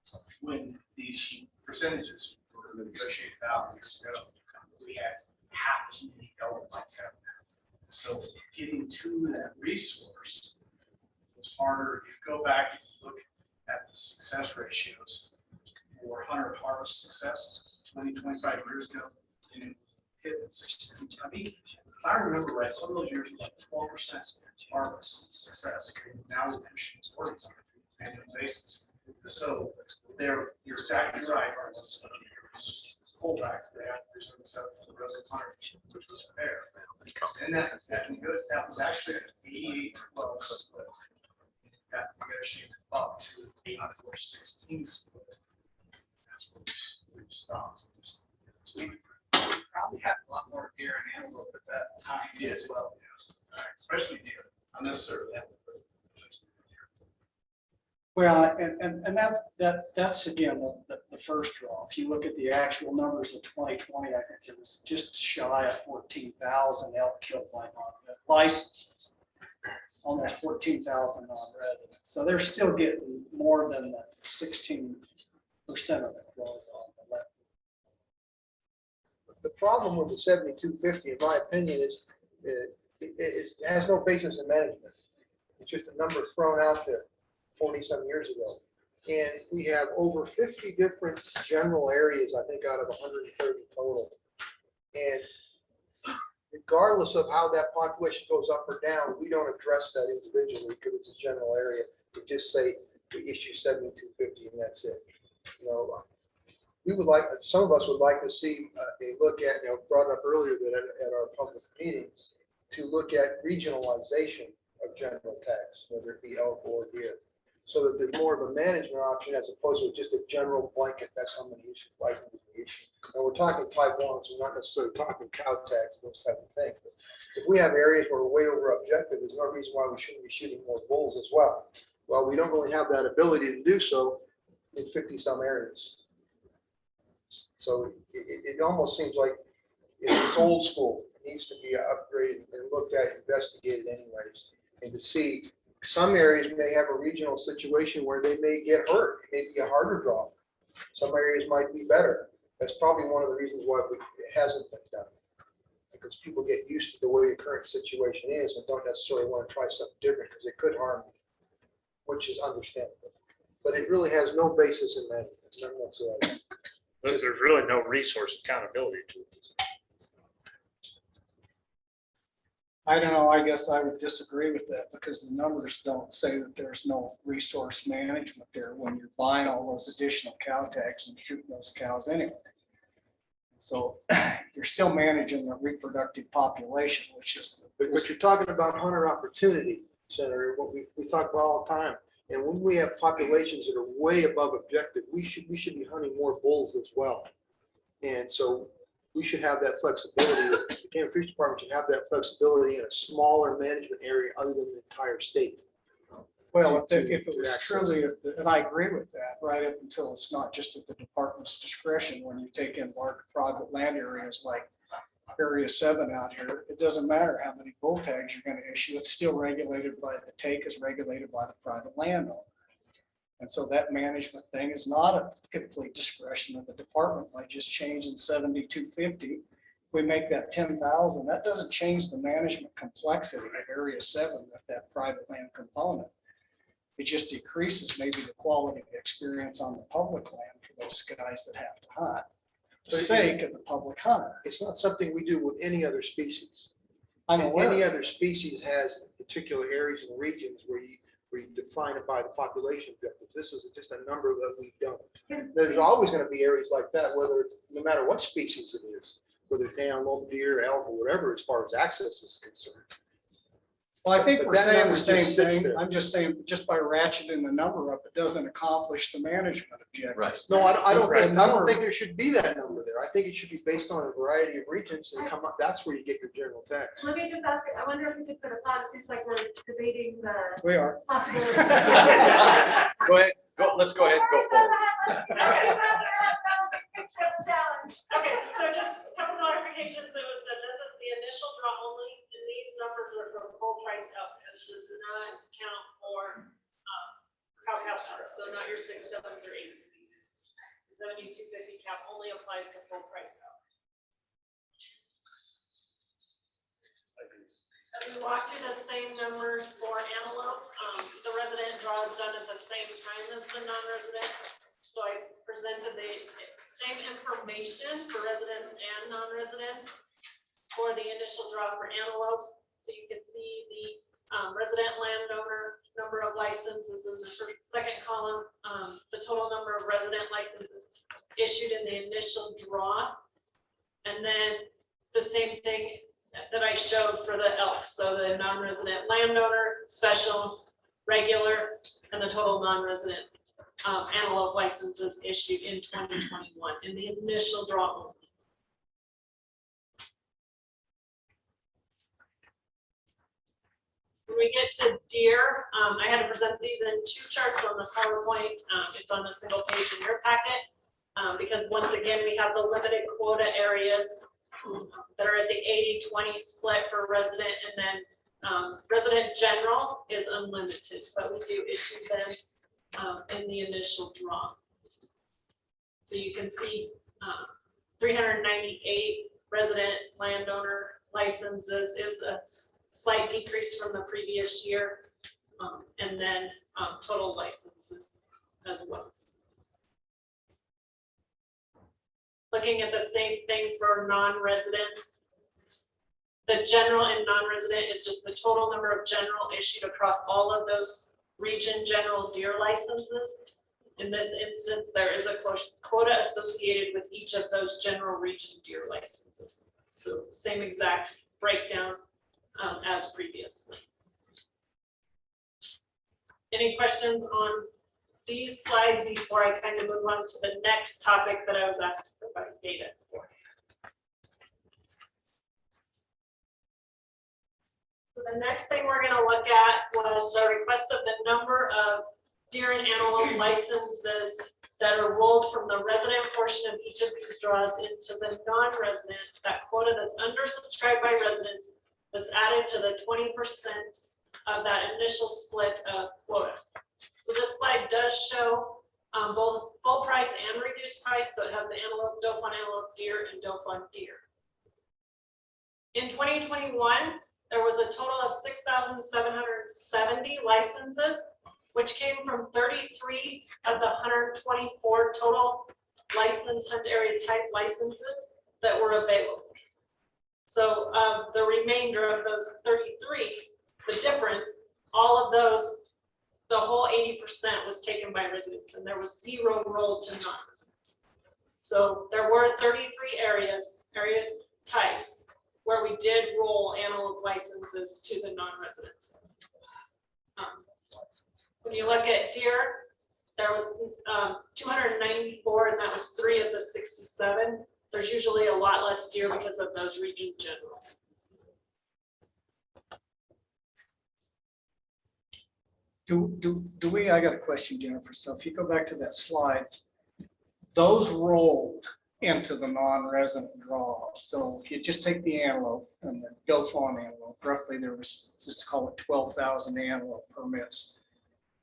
so when these percentages were negotiated out years ago, we had half as many elk like that. So getting to that resource was harder. You go back and you look at the success ratios for hunter harvest success 20-25 years ago, and it hit, I mean, if I remember right, some of those years were like 12% harvest success. Now we're pushing 40% on an annual basis. So you're exactly right. It was just pullback. They had to reserve for the Rosa Hunter, which was fair. And that was actually an 88-12 split. That negotiated up to 84-16 split. That's where we stopped. Probably had a lot more deer and antelope at that time as well. Especially deer, not necessarily. Well, and that's again, the first draw. If you look at the actual numbers of 2020, I think it was just shy of 14,000 elk killed by licenses. Almost 14,000 non-residents. So they're still getting more than the 16% of the quota on the left. The problem with the 7250, in my opinion, is it has no basis in management. It's just a number thrown out there 40-some years ago. And we have over 50 different general areas, I think, out of 130 total. And regardless of how that population goes up or down, we don't address that individually because it's a general area. We just say we issue 7250 and that's it. You know, we would like, some of us would like to see a look at, brought up earlier that at our public meetings, to look at regionalization of general tax, whether it be elk or deer, so that there's more of a management option as opposed to just a general blanket. That's how many issues, licenses we issue. And we're talking type 1, so we're not necessarily talking cow tax, those type of things. But if we have areas where we're way over objective, there's no reason why we shouldn't be shooting more bulls as well. Well, we don't really have that ability to do so in 50-some areas. So it almost seems like it's old school. It needs to be upgraded and looked at, investigated anyways. And to see some areas may have a regional situation where they may get hurt. It may be a harder draw. Some areas might be better. That's probably one of the reasons why it hasn't been done. Because people get used to the way the current situation is and don't necessarily want to try something different because it could harm you, which is understandable. But it really has no basis in management, none whatsoever. But there's really no resource accountability to it. I don't know, I guess I would disagree with that because the numbers don't say that there's no resource management there when you're buying all those additional cow tags and shooting those cows anyway. So you're still managing the reproductive population, which is. But you're talking about hunter opportunity, Senator, what we talk about all the time. And when we have populations that are way above objective, we should be hunting more bulls as well. And so we should have that flexibility. The Kansas Police Department should have that flexibility in a smaller management area other than the entire state. Well, if it was truly, and I agree with that, right up until it's not just at the department's discretion when you take in large private land areas like Area 7 out here, it doesn't matter how many bull tags you're going to issue, it's still regulated by, the take is regulated by the private landowner. And so that management thing is not a complete discretion of the department by just changing 7250. If we make that 10,000, that doesn't change the management complexity of Area 7 with that private land component. It just decreases maybe the quality of experience on the public land for those guys that have to hunt. For the sake of the public hunter. It's not something we do with any other species. I'm And aware. any other species has particular areas and regions where you define it by the population objectives. This is just a number that we don't. There's always going to be areas like that, whether it's, no matter what species it is, whether it's antelope, deer, elk, or whatever, as far as access is concerned. Well, I think But we're that saying number the same just sits thing. there. I'm just saying, just by ratcheting the number up, it doesn't accomplish the management objectives. Right. No, I don't Right. think, I don't think there should be that number there. I think it should be based on a variety of regions and come up, that's where you get your general tax. Let me just ask, I wonder if we could put a thought, it's like we're debating the We are. possible. Go ahead, let's go ahead and go forward. Okay, so just a couple clarifications. It was that this is the initial draw only, and these numbers are for full price elk. This does not count for cow stars, so not your 6, 7s, or 8s. 7250 cap only applies to full price elk. And we walked through the same numbers for antelope. The resident draw is done at the same time as the non-resident. So I presented the same information for residents and non-residents for the initial draw for antelope. So you can see the resident landowner number of licenses in the second column, the total number of resident licenses issued in the initial draw. And then the same thing that I showed for the elk. So the non-resident landowner, special, regular, and the total non-resident antelope licenses issued in 2021 in the initial draw only. When we get to deer, I had to present these in 2 charts on the PowerPoint. It's on a single page in your packet because once again, we have the limited quota areas that are at the 80-20 split for resident, and then resident general is unlimited, but we do issue them in the initial draw. So you can see 398 resident landowner licenses is a slight decrease from the previous year, and then total licenses as well. Looking at the same thing for non-residents. The general and non-resident is just the total number of general issued across all of those region general deer licenses. In this instance, there is a quota associated with each of those general region deer licenses. So same exact breakdown as previously. Any questions on these slides before I kind of move on to the next topic that I was asked to provide data for? So the next thing we're going to look at was the request of the number of deer and antelope licenses that are rolled from the resident portion of each of these draws into the non-resident, that quota that's undersubscribed by residents, that's added to the 20% of that initial split of quota. So this slide does show both full price and reduced price. So it has the antelope, Dauphin antelope deer, and Dauphin deer. In 2021, there was a total of 6,770 licenses, which came from 33 of the 124 total license hunt area type licenses that were available. So of the remainder of those 33, the difference, all of those, the whole 80% was taken by residents, and there was 0 rolled to non-residents. So there were 33 area types where we did roll antelope licenses to the non-residents. When you look at deer, there was 294, and that was 3 of the 67. There's usually a lot less deer because of those region generals. I got a question, Jennifer. So if you go back to that slide, those rolled into the non-resident draw. So if you just take the antelope and the doe fawn antelope, roughly there was, just call it 12,000 antelope permits.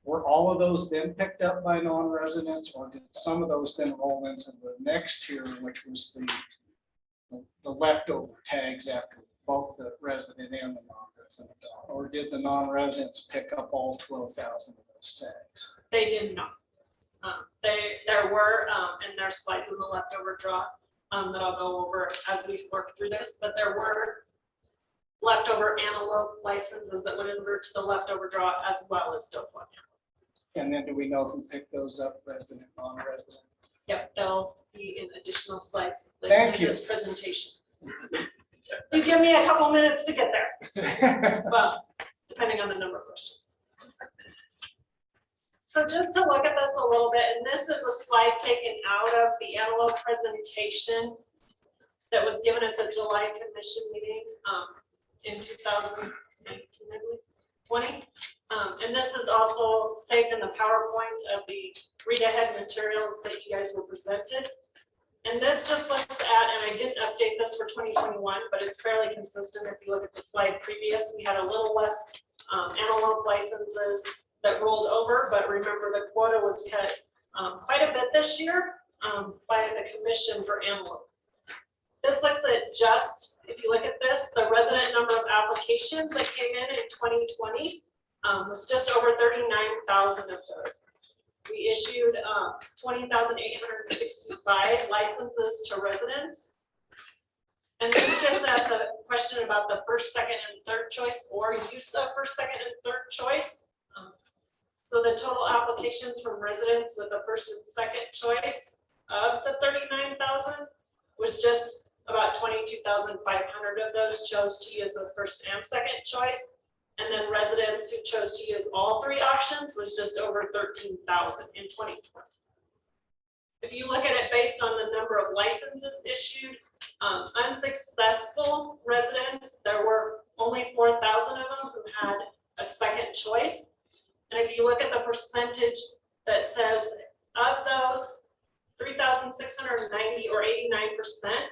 Were all of those then picked up by non-residents, or did some of those then roll into the next tier, which was the leftover tags after both the resident and the non-resident? Or did the non-residents pick up all 12,000 of those tags? They did not. There were, and there's slides in the leftover draw that I'll go over as we work through this, but there were leftover antelope licenses that went over to the leftover draw as well as doe fawn. And then do we know who picked those up, resident, non-resident? Yep, they'll be in additional slides later Thank in you. this presentation. You give me a couple minutes to get there. Well, depending on the number of questions. So just to look at this a little bit, and this is a slide taken out of the antelope presentation that was given at the July commission meeting in 2019, I believe, 20. And this is also saved in the PowerPoint of the read ahead materials that you guys were presented. And this just looks at, and I didn't update this for 2021, but it's fairly consistent. If you look at the slide previous, we had a little less antelope licenses that rolled over, but remember the quota was cut quite a bit this year by the commission for antelope. This looks at just, if you look at this, the resident number of applications that came in 2020 was just over 39,000 of those. We issued 20,865 licenses to residents. And this gets at the question about the first, second, and third choice or use of first, second, and third choice. So the total applications from residents with the first and second choice of the 39,000 was just about 22,500 of those chose to use the first and second choice. And then residents who chose to use all three options was just over 13,000 in 2020. If you look at it based on the number of licenses issued, unsuccessful residents, there were only 4,000 of them who had a second choice. And if you look at the percentage that says of those 3,690 or 89%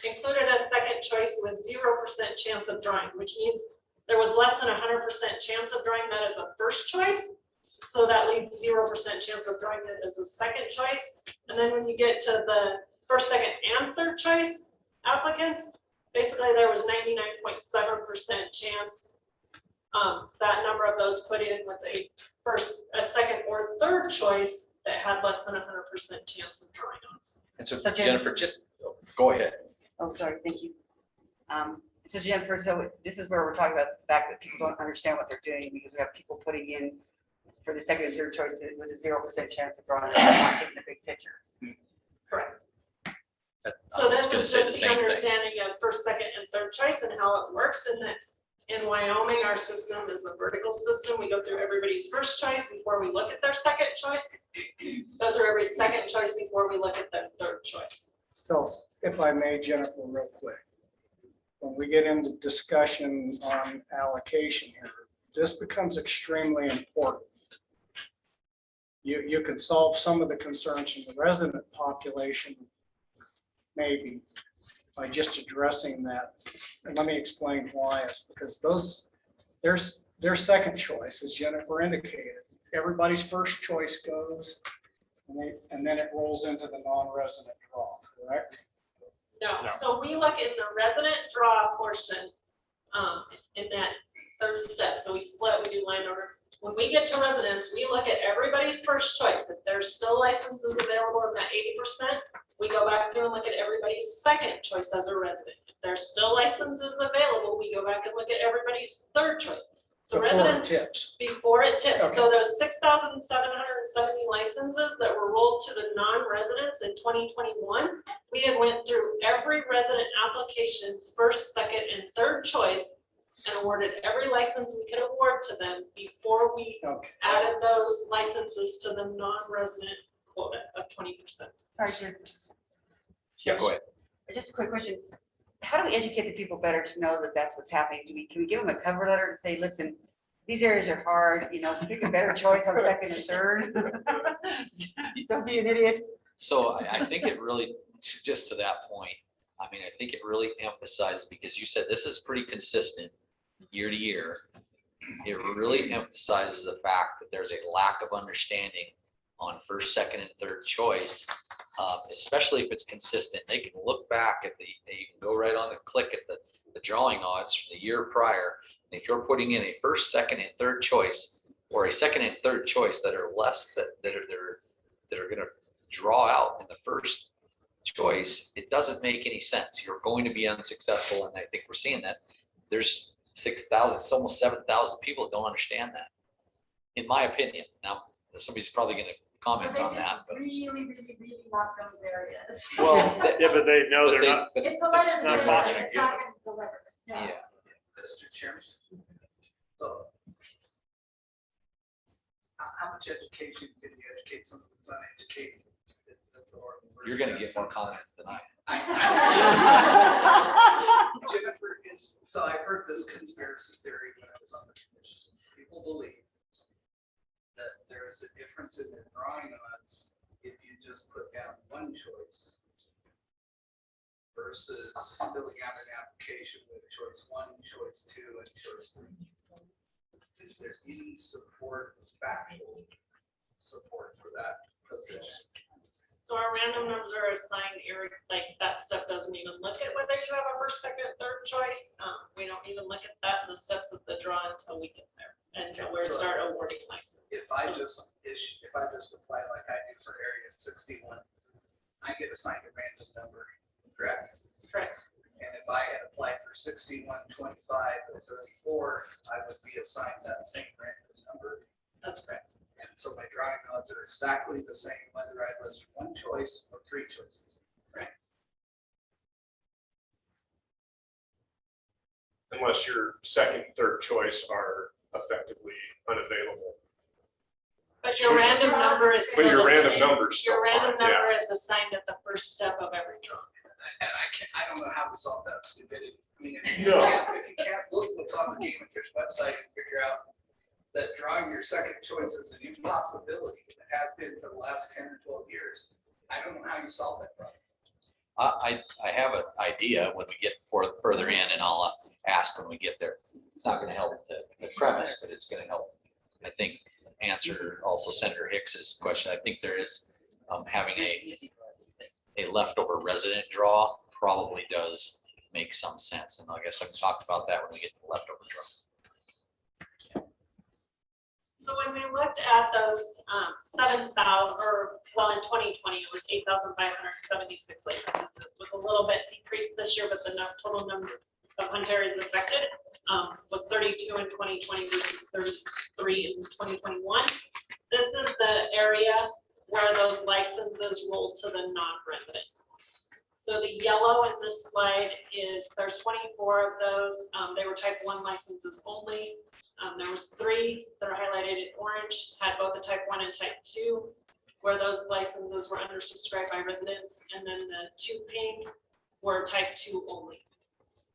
included a second choice with 0% chance of drawing, which means there was less than 100% chance of drawing that as a first choice. So that leaves 0% chance of drawing it as a second choice. And then when you get to the first, second, and third choice applicants, basically there was 99.7% chance that number of those put in with a first, a second, or third choice that had less than 100% chance of drawing on. And so So Jennifer, just go ahead. Oh, sorry, thank you. So Jennifer, so this is where we're talking about the fact that people don't understand what they're doing because we have people putting in for the second and third choice with a 0% chance of drawing, they're not getting the big picture. Correct. I So was this gonna is say the just the same thing. understanding of first, second, and third choice and how it works. And that in Wyoming, our system is a vertical system. We go through everybody's first choice before we look at their second choice. Go through every second choice before we look at their third choice. So if I may, Jennifer, real quick, when we get into discussion on allocation here, this becomes extremely important. You could solve some of the concerns in the resident population, maybe, by just addressing that. And let me explain why. It's because their second choice, as Jennifer indicated, everybody's first choice goes, and then it rolls into the non-resident draw, correct? No, so we look in the resident draw portion in that third step. So we split, we do landowner. When we get to residents, we look at everybody's first choice. If there's still licenses available in that 80%, we go back through and look at everybody's second choice as a resident. If there's still licenses available, we go back and look at everybody's third choice. So Before it residents, tips. before it tips. So Okay. those 6,770 licenses that were rolled to the non-residents in 2021, we have went through every resident application's first, second, and third choice and awarded every license we could award to them before we Okay. added those licenses to the non-resident quota of 20%. Sorry, Jen. Yeah, go ahead. Just a quick question. How do we educate the people better to know that that's what's happening? Can we give them a cover letter and say, listen, these areas are hard, pick a better choice on second and third? Don't be an idiot. So I think it really just to that point, I mean, I think it really emphasizes, because you said this is pretty consistent year to year. It really emphasizes the fact that there's a lack of understanding on first, second, and third choice, especially if it's consistent. They can look back at they can go right on and click at the drawing odds from the year prior. And if you're putting in a first, second, and third choice, or a second and third choice that are less, that are going to draw out in the first choice, it doesn't make any sense. You're going to be unsuccessful. And I think we're seeing that. There's 6,000, it's almost 7,000 people that don't understand that, in my opinion. Now, somebody's probably going to comment on that, but. Really want those areas. Well, Yeah, but they know but they're they- not, but- It's a letter it's not that possible. it's not gonna deliver. Yeah. Mr. Chairman. So. How much education can you educate someone that's uneducated? That's a horrible word. You're going to get more comments than I. Jennifer so I heard this conspiracy theory when I was on the commission. People believe that there is a difference in their drawing odds if you just put down one choice versus filling out an application with choice 1, choice 2, and choice 3. Is there any support, factual support for that position? So our random numbers are assigned, like that stuff doesn't even look at whether you have a first, second, third choice. We don't even look at that in the steps of the draw until we get there, until we start awarding license. If I just apply like I do for area 61, I get assigned a random number, correct? Correct. And if I had applied for 61, 25, or 34, I would be assigned that same random number. That's correct. And so my drawing odds are exactly the same whether I list one choice or 3 choices. Correct. Unless your second, third choice are effectively unavailable. But your random number is. But your still random assigned- number's still Your random fine, yeah. number is assigned at the first step of every draw. And I don't know how to solve that stupidity. I mean, if you No. can't look what's on the Game and Fish website and figure out that drawing your second choice is an impossibility, it has been for the last 10 or 12 years. I don't know how you solve that problem. I have an idea when we get further in, and I'll ask when we get there. It's not going to help the premise, but it's going to help, I think, answer also Senator Hicks's question. I think there is having a leftover resident draw probably does make some sense. And I guess I can talk about that when we get to the leftover draw. So when we looked at those 7,000, or well, in 2020, it was 8,576 acres. It was a little bit decreased this year, but the total number of hunt areas affected was 32 in 2020 versus 33 in 2021. This is the area where those licenses roll to the non-resident. So the yellow in this slide is, there's 24 of those. They were type 1 licenses only. There was 3 that are highlighted in orange, had both a type 1 and type 2, where those licenses were undersubscribed by residents, and then the 2 pink were type 2 only.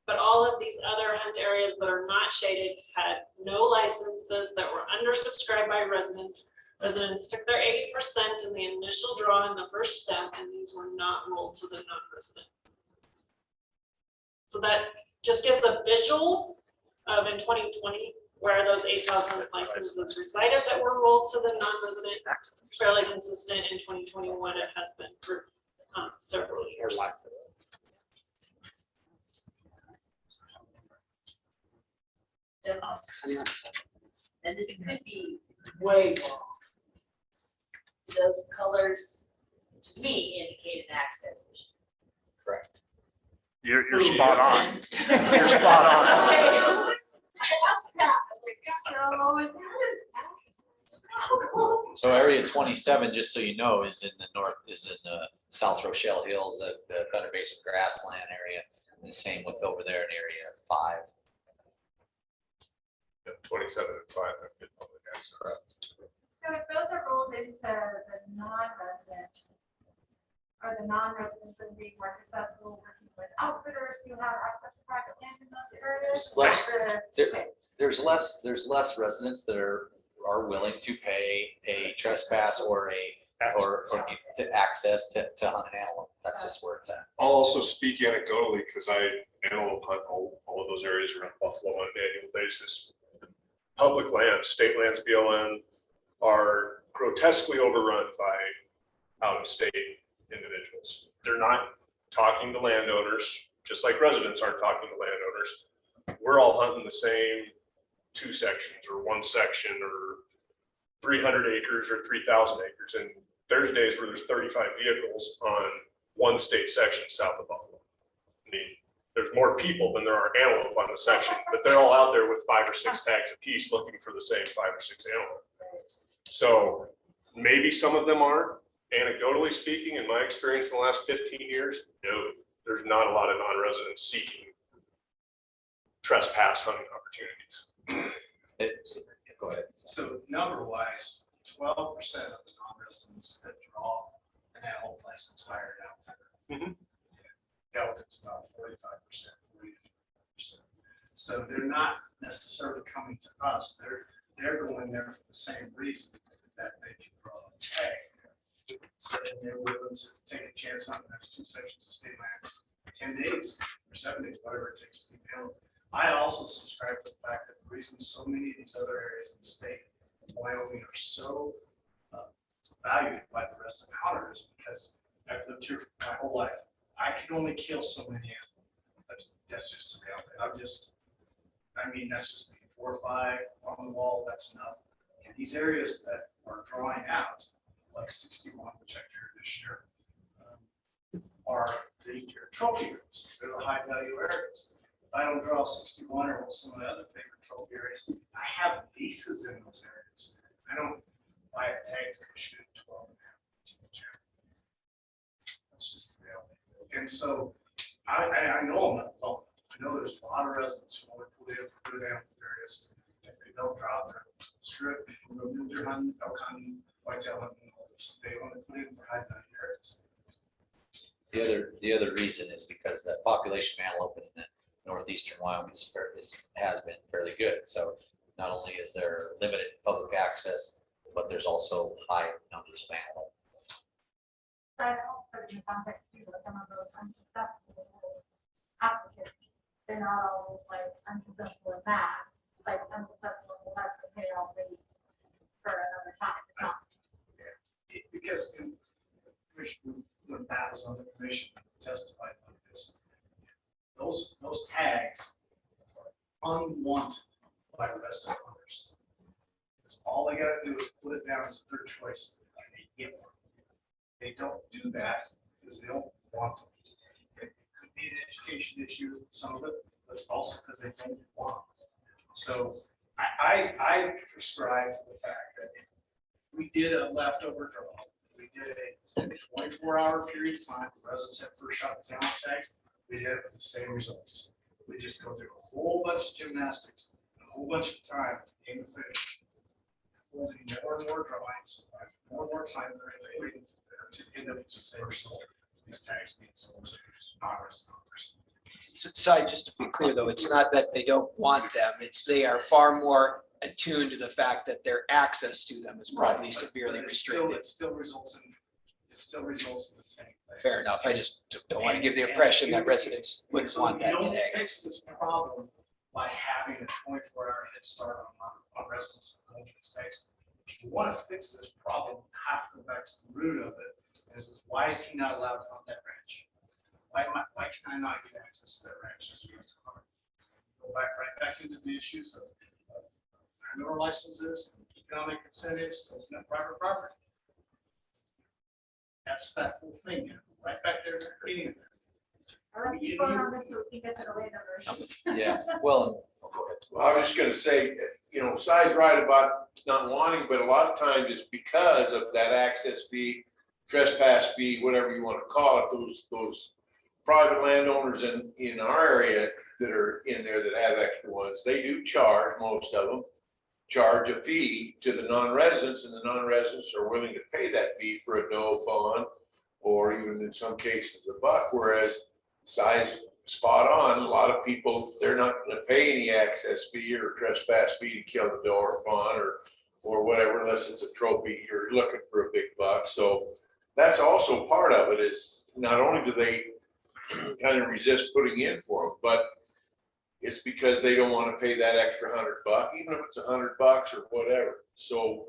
But all of these other hunt areas that are not shaded had no licenses that were undersubscribed by residents. Residents took their 80% in the initial draw in the first step, and these were not rolled to the non-resident. So that just gives a visual of in 2020 where those 8,000 licenses resided that were rolled to the non-resident. It's fairly consistent in 2021. It has been for several years. And this could be way wrong. Those colors, to me, indicate an access issue. Correct. You're spot on. You're spot on. So is that So area 27, just so you know, is in the north, is in the South Rochelle Hills, the Thunder Basin grassland area. And the same with over there in area 5. 27 and 5 have good public access. So if those are rolled into the non-resident, are the non-residents going to be more successful working with outfitters who have access to private land in those areas? There's less residents that are willing to pay a trespass or a or to access to hunt an antelope. That's just where it's at. I'll also speak anecdotally because I antelope hunt all of those areas around Buffalo on an annual basis. Public lands, state lands, BLM are grotesquely overrun by out-of-state individuals. They're not talking to landowners, just like residents aren't talking to landowners. We're all hunting the same 2 sections or 1 section or 300 acres or 3,000 acres. And there's days where there's 35 vehicles on 1 state section south of Buffalo. I mean, there's more people than there are antelope on the section, but they're all out there with 5 or 6 tags apiece looking for the same 5 or 6 antelope. So maybe some of them are. Anecdotally speaking, in my experience in the last 15 years, no, there's not a lot of non-residents seeking trespass hunting opportunities. Go ahead. So number wise, 12% of the non-residents that draw an antelope license hire an outfitter. It's about 45%, 40%. So they're not necessarily coming to us. They're going there for the same reason that they can draw a tag. So they're willing to take a chance on the next 2 sections of state land, 10 days or 7 days, whatever it takes to be held. I also subscribe to the fact that the reason so many of these other areas in the state, Wyoming, are so valued by the rest of the hunters because I've lived here my whole life. I can only kill so many animals. That's just the reality. That's just me. 4 or 5 on the wall, that's enough. And these areas that are drawing out, like 61, which I drew this year, are the trophy areas. They're the high value areas. If I don't draw 61 or some of the other favorite trophy areas, I have leases in those areas. I don't buy a tag to shoot 12 and a half. That's just the reality. And so I know I'm not alone. I know there's a lot of residents who want to put in for good animal areas. If they don't drop their strip, move their hunting, elk hunting, whitetail hunting, they want to put in for high value areas. The other reason is because the population of antelope in northeastern Wyoming has been fairly good. So not only is there limited public access, but there's also high numbers of antelope. But also in the context too, of some of those unsuccessful applicants, they're not always like unsuccessful in that, like unsuccessful in less to pay all the for another time. It's not. Because when Pat was on the commission, testified about this, those tags are unwanted by the rest of the hunters. Because all they gotta do is put it down as a third choice and they get one. They don't do that because they don't want it. It could be an education issue, some of it, but it's also because they don't want it. So I prescribe to the fact that if we did a leftover draw, we did a 24-hour period of time, the residents had first shot at down tags, we did it with the same results. We just go through a whole bunch of gymnastics, a whole bunch of time to gain the finish. Holding more and more drawings, more and more time to end up with the same result. These tags being sold to non-residents. So just to be clear though, it's not that they don't want them, it's they are far more attuned to the fact that their access to them is probably severely restricted. It still results in the same thing. Fair enough. I just don't want to give the impression that residents wouldn't want that You don't today. fix this problem by having a 24-hour head start on residents with homeless tags. If you want to fix this problem, you have to go back to the root of it. Is why is he not allowed to hunt that ranch? Why can I not get access to that ranch? Go right back into the issues of mineral licenses, economic incentives, private property. That's that whole thing, right back there. I'll let you go on this so we can get to the later versions. Yeah, well, I was just gonna say, Si's right about not wanting, but a lot of times it's because of that access fee, trespass fee, whatever you want to call it, those private landowners in our area that are in there that have extra ones, they do charge, most of them, charge a fee to the non-residents, and the non-residents are willing to pay that fee for a doe fawn, or even in some cases a buck, whereas Si's spot on, a lot of people, they're not gonna pay any access fee or trespass fee to kill the doe or fawn or whatever, unless it's a trophy, you're looking for a big buck. So that's also part of it, is not only do they kind of resist putting in for them, but it's because they don't want to pay that extra $100, even if it's $100 or whatever. So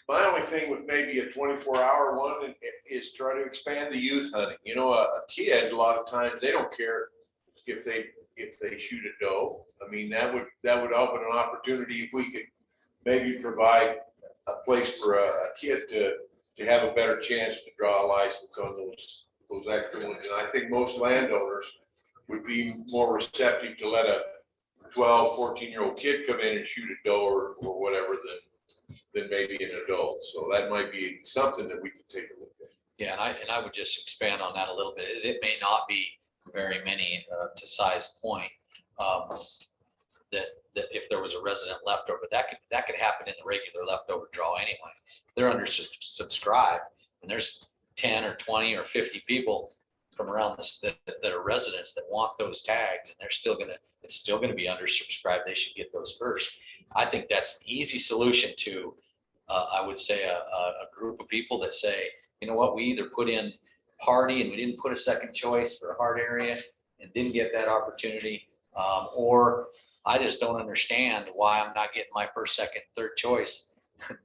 my only thing with maybe a 24-hour one is try to expand the youth hunting. You know, a kid, a lot of times, they don't care if they shoot a doe. I mean, that would open an opportunity if we could maybe provide a place for a kid to have a better chance to draw a license on those extra ones. And I think most landowners would be more receptive to let a 12, 14-year-old kid come in and shoot a doe or whatever than maybe an adult. So that might be something that we could take a look at. Yeah, and I would just expand on that a little bit, is it may not be very many to size point. That if there was a resident leftover, that could happen in the regular leftover draw anyway. They're under subscribed, and there's 10 or 20 or 50 people from around this that are residents that want those tags, and it's still gonna be undersubscribed. They should get those first. I think that's an easy solution to, I would say, a group of people that say, you know what, we either put in party and we didn't put a second choice for a hard area and didn't get that opportunity, or I just don't understand why I'm not getting my first, second, third choice,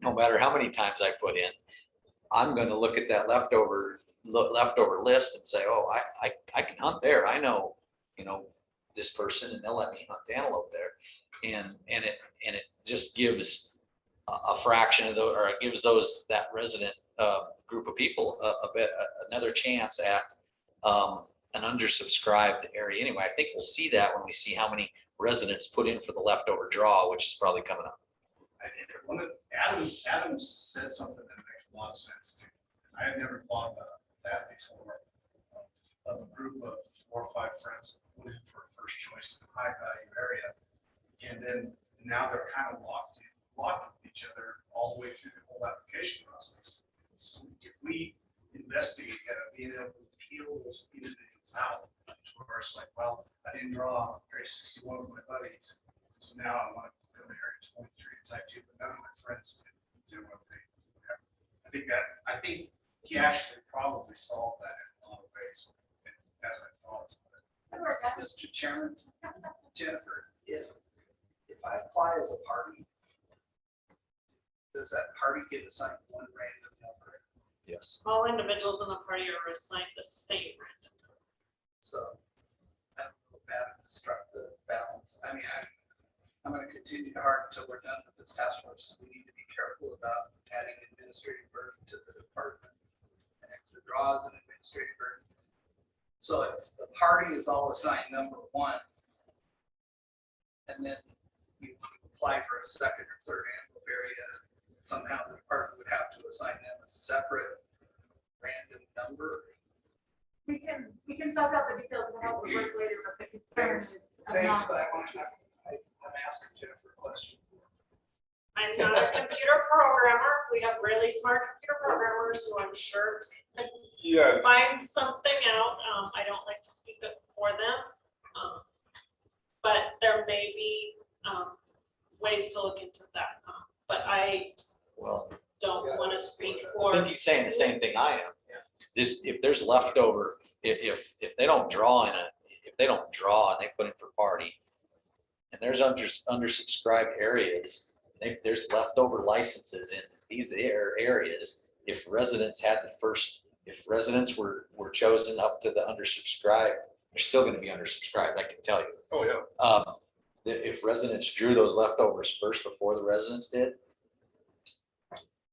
no matter how many times I put in. I'm going to look at that leftover list and say, oh, I can hunt there. I know, this person, and they'll let me hunt antelope there. And it just gives a fraction of those, or it gives that resident group of people another chance at an undersubscribed area. Anyway, I think we'll see that when we see how many residents put in for the leftover draw, which is probably coming up. Adam said something that makes a lot of sense too. I had never thought about that before. Of a group of 4 or 5 friends that put in for a first choice in a high value area. And then now they're kind of locked with each other all the way through the whole application process. So if we investigate being able to peel those individuals out, to where it's like, well, I didn't draw area 61 with my buddies, so now I want to go to area 23 and type 2, but none of my friends do what they have. I think he actually probably solved that in a lot of ways, as I thought. Mr. Chairman, Jennifer, if I apply as a party, does that party get assigned one random number? Yes. All individuals in the party are assigned the same random number. So I don't know if that would disrupt the balance. I mean, I'm going to continue to harp until we're done with this task force. We need to be careful about adding administrative burden to the department. And extra draws and administrative burden. So if the party is all assigned number 1, and then you want to apply for a second or third antelope area, somehow the department would have to assign them a separate random number. We can talk out the details of how we work later, but the concern is. Thanks, but I'm asking Jennifer a question. I'm not a computer programmer. We have really smart computer programmers who I'm sure can find something out. I don't like to speak up for them. But there may be ways to look into that. But I don't want to speak I for. think he's saying the same thing I am. If there's leftover, if they don't draw if they don't draw and they put in for party, and there's undersubscribed areas, there's leftover licenses in these areas. If residents were chosen up to the undersubscribed, they're still going to be undersubscribed, I can tell you. Oh, yeah. If residents drew those leftovers first before the residents did,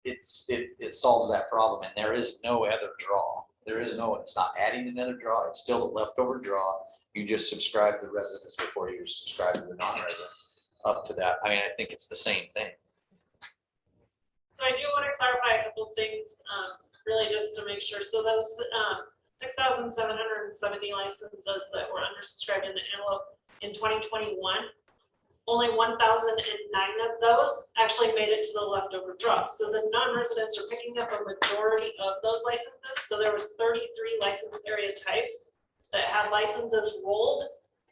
it solves that problem, and there is no other draw. It's not adding another draw. It's still a leftover draw. You just subscribe to the residents before you subscribe to the non-residents up to that. I mean, I think it's the same thing. So I do want to clarify a couple of things, really just to make sure. So those 6,770 licenses that were undersubscribed in the antelope in 2021, only 1,009 of those actually made it to the leftover draw. So the non-residents are picking up a majority of those licenses. So there was 33 license area types that had licenses rolled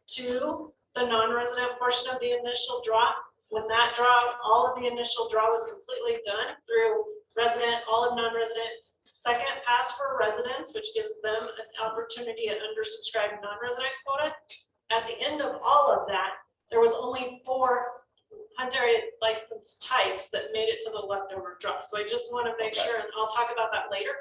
to the non-resident portion of the initial draw. When that draw, all of the initial draw was completely done through resident, all of non-resident, second pass for residents, which gives them an opportunity at undersubscribed non-resident quota. At the end of all of that, there was only 4 hunt area license types that made it to the leftover draw. So I just want to make sure, and I'll talk about that later,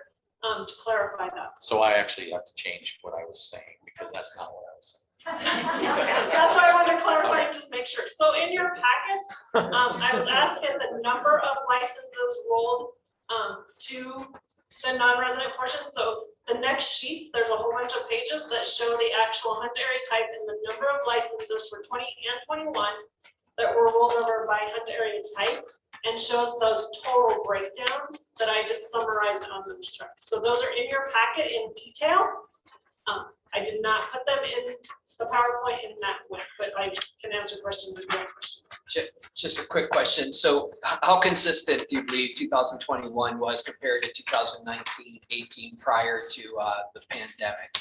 to clarify that. So I actually have to change what I was saying because that's not what I was saying. That's why I wanted to clarify and just make sure. So in your packets, I was asking the number of licenses rolled to the non-resident portion. So the next sheets, there's a whole bunch of pages that show the actual hunt area type and the number of licenses for 20 and 21 that were rolled over by hunt area type, and shows those total breakdowns that I just summarized on those charts. So those are in your packet in detail. I did not put them in the PowerPoint in that way, but I can answer questions if you have questions. Just a quick question. So how consistent do you believe 2021 was compared to 2019, 18 prior to the pandemic?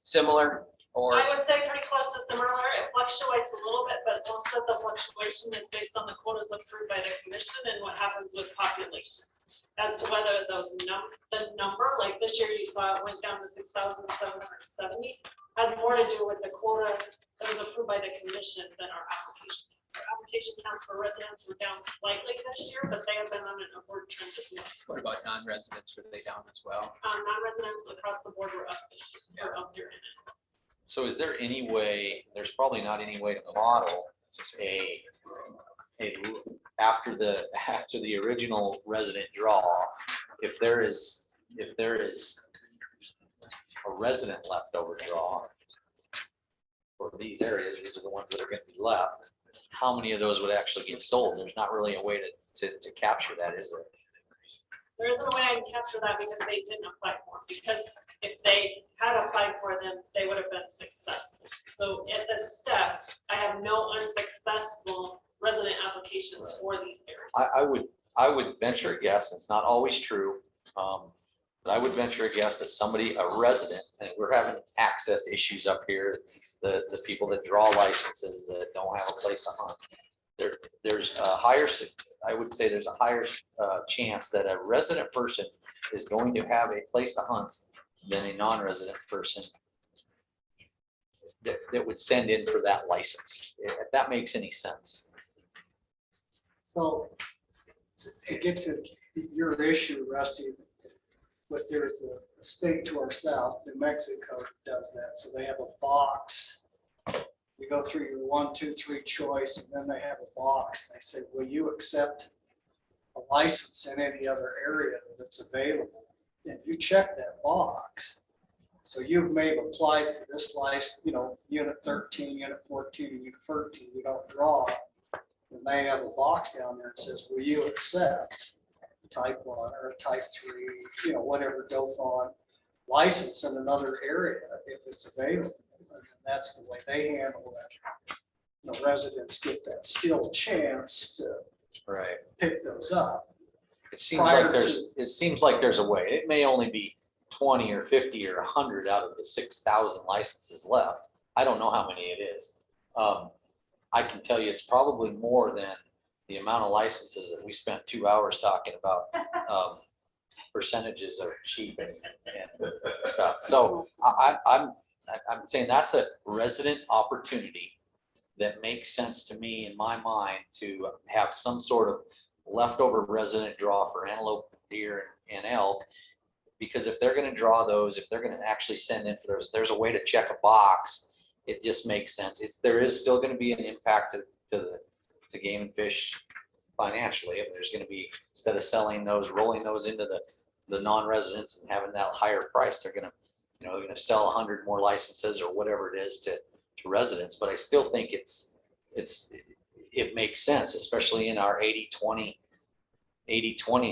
Similar or? I would say pretty close to similar. It fluctuates a little bit, but most of the fluctuation is based on the quotas approved by the commission and what happens with population. As to whether those the number, like this year you saw it went down to 6,770, has more to do with the quota that was approved by the commission than our application. Our application counts for residents were down slightly this year, but they have been on an upward trend as well. What about non-residents? Were they down as well? Non-residents across the board were up this year, or up there in it. So is there any way, there's probably not any way to model after the original resident draw, if there is a resident leftover draw for these areas, these are the ones that are going to be left, how many of those would actually get sold? There's not really a way to capture that, is there? There isn't a way I can capture that because they didn't apply for them, because if they had applied for them, they would have been successful. So at this step, I have no unsuccessful resident applications for these areas. I would venture a guess, it's not always true, but I would venture a guess that a resident, and we're having access issues up here, the people that draw licenses that don't have a place to hunt. There's a higher, I would say there's a higher chance that a resident person is going to have a place to hunt than a non-resident person that would send in for that license, if that makes any sense. So to get to your issue, Rusty, but there's a state to our south, New Mexico does that. So they have a box. You go through your 1, 2, 3 choice, and then they have a box. And they say, will you accept a license in any other area that's available? And you check that box. So you may have applied for this license, unit 13, unit 14, and unit 13, you don't draw. And they have a box down there that says, will you accept a type 1 or a type 3, whatever DOFON license in another area if it's available. And that's the way they handle that. Residents get that still chance to pick those up. It seems like there's a way. It may only be 20 or 50 or 100 out of the 6,000 licenses left. I don't know how many it is. I can tell you it's probably more than the amount of licenses that we spent 2 hours talking about percentages of sheep and stuff. So I'm saying that's a resident opportunity that makes sense to me in my mind to have some sort of leftover resident draw for antelope, deer, and elk. Because if they're going to draw those, if they're going to actually send in for those, there's a way to check a box. It just makes sense. There is still going to be an impact to Game and Fish financially. If there's going to be, instead of selling those, rolling those into the non-residents and having that higher price, they're going to sell 100 more licenses or whatever it is to residents. But I still think it makes sense, especially in our 80-20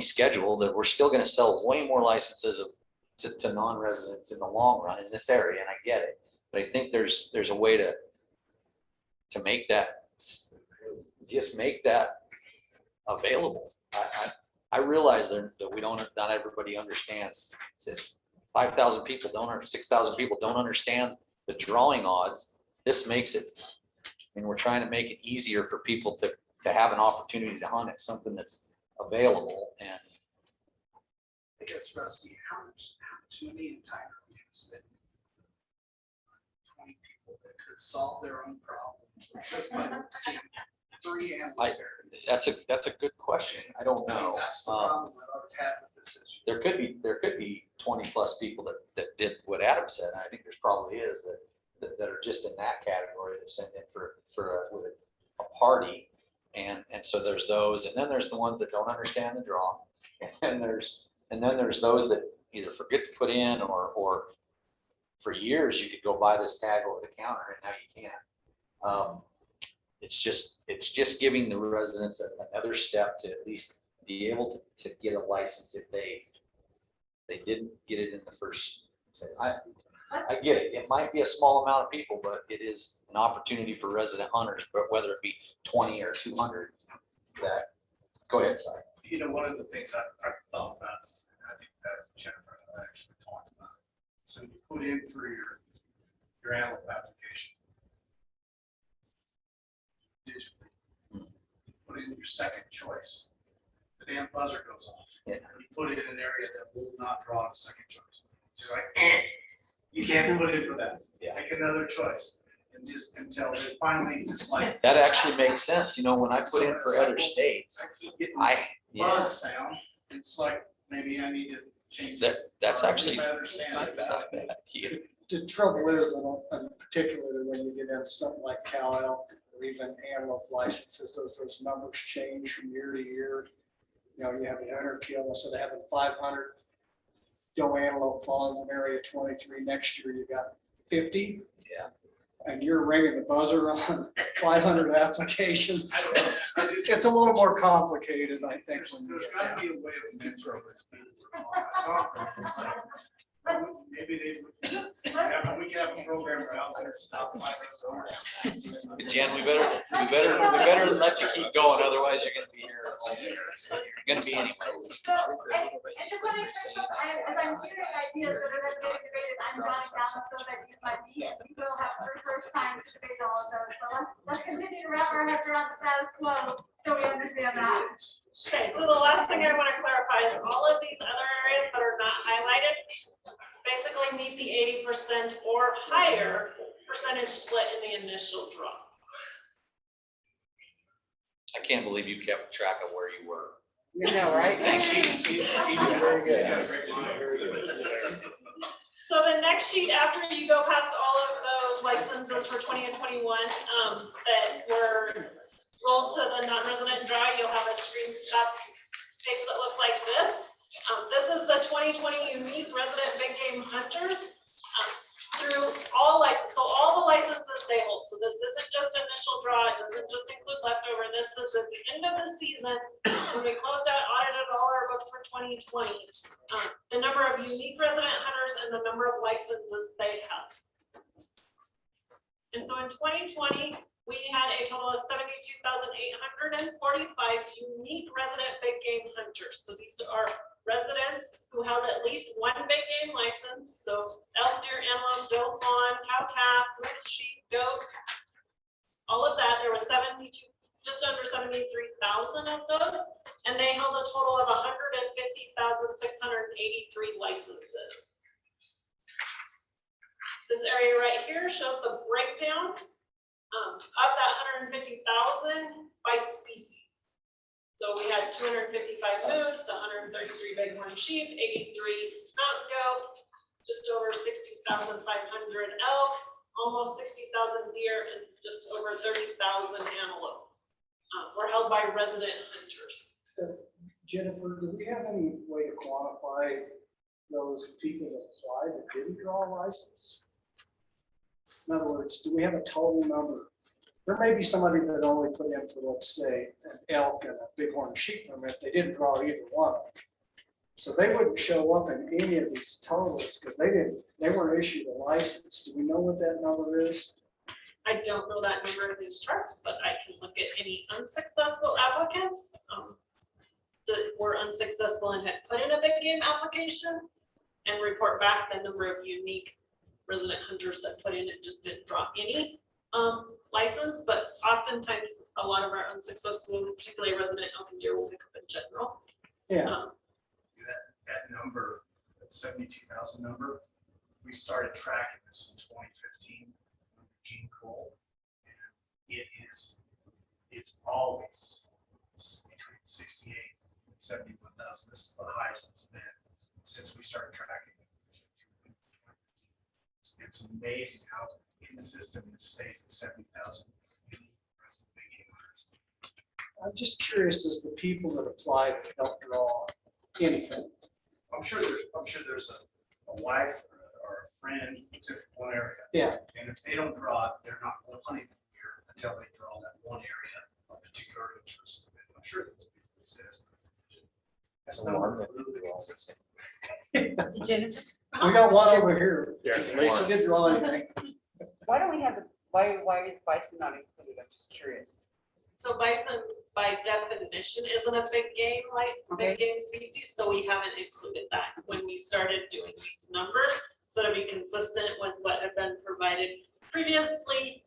schedule, that we're still going to sell way more licenses to non-residents in the long run in this area, and I get it. But I think there's a way to make that, just make that available. I realize that not everybody understands. It's 5,000 people 6,000 people don't understand the drawing odds. This makes it, we're trying to make it easier for people to have an opportunity to hunt. It's something that's available, and I guess, Rusty, how many entire weeks that 20 people that could solve their own problem just by seeing 3 I- that's a good question. I don't know. That's the problem that I always had with this issue. There could be 20 plus people that did what Adam said. And I think there's probably is that are just in that category that sent in with a party. And so there's those, and then there's the ones that don't understand the draw. And then there's those that either forget to put in, or for years you could go buy this tag over the counter and now you can't. It's just giving the residents another step to at least be able to get a license if they didn't get it in the first. I get it. It might be a small amount of people, but it is an opportunity for resident hunters, but whether it be 20 or 200, that, go ahead, Si. You know, one of the things I've thought about, and I think that Jennifer and I actually talked about. So you put in for your antelope application digitally. You put in your second choice. The damn buzzer goes off. Yeah. You put it in an area that will not draw a second choice. It's like, you can't put in for that. Yeah. Make another choice. And just until they finally just like. That actually makes sense. You know, when I put in for other states, I keep getting yeah, buzz sound. It's like, maybe I need to change. that's or at actually least I understand not it. bad. Yeah. The trouble is, and particularly when you get into something like cow elk or even antelope licenses, those numbers change from year to year. You know, you have a hunter kill, instead of having 500 doe antelope fawns in area 23, next year you got 50. Yeah. And you're ringing the buzzer on 500 applications. It's a little more complicated, I think. There's got to be a way of mentoring this. Maybe we can have a program for out there. Jen, we better let you keep going, otherwise you're gonna be here all year. You're gonna be anyway. So, and just let me finish up, as I'm hearing ideas that are getting debated, I'm jotting down so that you might be, you will have your first time to debate all of those. So let's continue to wrap our heads around the status quo, so we understand that. Okay, so the last thing I want to clarify is all of these other areas that are not highlighted basically meet the 80% or higher percentage split in the initial draw. I can't believe you kept track of where you were. You know, right? He's very good. Very good. So the next sheet, after you go past all of those licenses for 20 and 21 that were rolled to the non-resident draw, you'll have a screenshot page that looks like this. This is the 2020 unique resident big game hunters through all licenses. So all the licenses they hold. So this isn't just initial draw. It doesn't just include leftover. This is at the end of the season when we closed out, audited all our books for 2020. The number of unique resident hunters and the number of licenses they have. And so in 2020, we had a total of 72,845 unique resident big game hunters. So these are residents who held at least one big game license. So elk, deer, antelope, doe, fawn, cow, calf, moose, sheep, goat, all of that. There was just under 73,000 of those, and they held a total of 150,683 licenses. This area right here shows the breakdown of that 150,000 by species. So we had 255 moose, 133 bighorn sheep, 83 mountain goat, just over 60,500 elk, almost 60,000 deer, and just over 30,000 antelope. Were held by resident hunters. So Jennifer, do we have any way to quantify those people that applied that didn't draw a license? In other words, do we have a total number? There may be somebody that only put in for, let's say, an elk and a bighorn sheep permit. They didn't draw either one. So they wouldn't show up in any of these totals because they weren't issued a license. Do we know what that number is? I don't know that number in these charts, but I can look at any unsuccessful applicants that were unsuccessful and had put in a big game application and report back the number of unique resident hunters that put in and just didn't draw any. license, but oftentimes a lot of our unsuccessful, particularly resident open deer, will pick up in general. Yeah. That number, that 72,000 number, we started tracking this in 2015 under Gene Cole. And it's always between 68 and 71,000. This is the highest it's been since we started tracking. It's amazing how consistent it stays at 70,000. I'm just curious as the people that apply that don't draw anything. I'm sure there's a wife or a friend who's in one area. Yeah. And if they don't draw it, they're not going to hunting here until they draw that one area of particular interest. I'm sure those people exist. That's not really consistent. We got one over here. Yeah, Lisa didn't draw anything. Why don't we have, why is bison not included? I'm just curious. So bison by definition isn't a big game, big game species, so we haven't included that when we started doing these numbers. So to be consistent with what had been provided previously,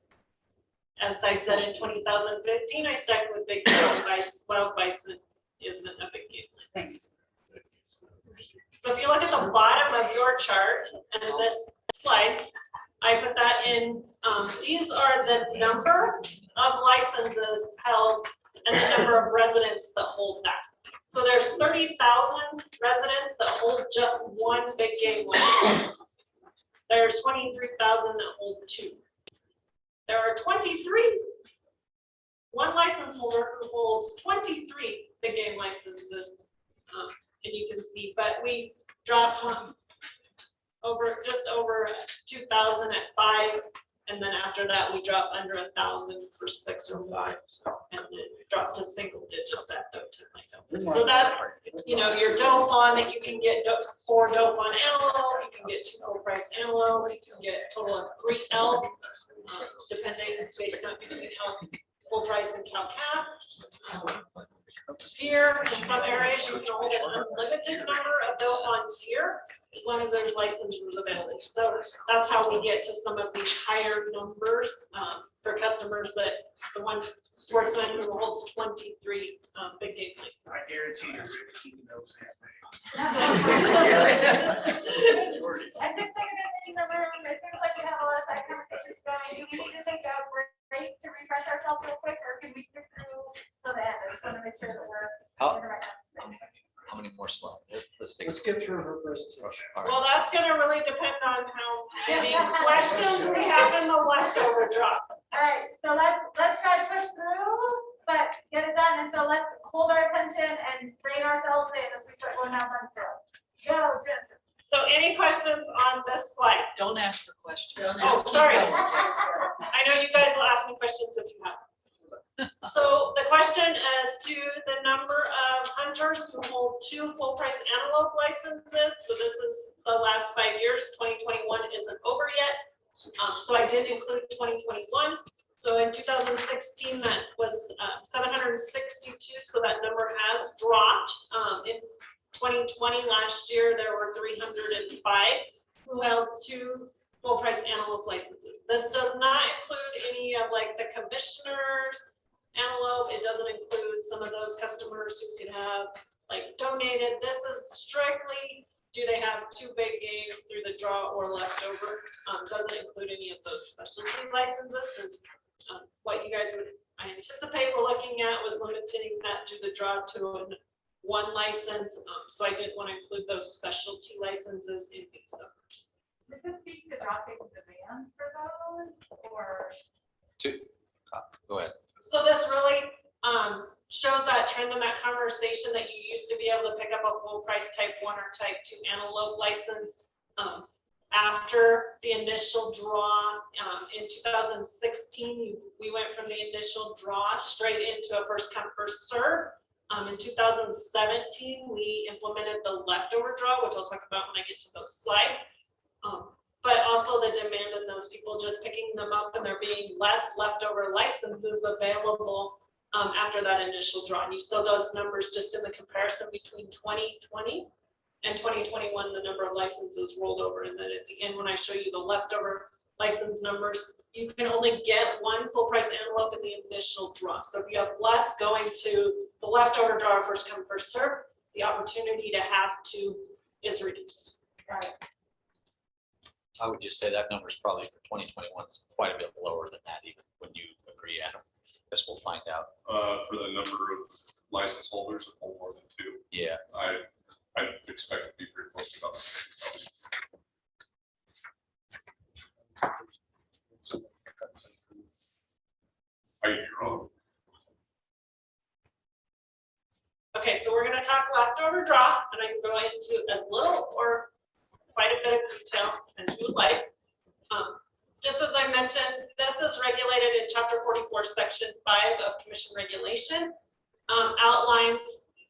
as I said in 2015, I stuck with big game. Wild bison isn't a big game license. So if you look at the bottom of your chart and this slide, I put that in, these are the number of licenses held and the number of residents that hold that. So there's 30,000 residents that hold just one big game license. There's 23,000 that hold two. There are 23, one license holder who holds 23 big game licenses. And you can see, but we dropped just over 2,000 at 5, and then after that we drop under 1,000 for 6 or 5, and then drop to single digits at the 10 licenses. So that's, your doe fawn that you can get 4 doe fawn antelope, you can get 2 full price antelope, you can get a total of 3 elk, depending based on between elk, full price and cow calf. Deer, in some areas, you can hold an unlimited number of doe fawn deer, as long as there's licenses available. So that's how we get to some of these higher numbers for customers that the one sportsman who holds 23 big game licenses. I guarantee you're keeping those things. I think in the room, it seems like we have a lot of side conversations going. Do we need to take a break to refresh ourselves real quick, or can we stick through till the end? I just want to make sure that we're. How- in the right conversation. How many more slides? Let's get through her presentation. All right. Well, that's gonna really depend on how many questions we have in the leftover drop. All right, so let's try to push through, but get it done. And so let's hold our attention and rein ourselves in as we start going down front row. Go, Jensen. So any questions on this slide? Don't ask for questions. Oh, sorry. I know you guys will ask me questions if you have. So the question as to the number of hunters who hold 2 full price antelope licenses. So this is the last 5 years, 2021 isn't over yet. So I did include 2021. So in 2016, that was 762. So that number has dropped. In 2020, last year, there were 305 who held 2 full price antelope licenses. This does not include any of the commissioners antelope. It doesn't include some of those customers who could have donated. This is strictly, do they have 2 big game through the draw or leftover? Doesn't include any of those specialty licenses, since what you guys would, I anticipate we're looking at was limiting that through the draw to 1 license. So I didn't want to include those specialty licenses in these numbers. Does this speak to dropping demand for those, or? Go ahead. So this really shows that trend in that conversation that you used to be able to pick up a full price type 1 or type 2 antelope license after the initial draw. In 2016, we went from the initial draw straight into a first come first serve. In 2017, we implemented the leftover draw, which I'll talk about when I get to those slides. But also the demand in those people just picking them up, and there being less leftover licenses available after that initial draw. And you saw those numbers just in the comparison between 2020 and 2021, the number of licenses rolled over. And then at the end, when I show you the leftover license numbers, you can only get one full price antelope in the initial draw. So if you have less going to the leftover draw, first come, first serve, the opportunity to have two is reduced. I would just say that number is probably for 2021 is quite a bit lower than that, even when you agree, Adam. Guess we'll find out. For the number of license holders, a whole more than two. Yeah. I expect it to be pretty close to about the same. I could be wrong. Okay, so we're gonna talk leftover draw, and I can go into as little or quite a bit of detail as you would like. Just as I mentioned, this is regulated in Chapter 44, Section 5 of Commission Regulation, outlines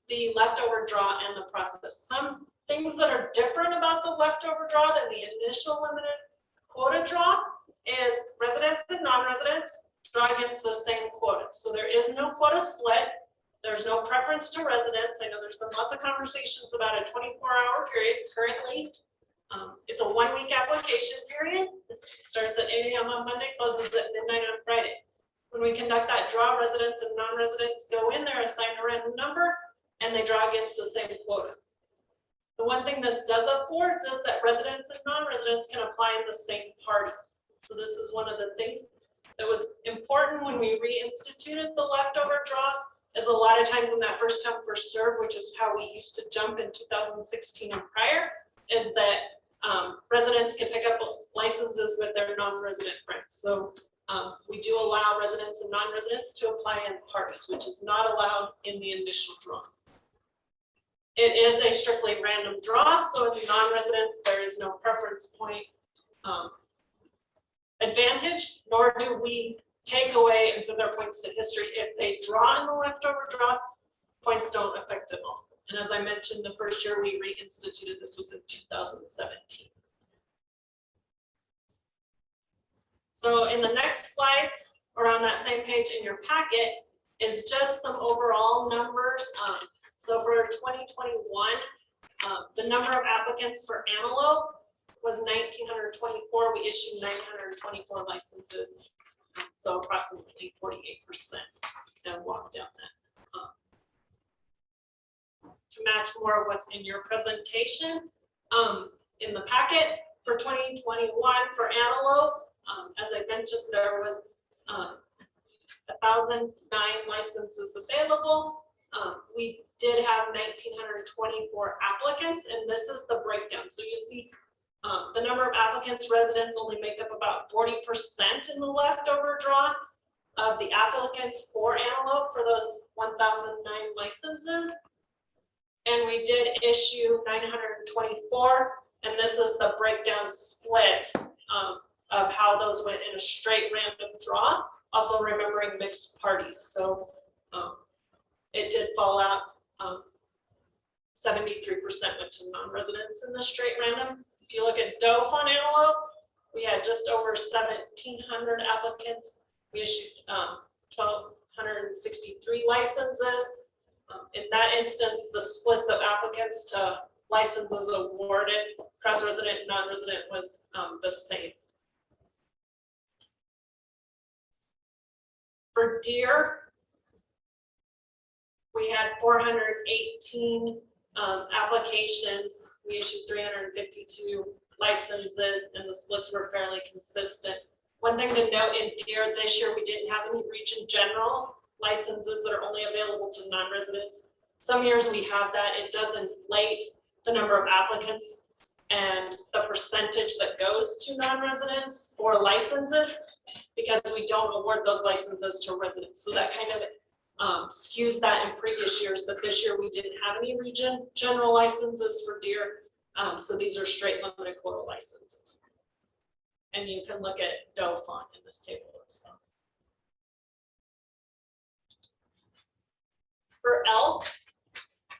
the leftover draw and the process. Some things that are different about the leftover draw than the initial limited quota draw is residents and non-residents draw against the same quota. So there is no quota split. There's no preference to residents. I know there's been lots of conversations about a 24-hour period currently. It's a 1-week application period. It starts at 8 a.m. on Monday, closes at midnight on Friday. When we conduct that draw, residents and non-residents go in there, assign a random number, and they draw against the same quota. The one thing this does afford is that residents and non-residents can apply in the same party. So this is one of the things that was important when we reinstituted the leftover draw, is a lot of times when that first come, first serve, which is how we used to jump in 2016 and prior, is that residents can pick up licenses with their non-resident friends. So we do allow residents and non-residents to apply in parties, which is not allowed in the initial draw. It is a strictly random draw, so in the non-residents, there is no preference point advantage, nor do we take away and send their points to history. If they draw in the leftover draw, points don't affect it all. And as I mentioned, the first year we reinstituted this was in 2017. So in the next slides, or on that same page in your packet, is just some overall numbers. So for 2021, the number of applicants for antelope was 1,924. We issued 924 licenses, so approximately 48%, and walk down that. To match more of what's in your presentation, in the packet for 2021 for antelope, as I mentioned, there was 1,009 licenses available. We did have 1,924 applicants, and this is the breakdown. So you see the number of applicants, residents only make up about 40% in the leftover draw of the applicants for antelope for those 1,009 licenses. And we did issue 924, and this is the breakdown split of how those went in a straight random draw, also remembering mixed parties. So it did fall out, 73% went to non-residents in the straight random. If you look at doe fawn antelope, we had just over 1,700 applicants. We issued 1,263 licenses. In that instance, the splits of applicants to licenses awarded, cross-resident, non-resident was the same. For deer, we had 418 applications. We issued 352 licenses, and the splits were fairly consistent. One thing to note in deer this year, we didn't have any region general licenses that are only available to non-residents. Some years we have that. It does inflate the number of applicants and the percentage that goes to non-residents for licenses, because we don't award those licenses to residents. So that kind of skews that in previous years, but this year we didn't have any region general licenses for deer. So these are straight limited quota licenses. And you can look at doe fawn in this table as well. For elk,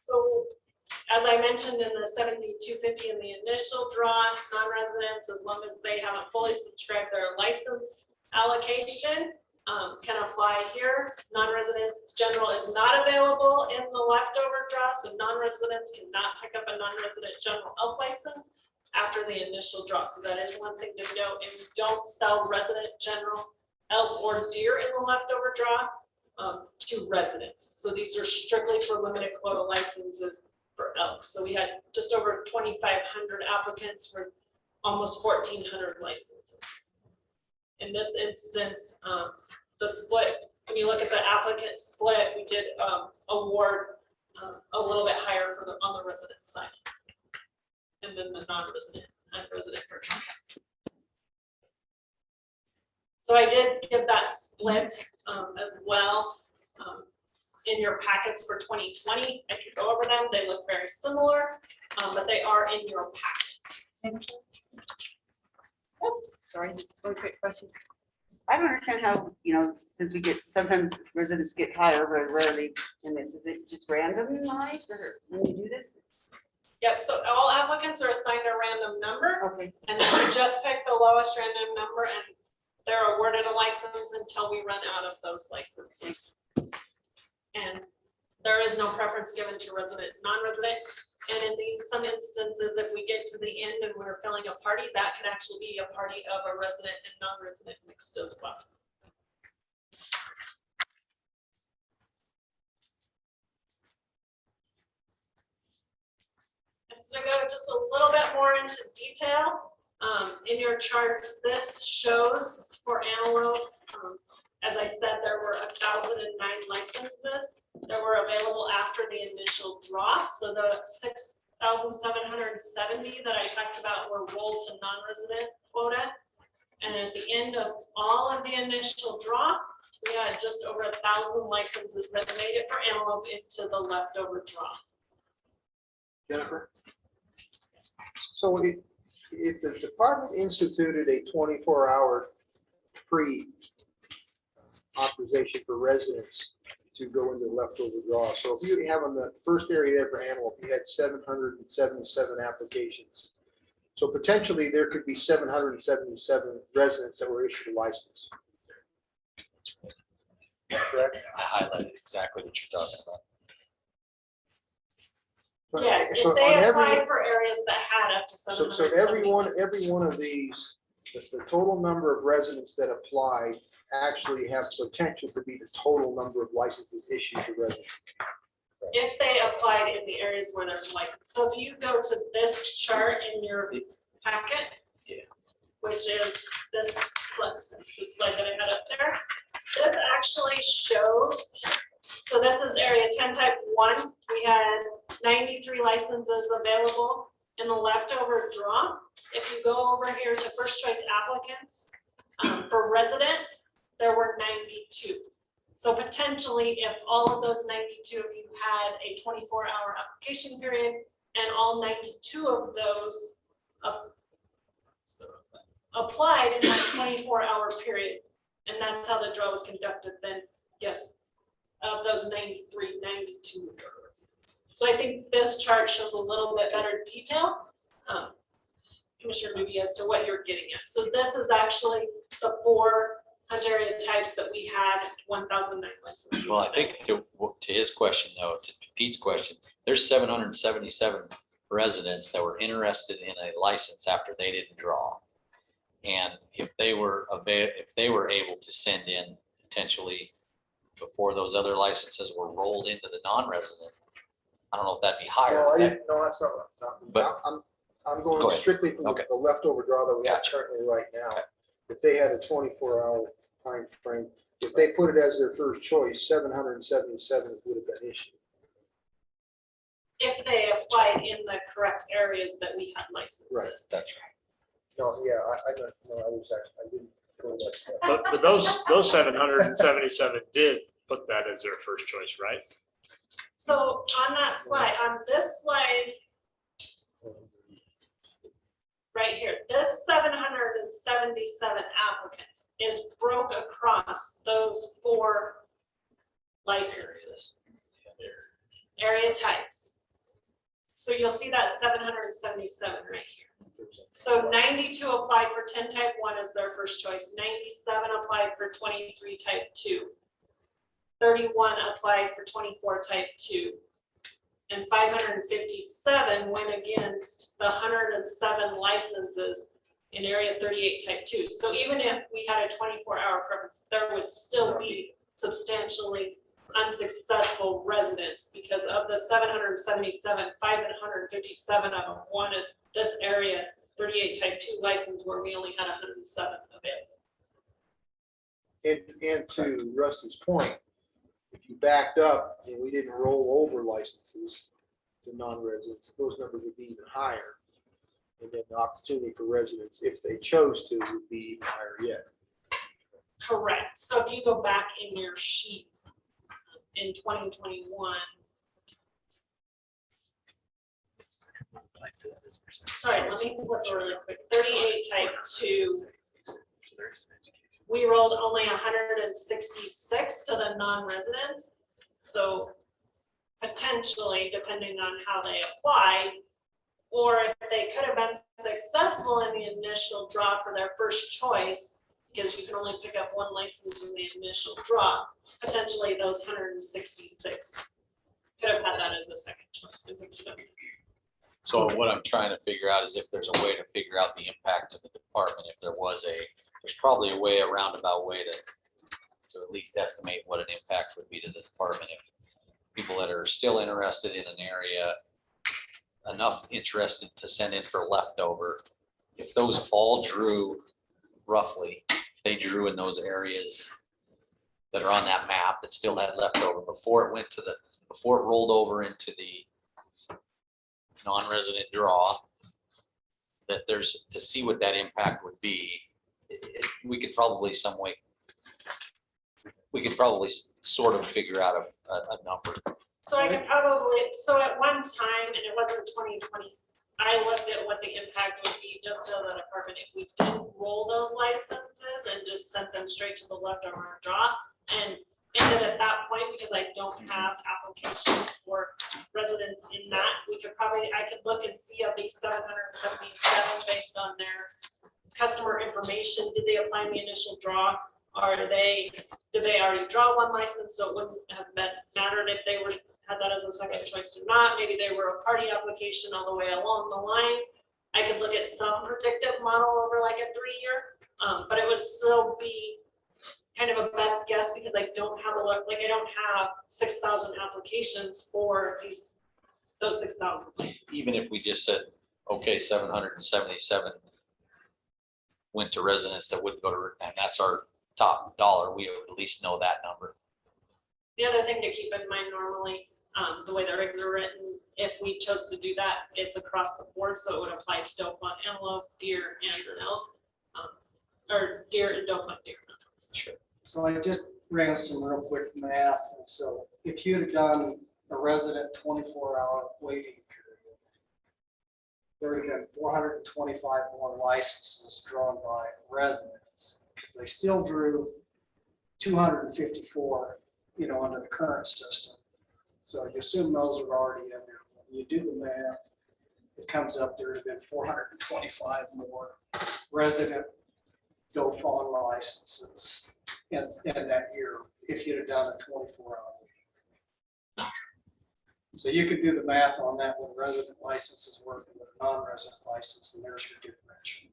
so as I mentioned in the 7250 in the initial draw, non-residents, as long as they haven't fully subscribed their license allocation, can apply here. Non-residents general is not available in the leftover draw, so non-residents cannot pick up a non-resident general elk license. after the initial draw. So that is one thing to note. And we don't sell resident, general, elk, or deer in the leftover draw to residents. So these are strictly for limited quota licenses for elk. So we had just over 2,500 applicants for almost 1,400 licenses. In this instance, the split, when you look at the applicant split, we did award a little bit higher for on the resident side. And then the non-resident and resident version. So I did give that split as well in your packets for 2020. I could go over them. They look very similar, but they are in your packets. Yes, sorry, one quick question. I don't understand how, since we get, sometimes residents get higher, but rarely in this, is it just randomized or when you do this? Yep, so all applicants are assigned a random number, Okay, and then we just pick the lowest random number, and they're awarded a license until we run out of those licenses. And there is no preference given to resident, non-resident. And in some instances, if we get to the end and we're filling a party, that could actually be a party of a resident and non-resident mixed as well. And so go just a little bit more into detail. In your charts, this shows for antelope, as I said, there were 1,009 licenses that were available after the initial draw. So the 6,770 that I talked about were rolled to non-resident quota. And at the end of all of the initial draw, we had just over 1,000 licenses that made it for antelope into the leftover draw. Jennifer? So if the department instituted a 24-hour pre-authorization for residents to go into the leftover draw. So if you have on the first area there for antelope, you had 777 applications. So potentially there could be 777 residents that were issued a license. Correct? I highlighted exactly what you're talking about. Yes, So if they on applied for areas that had up to 700. So every one of these, the total number of residents that apply actually have potential to be the total number of licenses issued to residents. If they applied in the areas where there's license. So if you go to this chart in your packet, which is this slide that I had up there, this actually shows, so this is area 10 type 1. We had 93 licenses available in the leftover draw. If you go over here to first choice applicants, for resident, there were 92. So potentially, if all of those 92 of you had a 24-hour application period and all 92 of those applied in that 24-hour period, and that's how the draw was conducted, then yes, of those 93, 92 would go to residents. So I think this chart shows a little bit better detail, Commissioner Newby, as to what you're getting at. So this is actually the 4 hunt area types that we had 1,009 licenses. Well, I think to his question though, to Pete's question, there's 777 residents that were interested in a license after they didn't draw. And if they were able to send in potentially before those other licenses were rolled into the non-resident, I don't know if that'd be higher. No, but that's not what I'm talking But- about. I'm Go going ahead. strictly from Okay. the leftover draw that we have Gotcha. currently right now. Okay. If they had a 24-hour time frame, if they put it as their first choice, 777 would have been issued. If they applied in the correct areas that we had licenses. Right. That's right. No, yeah, I didn't go to that step. But those 777 did put that as their first choice, right? So on that slide, on this slide right here, this 777 applicants is broke across those 4 licenses, area types. So you'll see that 777 right here. So 92 applied for 10 type 1 as their first choice, 97 applied for 23 type 2. 31 applied for 24 type 2, and 557 went against the 107 licenses in area 38 type 2. So even if we had a 24-hour preference, there would still be substantially unsuccessful residents because of the 777, 557 of them wanted this area 38 type 2 license where we only had 107 available. And to Rusty's point, if you backed up and we didn't roll over licenses to non-residents, those numbers would be even higher. And then the opportunity for residents, if they chose to, would be even higher yet. Correct. So if you go back in your sheets in 2021. Sorry, let me flip really quick. 38 type 2. We rolled only 166 to the non-residents. So potentially, depending on how they apply, or if they could have been successful in the initial draw for their first choice, because you can only pick up one license in the initial draw, potentially those 166 could have had that as a second choice. And picked it up. So what I'm trying to figure out is if there's a way to figure out the impact of the department, if there's probably a way, a roundabout way to at least estimate what an impact would be to the department if people that are still interested in an area, enough interested to send in for leftover, if those all drew roughly, they drew in those areas that are on that map that still had leftover before it rolled over into the non-resident draw, that there's, to see what that impact would be, we could probably sort of figure out a number. So I could probably, so at one time, and it wasn't 2020, I looked at what the impact would be just so the department, if we didn't roll those licenses and just sent them straight to the leftover draw. And ended at that point, because I don't have applications for residents in that, I could look and see of these 777 based on their customer information. Did they apply in the initial draw? Did they already draw one license? So it wouldn't have mattered if they had that as a second choice or not. Maybe they were a party application all the way along the lines. I could look at some predictive model over like a 3-year, but it would still be kind of a best guess because I don't have I don't have 6,000 applications for those 6,000 places. Even if we just said, okay, 777 went to residents that wouldn't go to, and that's our top dollar, we would at least know that number. The other thing to keep in mind normally, the way the regs are written, if we chose to do that, it's across the board, so it would apply to doe fawn, antelope, deer, and elk, or deer and doe fawn, deer. Sure. So I just ran some real quick math. And so if you'd have done a resident 24-hour waiting period, there would have been 425 more licenses drawn by residents because they still drew 254, under the current system. So you assume those are already in there. When you do the math, it comes up, there have been 425 more resident doe fawn licenses in that year if you'd have done a 24-hour waiting. So you could do the math on that with resident licenses worth and with a non-resident license, and there's your differential.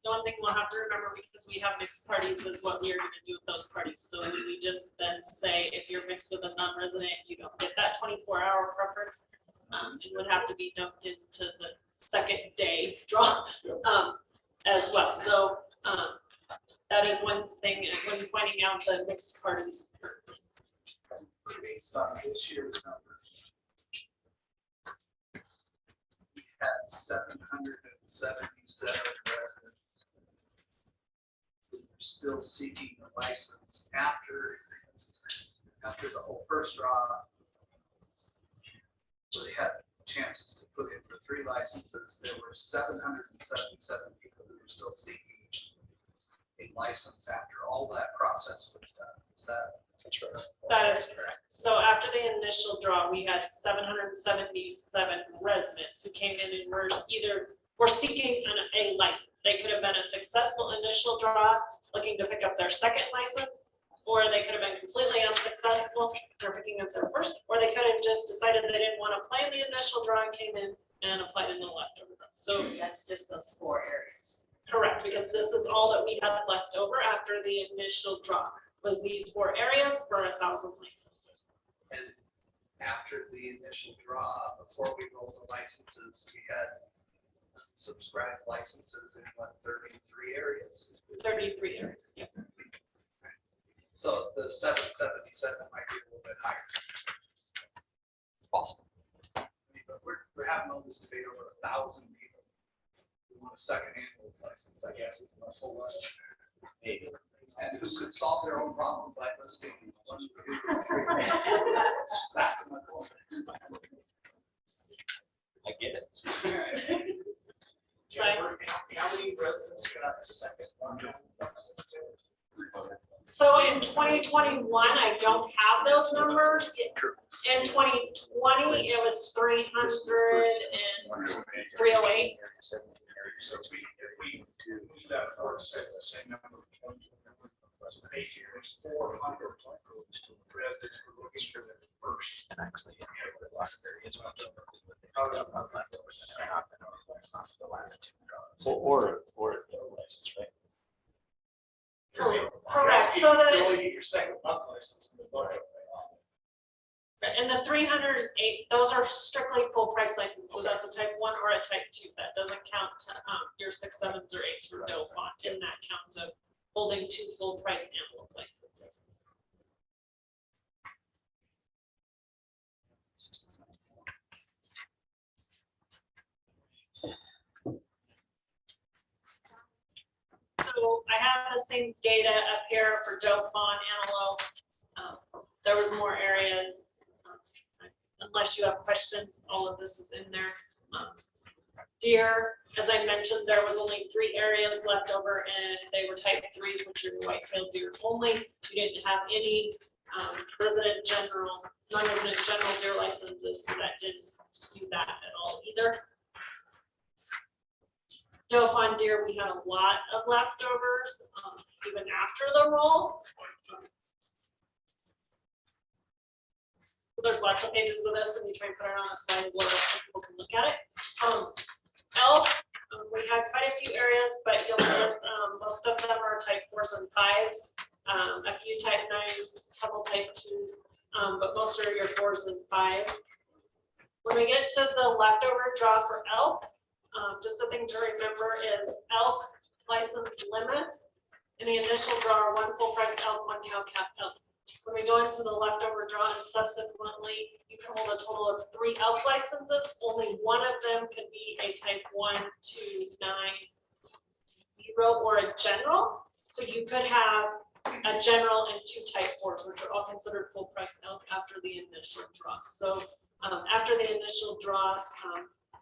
The one thing we'll have to remember, because we have mixed parties, is what we are going to do with those parties. So we just then say, if you're mixed with a non-resident, you don't get that 24-hour preference. It would have to be dumped into the second day draw as well. So that is one thing when pointing out the mixed parties. Based on this year's numbers, we had 777 residents who were still seeking a license after the whole first draw. So they had chances to put in for 3 licenses. There were 777 people who were still seeking a license after all that process was done. Is that? That's right. That is correct. So after the initial draw, we had 777 residents who came in and were seeking a license. They could have been a successful initial draw, looking to pick up their second license, or they could have been completely unsuccessful, they're picking up their first, or they could have just decided they didn't want to play in the initial draw and came in and applied in the leftover draw. So That's just those 4 areas. correct, because this is all that we had left over after the initial draw, was these 4 areas for 1,000 licenses. And after the initial draw, before we rolled the licenses, we had subscribed licenses in 33 areas. 33 areas, yep. So the 777 might be a little bit higher. It's possible. I mean, but we're having all this debate over 1,000 people. We want a second annual license, I guess, is the whole list. And who could solve their own problems by listing. That's my point. I get it. Jennifer, how many residents got a second one? So in 2021, I don't have those numbers. In 2020, it was 300 and 308. So if we move that forward to say the same number of 20, basically 400 residents were looking for the first. And actually, or license, right? Correct, so You the, only get your second buck license. and the 308, those are strictly full price license, so that's a type 1 or a type 2. That doesn't count your 6, 7s, or 8s for doe font in that count of holding 2 full price antelope licenses. So I have the same data up here for doe fawn, antelope. There was more areas. Unless you have questions, all of this is in there. Deer, as I mentioned, there was only 3 areas left over, and they were type 3s, which are white-tailed deer only. You didn't have any resident general, non-resident general deer licenses, so that didn't skew that at all either. Doe fawn deer, we had a lot of leftovers, even after the roll. There's lots of pages of this when you try and put it on a side where people can look at it. Elk, we had quite a few areas, but you'll notice most of them are type 4s and 5s, a few type 9s, a couple type 2s, but most are your 4s and 5s. When we get to the leftover draw for elk, just a thing to remember is elk license limits. In the initial draw are 1 full price elk, 1 cow calf elk. When we go into the leftover draw and subsequently, you can hold a total of 3 elk licenses. Only one of them can be a type 1, 2, 9, 0, or a general. So you could have a general and 2 type 4s, which are all considered full price elk after the initial draw. So after the initial draw,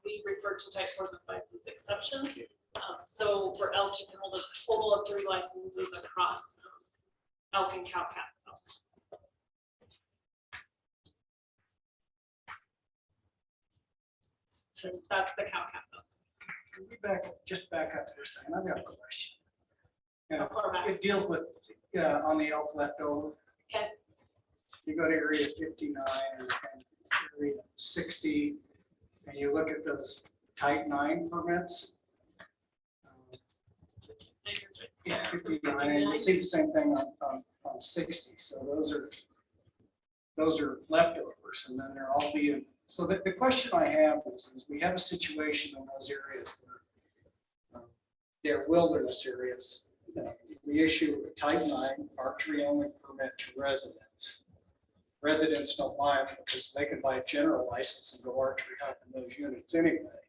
we refer to type 4s and 5s as exceptions. So for elk, you can hold a total of 3 licenses across elk and cow calf elk. And that's the cow calf elk. Can we just back up for a second? I've got a question. And Before that. it deals with, on the elk leftover. Okay. You go to area 59 and area 60, and you look at those type 9 permits. Yeah, 59, and you see the same thing on 60. So those are leftovers, and then they're all being. So the question I have is we have a situation in those areas where they're wilderness areas. We issue a type 9 archery only permit to residents. Residents don't buy them because they can buy a general license and go archery hunt in those units anyway.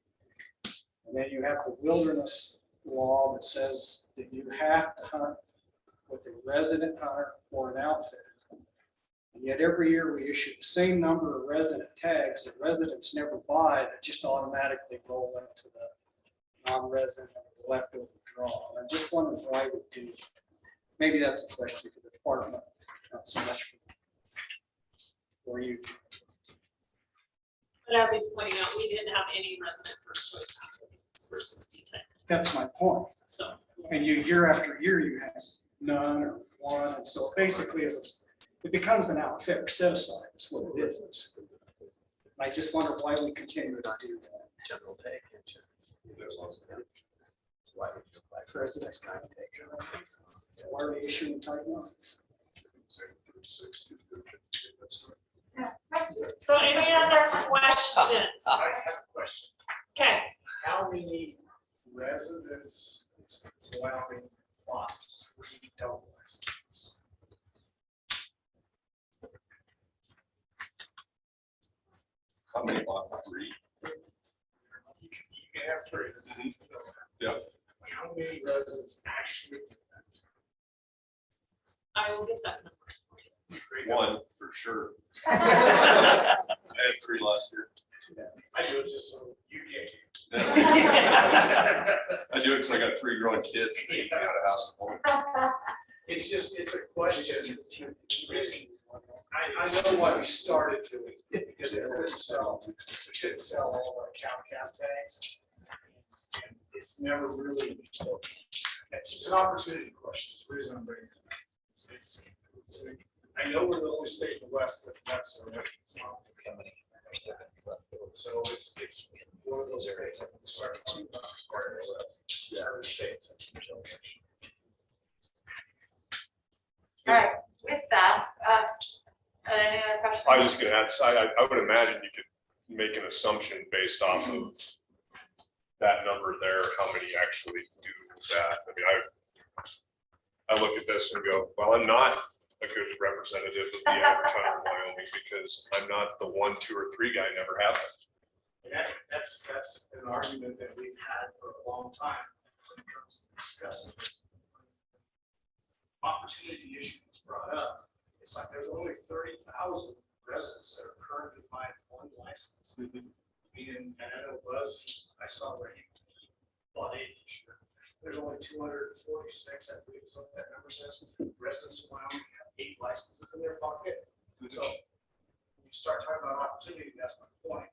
And then you have the wilderness law that says that you have to hunt with a resident hunter or an outfitter. And yet every year we issue the same number of resident tags that residents never buy that just automatically roll into the non-resident or leftover draw. And I'm just wondering why we do. Maybe that's a question for the department, not so much for you. But as he's pointing out, we didn't have any resident first choice applicants for 60 10. That's my point. So And you, year after year, you have none or one, and so basically it becomes an outfit or set aside, is what it is. I just wonder why we continue to do that. General pay. President's kind of picture. Why are we issuing type ones? So any other questions? I have a question. Okay, How many residents, it's Wyoming lots, double licenses? How many lots? 3? You can have 3. Yep. How many residents actually? I will get that number. 1 for sure. I had 3 last year. I do it just so you can. I do it because I got 3 growing kids. And they got a house. It's a question. I know why we started doing it, because it couldn't sell all of our cow-calf tags. And it's never really, it's an opportunity question, is the reason I'm bringing it up. I know we're the only state in the West that that's a reference. So it's one of those states that can start to other states. All right, with that, any other questions? I was just gonna add, I would imagine you could make an assumption based off of that number there, how many actually do that. I mean, I look at this and go, well, I'm not a good representative of the average hunter in Wyoming because I'm not the 1, 2, or 3 guy, never have been. And that's an argument that we've had for a long time when it comes to discussing this opportunity issue that's brought up. It's like there's only 30,000 residents that are currently buying 1 license. And I know Buzz, I saw where he bought 8 this year. There's only 246, I believe is what that number says. Residents of Wyoming have 8 licenses in their pocket. So when you start talking about opportunity, that's my point.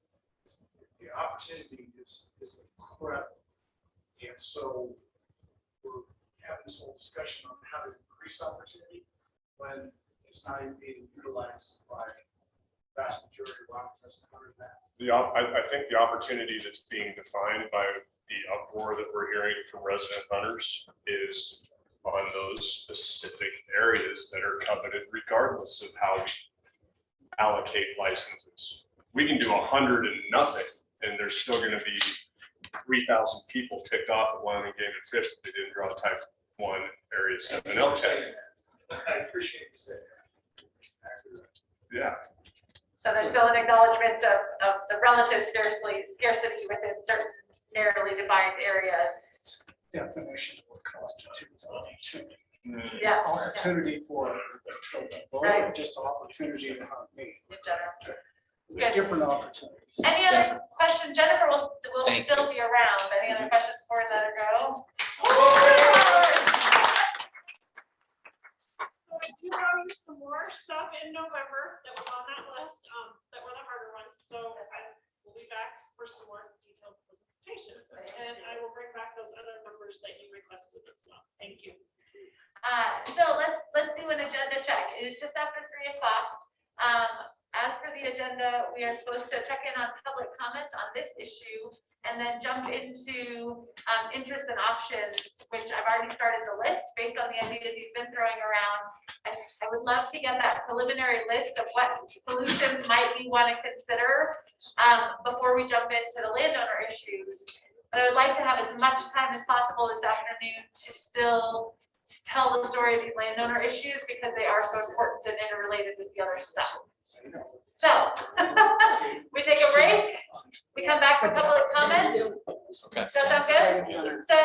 The opportunity is incredible. And so we're having this whole discussion on how to increase opportunity when it's not even being utilized by the vast majority of Wyoming hunters now. I think the opportunity that's being defined by the uproar that we're hearing from resident hunters is on those specific areas that are coveted regardless of how we allocate licenses. We can do 100 and nothing, and there's still gonna be 3,000 people ticked off at Wyoming Game and Fish that they didn't draw type 1 area 7 elk tag. I appreciate you saying that. Yeah. So there's still an acknowledgement of the relative scarcity within certain narrowly defined areas. Definition of what constitutes opportunity. Yeah. Opportunity for Right. or just opportunity to hunt meat. In general. There's different opportunities. Any other questions? Jennifer will Thank still be around. Any other questions before we let her go? So I do have some more stuff in November that was on that list, that were the harder ones, so I will be back for some more detailed presentation. And I will bring back those other numbers that you requested as well. Thank you. So let's do an agenda check. It is just after 3 o'clock. As per the agenda, we are supposed to check in on public comment on this issue and then jump into interests and options, which I've already started the list based on the ideas you've been throwing around. I would love to get that preliminary list of what solutions might we want to consider before we jump into the landowner issues. But I would like to have as much time as possible this afternoon to still tell the story of these landowner issues because they are so important and interrelated with the other stuff. So we take a break. We come back for public comments. Okay. Does that sound good? So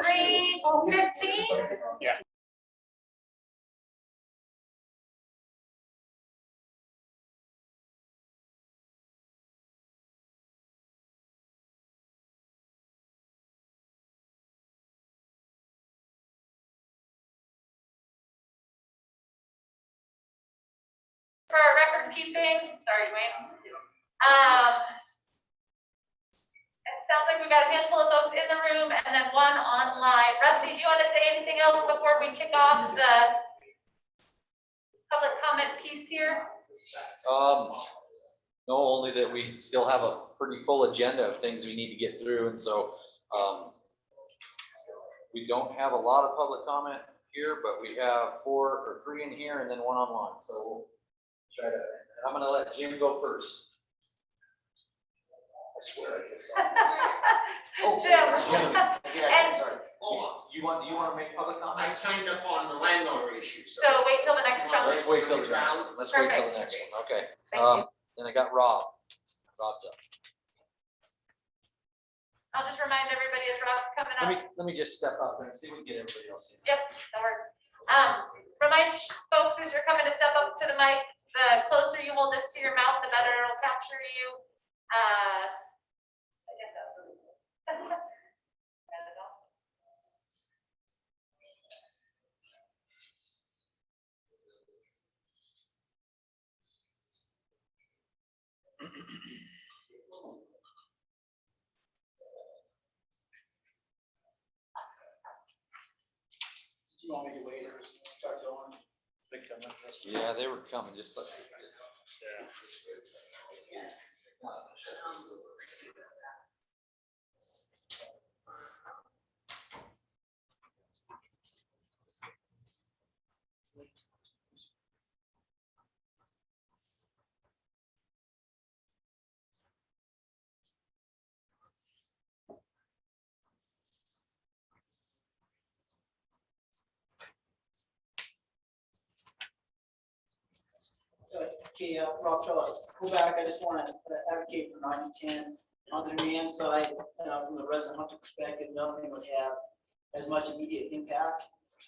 3:15. Yeah. For our record keeping, sorry, Dwayne. It sounds like we've got a handful of folks in the room and then one online. Rusty, do you want to say anything else before we kick off the public comment piece here? No, only that we still have a pretty full agenda of things we need to get through, and so, we don't have a lot of public comment here, but we have 3 in here and then 1 online, so we'll try to, and I'm gonna let Jim go first. I swear I guess. Jim. And Sorry. You want to make public comment? I signed up on the landowner issue. so wait till the next round. Let's wait till the next one. Let's wait till the next one, okay. Thank you. Then I got Rob. Rob's up. I'll just remind everybody as Rob's coming up. Let me just step up and see if we can get everybody else in. Yep, that works. Remind folks as you're coming to step up to the mic, the closer you hold this to your mouth, the better it'll capture you. I guess that was- I don't know. Do you want me to wait or start going? Yeah, they were coming, just like. Okay, Rob Shaw, go back, I just want to advocate for 90-10. On the demand side, from the resident hunter perspective, nothing would have as much immediate impact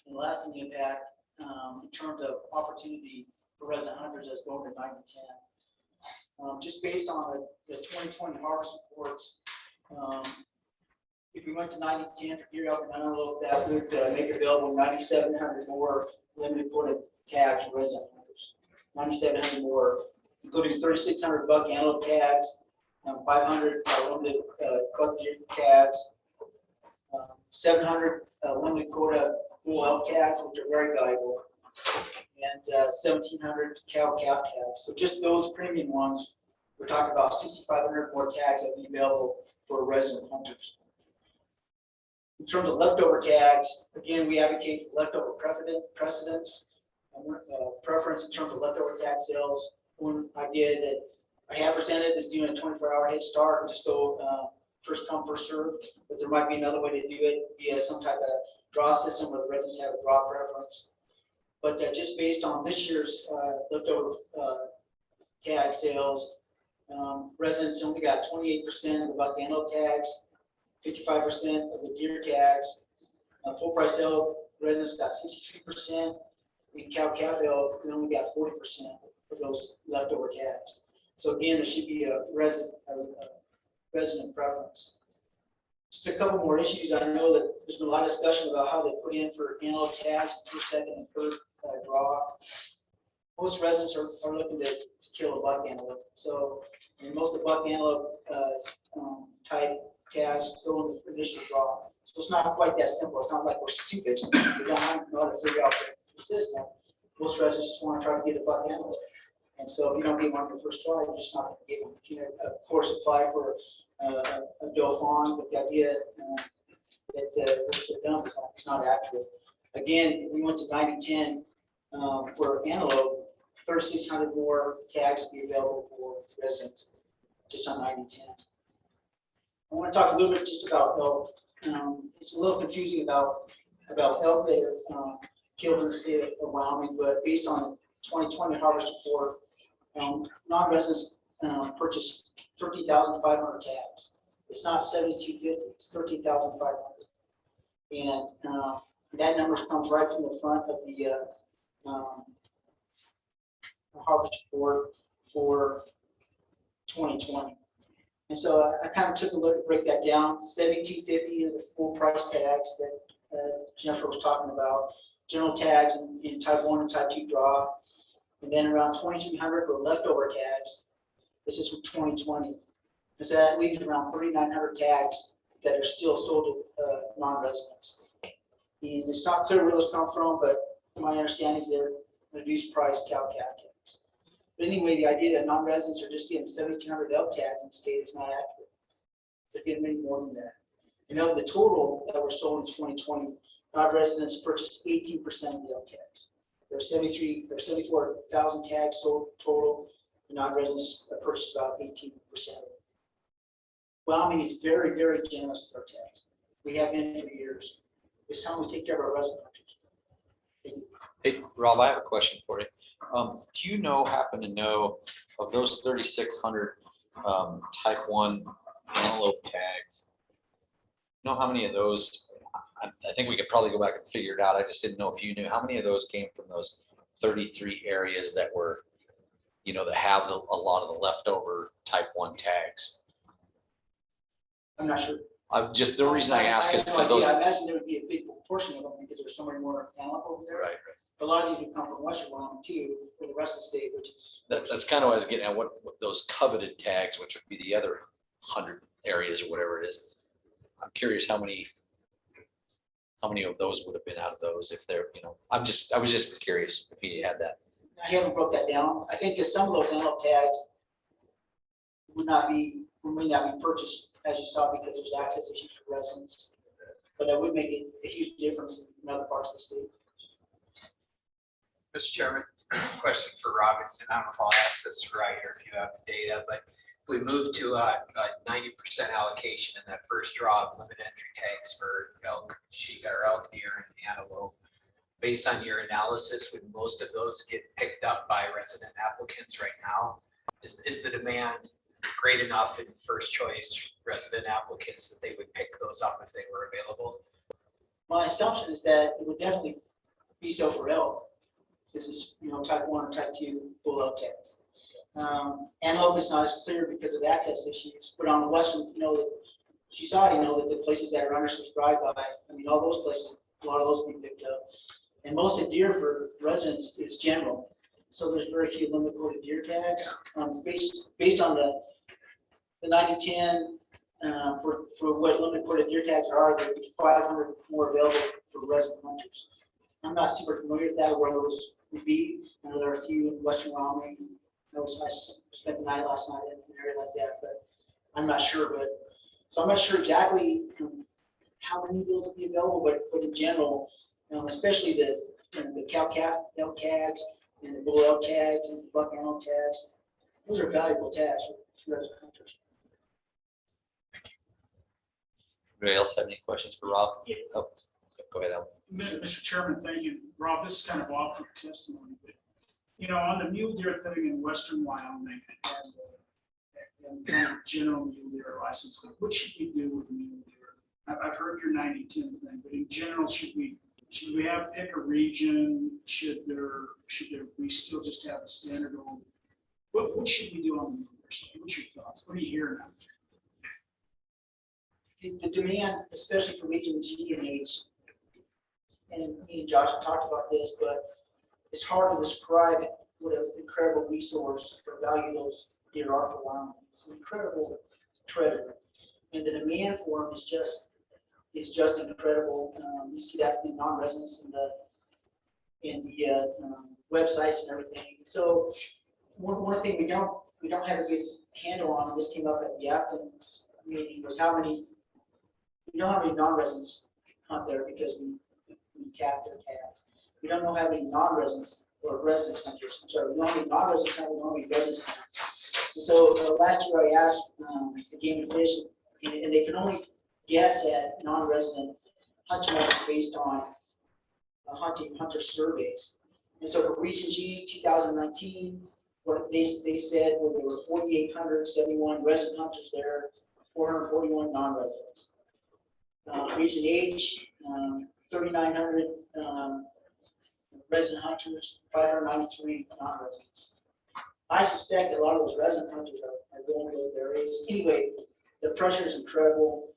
and lasting impact in terms of opportunity for resident hunters as going to 90-10. Just based on the 2020 harvest reports, if we went to 90-10 for deer, elk, and antelope, that would make available 9,700 more limited quota tags for resident hunters. 9,700 more, including 3,600 buck antelope tags, 500 limited cut deer tags, 700 limited quota bull elk tags, which are very valuable, and 1,700 cow calf tags. So just those premium ones, we're talking about 6,500 more tags that will be available for resident hunters. In terms of leftover tags, again, we advocate for leftover precedents. Preference in terms of leftover tag sales. One idea that I have presented is doing a 24-hour head start and just go first come, first serve. But there might be another way to do it via some type of draw system where the residents have a draw preference. But just based on this year's leftover tag sales, residents only got 28% of the buck antelope tags, 55% of the deer tags. Full price sale residents got 63%. In cow calf elk, we only got 40% of those leftover tags. So again, there should be a resident preference. Just a couple more issues. I know that there's been a lot of discussion about how they put in for antelope tags, first, second, and third draw. Most residents are looking to kill a buck antelope. So, and most of the buck antelope type tags go in the initial draw. So it's not quite that simple. It's not like we're stupid. We don't know how to figure out the system. Most residents just want to try to get a buck antelope. And so if you don't get one in the first try, you're just not going to get one. You can, of course, apply for a doe fawn, but the idea that the dump is not accurate. Again, we went to 90-10 for antelope, 3,600 more tags will be available for residents just on 90-10. I want to talk a little bit just about elk. It's a little confusing about elk that are killed in the state of Wyoming, but based on the 2020 harvest report, non-residents purchased 13,500 tags. It's not 7,250, it's 13,500. And that number comes right from the front of the harvest report for 2020. And so I kind of took a look, break that down. 7,250 are the full price tags that Jennifer was talking about. General tags in type 1 and type 2 draw. And then around 2,300 for leftover tags. This is from 2020. And so that leaves around 3,900 tags that are still sold to non-residents. And it's not clear where those come from, but my understanding is they're reduced price cow-calf cats. But anyway, the idea that non-residents are just getting 1,700 elk cats in the state is not accurate. They're getting many more than that. And of the total that were sold in 2020, non-residents purchased 18% of the elk cats. There are 74,000 tags sold total. The non-residents purchased about 18% of it. Wyoming is very, very generous with our tags. We have been for years. It's time we take care of our resident hunters. Thank you. Hey, Rob, I have a question for you. Do you happen to know of those 3,600 type 1 antelope tags? Know how many of those? I think we could probably go back and figure it out. I just didn't know if you knew how many of those came from those 33 areas that were, that have a lot of the leftover type 1 tags. I'm not sure. The reason I ask is because those. I imagine there would be a big portion of them because there's so many more antelope over there. Right. A lot of these would come from Western Wyoming too, for the rest of the state, which is. That's kind of what I was getting at, what those coveted tags, which would be the other 100 areas or whatever it is. I'm curious how many of those would have been out of those if they're, I was just curious if you had that. I haven't broke that down. I think that some of those antelope tags may not be purchased, as you saw, because there's access issues for residents. But that would make it a huge difference in other parts of the state. Mr. Chairman, question for Robin, and I don't know if I'll ask this right or if you have the data, but if we move to a 90% allocation in that first draw of limit entry tags for elk, sheep, or elk, deer, and antelope, based on your analysis, would most of those get picked up by resident applicants right now? Is the demand great enough in first choice resident applicants that they would pick those up if they were available? My assumption is that it would definitely be so for elk. This is, type 1 or type 2 bull elk tags. Antelope is not as clear because of access issues, but on the western, she saw, that the places that are undersubscribed by, all those places, a lot of those be picked up. And most of deer for residents is general. So there's very few limit quoted deer tags. Based on the 90-10 for what limit quoted deer tags are, there'd be 500 more available for resident hunters. I'm not super familiar with that, where those would be. I know there are a few in Western Wyoming. I spent the night last night in an area like that, but I'm not sure. So I'm not sure exactly how many of those will be available, but in general, especially the cow-calf elk tags and the bull elk tags and the buck antelope tags, those are valuable tags for resident hunters. Anybody else have any questions for Rob? Yeah. Oh, go ahead, Al. Mr. Chairman, thank you. Rob, this is kind of awkward testimony, but, on the mule deer thing in Western Wyoming and kind of general mule deer license, what should we do with mule deer? I've heard your 90-10 thing, but in general, should we have pick a region? Should we still just have a standard on? What should we do on the mule deer? What's your thoughts? What are you hearing now? The demand, especially for region G and H, and me and Josh have talked about this, but it's hard to describe what an incredible resource or value those deer are for Wyoming. It's an incredible treasure, and the demand for them is just incredible. You see that in non-residents in the websites and everything. So one thing we don't have a good handle on, and this came up at the Applicants meeting, was how many non-residents hunt there, because we cap their tags. We don't know how many non-residents or residents hunters. I'm sorry, we don't have any non-residents hunters, we don't have any residents hunters. And so last year I asked the Game and Fish, and they can only guess at non-resident hunting numbers based on hunter surveys. And so for Region G 2019, what they said, well, there were 4,871 resident hunters there, 441 non-residents. Region H, 3,900 resident hunters, 593 non-residents. I suspect a lot of those resident hunters are going to those areas. Anyway, the pressure is incredible.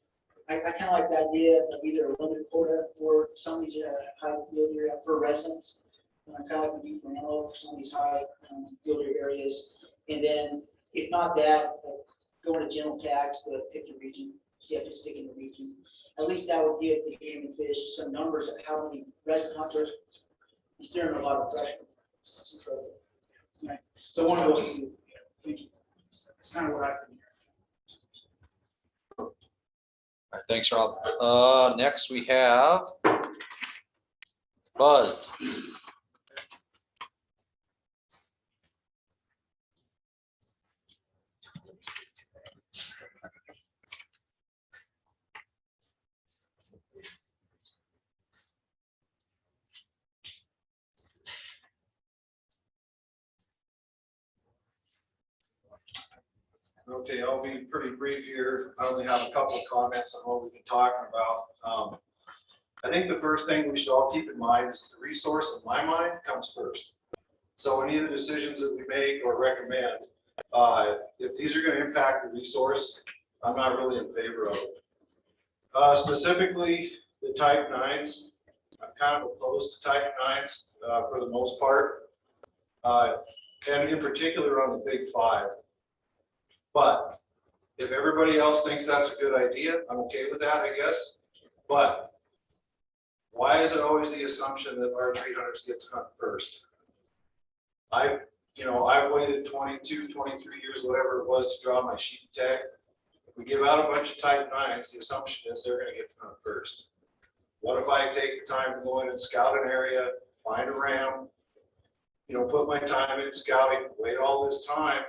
I kind of like the idea of either a limited quota or some of these high yield area for residents. Kind of like we do for antelope for some of these high yield areas. And then if not that, go into general tags, but pick your region. you have to stick in the region. At least that would give the game and fish some numbers of how many resident hunters. He's doing a lot of pressure. It's impressive. So one of those two. Thank you. That's kind of what I've been hearing. All right, thanks, Rob. Next we have Buzz. Okay, I'll be pretty brief here. I only have a couple of comments on what we've been talking about. I think the first thing we should all keep in mind is the resource, in my mind, comes first. So any of the decisions that we make or recommend, if these are going to impact the resource, I'm not really in favor of it. Specifically, the type 9s, I'm kind of opposed to type 9s for the most part. And in particular on the big 5. But if everybody else thinks that's a good idea, I'm okay with that, I guess. But why is it always the assumption that archery hunters get to hunt first? I've waited 22, 23 years, whatever it was, to draw my sheep tag. If we give out a bunch of type 9s, the assumption is they're going to get to hunt first. What if I take the time to go in and scout an area, find a ram, put my time in scouting, wait all this time,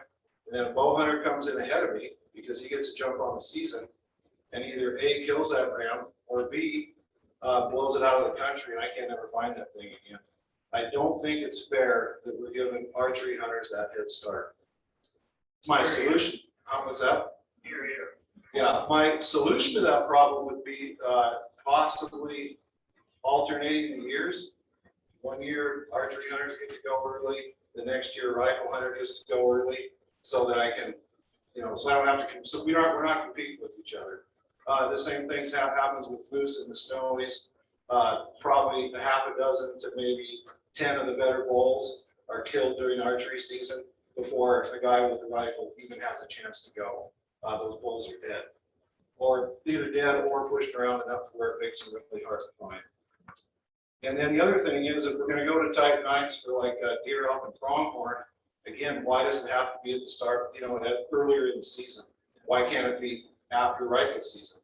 and then a bow hunter comes in ahead of me because he gets a jump on the season and either A, kills that ram, or B, blows it out of the country and I can't ever find that thing again. I don't think it's fair that we're giving archery hunters that head start. My solution, how was that? Here, here. Yeah, my solution to that problem would be possibly alternating the years. 1 year archery hunters get to go early, the next year rifle hunter gets to go early, so that I can, so I don't have to, so we're not competing with each other. The same things happens with moose and the snowies. Probably a half a dozen to maybe 10 of the better bulls are killed during archery season before a guy with a rifle even has a chance to go. Those bulls are dead, or either dead or pushed around enough to where it makes them really hard to find. And then the other thing is, if we're going to go to type 9s for like deer, elk, and pronghorn, again, why does it have to be at the start, earlier in the season? Why can't it be after rifle season?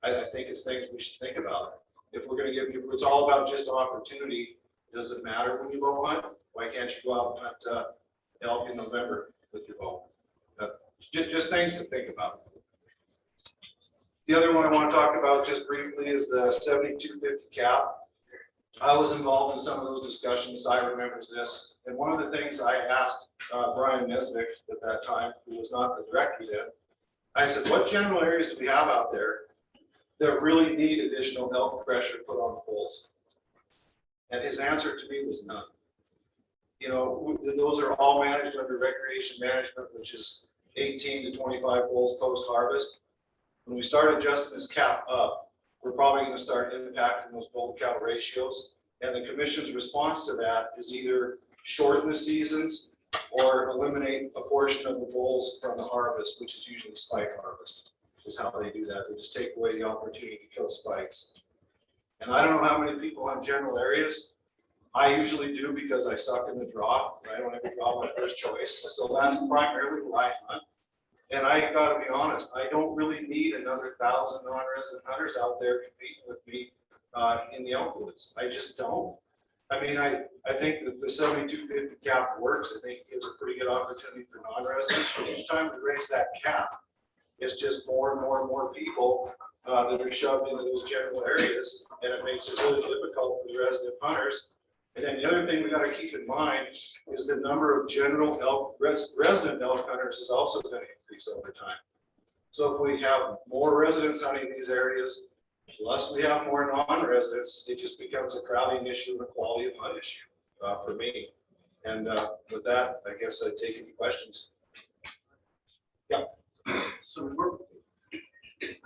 I think it's things we should think about. If we're going to if it's all about just opportunity, does it matter when you bow hunt? Why can't you go out and hunt elk in November with your bow? Just things to think about. The other one I want to talk about just briefly is the 7250 cap. I was involved in some of those discussions. I remember this. And one of the things I asked Brian Nesbitt at that time, who was not the director then, I said, what general areas do we have out there that really need additional elk pressure put on the bulls? And his answer to me was none. Those are all managed under recreation management, which is 18 to 25 bulls post-harvest. When we start adjusting this cap up, we're probably going to start impacting those bull cow ratios. And the commission's response to that is either shorten the seasons or eliminate a portion of the bulls from the harvest, which is usually spike harvest, is how they do that. They just take away the opportunity to kill spikes. And I don't know how many people on general areas. I usually do because I suck in the draw. I don't ever draw my first choice. So that's primarily where I hunt. And I gotta be honest, I don't really need another 1,000 non-resident hunters out there competing with me in the elk woods. I just don't. I mean, I think that the 7250 cap works. I think it gives a pretty good opportunity for non-residents. But each time we raise that cap, it's just more and more and more people that are shoved into those general areas, and it makes it really difficult for the resident hunters. And then the other thing we got to keep in mind is the number of general elk resident elk hunters is also going to increase over time. So if we have more residents hunting these areas, plus we have more non-residents, it just becomes a crowding issue and a quality of hunt issue for me. And with that, I guess I'd take any questions. Yeah. So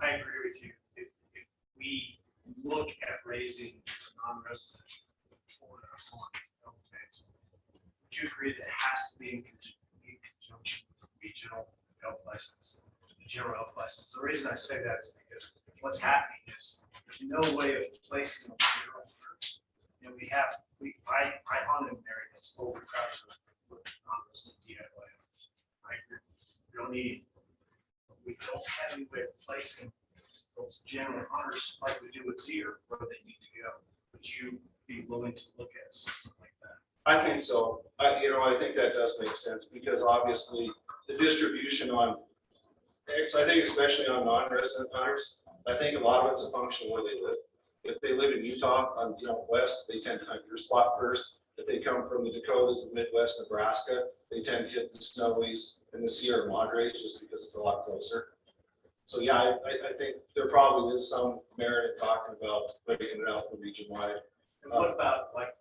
I agree with you. If we look at raising non-resident tags, would you agree that it has to be in conjunction with regional elk license? general elk license. The reason I say that is because what's happening is there's no way of placing them general hunters. You know, I hunt in an area that's overcrowded with non-resident DIY hunters. Right? We don't need, we don't have any way of placing those general hunters like we do with deer where they need to go. Would you be willing to look at a system like that? I think so. I think that does make sense because obviously the distribution on, I think especially on non-resident hunters, I think a lot of it's a function of where they live. If they live in Utah, west, they tend to hunt your spot first. If they come from the Dakotas, the Midwest, Nebraska, they tend to hit the Snowies and the Sierra Madres just because it's a lot closer. So yeah, I think there probably is some merit in talking about breaking it out for region wide. And what about like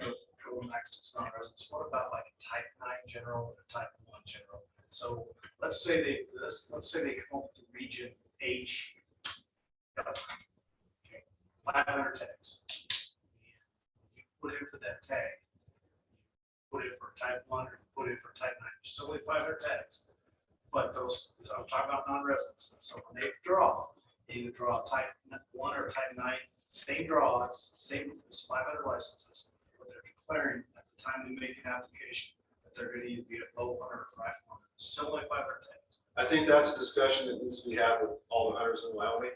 the Comax's non-residents? What about like a type 9 general and a type 1 general? So let's say they come up with region H. Okay, 500 tags. You put in for that tag. Put in for type 1 or put in for type 9. There's still only 500 tags. But those, I'm talking about non-residents. So when they draw, they either draw type 1 or type 9, same draws, same 500 licenses, but they're declaring at the time they make an application that they're going to either be a bow hunter or rifle hunter. Still only 500 tags. I think that's a discussion that needs to be had with all the hunters in Wyoming.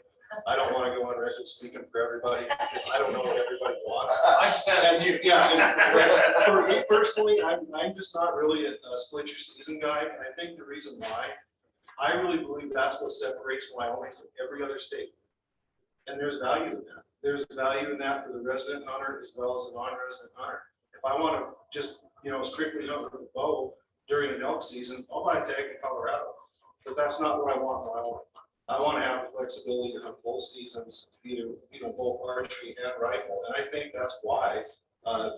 I don't want to go on record speaking for everybody because I don't know what everybody wants. I just asked you. Yeah, and for me personally, I'm just not really a split your season guy. And I think the reason why, I really believe that's what separates Wyoming from every other state. And there's value in that. There's value in that for the resident hunter as well as the non-resident hunter. If I want to just, strictly hunt with a bow during an elk season, I'll buy a tag in Colorado. But that's not what I want. I want to have the flexibility to hunt both seasons, either, both archery and rifle. And I think that's why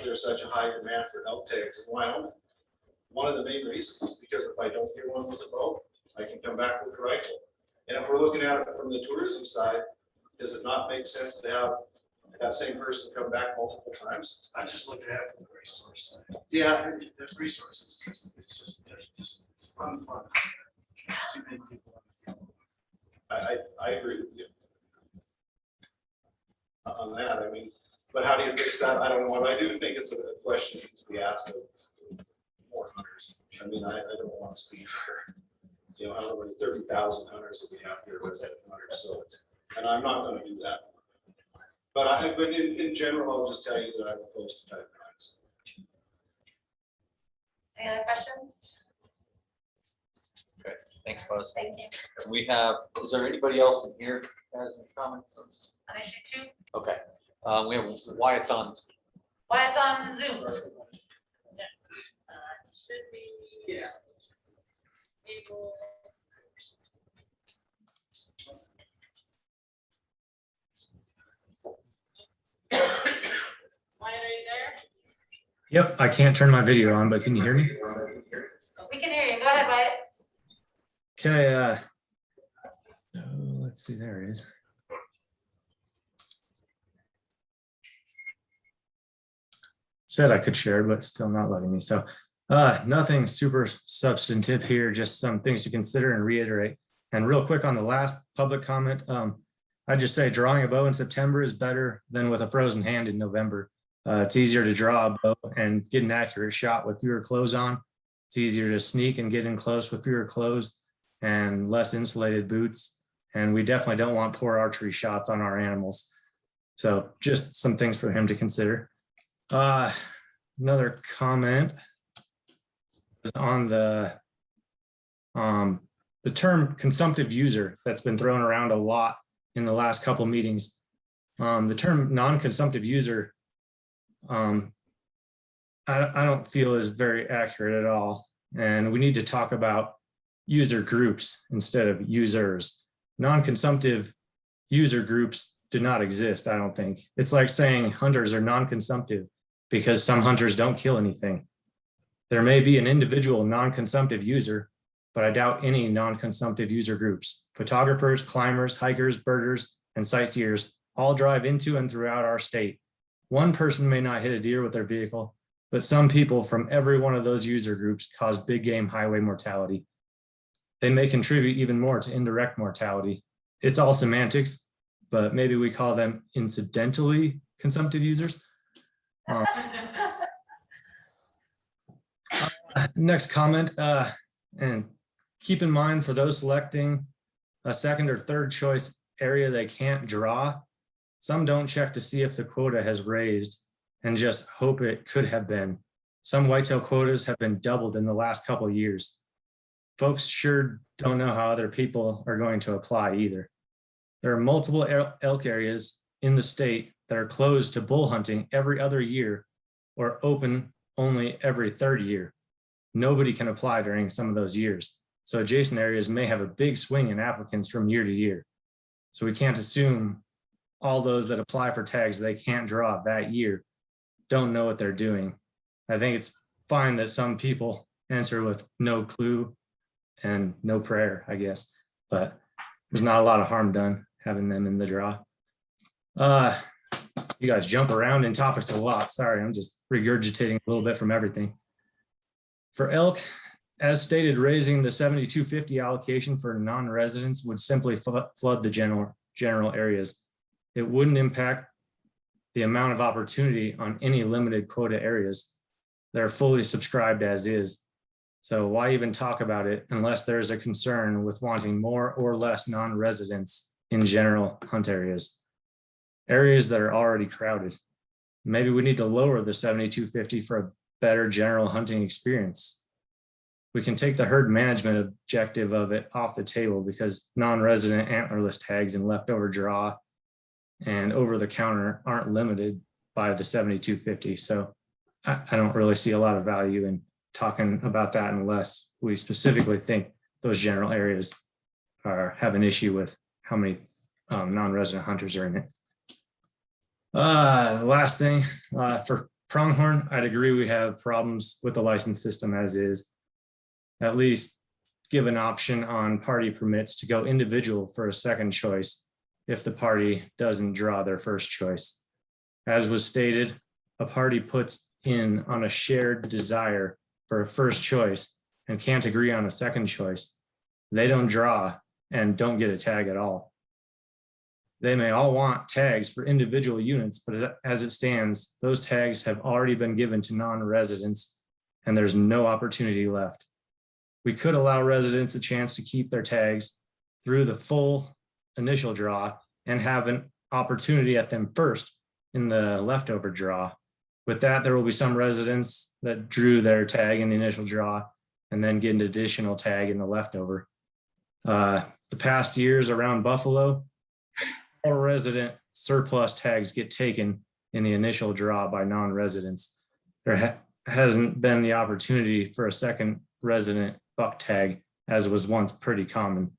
there's such a high demand for elk tags in Wyoming. One of the main reasons, because if I don't get one with a bow, I can come back with a rifle. And if we're looking at it from the tourism side, does it not make sense to have that same person come back multiple times? I just look at it from the resource side. Yeah. The resources, it's unfun. Too many people. I agree with you on that. I mean, but how do you fix that? I don't know. I do think it's a question that needs to be asked of more hunters. I mean, I don't want to speak for, however many 30,000 hunters that we have here, resident hunters. So, and I'm not going to do that. But in general, I'll just tell you that I'm opposed to type 9s. Any other questions? Okay, thanks, Buzz. Thank you. We have, is there anybody else in here that has any comments? On issue 2, Okay, we have Wyatt's on. why it's on Zoom. Should be. Yeah. Able. Wyatt, are you there? Yep, I can't turn my video on, but can you hear me? We can hear you. Go ahead, Wyatt. Okay, let's see, there it is. Said I could share, but still not letting me. So nothing super substantive here, just some things to consider and reiterate. And real quick on the last public comment, I'd just say drawing a bow in September is better than with a frozen hand in November. It's easier to draw a bow and get an accurate shot with fewer clothes on. It's easier to sneak and get in close with fewer clothes and less insulated boots. And we definitely don't want poor archery shots on our animals. So just some things for him to consider. Another comment is on the term consumptive user that's been thrown around a lot in the last couple meetings. The term non-consumptive user, I don't feel is very accurate at all. And we need to talk about user groups instead of users. Non-consumptive user groups do not exist, I don't think. It's like saying hunters are non-consumptive because some hunters don't kill anything. There may be an individual non-consumptive user, but I doubt any non-consumptive user groups. Photographers, climbers, hikers, birders, and sightseers all drive into and throughout our state. One person may not hit a deer with their vehicle, but some people from every one of those user groups cause big game highway mortality. they may contribute even more to indirect mortality. It's all semantics, but maybe we call them incidentally consumptive users. Next comment, and keep in mind for those selecting a second or third choice area they can't draw, some don't check to see if the quota has raised and just hope it could have been. Some whitetail quotas have been doubled in the last couple of years. Folks sure don't know how other people are going to apply either. There are multiple elk areas in the state that are closed to bull hunting every other year or open only every third year. Nobody can apply during some of those years. So adjacent areas may have a big swing in applicants from year to year. So we can't assume all those that apply for tags they can't draw that year don't know what they're doing. I think it's fine that some people answer with no clue and no prayer, I guess, but there's not a lot of harm done having them in the draw. You guys jump around in topics a lot. Sorry, I'm just regurgitating a little bit from everything. For elk, as stated, raising the 7250 allocation for non-residents would simply flood the general areas. It wouldn't impact the amount of opportunity on any limited quota areas. They're fully subscribed as is. So why even talk about it unless there's a concern with wanting more or less non-residents in general hunt areas that are already crowded. Maybe we need to lower the 7250 for a better general hunting experience. We can take the herd management objective of it off the table because non-resident antlerless tags and leftover draw and over the counter aren't limited by the 7250. So I don't really see a lot of value in talking about that unless we specifically think those general areas have an issue with how many non-resident hunters are in it. The last thing for pronghorn, I'd agree we have problems with the license system as is. At least give an option on party permits to go individual for a second choice if the party doesn't draw their first choice. As was stated, a party puts in on a shared desire for a first choice and can't agree on a second choice. They don't draw and don't get a tag at all. They may all want tags for individual units, but as it stands, those tags have already been given to non-residents and there's no opportunity left. We could allow residents a chance to keep their tags through the full initial draw and have an opportunity at them first in the leftover draw. With that, there will be some residents that drew their tag in the initial draw and then get an additional tag in the leftover. The past years around Buffalo, all resident surplus tags get taken in the initial draw by non-residents. There hasn't been the opportunity for a second resident buck tag as was once pretty common.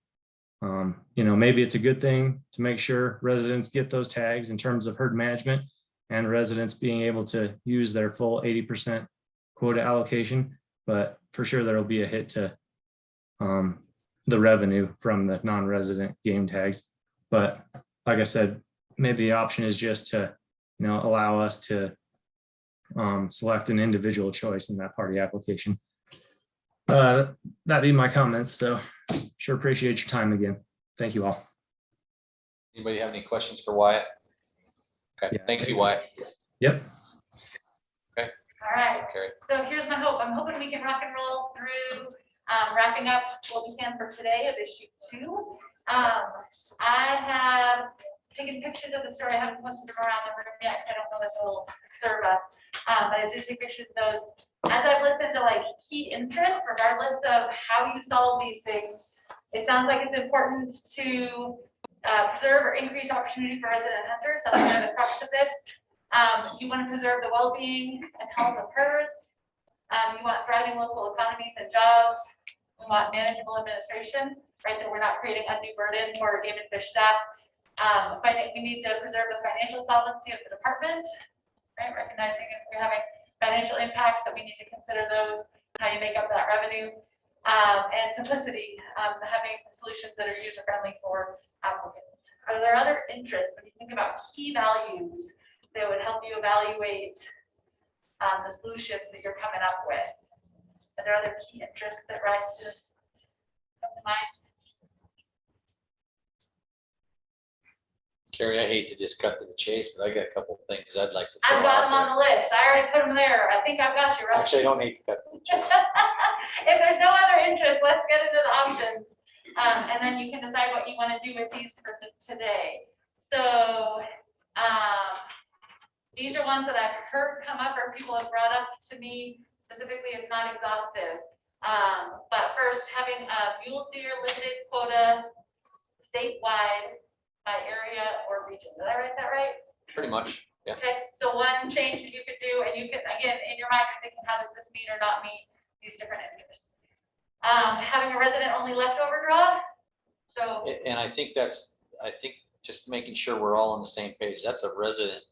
Maybe it's a good thing to make sure residents get those tags in terms of herd management and residents being able to use their full 80% quota allocation, but for sure there'll be a hit to the revenue from the non-resident game tags. But like I said, maybe the option is just to, allow us to select an individual choice in that party application. That'd be my comments. So sure appreciate your time again. Thank you all. Anybody have any questions for Wyatt? Okay, Yeah. thank you, Wyatt. Yep. Okay. All right, Carrie. so here's my hope. I'm hoping we can rock and roll through wrapping up what we can for today of issue 2. I have taken pictures of the story. I haven't posted them around the room yet. I don't know if this will serve us, but I did take pictures of those. As I've listened to key interests, regardless of how you solve these things, it sounds like it's important to preserve or increase opportunity for resident hunters. That's kind of the crux of this. You want to preserve the well-being and health of herds. You want thriving local economies and jobs. We want manageable administration, right? That we're not creating undue burden for game and fish staff. We need to preserve the financial solvency of the department, right? Recognizing if we're having financial impacts that we need to consider those, how you make up that revenue, and simplicity, having solutions that are user-friendly for applicants. Are there other interests when you think about key values that would help you evaluate the solutions that you're coming up with? Are there other key interests that rise to come to mind? Carrie, I hate to just cut to the chase, but I got a couple of things I'd like to. throw I've got out them on there. the list. I already put them there. I think I've got you, Russ. Actually, I don't hate to cut to the chase. If there's no other interest, let's get into the options. And then you can decide what you want to do with these for today. So, these are ones that I've heard come up or people have brought up to me specifically. It's not exhaustive. But first, having a mule deer limited quota statewide by area or region. Did I write that right? Pretty much, yeah. Okay, so one change that you could do, and you can, again, in your mind, you're thinking, how does this meet or not meet these different interests? Having a resident only leftover draw. So, And I think just making sure we're all on the same page, that's a resident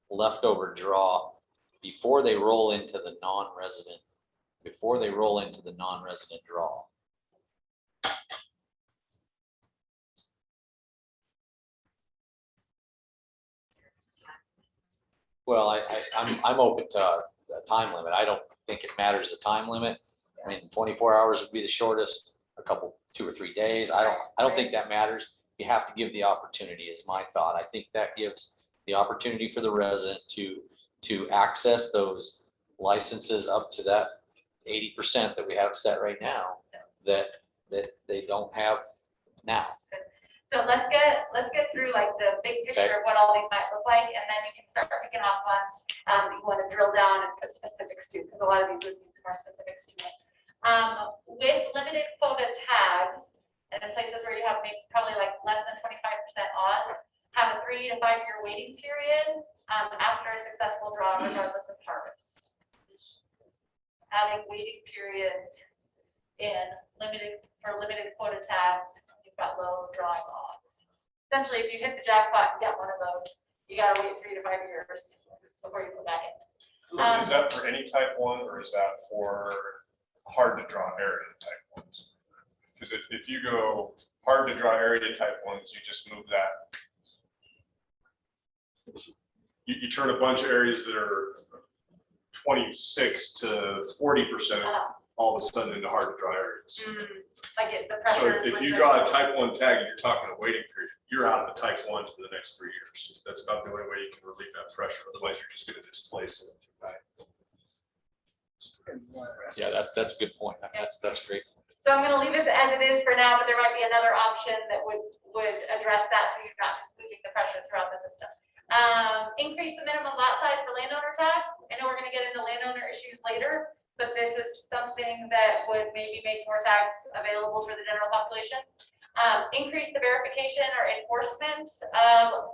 leftover draw before they roll into the non-resident draw. Well, I'm open to a time limit. I don't think it matters the time limit. I mean, 24 hours would be the shortest, 2 or 3 days. I don't think that matters. You have to give the opportunity is my thought. I think that gives the opportunity for the resident to access those licenses up to that 80% that we have set right now that they don't have now. so let's get through like the big picture of what all these might look like, and then you can start picking off ones that you want to drill down and put specifics to, because a lot of these would need some more specifics to it. With limited quota tags, and in places where you have maybe probably like less than 25% odds, have a 3 to 5 year waiting period after a successful draw, regardless of harvest. Adding waiting periods for limited quota tags, you've got low drawing odds. Essentially, if you hit the jackpot and get one of those, you gotta wait 3 to 5 years before you put back in. So is that for any type one, or is that for hard to draw area type ones? Because if you go hard to draw area type ones, you just move that. You turn a bunch of areas that are 26 to 40% all of a sudden into hard to draw areas. Like the So pressure. if you draw a type 1 tag and you're talking a waiting period, you're out of the type 1 for the next 3 years. That's about the only way you can relieve that pressure. Otherwise, you're just going to displace it. Yeah, that's a good point. That's great. So I'm gonna leave it as it is for now, but there might be another option that would address that, so you're not just moving the pressure throughout the system. Increase the minimum lot size for landowner tax. I know we're gonna get into landowner issues later, but this is something that would maybe make more tax available for the general population. Increase the verification or enforcement of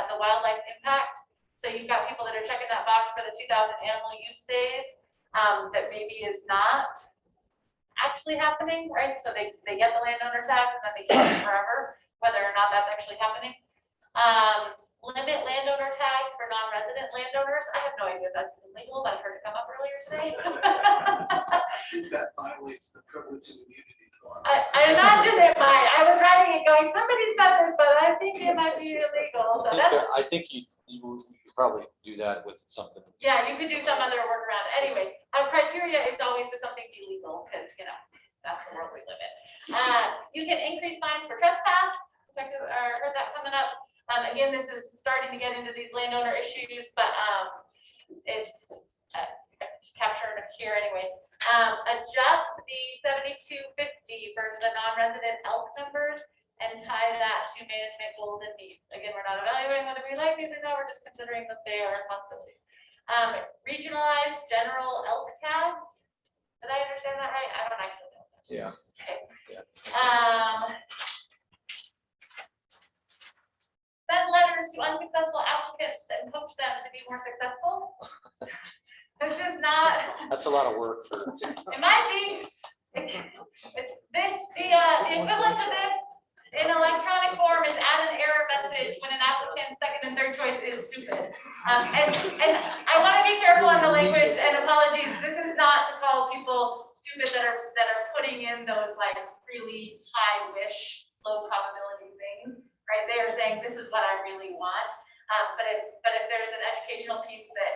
the wildlife impact. So you've got people that are checking that box for the 2,000 animal use days that maybe is not actually happening, right? So they get the landowner tax and then they keep it forever, whether or not that's actually happening. Limit landowner tags for non-resident landowners. I have no idea if that's illegal, but I heard it come up earlier today. That violates the privilege of immunity clause. I imagine it might. I was writing it going, somebody said this, but I think it might be illegal. So that's, I think you probably do that with something. yeah, you could do some other workaround. Anyway, criteria is always something illegal because, you know, that's the world we live in. You can increase fines for trespass. Heard that coming up. Again, this is starting to get into these landowner issues, but it's captured here anyway. Adjust the 7250 for the non-resident elk numbers and tie that to management goals and needs. Again, we're not evaluating whether we like these or not, we're just considering that they are possibilities. Regionalized general elk tags. Did I understand that right? I don't actually know. Yeah. Okay. Yeah. Send letters to unsuccessful applicants and coach them to be more successful. This is not. That's a lot of work for. It might be. The equivalent of this in electronic form is add an error message when an applicant's second and third choice is stupid. And I want to be careful in the language, and apologies. This is not to call people stupid that are putting in those like really high wish, low probability things, right? They are saying this is what I really want. But if there's an educational piece that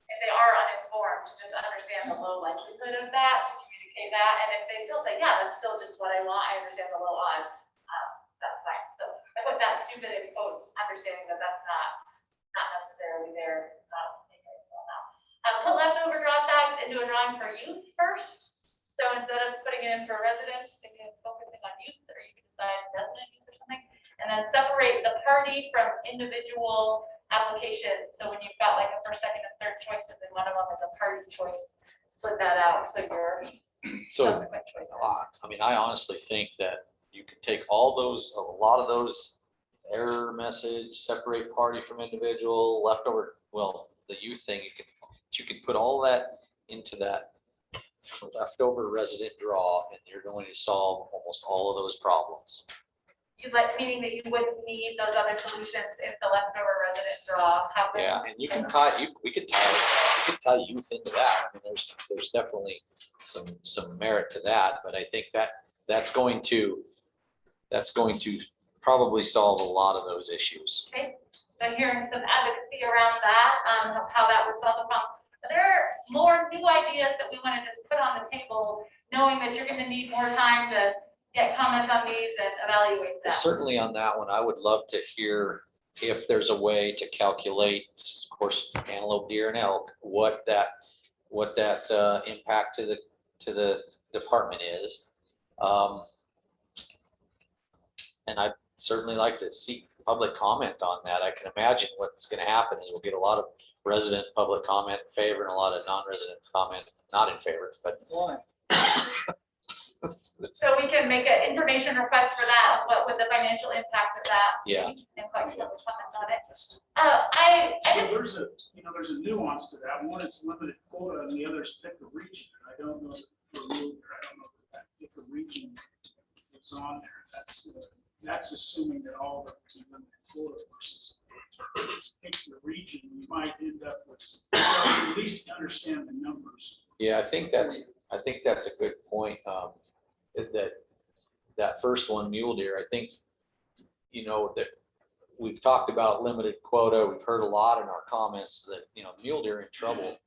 if they are uninformed, just understand the low likelihood of that, to communicate that. And if they still say, yeah, that's still just what I want, I understand the cumulative votes, understanding that that's not necessarily there. Put leftover draw tags into a drawing for youth first. So instead of putting it in for residents, thinking it's focusing on youth, or you can decide resident youth or something. And then separate the party from individual applications. So when you've got like a first, second, and third choices, and one of them is a party choice, split that out, so your So, subsequent choices. I mean, I honestly think that you could take a lot of those error message, separate party from individual, leftover, well, the youth thing, you can put all that into that leftover resident draw, and you're going to solve almost all of those problems. Meaning that you wouldn't need those other solutions if the leftover resident draw happened. Yeah, and you can we could tie youth into that. I mean, there's definitely some merit to that, but I think that's going to probably solve a lot of those issues. Okay, so hearing some advocacy around that, how that would solve the problem. Are there more new ideas that we want to just put on the table, knowing that you're going to need more time to get comments on these and evaluate that? Certainly on that one, I would love to hear if there's a way to calculate, of course, antelope, deer, and elk, what that impact to the department is. And I'd certainly like to see public comment on that. I can imagine what's going to happen is we'll get a lot of resident public comment in favor and a lot of non-resident comment not in favor, but. Why? So we can make an information request for that, what would the financial impact of that? be, Yeah. And collect public comments on it. So I just, there's a nuance to that. One is limited quota and the other is pick a region. I don't know for Mule Deer, I don't know if that pick a region is on there. That's assuming that all the limited quota versus pick the region, you might end up with, at least understand the numbers. Yeah, I think that's a good point. That first one, mule deer, I think, that we've talked about limited quota. We've heard a lot in our comments that, mule deer are in trouble,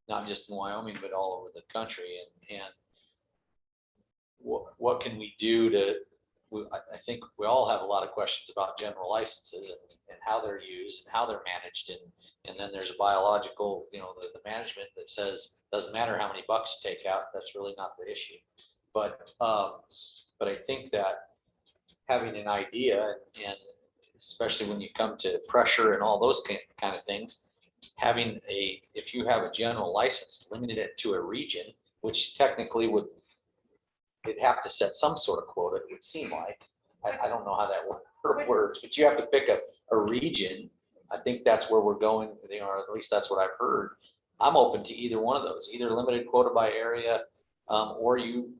not just in Wyoming, but all over the country. And what can we do I think we all have a lot of questions about general licenses and how they're used and how they're managed. And then there's a biological, the management that says, doesn't matter how many bucks you take out, that's really not the issue. But I think that having an idea, and especially when you come to pressure and all those kind of things, if you have a general license, limited it to a region, which technically it'd have to set some sort of quota, it would seem like. I don't know how that works, but you have to pick a region. I think that's where we're going, or at least that's what I've heard. I'm open to either one of those, either limited quota by area, or you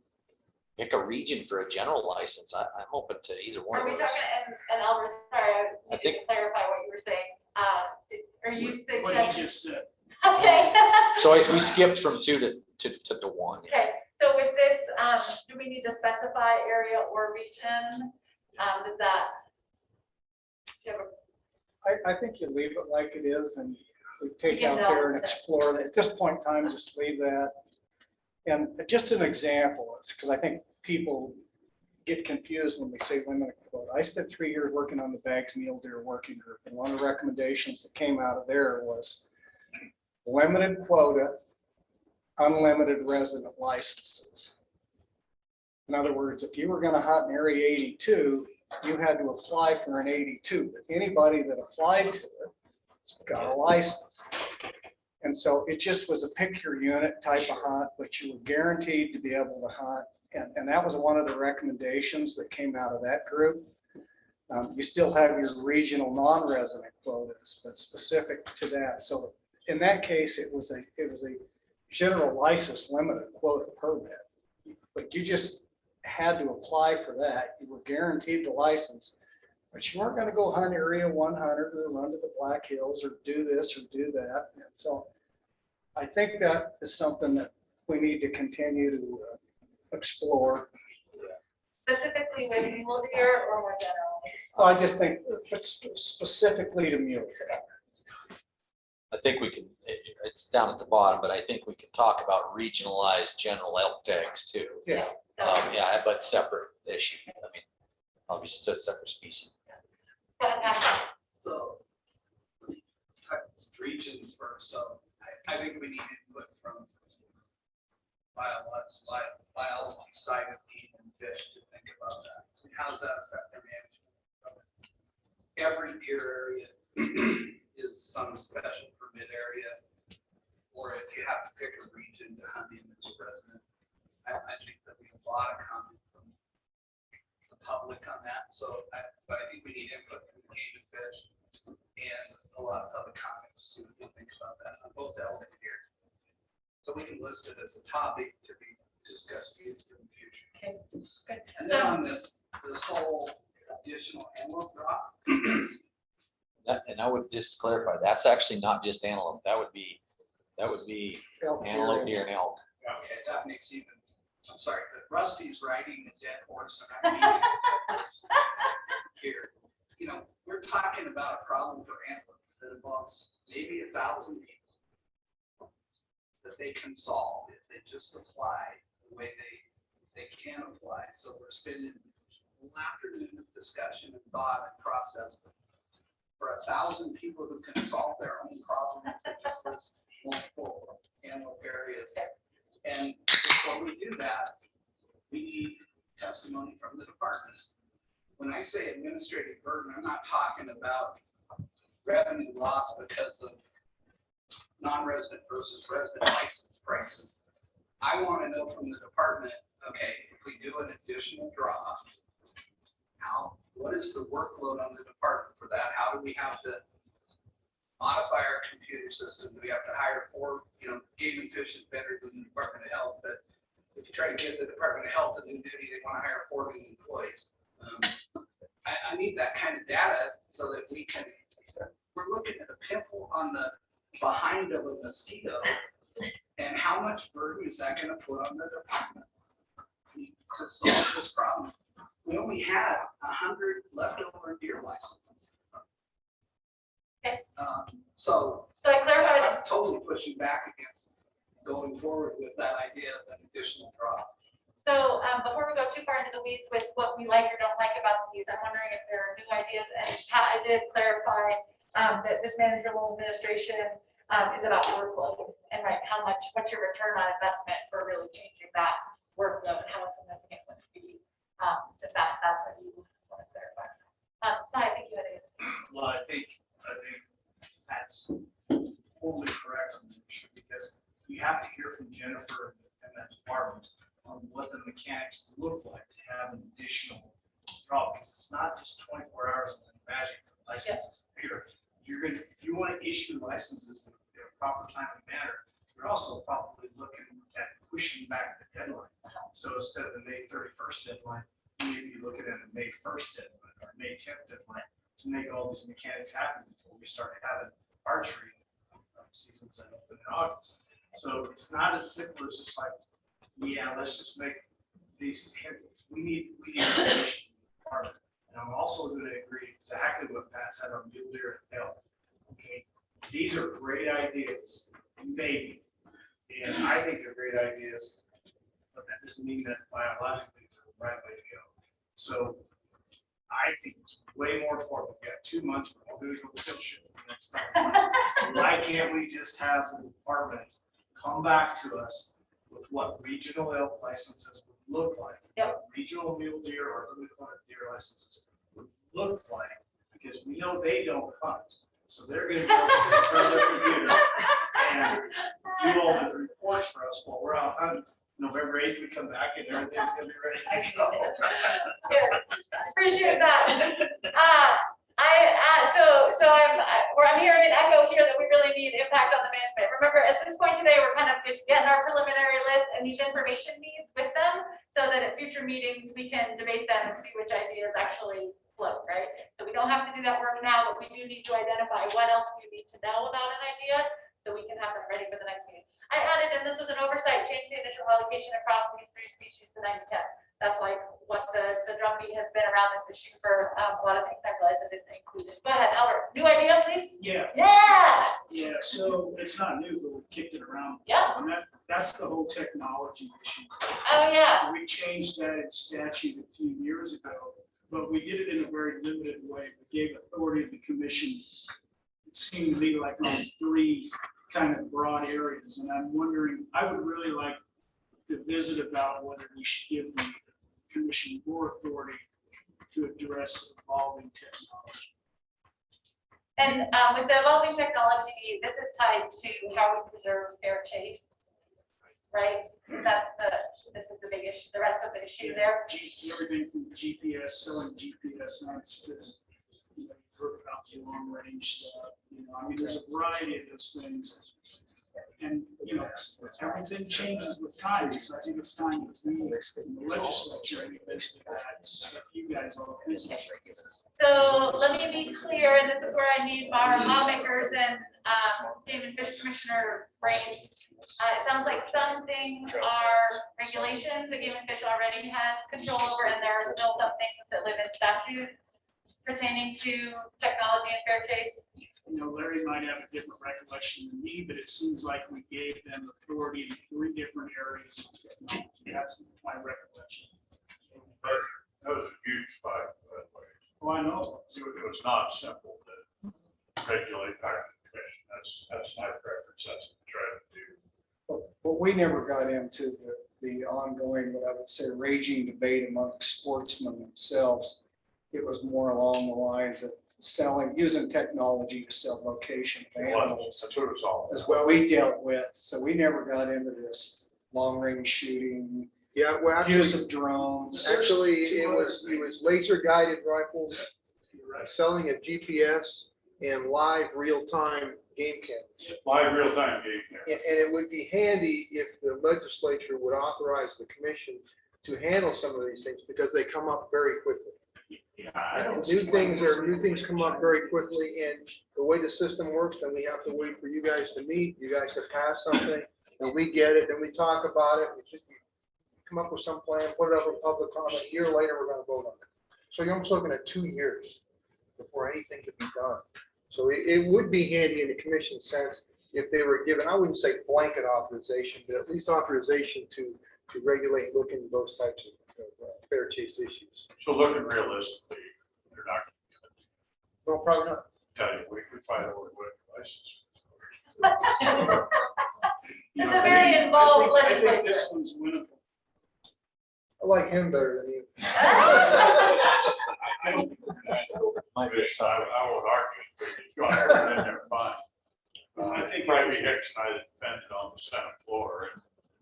pick a region for a general license. I'm open to either one are of we those. talking, and Albert, sorry, I need think- to clarify what you were saying. Are you What you suggesting? just said. Okay. So we skipped from 2 to 1. Okay, so with this, do we need to specify area or region? Does that? Do you have a- I think you leave it like it is and we take can out there and delve. explore it. At this point in time, just leave that. And just an example, it's because I think people get confused when we say limited quota. I spent 3 years working on the Bags Mule Deer Working Group, and one of the recommendations that came out of there was limited quota, unlimited resident licenses. In other words, if you were going to hunt in Area 82, you had to apply for an 82, but anybody that applied to it got a license. And so it just was a pick your unit type of hunt, but you were guaranteed to be able to hunt. And that was one of the recommendations that came out of that group. You still have your regional non-resident quotas, but specific to that. So in that case, it was a general license limited quota permit, but you just had to apply for that. You were guaranteed the license, but you weren't going to go hunt Area 100 or run to the Black Hills or do this or do that. And so I think that is something that we need to continue to explore. Specifically with mule deer or more general? Well, I just think specifically to mule deer. I think we can, it's down at the bottom, but I think we can talk about regionalized general elk tags too. Yeah. Yeah, but separate issue. I mean, obviously it's a separate species. Go ahead, Pat. So, let me talk regions first, so I think we need input from biology side of meat and fish to think about that. And how does that affect their management of it? Every deer area is some special permit area, or if you have to pick a region to hunt in as a resident. I think that we have a lot of comment from the public on that, so but I think we need input from the game and fish and a lot of public comments to see what they think about that on both element here. So we can list it as a topic to be discussed in the future. Okay, good. And then on this whole additional antelope drop, And I would just clarify, that's actually not just antelope. That would be antelope, deer, and elk. okay, that makes even, I'm sorry, but Rusty's riding a dead horse and I'm here. You know, we're talking about a problem for antelope that involves maybe 1,000 people that they can solve if they just apply the way they can apply. So we're spending an afternoon of discussion and thought and process for 1,000 people who can solve their own problem if they just list multiple antelope areas. And before we do that, we need testimony from the department. When I say administrative burden, I'm not talking about revenue loss because of non-resident versus resident license prices. I want to know from the department, okay, if we do an additional draw, what is the workload on the department for that? How do we have to modify our computer system? Do we have to hire 4, game and fish is better than the Department of Health, but if you try to give the Department of Health a new duty, they want to hire 4 new employees. I need that kind of data so that we can, we're looking at a pimple on the behind of a mosquito, and how much burden is that going to put on the department to solve this problem? We only had 100 leftover deer licenses. Okay. So I clarified. I'm totally pushing back against going forward with that idea of an additional draw. So before we go too far into the weeds with what we like or don't like about these, I'm wondering if there are new ideas. And Pat, I did clarify that this manageable administration is about workload and what's your return on investment for really changing that workload? How significant would it be? If that's what you want to clarify. So I think you had a. Well, I think that's totally correct on the issue, because we have to hear from Jennifer and that department on what the mechanics look like to have an additional draw, because it's not just 24 hours of magic licenses here. You're gonna, if you want to issue licenses in a proper time and manner, you're also probably looking at pushing back the deadline. So instead of the May 31st deadline, maybe you're looking at a May 1st deadline or May 10th deadline to make all these mechanics happen before we start having archery seasons that open in August. So it's not as simple as just like, yeah, let's just make these handfuls. We need information part of it. And I'm also going to agree exactly what Pat said on mule deer and elk. Okay, these are great ideas, maybe, and I think they're great ideas, but that doesn't mean that biologically it's the right way to go. So I think it's way more important. We've got 2 months for all doing the shit for the next 9 months. Why can't we just have the department come back to us with what regional elk licenses would look like? What regional mule deer or other deer licenses would look like, because we know they don't hunt. So they're going to go sit in front of their computer and do all the reports for us while we're out hunting. November 8th, we come back and everything's going to be ready to go. Appreciate that. I'm hearing an echo here that we really need impact on the management. Remember, at this point today, we're kind of just getting our preliminary list and these information needs with them, so that at future meetings, we can debate them and see which ideas actually float, right? So we don't have to do that work now, but we do need to identify what else we need to know about an idea, so we can have it ready for the next meeting. I added, and this was an oversight, change the initial allocation across these 3 species to 9 to 10. That's like what the drumbeat has been around this issue for a lot of things. I realized I didn't include it. Go ahead, Albert. New idea, please? Yeah. Yeah. So it's not new, but we kicked it around. Yeah. And that's the whole technology issue. Oh, yeah. We changed that in statute a few years ago but we did it in a very limited way. We gave authority to the commission. It seemed to me like on 3 kind of broad areas, and I'm wondering, I would really like to visit about whether we should give the commission more authority to address evolving technology. And with the evolving technology, this is tied to how we preserve fair chase, right? This is the big issue, the rest of the issue there. Everything from GPS, selling GPS nuts to, you know, you've heard about the long range stuff, you know, I mean, there's a variety of those things. And, you know, everything changes with time, so I think it's time to see in the legislature, and that's what you guys all think. So let me be clear, and this is where I need our lawmakers and Game and Fish Commissioner brain. It sounds like some things are regulations that Game and Fish already has control over, and there are still some things that live in statute pertaining to technology and fair chase. You know, Larry might have a different recollection than me, but it seems like we gave them authority in 3 different areas of technology. That's my recollection. That was a huge fight, by the way. Oh, I know. It was not simple to regulate our commission. That's my preference. That's what I'm trying to do. But we never got into the ongoing, what I would say, raging debate among sportsmen themselves. It was more along the lines of using technology to sell location of animals. That's what it was all. Is what we dealt with. So we never got into this long range shooting, Yeah, well, use of drones. actually, it was laser guided rifles, selling a GPS and live real-time game cameras. Live real-time game. And it would be handy if the legislature would authorize the commission to handle some of these things because they come up very quickly. Yeah, I don't New things come up very quickly, and the way the system works, then we have to wait for you guys to meet, you guys to pass something, and we get it, then we talk about it, we just come up with some plan, put it up for public comment, a year later, we're gonna vote on it. So you're almost looking at 2 years before anything can be done. So it would be handy in the commission sense if they were given, I wouldn't say blanket authorization, but at least authorization to regulate and look into those types of fair chase issues. So looking realistically, they're not No, probably not. tell you, we find out what license. It's a very involved I think legislature. this one's winnable. I like him better than you. I don't think I won't argue, but if you want to put it in there, fine. I think maybe Hicks and I defended on the Senate floor.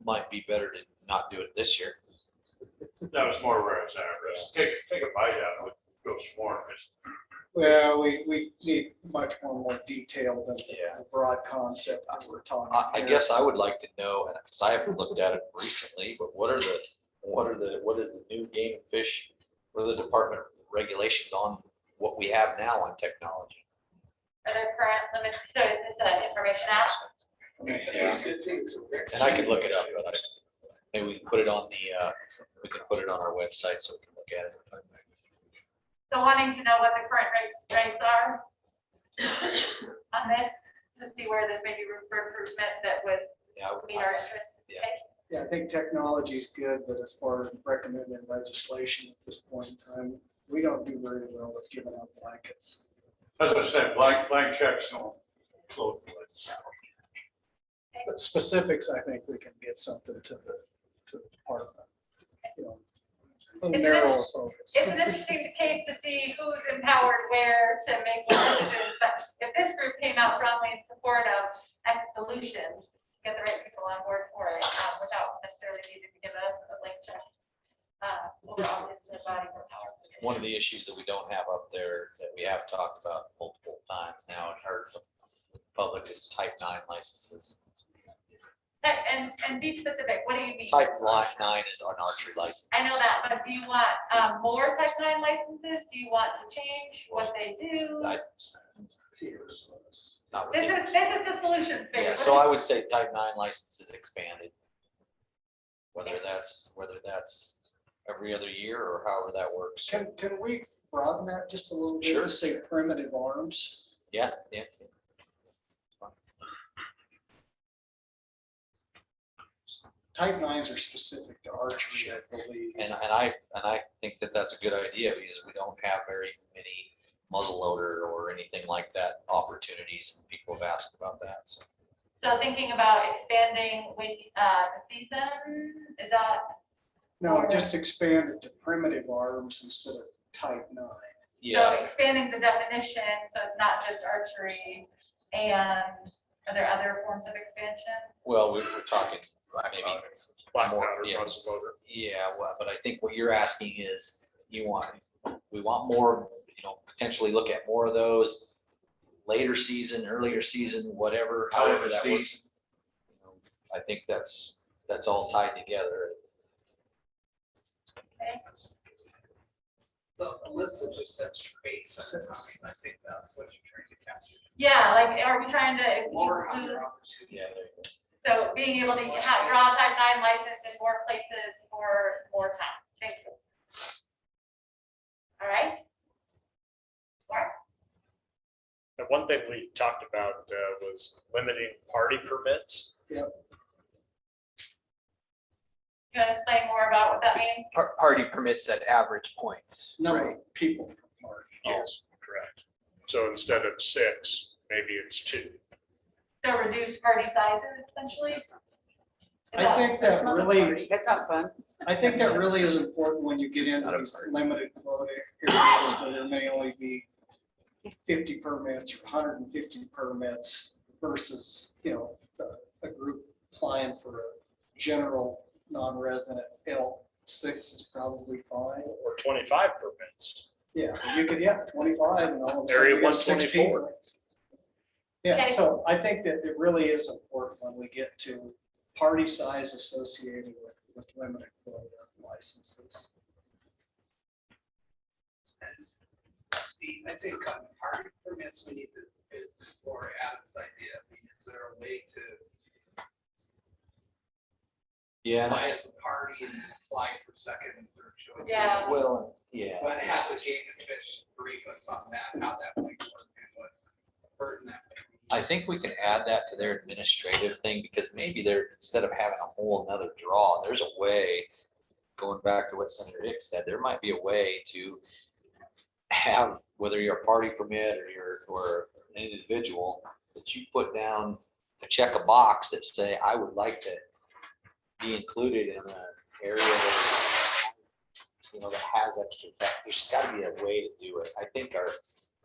Might be better to not do it this year. That was more where I was at. Take a bite out of it, go some more. Well, we need much more detail than the broad concept that we're talking. I here. guess I would like to know, because I haven't looked at it recently, but what are the new Game and Fish, what are the department regulations on what we have now on technology? Are there current limits? So is this an information act? And I can look it up, but maybe we can put it on we can put it on our website so we can look at it. So wanting to know what the current rates are on this, to see where there's maybe room for improvement that would meet our interests. Yeah. Okay. Yeah, I think technology is good, but as far as recommending legislation at this point in time, we don't do very well with giving out blankets. As I said, blank checks don't float. But specifics, I think we can get something to the department. You know, a narrow focus. It's an interesting case to see who's empowered where to make what decisions. But if this group came out strongly in support of X solution, get the right people on board for it without necessarily needing to give a blank check. Overall, it's the body for power. One of the issues that we don't have up there that we have talked about multiple times now and heard from the public is type 9 licenses. And be specific, what do you mean? Type 9 is an archery license. I know that, but do you want more type 9 licenses? Do you want to change what they do? Not This really. is the solution phase. Yeah, so I would say type 9 licenses expanded. Whether that's every other year or however that works. Can we broaden that just a little bit Sure. to say primitive arms? Yeah. Type 9s are specific to archery, I believe. And I think that that's a good idea because we don't have very many muzzleloader or anything like that opportunities. And people have asked about that, so. So thinking about expanding with the season, is that? No, or- just expand it to primitive arms instead of Type 9. So expanding the definition, so it's not just archery, and are there other forms of expansion? Well, we're talking, I mean, Black more, powder, yeah. muzzleloader. Yeah, well, but I think what you're asking is we want more, potentially look at more of those later season, earlier season, whatever, however that works. I think that's all tied together. Okay. So Alyssa just said space. I think that's what you're trying to capture. Yeah, like, are we trying to More include, hunter opportunities. Yeah, there you go. so being able to draw a Type 9 license in more places for more time? Thank you. All right. Mark? The one thing we talked about was limiting party permits. You want to explain more about what that means? Party permits at average points, Number right? of people per party. Yes, correct. So instead of 6, maybe it's 2. So reduce party sizes essentially? I think that really, That's not fun. I think that really is important when you get into these limited quota areas where there may only be 50 permits or 150 permits versus, a group applying for a general non-resident L6 is probably fine. Or 25 permits. Yeah, you could, 25 and all of a sudden Area you got 6 124. people. Yeah, Okay. so I think that it really is important when we get to party size associated with limited quota licenses. Steve, I think on party permits, we need to explore Adam's idea. I mean, is there a way to Yeah. apply as a party and apply for second and third choice? Yeah. Well, yeah. But have the game commission brief us on that, how that might work and what burden that might be. I think we can add that to their administrative thing because maybe instead of having a whole another draw, there's a way, going back to what Senator Hicks said, there might be a way to have, whether you're a party permit or an individual, that you put down to check a box that say, I would like to be included in an area that, that has extra, there's gotta be a way to do it.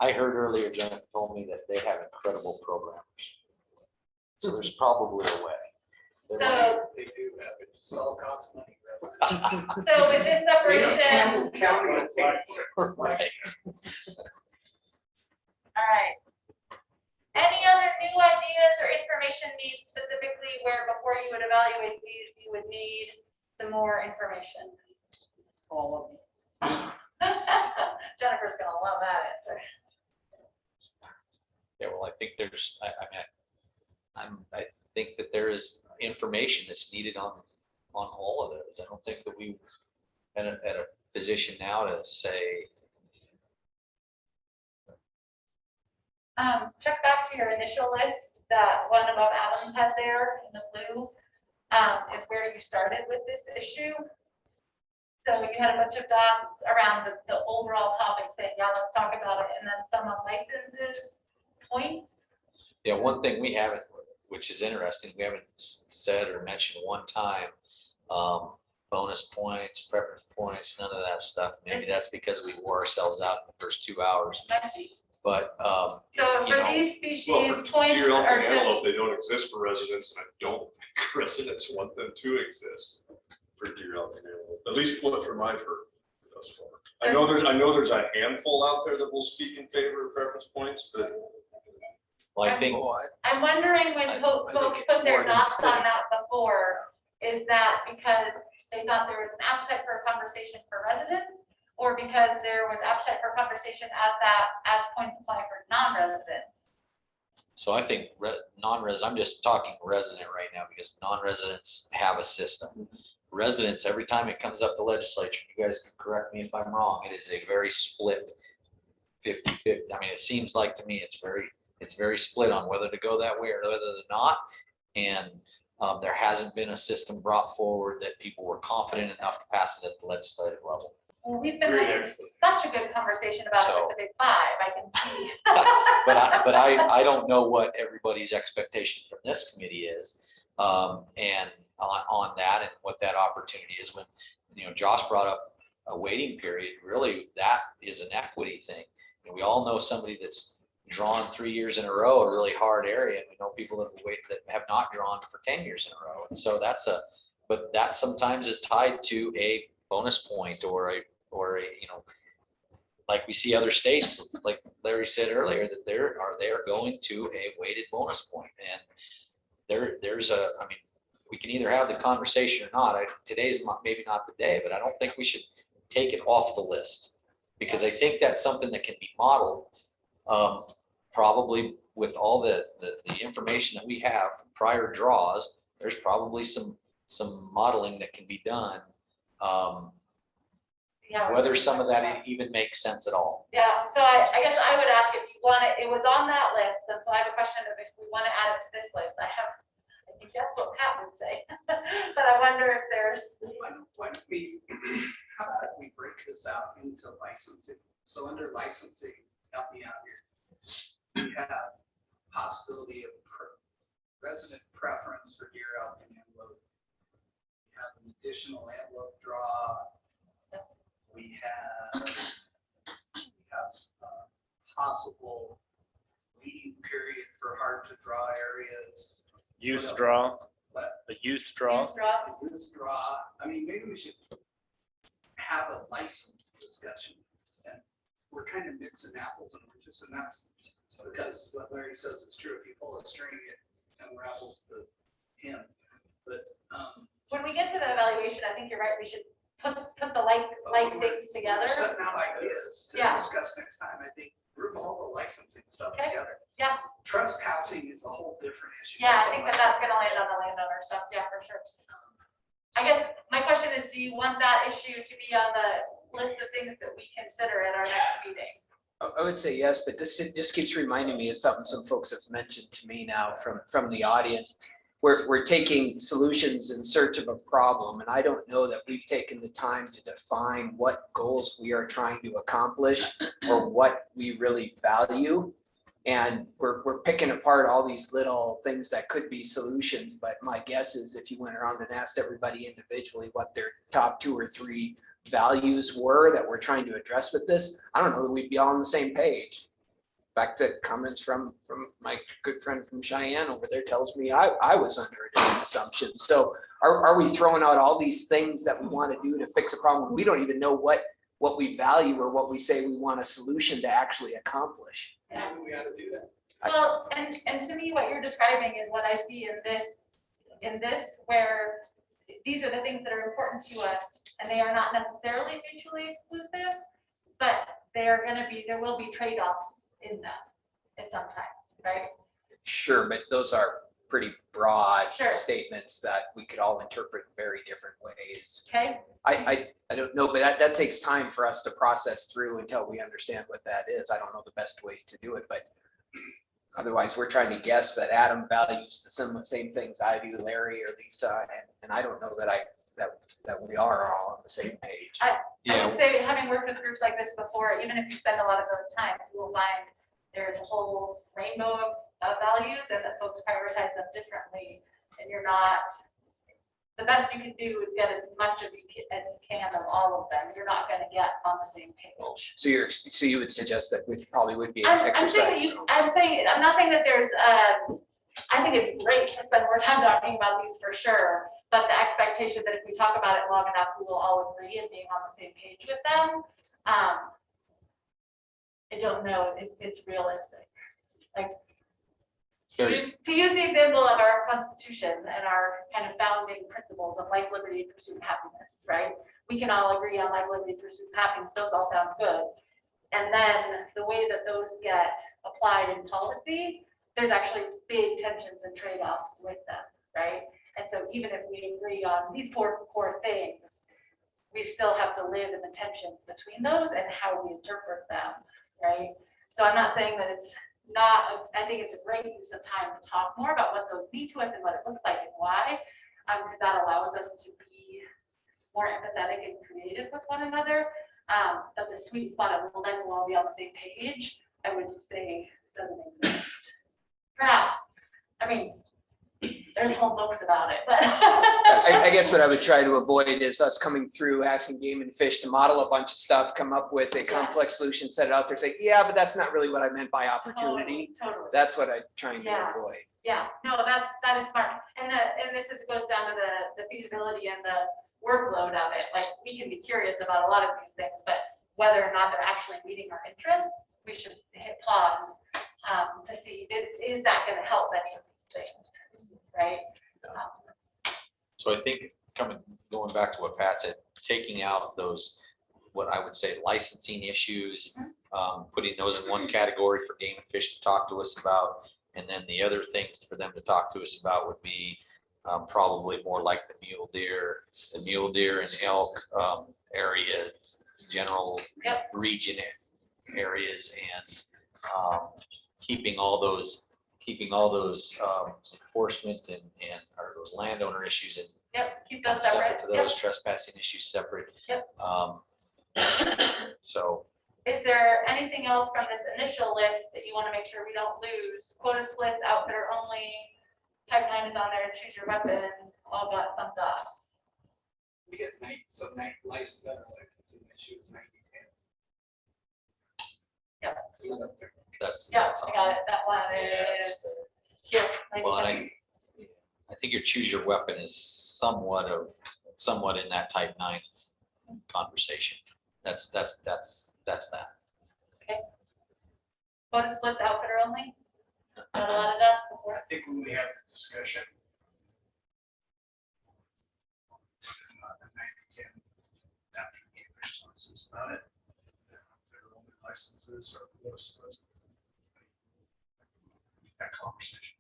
I heard earlier, Jennifer told me that they have incredible programmers. So there's probably a way. So, They do have it, just all costs money. so with this separation, Right. all right. Any other new ideas or information needs specifically where before you would evaluate these, you would need some more information? All of them. Jennifer's gonna love that answer. Yeah, well, I think there's, I think that there is information that's needed on all of those. I don't think that we at a position now to say, Check back to your initial list, that one above Adams had there in the blue, is where you started with this issue. So you had a bunch of dots around the overall topic saying, yeah, let's talk about it, and then some on licenses, points. yeah, one thing we haven't, which is interesting, we haven't said or mentioned one time, bonus points, preference points, none of that stuff. Maybe that's because we wore ourselves out in the first 2 hours, Might be. but, So you for know, these Well, species, for points deer, elk, are and antelope, just, they don't exist for residents, and I don't think residents want them to exist for deer, elk, and antelope, at least what from I've heard thus far. I know there's a handful out there that will speak in favor of preference points, but well, I think, I'm wondering when folks put their dots on that before, is that because they thought there was an appetite for a conversation for residents? Or because there was appetite for conversation as points apply for non-residents? so I think non-resident, I'm just talking resident right now because non-residents have a system. Residents, every time it comes up the legislature, you guys can correct me if I'm wrong, it is a very split 50-50. I mean, it seems like to me it's very split on whether to go that way or whether to not. And There hasn't been a system brought forward that people were confident enough to pass it at the legislative level. Well, we've been having such a good conversation about it with the big five, I can see. But I don't know what everybody's expectation from this committee is, and on that and what that opportunity is. When, Josh brought up a waiting period, really that is an equity thing. We all know somebody that's drawn 3 years in a row, a really hard area, and we know people that have not drawn for 10 years in a row. And so but that sometimes is tied to a bonus point or a like we see other states, like Larry said earlier, that they are going to a weighted bonus point. And we can either have the conversation or not. Today's maybe not the day, but I don't think we should take it off the list, because I think that's something that can be modeled, probably with all the information that we have from prior draws. There's probably some modeling that can be done. Whether some of that even makes sense at all. Yeah, so I guess I would ask if you want it was on that list, and so I have a question of if we want to add it to this list. I think that's what Pat would say, but I wonder if there's. Why don't we, how about if we break this out into licensing? So under licensing, help me out here. We have possibility of resident preference for deer, elk, and antelope. We have an additional antelope draw. We have possible weeding period for hard to draw areas. Youth draw, What? a youth draw. Youth draw. I mean, maybe we should have a license discussion. And we're kind of mixing apples and oranges, and that's because what Larry says is true. If you pull a string, it unravels the hemp. But When we get to the evaluation, I think you're right. We should put the like things together. We're setting out ideas to discuss next time. I think group all the licensing stuff together. Yeah. Trespassing is a whole different issue. Yeah, I think that's gonna land on the landowner stuff. Yeah, for sure. I guess my question is, do you want that issue to be on the list of things that we consider at our next meeting? I would say yes, but this just keeps reminding me of something some folks have mentioned to me now from the audience. We're taking solutions in search of a problem, and I don't know that we've taken the time to define what goals we are trying to accomplish or what we really value. And we're picking apart all these little things that could be solutions, but my guess is if you went around and asked everybody individually what their top 2 or 3 values were that we're trying to address with this, I don't know that we'd be all on the same page. Back to comments from my good friend from Cheyenne over there tells me I was under a different assumption. So are we throwing out all these things that we want to do to fix a problem? We don't even know what we value or what we say we want a solution to actually accomplish. Yeah, we got to do that. Well, and to me, what you're describing is what I see in this where these are the things that are important to us, and they are not necessarily mutually exclusive, but there will be trade-offs in them at sometimes, right? Sure, but those are pretty broad Sure. statements that we could all interpret in very different ways. Okay. I don't know, but that takes time for us to process through until we understand what that is. I don't know the best ways to do it, but otherwise we're trying to guess that Adam values the same things I do, Larry or Lisa, and I don't know that that we are all on the same page. I would say, having worked with groups like this before, even if you spend a lot of those times, you will find there's a whole rainbow of values and that folks prioritize them differently. And the best you can do is get as much as you can of all of them. You're not going to get on the same page. So you would suggest that we probably would be an I'm exercise. I'm not saying that there's, I think it's great to spend more time talking about these for sure. But the expectation that if we talk about it long enough, we will all agree and being on the same page with them. I don't know if it's realistic. Like to use the example of our Constitution and our kind of founding principles of life, liberty, and pursuit of happiness, right? We can all agree on life, liberty, pursuit of happiness. Those all sound good. And then the way that those get applied in policy, there's actually big tensions and trade-offs with them, right? And so even if we agree on these four core things, we still have to live in the tensions between those and how we interpret them, right? So I'm not saying that it's I think it's a great use of time to talk more about what those mean to us and what it looks like and why. Because that allows us to be more empathetic and creative with one another. But the sweet spot of, well, then we'll all be on the same page, I would say doesn't exist. Perhaps, I mean, there's whole books about it, but. I guess what I would try to avoid is us coming through, asking Game and Fish to model a bunch of stuff, come up with a complex solution, set it out there, say, yeah, but that's not really what I meant by opportunity. Totally. That's what I'm trying to Yeah. avoid. Yeah, no, that is smart. And goes down to the feasibility and the workload of it. Like, we can be curious about a lot of these things, but whether or not they're actually meeting our interests, we should hit pause to see, is that gonna help any of these things, right? So I think going back to what Pat said, taking out those, what I would say licensing issues, putting those in one category for Game and Fish to talk to us about. And then the other things for them to talk to us about would be probably more like the mule deer and elk area, general region areas, and keeping all those enforcement and or those landowner issues and Keep those separate. to those trespassing issues separate. So. Is there anything else from this initial list that you want to make sure we don't lose? Quota splits, outfitter only, type 9 is on there, choose your weapon, all got summed up. We get licensing issue is 90. Yep. That's. Yeah, that's I on. got it. That one is here. Well, and I think your choose your weapon is somewhat in that type 9 conversation. That's that. Okay. Quota splits, outfitter only? Got a lot of that before. I think when we have the discussion. The 90-10 after the official license about it. Federal only licenses or what is supposed to. That conversation.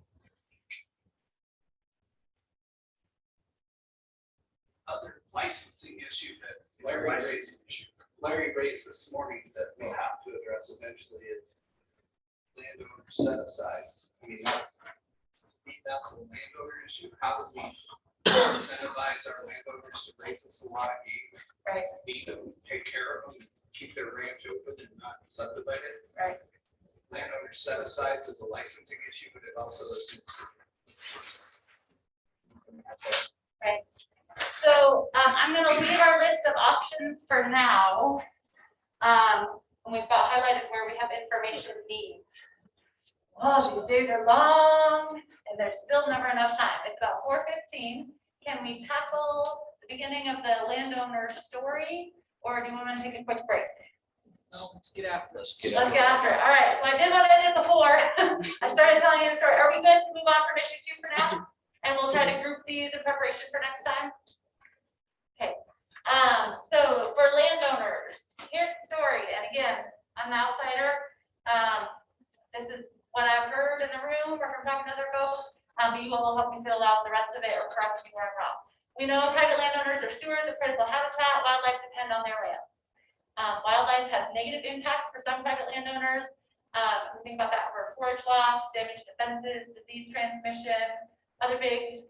Other licensing issue that It's a Larry licensing raised, issue. Larry raised this morning that we'll have to address eventually is landowner set asides. I mean, that's a landowner issue. How do we incentivize our landowners to raise us a lot of game? Right. Feed them, take care of them, keep their ranch open and not subdivide it. Right. Landowner set asides is a licensing issue, but it also is. Right. So I'm going to leave our list of options for now. And we've got highlighted where we have information needs. Oh, these days are long and there's still never enough time. It's about 4:15. Can we tackle the beginning of the landowner story, or do you want to take a quick break? Let's get after this. Let's get after it. All right, so I did what I did before. I started telling you the story. Are we good to move on from issue 2 for now? And we'll try to group these in preparation for next time. Okay. So for landowners, here's the story. And again, I'm an outsider. This is what I've heard in the room or from talking to other folks. But you all will help me fill out the rest of it or correct me where I'm wrong. We know private landowners are stewards of critical habitat. Wildlife depend on their lands. Wildlife has negative impacts for some private landowners. We think about that for forage loss, damage to fences, disease transmission, other big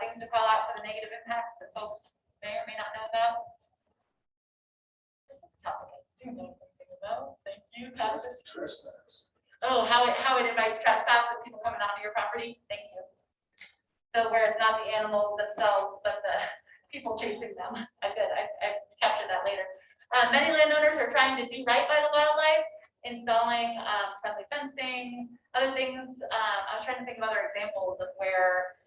things to call out for the negative impacts that folks may or may not know about. Thank you. Trespass. Oh, how it invites trespass and people coming onto your property. Thank you. So where it's not the animals themselves, but the people chasing them. I captured that later. Many landowners are trying to do right by the wildlife, installing friendly fencing, other things. I was trying to think of other examples of where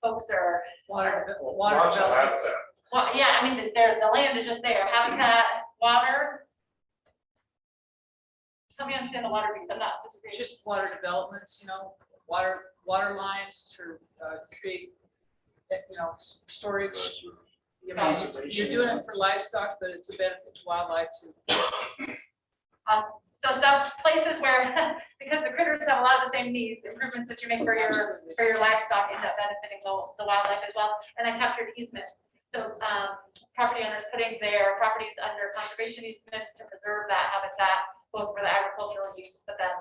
folks are. Water Lots of developments. habitat. Well, yeah, I mean, the land is just there. Habitat, water. Help me understand the water piece. I'm not disagreeing. Just water developments, water lines to create, storage. I mean, you're doing it for livestock, but it's a benefit to wildlife too. So some places where, because the critters have a lot of the same needs, improvements that you make for your livestock end up benefiting the wildlife as well. And I captured easements. So property owners putting their properties under conservation easements to preserve that habitat, both for the agricultural use, but then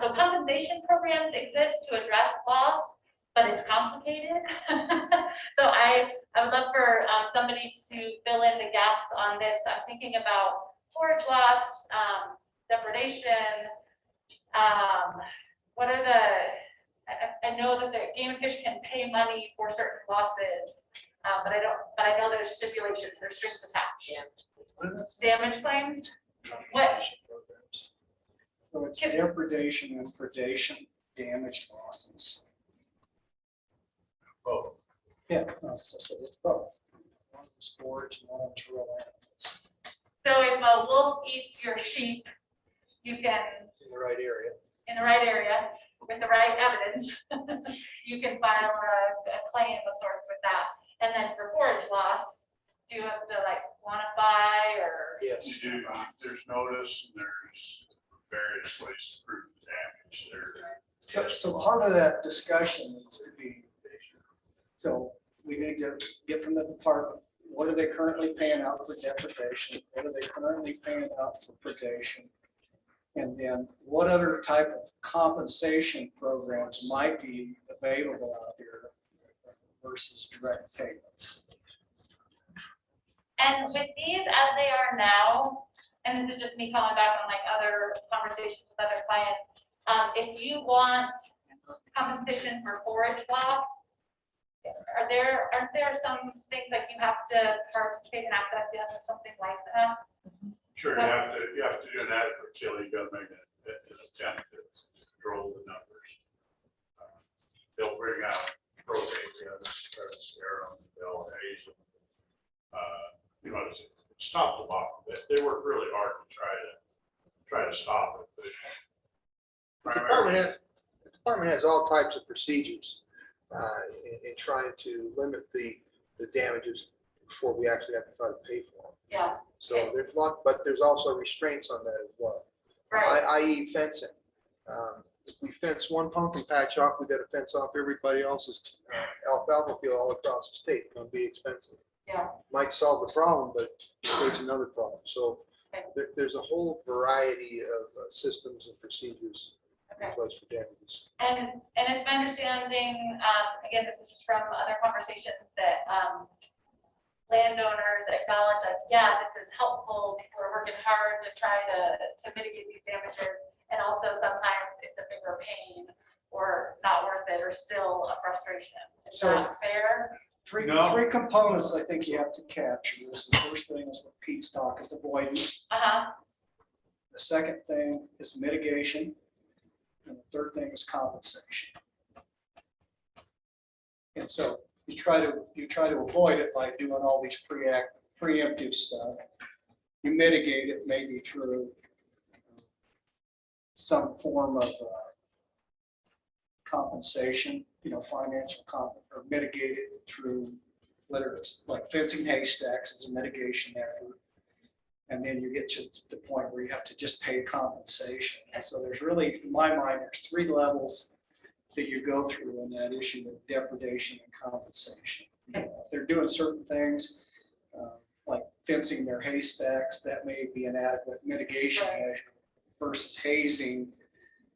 So compensation programs exist to address loss, but it's complicated. So I would love for somebody to fill in the gaps on this. I'm thinking about forage loss, depredation. What are I know that the Game and Fish can pay money for certain losses, but I know there's stipulations, there's strings attached. Damage claims? What? So it's depredation and predation, damage losses. Both. Yeah, no, so it's both. One's forage and one's real animals. So if a wolf eats your sheep, you can, In the right area. in the right area, with the right evidence, you can file a claim of sorts with that. And then for forage loss, do you have to like quantify or? Yes. You do, there's notice, and there's various ways to prove the damage. So part of that discussion needs to be, so we need to get from the department, what are they currently paying out for depredation? What are they currently paying out for predation? And then what other type of compensation programs might be available out there versus direct payments? And with these as they are now, and this is just me calling back on like other conversations with other clients, if you want compensation for forage loss, aren't there some things like you have to participate in access, yes, or something like that? Sure, you have to do an adequate kill, you gotta make an attempt to control the numbers. They'll bring out propane, try to scare them, they'll haze them. Stop the bomb. They work really hard to try to stop it. The department has all types of procedures in trying to limit the damages before we actually have to try to pay for them. Yeah. So there's but there's also restraints on that as well. Right. I.e. fencing. If we fence one pumpkin patch off, we got to fence off everybody else's alfalfa field all across the state. It's going to be expensive. Yeah. Might solve the problem, but it creates another problem. So there's a whole variety of systems and procedures in place for damages. And it's my understanding, again, this is just from other conversations, that landowners acknowledge that, yeah, this is helpful, people are working hard to try to mitigate these damages, and also sometimes it's a bigger pain or not worth it, or still a frustration. Is that fair? Three components I think you have to capture. This, the first thing is what Pete's talk is avoidance. The second thing is mitigation. And the third thing is compensation. And so you try to avoid it by doing all these preemptive stuff. You mitigate it maybe through some form of compensation, financial or mitigate it through, whether it's like fencing haystacks as a mitigation effort. And then you get to the point where you have to just pay compensation. And so there's really, in my mind, there's three levels that you go through in that issue of depredation and compensation. If they're doing certain things, like fencing their haystacks, that may be an adequate mitigation measure versus hazing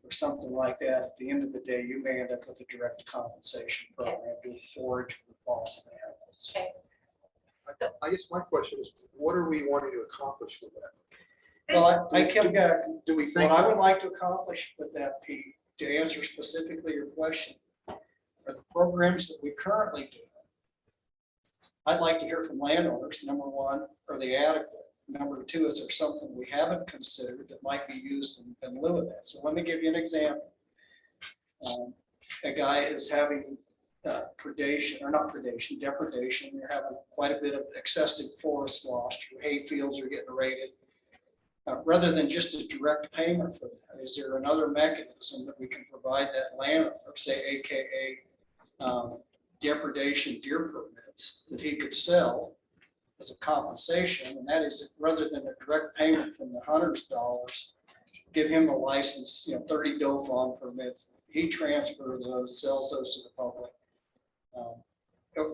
or something like that. At the end of the day, you may end up with a direct compensation program to forage with loss of animals. I guess my question is, what are we wanting to accomplish with that? Well, I come back. Do we think? What I would like to accomplish with that, Pete, to answer specifically your question, are the programs that we currently do. I'd like to hear from landowners. Number one, are they adequate? Number two, is there something we haven't considered that might be used in lieu of that? So let me give you an example. A guy is having depredation. You're having quite a bit of excessive forest loss. Your hay fields are getting raided. Rather than just a direct payment for that, is there another mechanism that we can provide that landowner, say AKA depredation deer permits, that he could sell as a compensation? And that is, rather than a direct payment from the hunter's dollars, give him a license, 30 doe fawn permits. He transfers those, sells those to the public.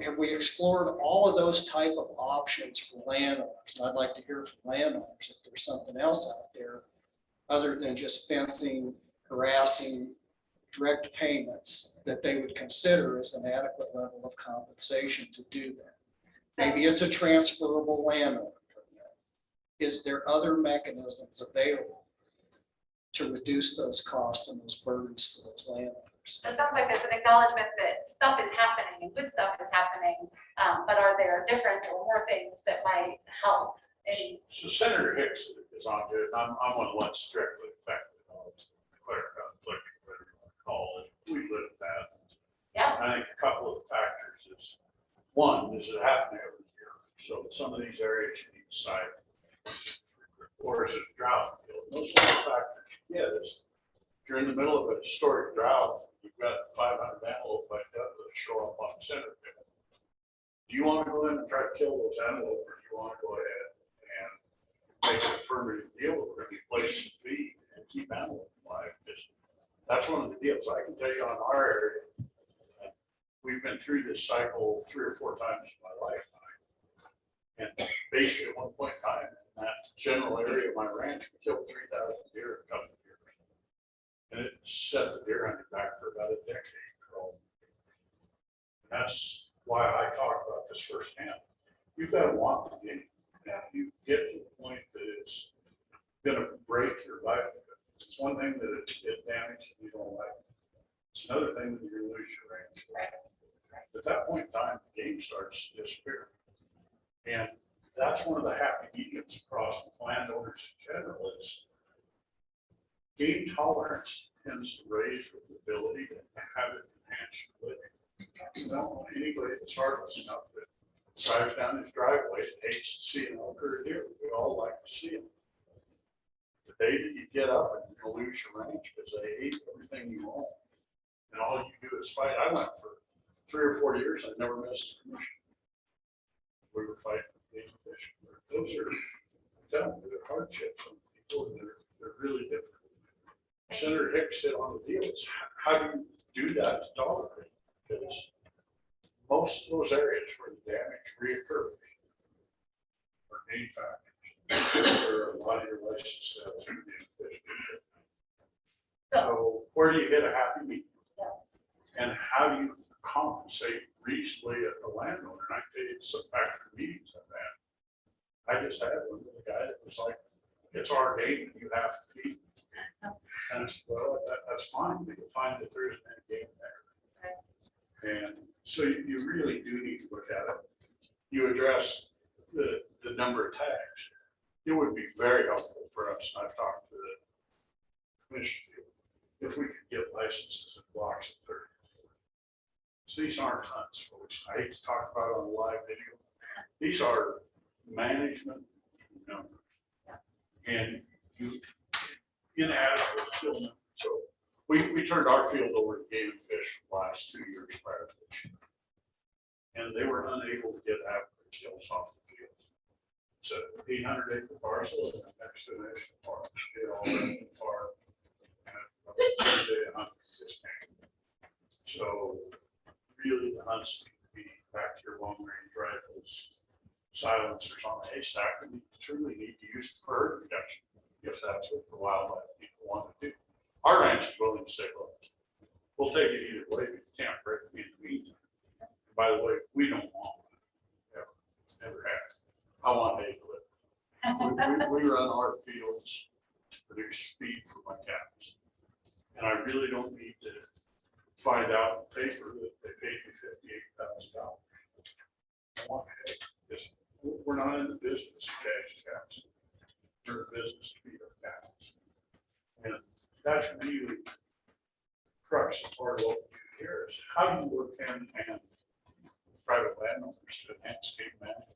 Have we explored all of those type of options for landowners? And I'd like to hear from landowners if there's something else out there other than just fencing harassing direct payments that they would consider as an adequate level of compensation to do that. Maybe it's a transferable landowner permit. Is there other mechanisms available to reduce those costs and those burdens to those landowners? So it sounds like there's an acknowledgement that stuff is happening and good stuff is happening, but are there different or more things that might help? So Senator Hicks is on it. I'm on one strictly affected. I'll declare conflict, whatever you want to call it. We live that. Yeah. I think a couple of factors is, one, is it happening every year? So some of these areas you need to cite. Or is it drought? Those are the factors. Yeah, if you're in the middle of a historic drought, you've got 500 antelope like that that show up on the center. Do you want to go in and try to kill those antelope, or do you want to go ahead and make an affirmative deal where we place some feed and keep antelope alive? That's one of the deals. I can tell you on our area, we've been through this cycle 3 or 4 times in my lifetime. And basically at one point in time, in that general area of my ranch, we killed 3,000 deer in a couple of years. And it set the deer hunting back for about a decade. And that's why I talk about this firsthand. You've got to want the game. Now, you get to the point that it's going to break your livelihood. It's one thing that it damaged and you don't like. It's another thing that you're going to lose your range. At that point in time, the game starts to disappear. And that's one of the happy mediums across with landowners in general is game tolerance tends to raise with the ability to have it enhance your living. You don't want anybody that's heartless enough that drives down his driveway and hates to see an elk or a deer. We all like to see them. The day that you get up and you're going to lose your range because they ate everything you own, and all you do is fight. I went for 3 or 4 years. I never missed a commission. We were fighting for game fish. Those are done. They're hardships on people, and they're really different. Senator Hicks hit on the deal. It's how do you do that to tolerate? Because most of those areas where the damage reoccurs are game factors. There are a lot of your license sales. So where do you get a happy medium? And how do you compensate reasonably at the landowner? And I tell you, some factor meetings I've had. I just had one with a guy that was like, it's our game and you have to feed. And I said, well, that's fine. We can find that there isn't any game there. And so you really do need to look at it. You address the number of tags. It would be very helpful for us. And I've talked to the commission if we could get licenses in blocks of 30. So these aren't hunts, folks. I hate to talk about it on a live video. These are management numbers. And you inadequate kill numbers. So we turned our field over to Game and Fish for the last 2 years prior to this year. And they were unable to get adequate kills off the field. It's an 800-acre parcel and next to the national park. They all in the park. So really the hunts need to be back to your long range rifles, silencers on the haystack, and you truly need to use it for herd reduction if that's what the wildlife people want to do. Our ranch is willing to say, look, we'll take it either way, but you can't break me in the meantime. By the way, we don't want one. Never have. I want hay to live. We run our fields to produce feed for my cows. And I really don't need to find out in paper that they paid me $58,000. I want hay. We're not in the business of cash cows. We're in the business to feed our cows. And that's really crux of part of what we do here is how do you work hand in hand with private landowners to enhance game management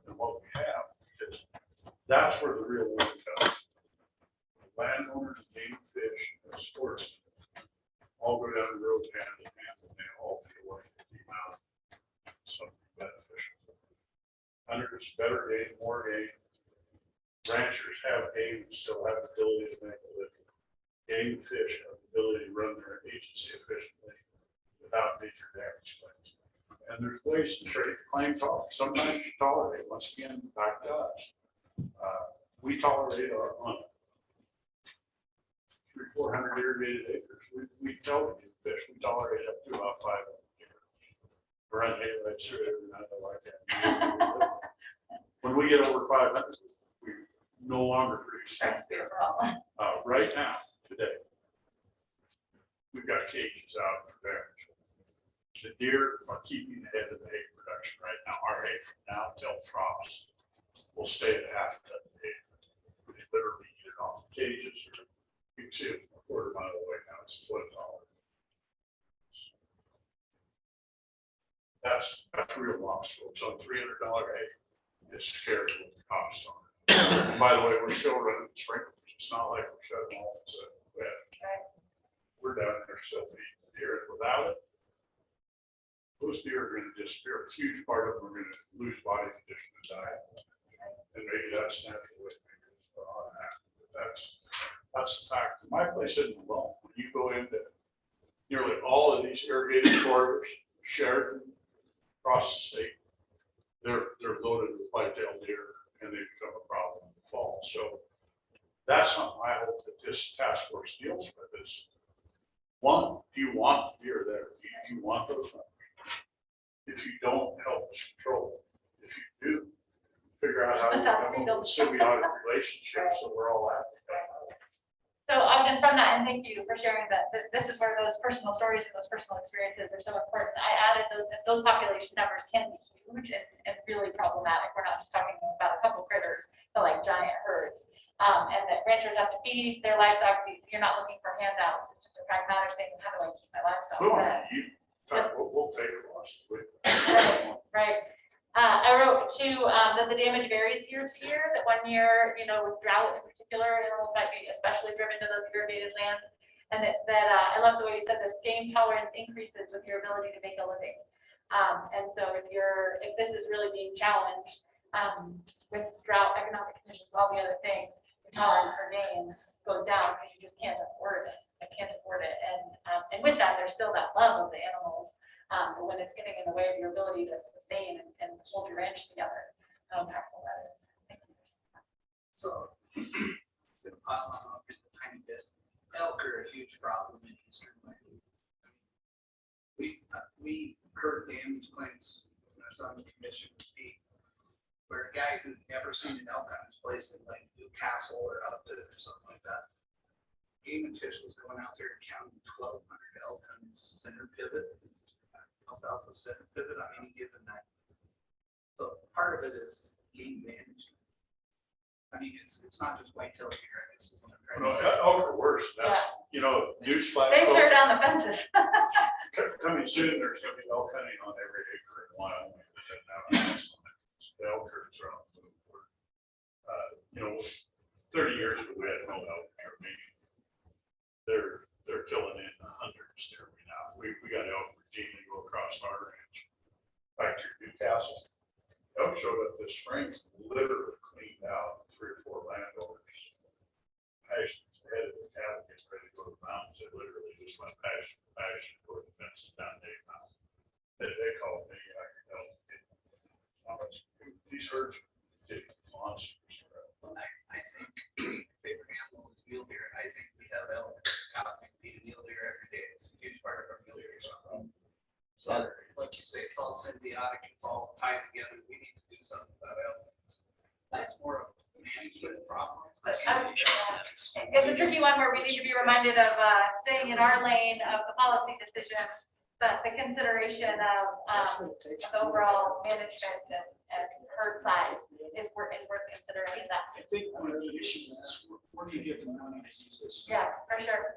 and what we have, because that's where the real work comes. Landowners, game fish, and sports all go down the road hand in hand, and they all feel like they came out something beneficial. Hunters, better game, more game. Ranchers have game and still have the ability to make a living. Game and fish have the ability to run their agency efficiently without major damage claims. And there's ways to trade claims off. Sometimes you tolerate, once again, back to us. We tolerate our 400 irrigated acres. We tell these fish, we tolerate up to about 500. Run it, that's true, nothing like that. When we get over 500, we no longer produce. Right now, today, we've got cages out for damage. The deer are keeping ahead of the hay production right now. Our hay from now till frost will stay at half a ton of hay. They literally eat it off the cages. You can see it a quarter mile away now. It's a foot tall. That's real loss, folks. On $300 hay, it's scary what the costs are. And by the way, we're still running sprinklers. It's not like we're shutting off the wet. We're down there still feeding the deer. Without it, those deer are going to disappear. A huge part of them are going to lose body condition and die. And maybe that's natural. That's the fact. My place isn't alone. When you go into nearly all of these irrigated corridors, Sheridan, across the state, they're loaded with white-tailed deer, and they become a problem in the fall. So that's something I hope that this task force deals with is, one, do you want the deer there? Do you want those numbers? If you don't, help us control it. If you do, figure out how to come up with a symbiotic relationship so we're all happy. So Ogden, from that, and thank you for sharing that, this is where those personal stories and those personal experiences are so important. I added those population numbers can be huge and really problematic. We're not just talking about a couple critters, but like giant herds. And that ranchers have to feed their livestock. You're not looking for handouts. It's just a pragmatic thing. How do I keep my livestock fed? We'll take a loss. Right. I wrote too that the damage varies year to year, that 1 year, with drought in particular, animals might be especially driven to those irrigated lands. And that I love the way you said this, game tolerance increases with your ability to make a living. And so if this is really being challenged with drought, economic conditions, all the other things, your tolerance for game goes down because you just can't afford it. I can't afford it. And with that, there's still that love of the animals. But when it's getting in the way of your ability to sustain and hold your ranch together, how impactful that is. Thank you. So, pile on just a tiny bit. Elk are a huge problem in eastern Wyoming. We heard damage claims when I was on the commission with Pete, where a guy who'd never seen an elk on his place in like Newcastle or Upton or something like that, Game and Fish was going out there and counting 1,200 elk on his center pivot. Alfalfa center pivot on any given night. So part of it is game management. I mean, it's not just white-tailed deer, I guess. Elk are worse. That's, newsflash. They tear down the fences. Coming soon, there's going to be elk hunting on every acre in Wyoming. The elk herds are on the move. 30 years ago, we had no elk near me. They're killing in the hundreds there now. We got elk routinely go across our ranch. Back to Newcastle. Elk showed up this spring, literally cleaned out 3 or 4 landowners. Passions ahead of the cattle getting ready to go to the mountains. They literally just went pasture, put the fences down Dave Mountain. They called me, these herds are monsters. I think favorite animal is mule deer, and I think we have elk out and feed mule deer every day. It's a huge part of our mule deer. So, like you say, it's all symbiotic, it's all tied together. We need to do something about elk. That's more of a management problem. It's a tricky one where we need to be reminded of staying in our lane of the policy decisions, but the consideration of the overall management and herd size is worth considering that. I think one of the issues is where do you get the money to use this? Yeah, for sure.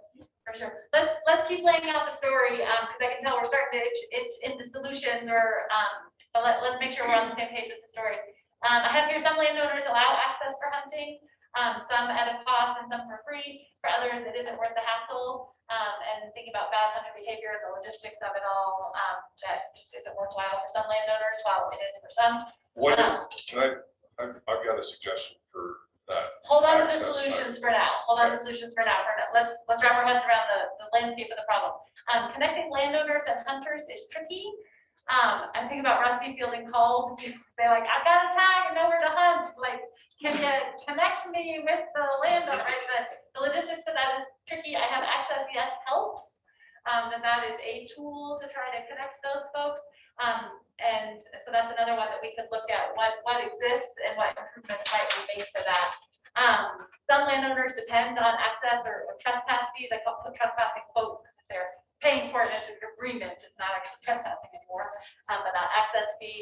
Let's keep laying out the story because I can tell we're starting to itch into solutions but let's make sure we're on the same page with the story. I have here some landowners allow access for hunting, some at a cost and some for free. For others, it isn't worth the hassle. And thinking about bad hunter behavior and the logistics of it all, that just isn't worthwhile for some landowners, while it is for some. I've got a suggestion for that. Hold on to the access solutions side. for now. Let's wrap our heads around the landscape of the problem. Connecting landowners and hunters is tricky. I'm thinking about Rusty fielding calls, and people say like, I've got a tag and know where to hunt, like, can you connect me with the landowner, right? The logistics of that is tricky. I have access, yes, helps. That is a tool to try to connect those folks. And so that's another one that we could look at, what exists and what improvements might be made for that. Some landowners depend on access or trespass fees. I put trespassing quotes because they're paying for it as an agreement. It's not actually trespassing anymore, but not access fee.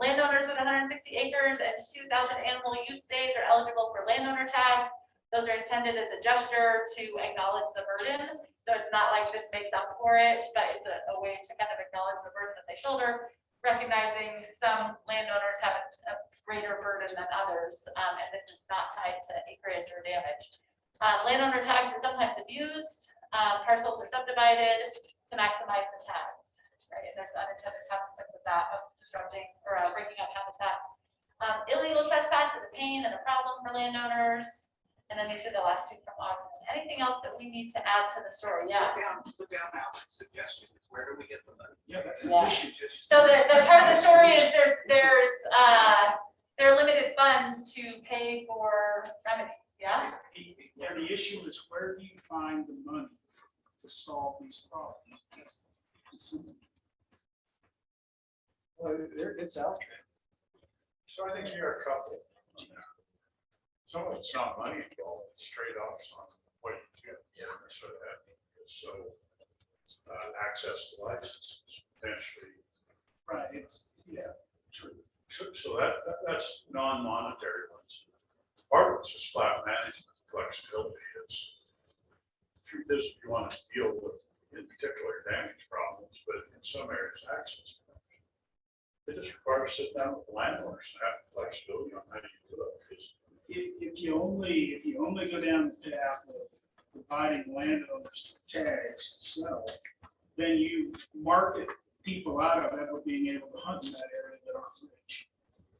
Landowners with 160 acres and 2,000 animal use days are eligible for landowner tags. Those are intended as a gesture to acknowledge the burden. So it's not like this makes up for it, but it's a way to kind of acknowledge the burden that they shoulder, recognizing some landowners have a greater burden than others, and this is not tied to acreage or damage. Landowner tags are sometimes abused. Parcels are subdivided to maximize the tags, right? And there's unintended consequences of that, of disrupting or breaking up habitat. Illegal trespass is a pain and a problem for landowners. And then these are the last two from August. Anything else that we need to add to the story? Yeah. Put down Al's suggestion. Where do we get the money? Yeah, that's an Yeah. issue. So the part of the story is there are limited funds to pay for remedies. Yeah. Yeah, the issue is where do you find the money to solve these problems? Well, it's out there. So I think you're a couple. Some of it's not money involved, it's trade-offs on what you get. So that, access to licenses potentially. Right, it's, yeah, true. So that's non-monetary ones. Part of it's just flat management, flexibility. Truth is, if you want to deal with, in particular, damage problems, but in some areas, access. It just requires sit down with the landowners and have flexibility on how you do it. If you only go down the path of providing landowners tags to sell, then you market people out of ever being able to hunt in that area that aren't rich.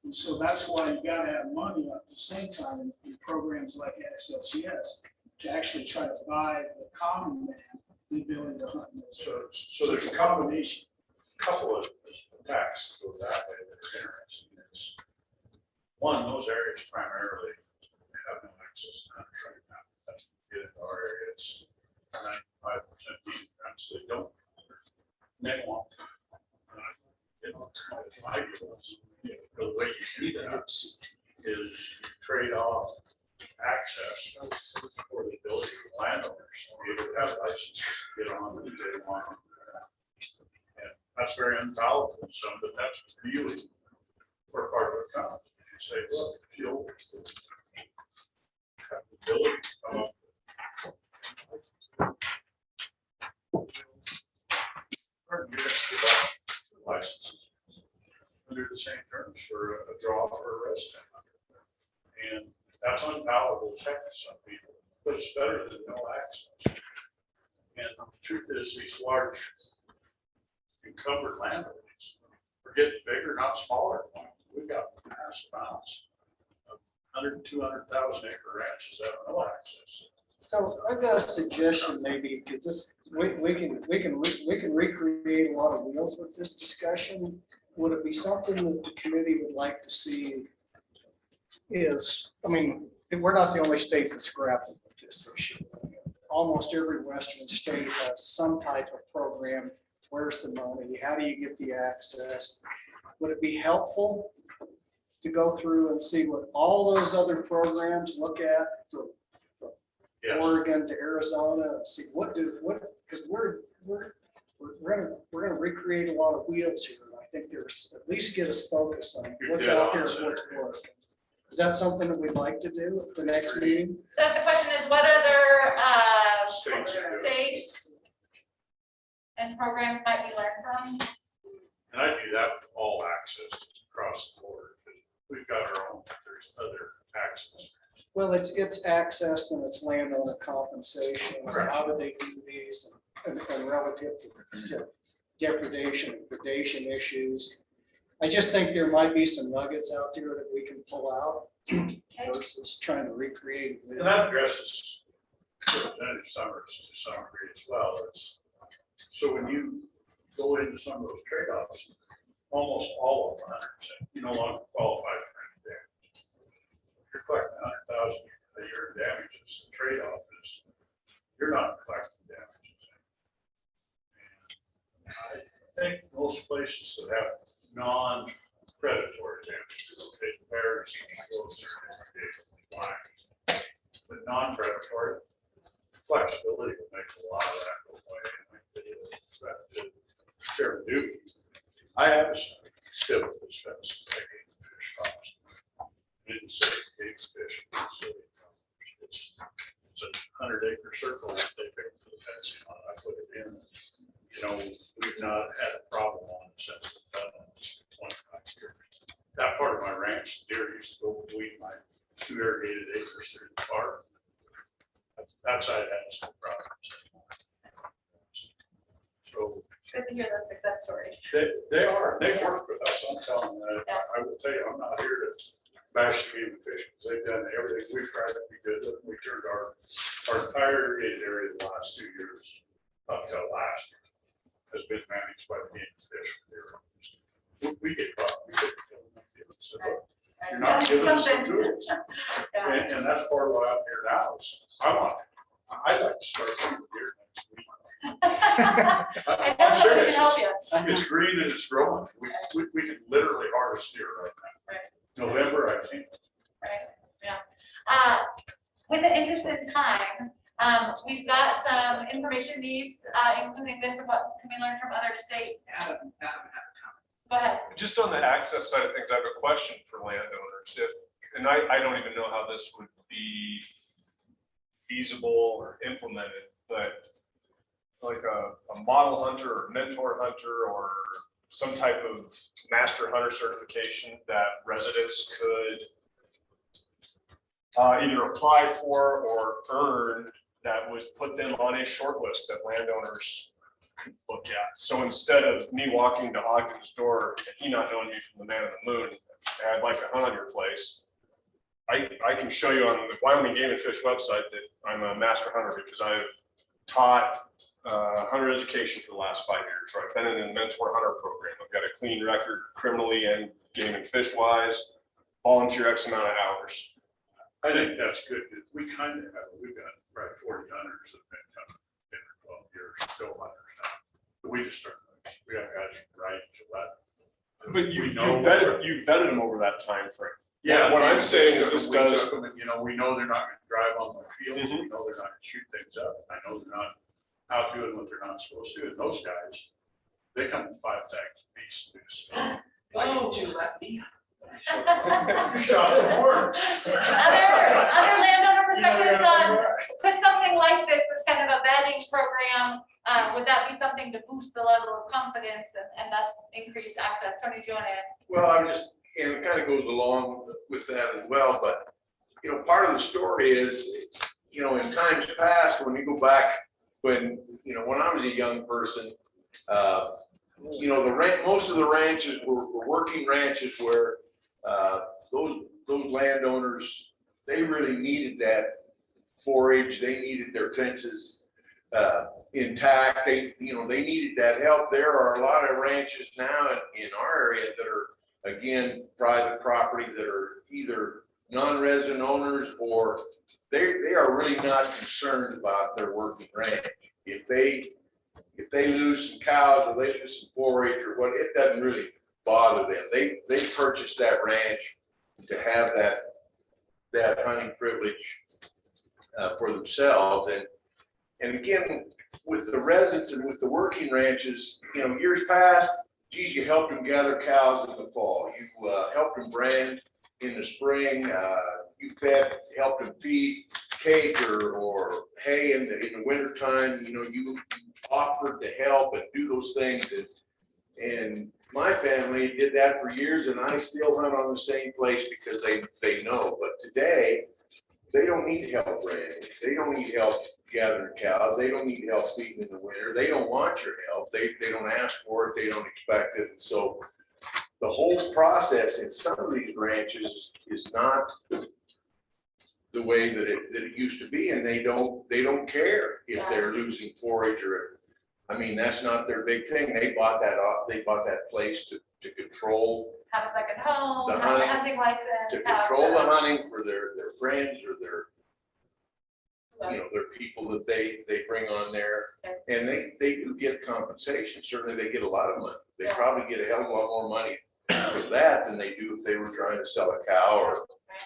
And so that's why you gotta have money at the same time in programs like SLGS to actually try to buy the common man the ability to hunt in those areas. So there's a combination, couple of attacks to that way that are interesting. Is one, those areas primarily have no access to hunters right now. That's get into our area. It's 95% defense. They don't. They want. It's not 5 years. The way you do that is you trade off access for the ability of landowners to be able to have licenses to get on if they want. And that's very unpalatable in some, but that's really where part of it comes. You say, look, if you'll have the ability to come up with licenses under the same terms for a draw for a resident. And that's unpalatable tech to some people, but it's better than no access. And the truth is, these large encumbered landowners are getting bigger, not smaller. We've got massive amounts of 100, 200,000 acre ranches that have no access. So I've got a suggestion maybe, because this, we can recreate a lot of wheels with this discussion. Would it be something that the committee would like to see is, I mean, we're not the only state that's grappling with this issue. Almost every Western state has some type of program. Where's the money? How do you get the access? Would it be helpful to go through and see what all those other programs look at from Oregon to Arizona, and see because we're gonna recreate a lot of wheels here. I think there's at least get us focused on what's out there and what's working. Is that something that we'd like to do at the next meeting? So the question is, what other states and programs might we learn from? And I do that with all access across the board. We've got our own, there's other access. Well, it's access and it's landowner compensation. So how do they do these and relative to depredation and predation issues? I just think there might be some nuggets out there that we can pull out versus trying to recreate. And that addresses Representative Summers to some degree as well. So when you go into some of those trade-offs, almost all of them, 100%, you no longer qualify for any damage. If you're collecting 100,000 a year in damages, the trade-off is you're not collecting damages. And I think most places that have non-predatory damages, okay, bears, wolves, but non-predatory flexibility will make a lot of that go away. And I think that fair duty. I have a still expense. Didn't say big fish. It's a 100-acre circle. They pick for the fencing on it. I put it in. You know, we've not had a problem on it since we've done it. It's been 25 years. That part of my ranch, deer used to go between my 2 irrigated acres through the park. That side has no problems. So Good to hear those success stories. they are, they work with us. I'm telling you, I will tell you, I'm not here to bash the game of fish. They've done everything. We've tried to be good. We turned our entire irrigated area the last 2 years up till last year has been managed by the game of fish. We get caught. We get killed. So you're not giving us some tools. And that's part of what I'm here now is I'd like to start doing deer next week. I know somebody can help you. It's green and it's growing. We can literally harvest deer right now. Right. November, I think. Right, yeah. With the interest in time, we've got some information needs, including this about can we learn from other states. Go ahead. Just on the access side of things, I have a question for landowners. And I don't even know how this would be feasible or implemented, but like a model hunter or mentor hunter or some type of master hunter certification that residents could either apply for or earn that would put them on a short list that landowners could look at. So instead of me walking to Ogden's door and he not knowing me from the man on the moon, and I'd like to hunt on your place, I can show you on the Wyoming Game and Fish website that I'm a master hunter because I've taught hunter education for the last 5 years. Right? I've been in a mentor hunter program. I've got a clean record criminally and game and fish wise, volunteer X amount of hours. I think that's good. We kind of have, we've got probably 40 hunters that have been coming in for 12 years, still hunters now. But we just started, we have guys right to that. But you vetted them over that time frame. Yeah. What I'm saying is this does. You know, we know they're not going to drive on the fields. We know they're not going to shoot things up. I know they're not out doing what they're not supposed to. And those guys, they come in 5 tags beast. Why didn't you let me? You shot the horn. Other landowner perspectives on, put something like this as kind of a vetting program, would that be something to boost the level of confidence and thus increase access? Tony, do you want to? Well, I'm just, and it kind of goes along with that as well, but, you know, part of the story is, you know, in times past, when you go back, when I was a young person, you know, most of the ranches were working ranches where those landowners, they really needed that forage, they needed their fences intact, they needed that help. There are a lot of ranches now in our area that are, again, private property that are either non-resident owners or they are really not concerned about their working ranch. If they lose some cows or they lose some forage or what, it doesn't really bother them. They purchased that ranch to have that hunting privilege for themselves. And again, with the residents and with the working ranches, you know, years past, geez, you helped them gather cows in the fall. You helped them brand in the spring. You helped them feed cake or hay in the wintertime. You know, you offered to help and do those things. And my family did that for years, and I still hunt on the same place because they know. But today, they don't need help branding. They don't need help gathering cows. They don't need help feeding in the winter. They don't want your help. They don't ask for it. They don't expect it. So the whole process in some of these ranches is not the way that it used to be, and they don't care if they're losing forage or I mean, that's not their big thing. They bought that place to control, Have a second home, The have a hunting- hunting license. to have control the hunting for their friends or their, Right. their people that they bring on there. And they do get compensation. Certainly they get a lot of money. They Yeah. probably get a hell of a lot more money for that than they do if they were trying to sell a cow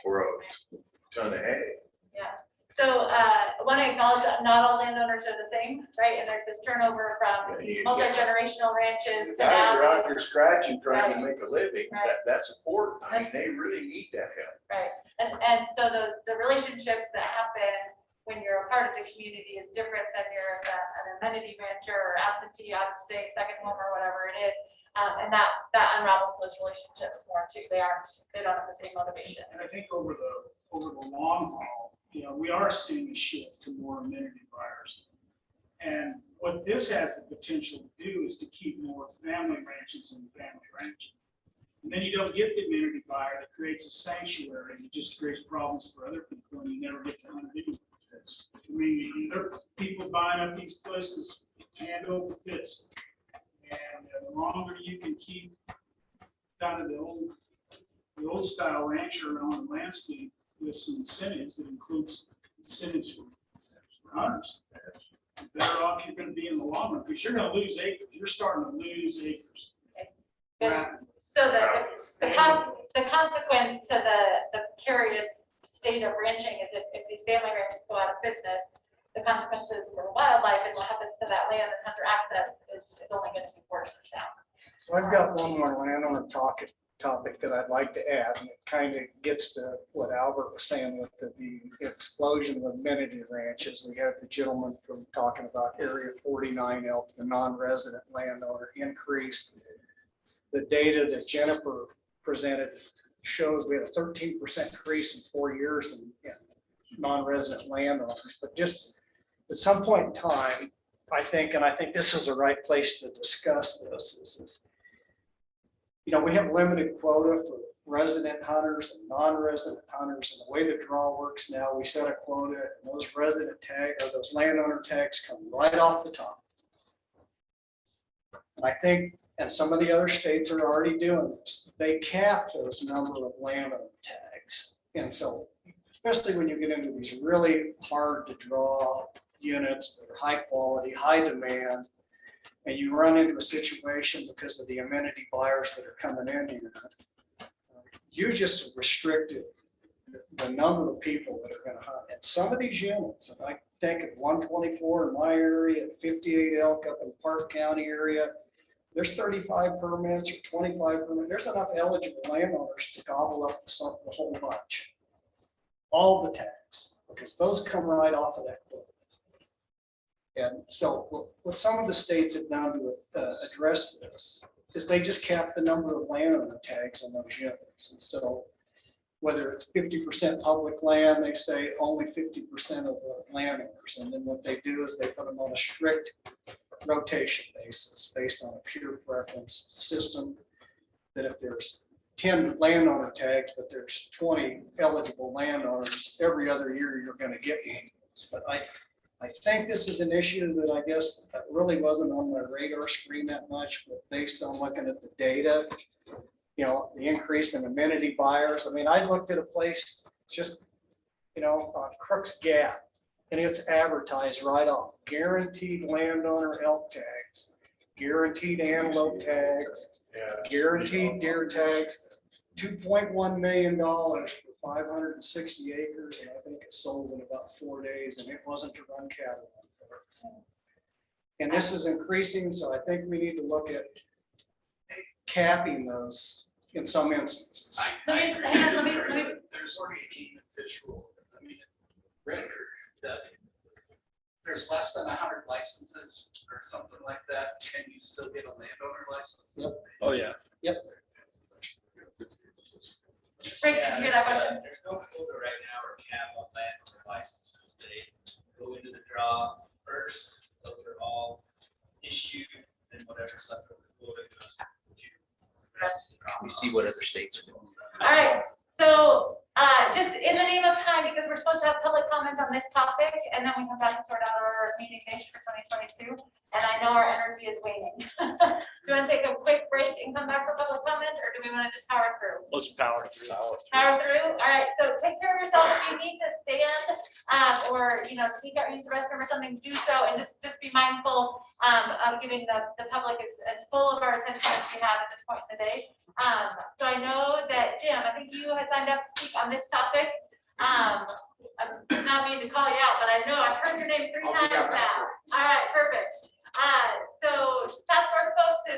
or a ton of hay. Yeah, so I want to acknowledge that not all landowners are the same, right? And there's this turnover from Yeah, you get- multi-generational ranches The to guys are now. out there scratching, trying to Right. make a living. Right. That's important. I mean, they really need that help. Right, and so the relationships that happen when you're a part of the community is different than you're an amenity rancher or absentee, out of state, second home or whatever it is. And that unravels those relationships more too. They don't have the same motivation. And I think over the long haul, we are seeing a shift to more amenity buyers. And what this has the potential to do is to keep more family ranches and family ranching. And then you don't get the amenity buyer that creates a sanctuary and it just creates problems for other people and you never get to hunt anyway. I mean, there are people buying up these places hand over fist. And the longer you can keep kind of the old style rancher on the landscape with some incentives that includes incentives for hunters, the better off you're going to be in the long run because you're going to lose acres. You're starting to lose acres. Rapidly. So the consequence to the precarious state of ranching is if these family ranches go out of business, the consequences for wildlife and what happens to that land and hunter access is only going to be worse or down. So I've got one more landowner topic that I'd like to add, and it kind of gets to what Albert was saying with the explosion of amenity ranches. We have the gentleman from talking about Area 49 Elk, the non-resident landowner increase. The data that Jennifer presented shows we had a 13% increase in 4 years in non-resident landowners, but just at some point in time, I think this is the right place to discuss this, we have limited quota for resident hunters and non-resident hunters, and the way the draw works now, we set a quota, and those resident tag, or those landowner tags come right off the top. And I think, and some of the other states are already doing this, they cap those number of landowner tags. And so, especially when you get into these really hard to draw units that are high quality, high demand, and you run into a situation because of the amenity buyers that are coming in here, you just restricted the number of people that are going to hunt. And some of these units, and I think at 124 in my area, at 58 elk up in Park County area, there's 35 permits or 25 permits. There's enough eligible landowners to gobble up the whole bunch. All the tags, because those come right off of that quote. And so what some of the states have done to address this is they just cap the number of landowner tags on those units. And so whether it's 50% public land, they say only 50% of the landowners. And then what they do is they put them on a strict rotation basis based on a pure preference system, that if there's 10 landowner tags, but there's 20 eligible landowners, every other year you're going to get one. But I think this is an issue that I guess really wasn't on my radar screen that much, but based on looking at the data, the increase in amenity buyers. I mean, I looked at a place just, on Crooks Gap, and it's advertised right off, guaranteed landowner elk tags, guaranteed antelope tags, guaranteed deer tags, $2.1 million for 560 acres, and I think it sold in about 4 days, and it wasn't to run cattle on. And this is increasing, so I think we need to look at capping those in some instances. There's already a game and fish rule. I mean, record that there's less than 100 licenses or something like that, can you still get a landowner license? Yep. Oh, yeah. Yep. Rick, did you hear that question? There's no quota right now or cap on landowner licenses. They go into the draw first. Those are all issued and whatever's left of the quota goes to the rest of the draw. We see what other states are doing. All right, so just in the name of time, because we're supposed to have public comment on this topic, and then we come back and sort out our meeting dates for 2022, and I know our energy is waning. Do you want to take a quick break and come back for public comment, or do we want to just power through? Let's power through. Power through? All right, so take care of yourself. If you need to stand, or, sneak out, use the restroom or something, do so, and just be mindful of giving the public as full of our attention as we have at this point in the day. So I know that, Jim, I think you had signed up to speak on this topic. I'm not meaning to call you out, but I know I've heard your name 3 times now. All right, perfect. So task force folks,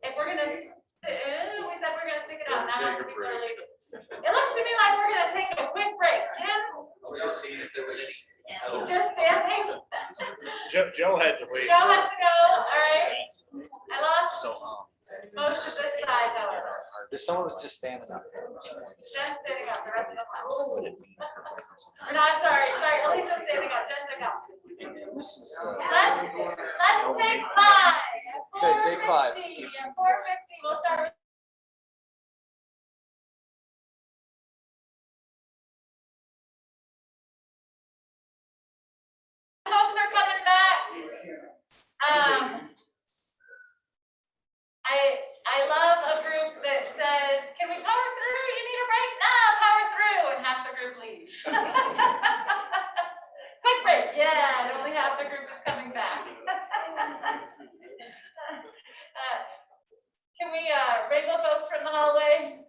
if we're gonna, we said we're gonna stick it out. Now I'm really, it looks to me like we're gonna take a quick break. Jim? I was just seeing if there was any. Just standing? Joe had to leave. Joe has to go, all right. I lost So, most of this side, however. someone was just standing up. Jen's standing up, the rest of them left. Or no, I'm sorry, Elisa's standing up, Jen's standing up. Let's take 5. Okay, take 5. 4:50, 4:50, we'll start with. Folks are coming back. I love a group that says, can we power through? You need a break? No, power through, and half the group leaves. Quick break, yeah, and only half the group is coming back. Can we wrangle folks from the hallway?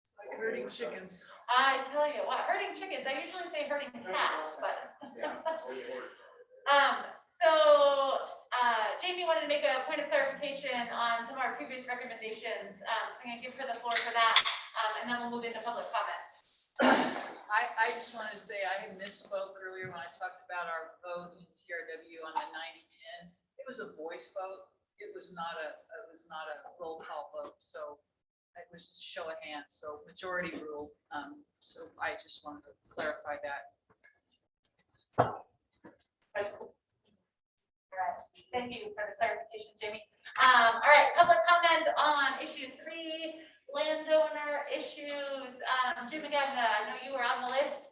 It's like herding chickens. I tell you what, herding chickens, I usually say herding cats, but. Jamie wanted to make a point of clarification on some of our previous recommendations. So I'm gonna give her the floor for that, and then we'll move into public comment. I just wanted to say I had misspoke earlier when I talked about our vote in TRW on the 90-10. It was a voice vote. It was not a roll call vote. So it was just show of hands. So majority rule. So I just wanted to clarify that. All right, thank you for the clarification, Jamie. All right, public comment on issue 3, landowner issues. Jim McGavin, I know you were on the list.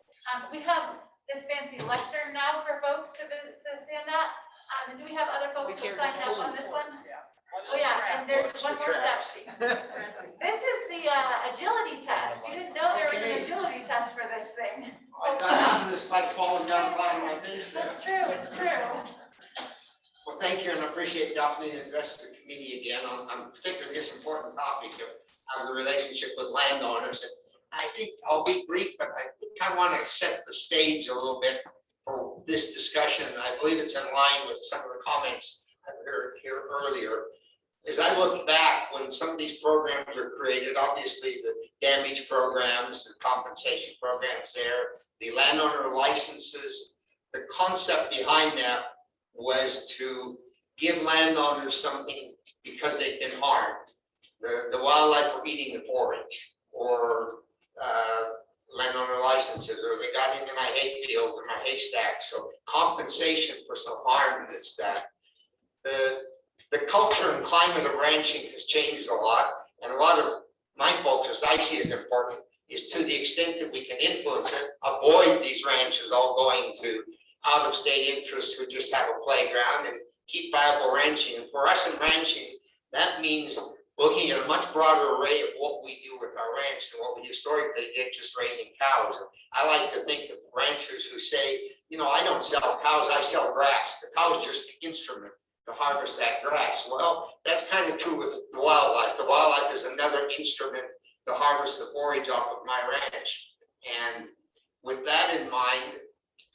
We have this fancy lectern now for folks to stand at. Do we have other folks who signed up on this one? Oh yeah, and there's one more step. This is the agility test. You didn't know there was an agility test for this thing. I got out of this by falling down the bottom of my face there. That's true, it's true. Well, thank you, and I appreciate the opportunity to address the committee again on particularly this important topic of the relationship with landowners. And I think I'll be brief, but I kind of want to set the stage a little bit for this discussion. I believe it's in line with some of the comments I've heard here earlier. As I look back when some of these programs were created, obviously the damage programs, the compensation programs there, the landowner licenses, the concept behind that was to give landowners something because they've been harmed. The wildlife were eating the forage, or landowner licenses, or they got into my hayfield or my haystack. So compensation for some harm that's that. The culture and climate of ranching has changed a lot, and a lot of my focus, I see as important, is to the extent that we can influence it, avoid these ranches all going to out-of-state interests who just have a playground, and keep viable ranching. And for us in ranching, that means looking at a much broader array of what we do with our ranch than what we historically did just raising cows. I like to think of ranchers who say, I don't sell cows, I sell grass. The cow is just the instrument to harvest that grass. Well, that's kind of true with the wildlife. The wildlife is another instrument to harvest the forage off of my ranch. And with that in mind,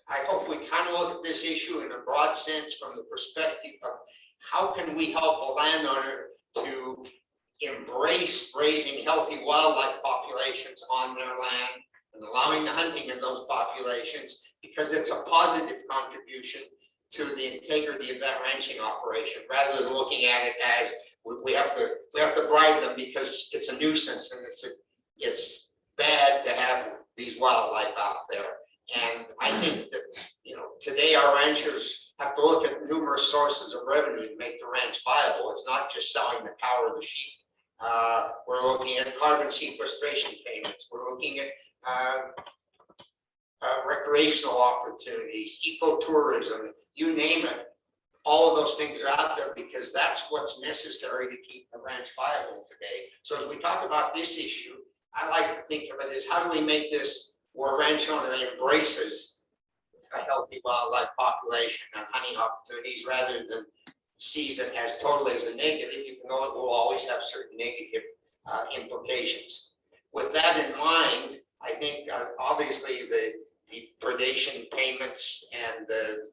I hope we kind of look at this issue in a broad sense from the perspective of how can we help a landowner to embrace raising healthy wildlife populations on their land and allowing the hunting of those populations, because it's a positive contribution to the integrity of that ranching operation, rather than looking at it as we have to bribe them because it's a nuisance and it's bad to have these wildlife out there. And I think that today our ranchers have to look at numerous sources of revenue to make the ranch viable. It's not just selling the cow or the sheep. We're looking at carbon sequestration payments. We're looking at recreational opportunities, ecotourism, you name it. All of those things are out there because that's what's necessary to keep the ranch viable today. So as we talk about this issue, I like to think of it as how do we make this where a ranch owner embraces a healthy wildlife population and hunting opportunities rather than sees it as totally as a negative, even though it will always have certain negative implications. With that in mind, I think obviously the predation payments and the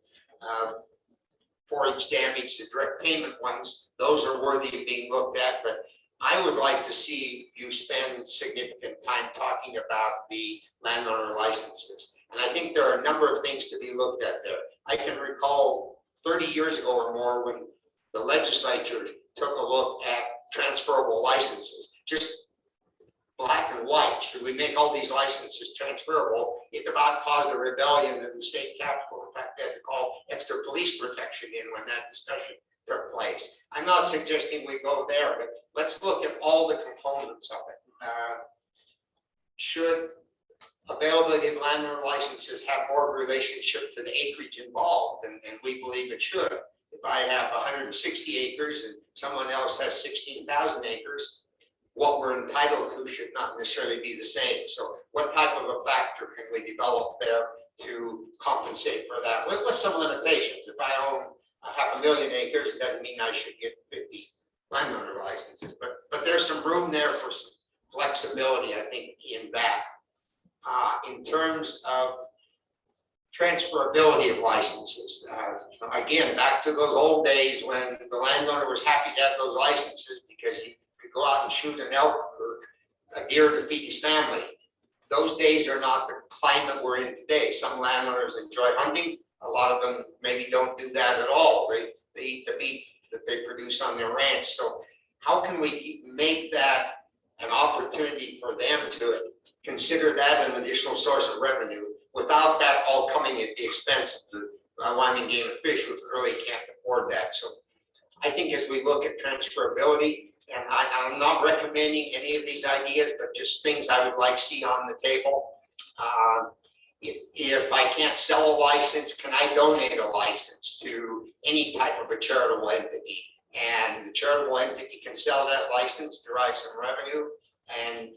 forage damage, the direct payment ones, those are worthy of being looked at, but I would like to see you spend significant time talking about the landowner licenses. And I think there are a number of things to be looked at there. I can recall 30 years ago or more when the legislature took a look at transferable licenses, just black and white. Should we make all these licenses transferable? It about caused a rebellion in the state capitol. In fact, they had to call extra police protection in when that discussion took place. I'm not suggesting we go there, but let's look at all the components of it. Should availability of landowner licenses have more of a relationship to the acreage involved? And we believe it should. If I have 160 acres and someone else has 16,000 acres, what we're entitled to should not necessarily be the same. So what type of a factor can we develop there to compensate for that with some limitations? If I own 500,000 acres, it doesn't mean I should get 50 landowner licenses, but there's some room there for some flexibility, I think, in that. In terms of transferability of licenses, again, back to those old days when the landowner was happy to have those licenses because he could go out and shoot an elk or a deer to feed his family. Those days are not the climate we're in today. Some landowners enjoy hunting. A lot of them maybe don't do that at all. They eat the meat that they produce on their ranch. So how can we make that an opportunity for them to consider that an additional source of revenue without that all coming at the expense of the Wyoming Game and Fish, which really can't afford that. So I think as we look at transferability, and I'm not recommending any of these ideas, but just things I would like to see on the table. If I can't sell a license, can I donate a license to any type of a charitable entity? And the charitable entity can sell that license, derive some revenue, and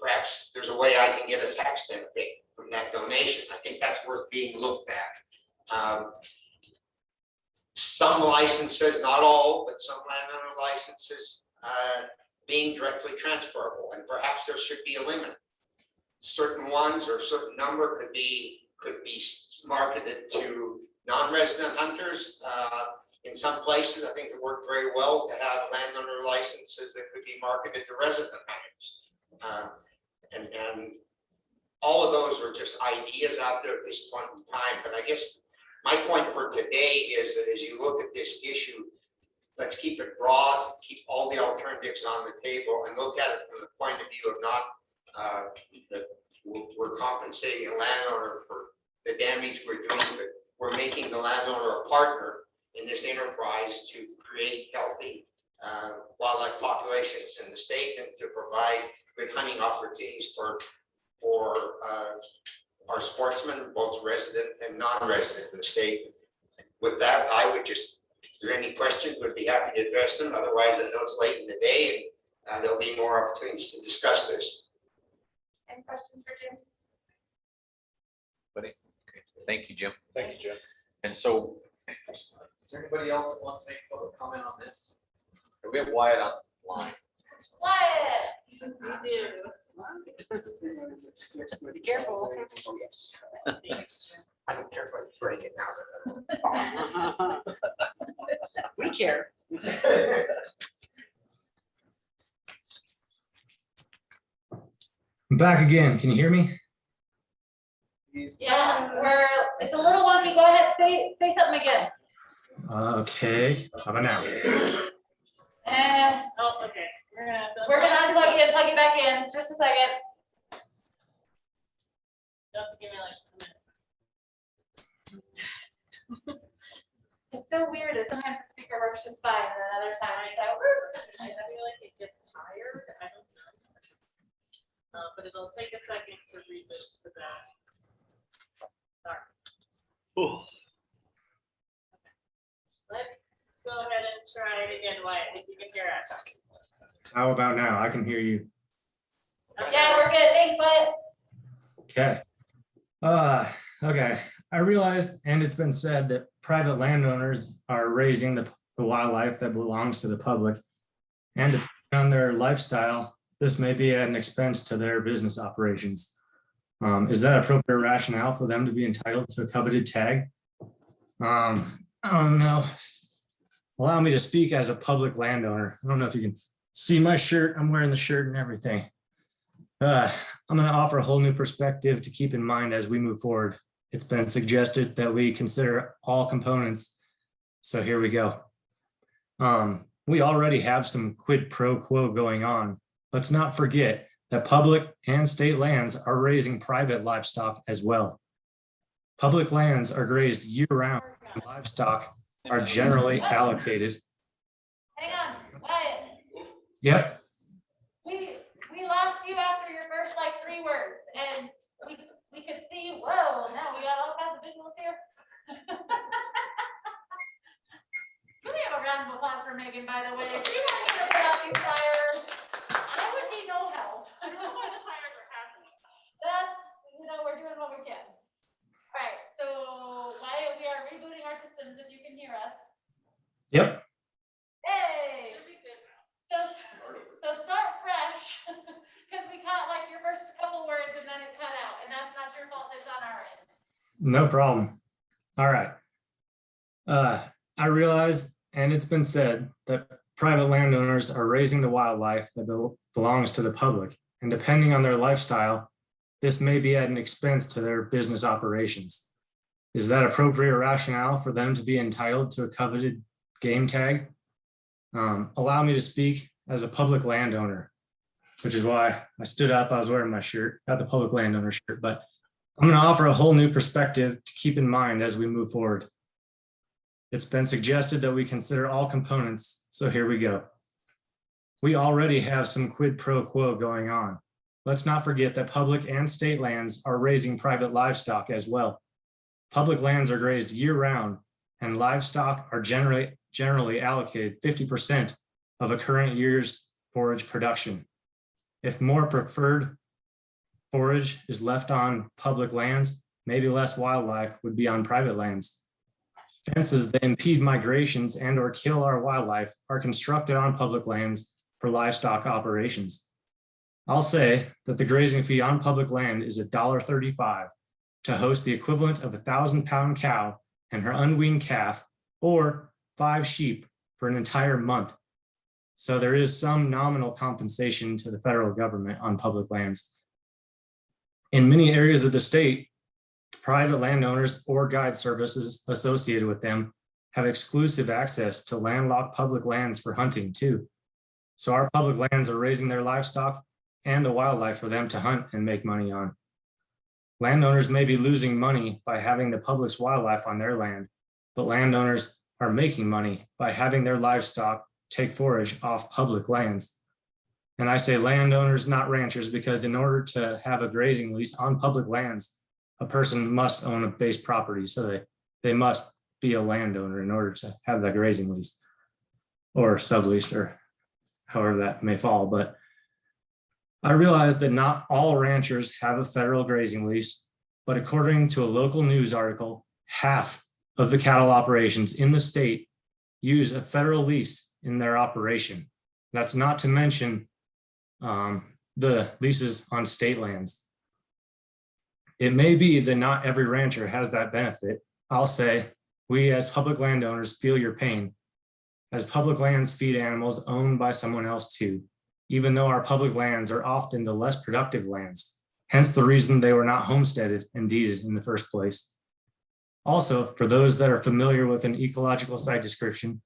perhaps there's a way I can get a tax benefit from that donation. I think that's worth being looked at. Some licenses, not all, but some landowner licenses being directly transferable, and perhaps there should be a limit. Certain ones or certain number could be marketed to non-resident hunters. In some places, I think it worked very well to have landowner licenses that could be marketed to resident hunters. And all of those are just ideas out there at this point in time. But I guess my point for today is that as you look at this issue, let's keep it broad, keep all the alternatives on the table, and look at it from the point of view of not that we're compensating a landowner for the damage we're doing, but we're making the landowner a partner in this enterprise to create healthy wildlife populations in the state and to provide good hunting opportunities for our sportsmen, both resident and non-resident in the state. With that, I would just, if there are any questions, would be happy to address them. Otherwise, I know it's late in the day and there'll be more opportunities to discuss this. Any questions for Jim? Okay. Thank you, Jim. Thank you, Jim. And so, Is there anybody else that wants to make a public comment on this? we have Wyatt on the line. What? We do. Be careful. I don't care if I break it now. We care. I'm back again. Can you hear me? Yeah, it's a little wonky. Go ahead, say something again. Okay. How about now? Oh, okay. We're gonna unplug you and plug you back in. Just a second. It's so weird that sometimes the speaker works just fine and then other time I go. I feel like it gets tired. But it'll take a second to read this to the. Sorry. Let's go ahead and try it again, Wyatt, if you can hear us. How about now? I can hear you. Yeah, we're good. Thanks, Wyatt. Okay. Okay. I realized, and it's been said, that private landowners are raising the wildlife that belongs to the public. And depending on their lifestyle, this may be at an expense to their business operations. Is that appropriate rationale for them to be entitled to a coveted tag? I don't know. Allow me to speak as a public landowner. I don't know if you can see my shirt. I'm wearing the shirt and everything. I'm going to offer a whole new perspective to keep in mind as we move forward. It's been suggested that we consider all components. So here we go. We already have some quid pro quo going on. Let's not forget that public and state lands are raising private livestock as well. Public lands are grazed year-round, and livestock are generally allocated. Hang on, Wyatt. Yep. We lost you after your first like 3 words, and we could see, whoa, now we got all kinds of visuals here. Can we have a round of applause for Megan, by the way? If she wanted to put out these fires, I would be no help. I don't know why the fires are happening. That's, we're doing what we can. All right, so Wyatt, we are rebooting our systems if you can hear us. Yep. Hey! So start fresh, because we caught like your first couple words and then it cut out, and that's not your fault, it's on our end. No problem. All right. I realize, and it's been said, that private landowners are raising the wildlife that belongs to the public, and depending on their lifestyle, this may be at an expense to their business operations. Is that appropriate rationale for them to be entitled to a coveted game tag? Allow me to speak as a public landowner, which is why I stood up. I was wearing my shirt, not the public landowner shirt, but I'm going to offer a whole new perspective to keep in mind as we move forward. It's been suggested that we consider all components, so here we go. We already have some quid pro quo going on. Let's not forget that public and state lands are raising private livestock as well. Public lands are grazed year-round, and livestock are generally allocated 50% of a current year's forage production. If more preferred forage is left on public lands, maybe less wildlife would be on private lands. Fences that impede migrations and or kill our wildlife are constructed on public lands for livestock operations. I'll say that the grazing fee on public land is $1.35 to host the equivalent of a 1,000-pound cow and her unweaned calf, or 5 sheep for an entire month. So there is some nominal compensation to the federal government on public lands. In many areas of the state, private landowners or guide services associated with them have exclusive access to landlocked public lands for hunting too. So our public lands are raising their livestock and the wildlife for them to hunt and make money on. Landowners may be losing money by having the public's wildlife on their land, but landowners are making money by having their livestock take forage off public lands. And I say landowners, not ranchers, because in order to have a grazing lease on public lands, a person must own a base property. So they must be a landowner in order to have that grazing lease or sublease or however that may fall. But I realize that not all ranchers have a federal grazing lease, but according to a local news article, half of the cattle operations in the state use a federal lease in their operation. That's not to mention the leases on state lands. It may be that not every rancher has that benefit. I'll say we as public landowners feel your pain, as public lands feed animals owned by someone else too, even though our public lands are often the less productive lands, hence the reason they were not homesteaded and deeded in the first place. Also, for those that are familiar with an ecological site description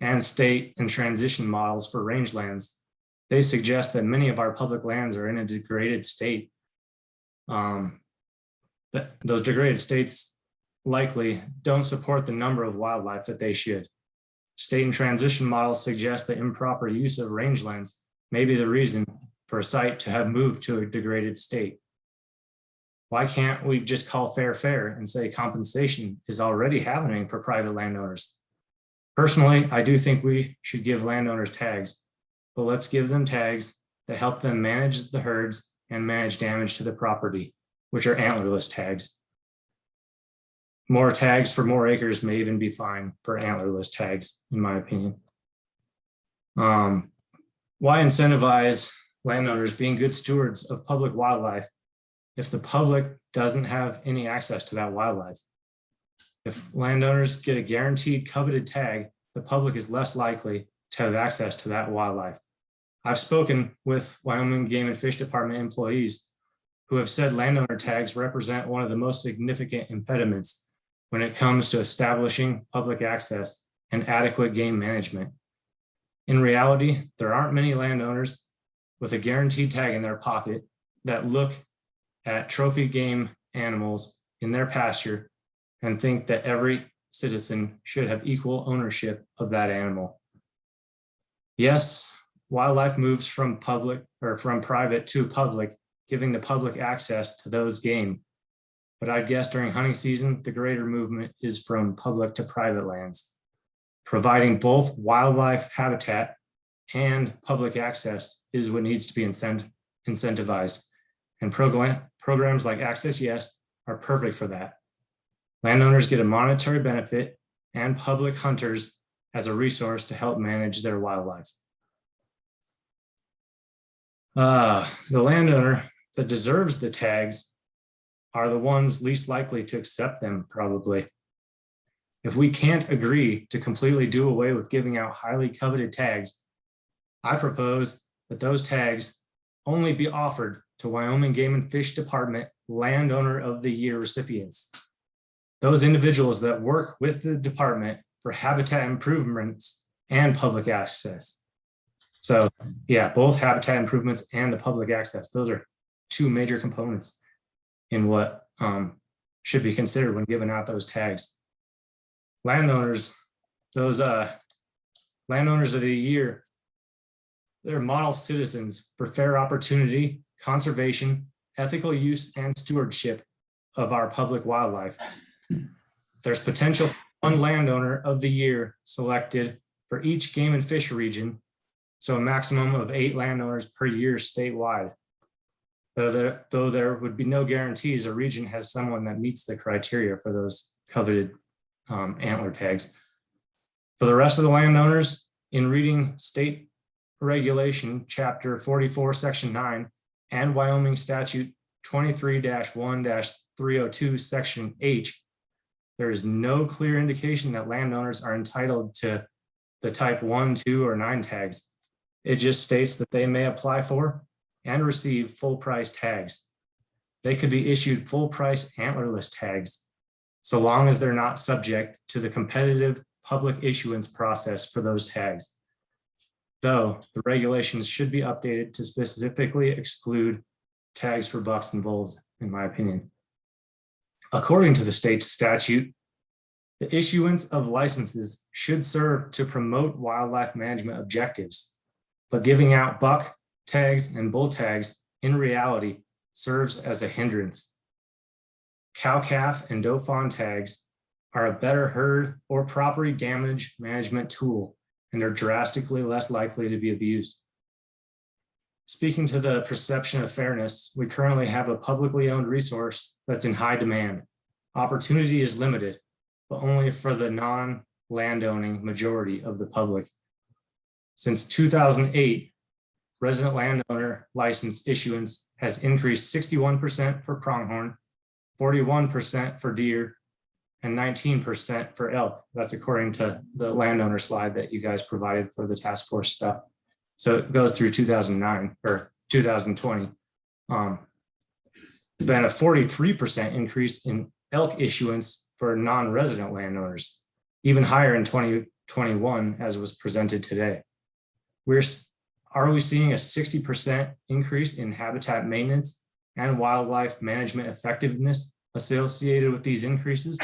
and state and transition models for rangelands, they suggest that many of our public lands are in a degraded state. But those degraded states likely don't support the number of wildlife that they should. State and transition models suggest that improper use of rangelands may be the reason for a site to have moved to a degraded state? Why can't we just call fair and say compensation is already happening for private landowners? Personally, I do think we should give landowners tags, but let's give them tags that help them manage the herds and manage damage to the property, which are antlerless tags. More tags for more acres may even be fine for antlerless tags, in my opinion. Why incentivize landowners being good stewards of public wildlife if the public doesn't have any access to that wildlife? If landowners get a guaranteed coveted tag, the public is less likely to have access to that wildlife. I've spoken with Wyoming Game and Fish Department employees who have said landowner tags represent one of the most significant impediments when it comes to establishing public access and adequate game management. In reality, there aren't many landowners with a guaranteed tag in their pocket that look at trophy game animals in their pasture and think that every citizen should have equal ownership of that animal. Yes, wildlife moves from private to public, giving the public access to those game. But I'd guess during hunting season, the greater movement is from public to private lands. Providing both wildlife habitat and public access is what needs to be incentivized. And programs like Access Yes are perfect for that. Landowners get a monetary benefit and public hunters as a resource to help manage their wildlife. The landowner that deserves the tags are the ones least likely to accept them, probably. If we can't agree to completely do away with giving out highly coveted tags, I propose that those tags only be offered to Wyoming Game and Fish Department Landowner of the Year recipients. Those individuals that work with the department for habitat improvements and public access. So yeah, both habitat improvements and the public access, those are two major components in what should be considered when giving out those tags. Landowners, those landowners of the year, they're model citizens for fair opportunity, conservation, ethical use, and stewardship of our public wildlife. There's potential for one landowner of the year selected for each game and fish region, so a maximum of 8 landowners per year statewide. Though there would be no guarantees a region has someone that meets the criteria for those coveted antler tags. For the rest of the landowners, in reading state regulation, chapter 44, section 9, and Wyoming statute 23-1-302, section H, there is no clear indication that landowners are entitled to the type 1, 2, or 9 tags. It just states that they may apply for and receive full price tags. They could be issued full price antlerless tags, so long as they're not subject to the competitive public issuance process for those tags. Though the regulations should be updated to specifically exclude tags for bucks and bulls, in my opinion. According to the state statute, the issuance of licenses should serve to promote wildlife management objectives, but giving out buck tags and bull tags in reality serves as a hindrance. Cow-calf and doe fawn tags are a better herd or property damage management tool, and they're drastically less likely to be abused. Speaking to the perception of fairness, we currently have a publicly owned resource that's in high demand. Opportunity is limited, but only for the non-landowning majority of the public. Since 2008, resident landowner license issuance has increased 61% for pronghorn, 41% for deer, and 19% for elk. That's according to the landowner slide that you guys provided for the task force stuff. So it goes through 2009 or 2020. There's been a 43% increase in elk issuance for non-resident landowners, even higher in 2021 as was presented today. Are we seeing a 60% increase in habitat maintenance and wildlife management effectiveness associated with these increases?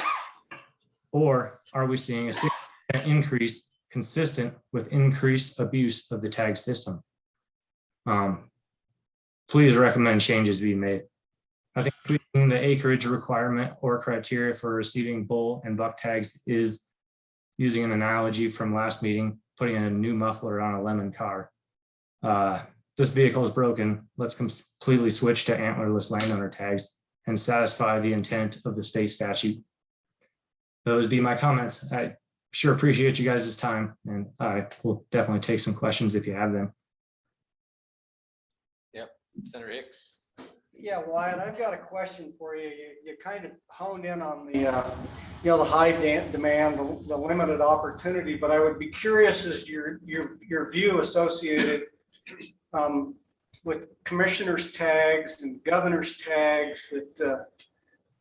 Or are we seeing a 60% increase consistent with increased abuse of the tag system? please recommend changes be made. I think tweaking the acreage requirement or criteria for receiving bull and buck tags is, using an analogy from last meeting, putting a new muffler on a lemon car. This vehicle is broken. Let's completely switch to antlerless landowner tags and satisfy the intent of the state statute. Those be my comments. I sure appreciate you guys' time, and I will definitely take some questions if you have them. Yep, Senator Hicks. Yeah, Wyatt, I've got a question for you. You kind of honed in on the, the high demand, the limited opportunity, but I would be curious as your view associated with commissioners' tags and governors' tags that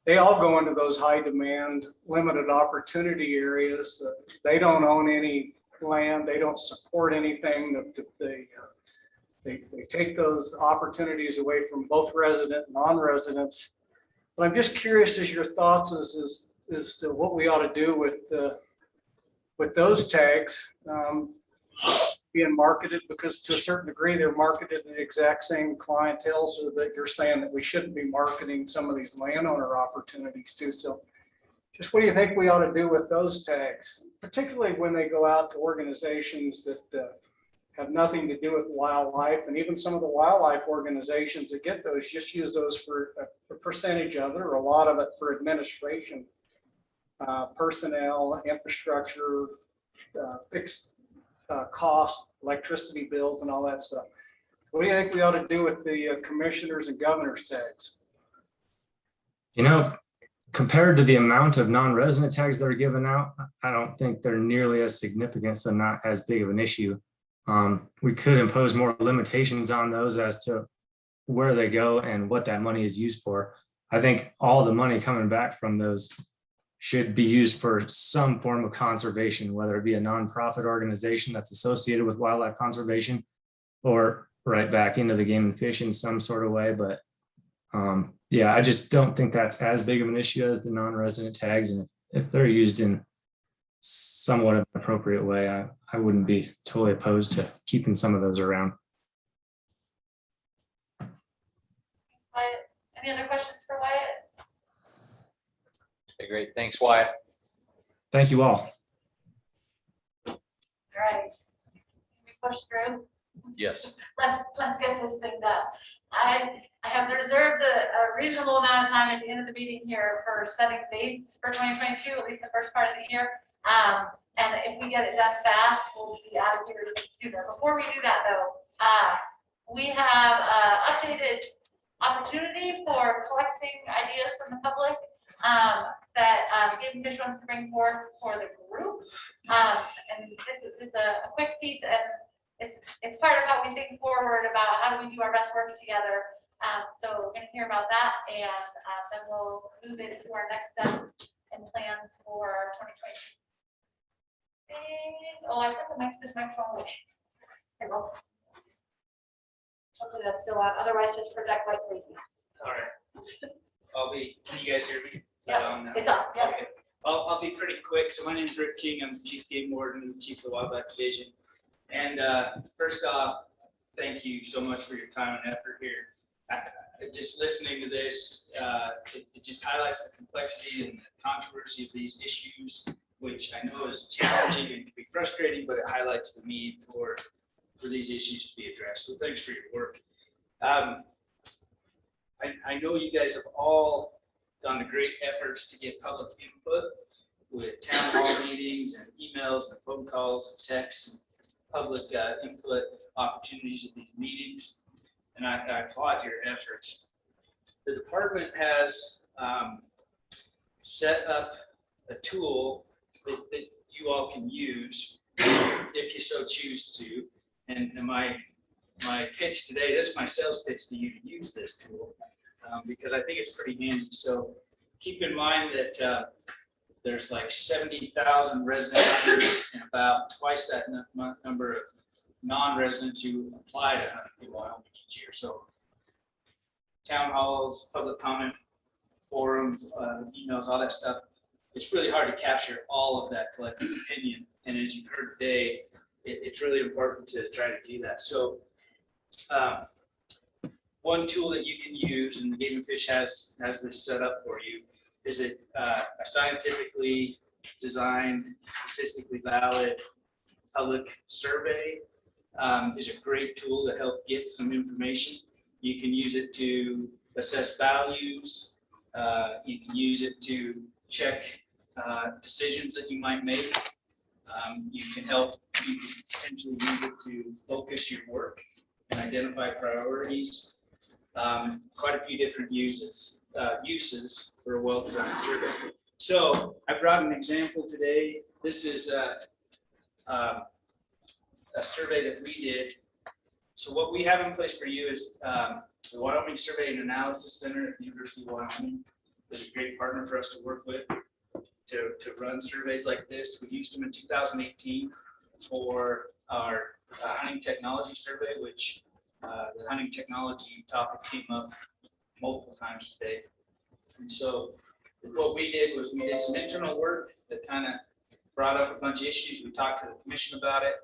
they all go into those high demand, limited opportunity areas. They don't own any land. They don't support anything. They take those opportunities away from both resident and non-residents. But I'm just curious as your thoughts as to what we ought to do with those tags being marketed, because to a certain degree they're marketed to the exact same clientele, so that you're saying that we shouldn't be marketing some of these landowner opportunities too. So just what do you think we ought to do with those tags, particularly when they go out to organizations that have nothing to do with wildlife, and even some of the wildlife organizations that get those just use those for a percentage of it or a lot of it for administration, personnel, infrastructure, fixed cost, electricity bills and all that stuff. What do you think we ought to do with the commissioners and governors tags? You know, compared to the amount of non-resident tags that are given out, I don't think they're nearly as significant, so not as big of an issue. We could impose more limitations on those as to where they go and what that money is used for. I think all the money coming back from those should be used for some form of conservation, whether it be a nonprofit organization that's associated with wildlife conservation or right back into the game and fish in some sort of way. But yeah, I just don't think that's as big of an issue as the non-resident tags. And if they're used in somewhat of an appropriate way, I wouldn't be totally opposed to keeping some of those around. Any other questions for Wyatt? Okay, great. Thanks, Wyatt. Thank you all. All right. Can we push through? Yes. Let's get this thing done. I have reserved a reasonable amount of time at the end of the meeting here for setting dates for 2022, at least the first part of the year. And if we get it done fast, we'll be out of here sooner. Before we do that though, we have updated opportunity for collecting ideas from the public that Game Fish wants to bring forth for the group. And this is a quick piece, and it's part of how we think forward about how do we do our best work together. So we're gonna hear about that, and then we'll move into our next steps and plans for 2020. Oh, I put this microphone away. Here we go. Hopefully that's still on, otherwise just project like crazy. All right. Can you guys hear me? Is that on now? It's on, yeah. Okay. I'll be pretty quick. So my name is Rick King. I'm Chief Game Warden, Chief of the Wildlife Division. And first off, thank you so much for your time and effort here. Just listening to this, it just highlights the complexity and the controversy of these issues, which I know is challenging and can be frustrating, but it highlights the need for these issues to be addressed. So thanks for your work. I know you guys have all done the great efforts to get public input with town hall meetings and emails and phone calls and texts, and public input opportunities at these meetings. And I applaud your efforts. The department has set up a tool that you all can use if you so choose to. And my pitch today, this is my sales pitch to you to use this tool because I think it's pretty handy. So keep in mind that there's like 70,000 resident members and about twice that number of non-residents who apply to Untitled Wyoming each year. So town halls, public comment, forums, emails, all that stuff. It's really hard to capture all of that collective opinion. And as you've heard today, it's really important to try to do that. So one tool that you can use, and the Game and Fish has this set up for you, is a scientifically designed, statistically valid public survey. Is a great tool to help get some information. You can use it to assess values. You can use it to check decisions that you might make. You can potentially use it to focus your work and identify priorities. Quite a few different uses for a well-designed survey. So I brought an example today. This is a survey that we did. So what we have in place for you is the Wyoming Survey and Analysis Center at the University of Wyoming is a great partner for us to work with to run surveys like this. We used them in 2018 for our hunting technology survey, which the hunting technology topic came up multiple times today. And so what we did was we did some internal work that kind of brought up a bunch of issues. We talked to the commission about it,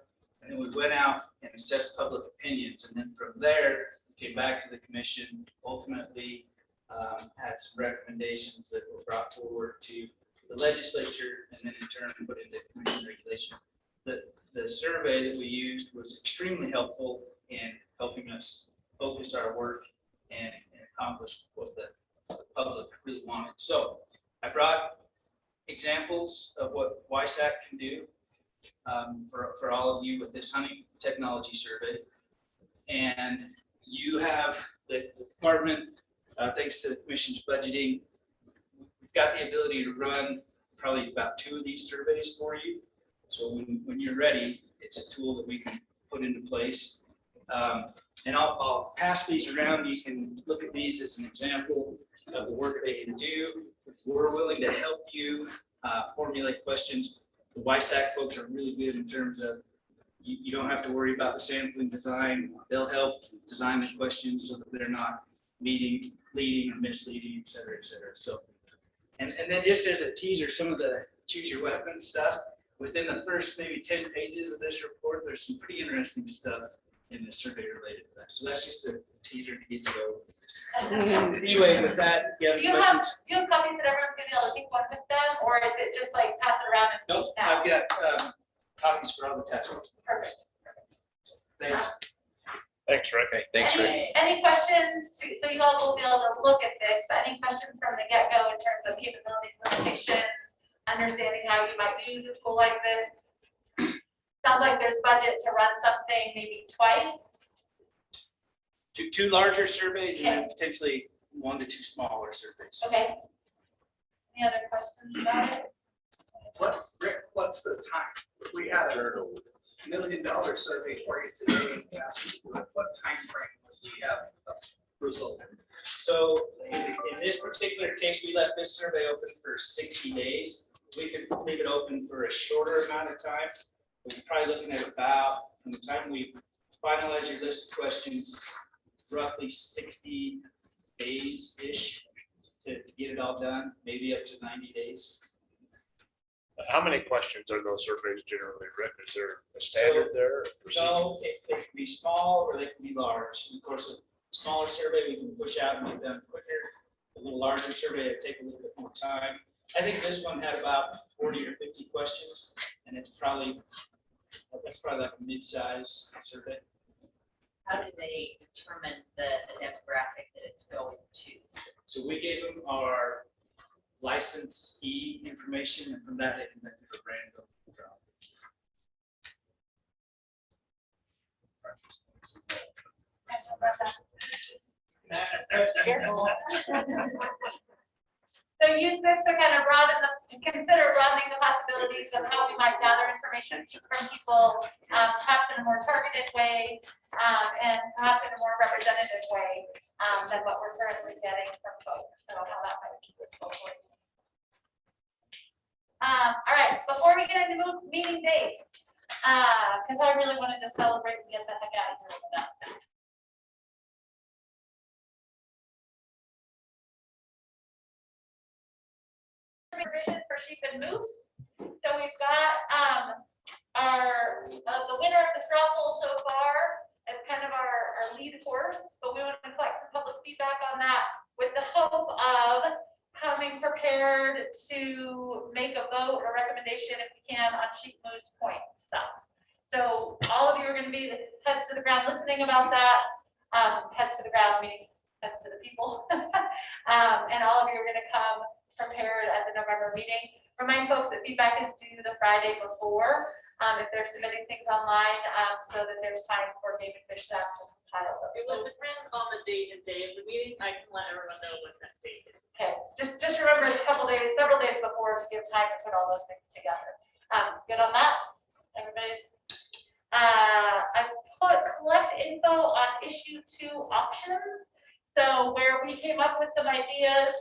and then we went out and assessed public opinions. And then from there, we came back to the commission, ultimately had some recommendations that were brought forward to the legislature, and then in turn put into commission regulation. The survey that we used was extremely helpful in helping us focus our work and accomplish what the public really wanted. So I brought examples of what YSAC can do for all of you with this hunting technology survey. And you have the department, thanks to the commission's budgeting, we've got the ability to run probably about 2 of these surveys for you. So when you're ready, it's a tool that we can put into place. And I'll pass these around. You can look at these as an example of the work they can do. We're willing to help you formulate questions. The YSAC folks are really good in terms of you don't have to worry about the sampling design. They'll help design the questions so that they're not leading or misleading, et cetera, et cetera. So, and then just as a teaser, some of the choose your weapon stuff, within the first maybe 10 pages of this report, there's some pretty interesting stuff in the survey related to that. So that's just a teaser to get you over. Anyway, with that, Do you have copies that everyone's gonna be able to take one with them, or is it just like pass it around and Nope, speak now? I've got copies for all the task force. Perfect. Thanks. Thanks, Rick. Okay, thanks, Rick. Any questions? So you all will be able to look at this. Any questions from the get-go in terms of capabilities, limitations, understanding how you might use a tool like this? Sounds like there's budget to run something maybe twice. Two larger surveys and then potentially 1 to 2 smaller surveys. Okay. Any other questions about it? Rick, what's the time? If we had $1 million survey for you today, and ask you what time frame would we have result? So in this particular case, we left this survey open for 60 days. We could leave it open for a shorter amount of time. We're probably looking at about, from the time we finalize your list of questions, roughly 60 days-ish to get it all done, maybe up to 90 days. How many questions are those surveys generally written? Is there a standard there? No, they can be small or they can be large. Of course, a smaller survey we can push out and get done quicker. A little larger survey, it'd take a little bit more time. I think this one had about 40 or 50 questions, and that's probably like a mid-size survey. How do they determine the demographic that it's going to? So we gave them our licensee information, and from that they conducted a random draw. So use this to kind of consider broadening the possibilities of how we might gather information from people, perhaps in a more targeted way, and perhaps in a more representative way than what we're currently getting from folks. So how that might keep us forward. All right, before we get into meeting dates, because I really wanted to celebrate and get the heck out of here with that. Provision for sheep and moose. So we've got the winner of the straw poll so far as kind of our lead horse, but we want to collect some public feedback on that with the hope of coming prepared to make a vote or recommendation if we can on sheet moves point stuff. So all of you are going to be heads to the ground listening about that. Heads to the ground meaning heads to the people. And all of you are going to come prepared at the November meeting. Remind folks that feedback is due the Friday before, if they're submitting things online, so that there's time for David Fish staff to compile them. It will depend on the date and day of the meeting. I can let everyone know what that date is. Okay, just remember a couple days, several days before to give time to put all those things together. Good on that? Everybody's, I put collect info on issue 2 options. So where we came up with some ideas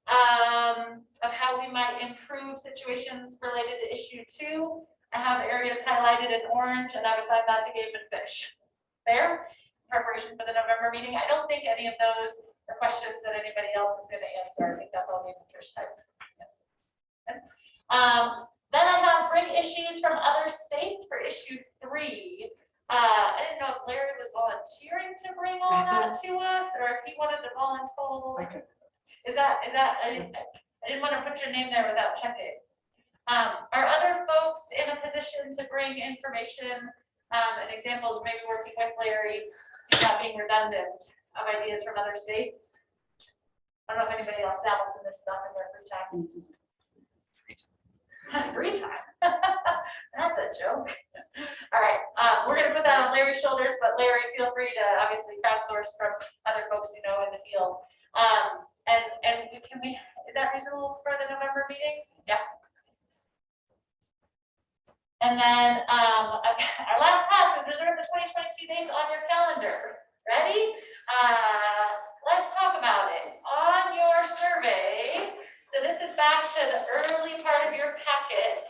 of how we might improve situations related to issue 2. I have areas highlighted in orange and I've assigned that to Game and Fish. Fair? Preparation for the November meeting. I don't think any of those are questions that anybody else is going to answer. I think that's all Game and Fish type. Then I have bring issues from other states for issue 3. I didn't know if Larry was volunteering to bring all that to us or if he wanted to volunteer. Is that, I didn't want to put your name there without checking. Are other folks in a position to bring information and examples, maybe working with Larry, not being redundant, of ideas from other states? I don't know if anybody else dabbles in this stuff in their free time. Free time. That's a joke. All right, we're going to put that on Larry's shoulders, but Larry, feel free to obviously crowdsource from other folks you know in the field. And can we, is that reasonable for the November meeting? Yeah. And then our last task is reserve the 2022 dates on your calendar. Ready? Let's talk about it. On your survey, so this is back to the early part of your packet.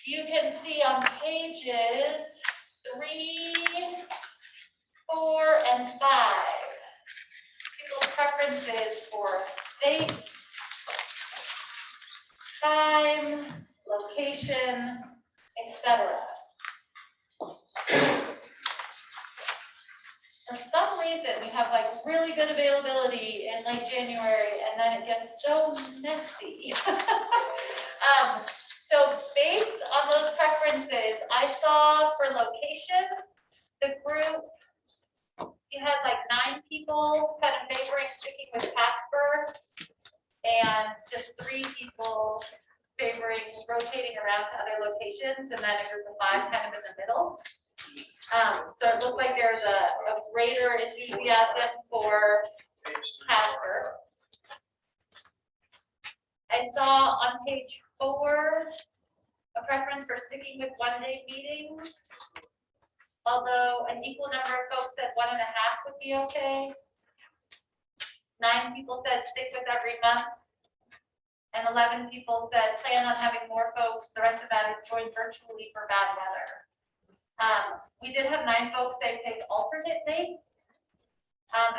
You can see on pages 3, 4, and 5. People's preferences for date, time, location, etc. For some reason, we have like really good availability in late January, and then it gets so messy. So based on those preferences, I saw for location, the group, you had like 9 people kind of favoring sticking with Casper, and just 3 people favoring rotating around to other locations, and then a group of 5 kind of in the middle. So it looked like there's a greater enthusiasm for Casper. I saw on page 4 a preference for sticking with one-day meetings, although an equal number of folks said 1.5 would be okay. 9 people said stick with every month, and 11 people said plan on having more folks. The rest of that is join virtually for bad weather. We did have 9 folks say take alternate dates.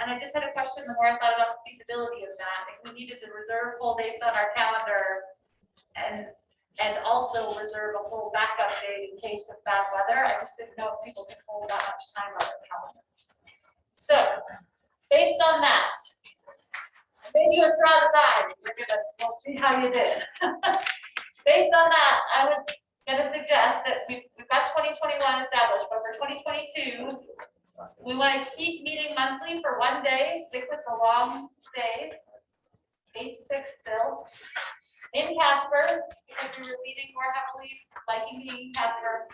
And I just had a question, the more I thought about the feasibility of that, if we needed to reserve full dates on our calendar and also reserve a full backup date in case of bad weather. I just didn't know if people could hold that much time on their calendars. So based on that, I made you a straw design. We'll see how you did. Based on that, I was going to suggest that we've got 2021 established, but for 2022, we want to keep meeting monthly for 1 day, stick with the long days, 8 to 6 still. In Casper, because we were leaning more heavily, liking being in Casper.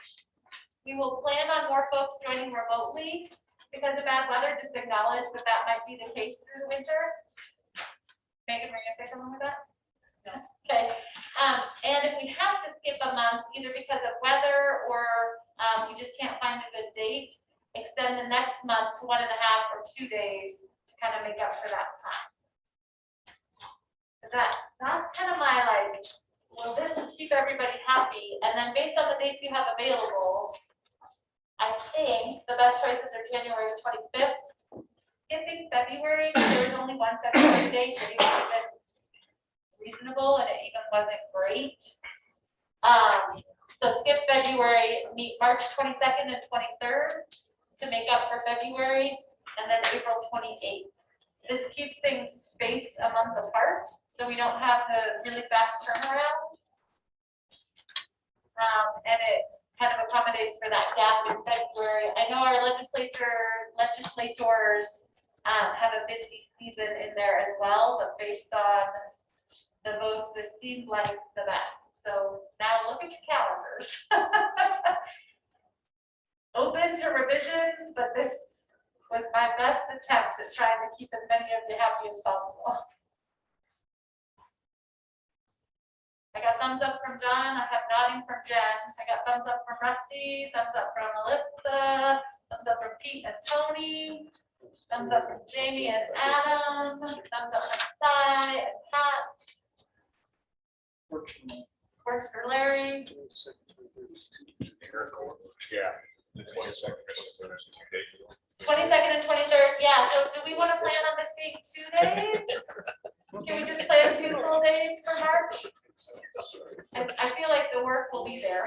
We will plan on more folks joining remotely because of bad weather, just acknowledge that that might be the case through the winter. Megan, were you gonna say something with that? No. Okay. And if we have to skip a month, either because of weather or we just can't find a good date, extend the next month to 1.5 or 2 days to kind of make up for that time. That's kind of my like, will this keep everybody happy? And then based on the dates you have available, I think the best choices are January 25th. Skipping February, there's only one February date that even wasn't reasonable and it even wasn't great. So skip February, meet March 22nd and 23rd to to make up for February, and then April 28th. This keeps things spaced a month apart, so we don't have the really fast turnaround. And it kind of accommodates for that gap in February. I know our legislators have a busy season in there as well, but based on the votes, this seemed like the best. So now look at your calendars. Open to revisions, but this was my best attempt at trying to keep as many of you happy as possible. I got thumbs up from John, I have nodding from Jen, I got thumbs up from Rusty, thumbs up from Melissa, thumbs up from Pete and Tony, thumbs up from Jamie and Adam, thumbs up from Cy and Pat. Works for Larry. Yeah. 22nd and 23rd, yeah, so do we want to plan on this being 2 days? Can we just plan 2 full days for March? I feel like the work will be there.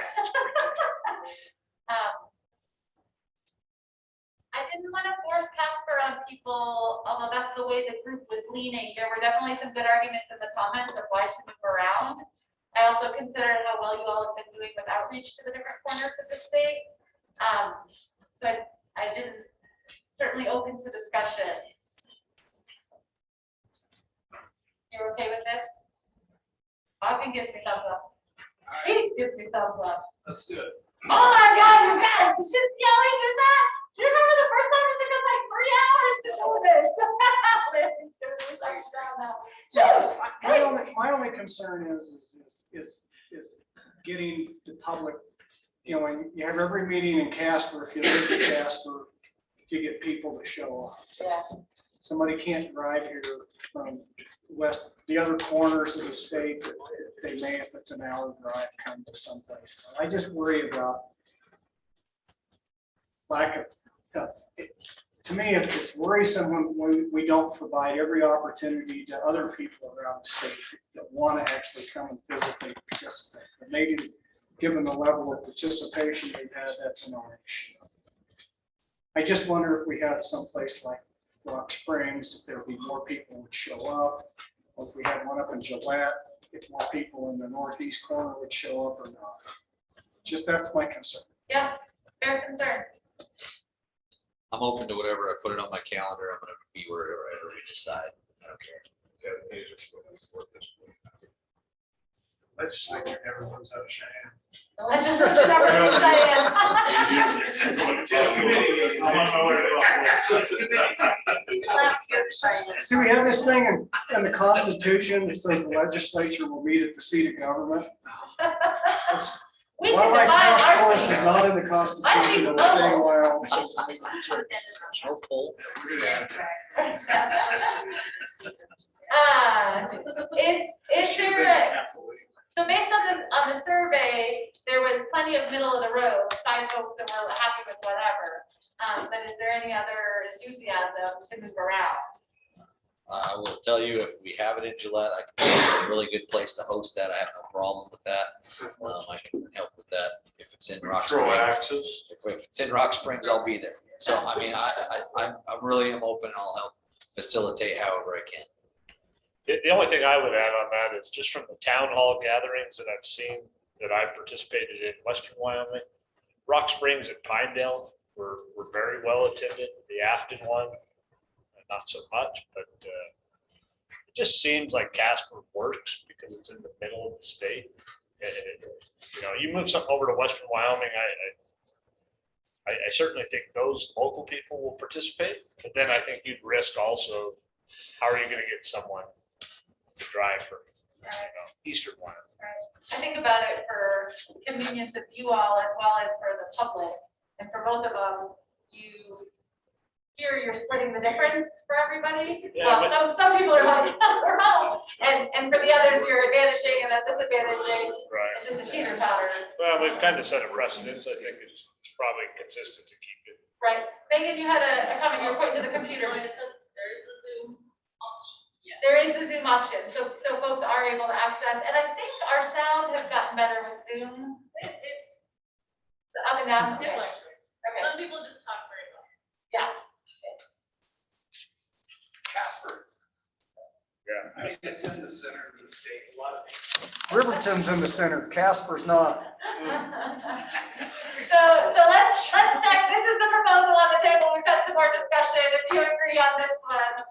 I didn't want to force Casper on people, although that's the way the group was leaning. There were definitely some good arguments in the comments of why to move around. I also considered how well you all have been doing with outreach to the different corners of the state. So I didn't, certainly open to discussion. You're okay with this? Ogden gives me thumbs up. Pete gives me thumbs up. Let's do it. Oh my God, you guys, just yelling at that. Do you remember the first time it took us like 3 hours to do this? Yeah, my only concern is getting the public, you know, when you have every meeting in Casper, if you live in Casper, you get people to show up. Yeah. Somebody can't drive here from the other corners of the state, that they may, if it's an hour drive, come to someplace. I just worry about lack of, to me, it's worrisome when we don't provide every opportunity to other people around the state that want to actually come and physically participate. And maybe given the level of participation we've had, that's an issue. I just wonder if we had someplace like Rock Springs, if there would be more people would show up, or if we had one up in Gillette, if more people in the northeast corner would show up or not. Just that's my concern. Yeah, fair concern. I'm open to whatever. I put it on my calendar. I'm gonna be wherever we decide. I don't care. Legislature never moves out of Cheyenne. The legislature never moves Cheyenne. See, we have this thing in the Constitution that says the legislature will meet at the seat of government. We can Wildlife divide our Taskforce is seat. not in the Constitution of the state of Wyoming. Is there, so based on the survey, there was plenty of middle of the road, 5 folks that were happy with whatever. But is there any other enthusiasm to move around? I will tell you, if we have it in Gillette, it's a really good place to host that. I have no problem with that. I can help with that. If it's in Rock Springs, if it's in Rock Springs, I'll be there. So, I mean, I really am open. I'll help facilitate however I can. The only thing I would add on that is just from the town hall gatherings that I've seen, that I've participated in Western Wyoming, Rock Springs and Pinedale were very well attended. The Afton one, not so much, but it just seems like Casper works because it's in the middle of the state. You know, you move something over to Western Wyoming, I certainly think those local people will participate, but then I think you'd risk also, how are you going to get someone to drive from, you know, Eastern Wyoming? I think about it for convenience of you all as well as for the public. And for both of them, you're splitting the difference for everybody. Yeah, Well, some people are like, we're home. And for the others, you're advantaging and then disadvantaging. Right. It's just a teeter totter. Well, we've kind of set a precedence. I think it's probably consistent to keep it. Right. Megan, you had a comment, you were pointing to the computer. There is the Zoom option, so folks are able to access, and I think our sound has gotten better with Zoom. Up and down. Okay. Some people just talk very well. It's in the center of the state. A lot of Riverton's in the center, Casper's not. So let's check, this is the proposal on the table, we've had some more discussion, if you agree on this one,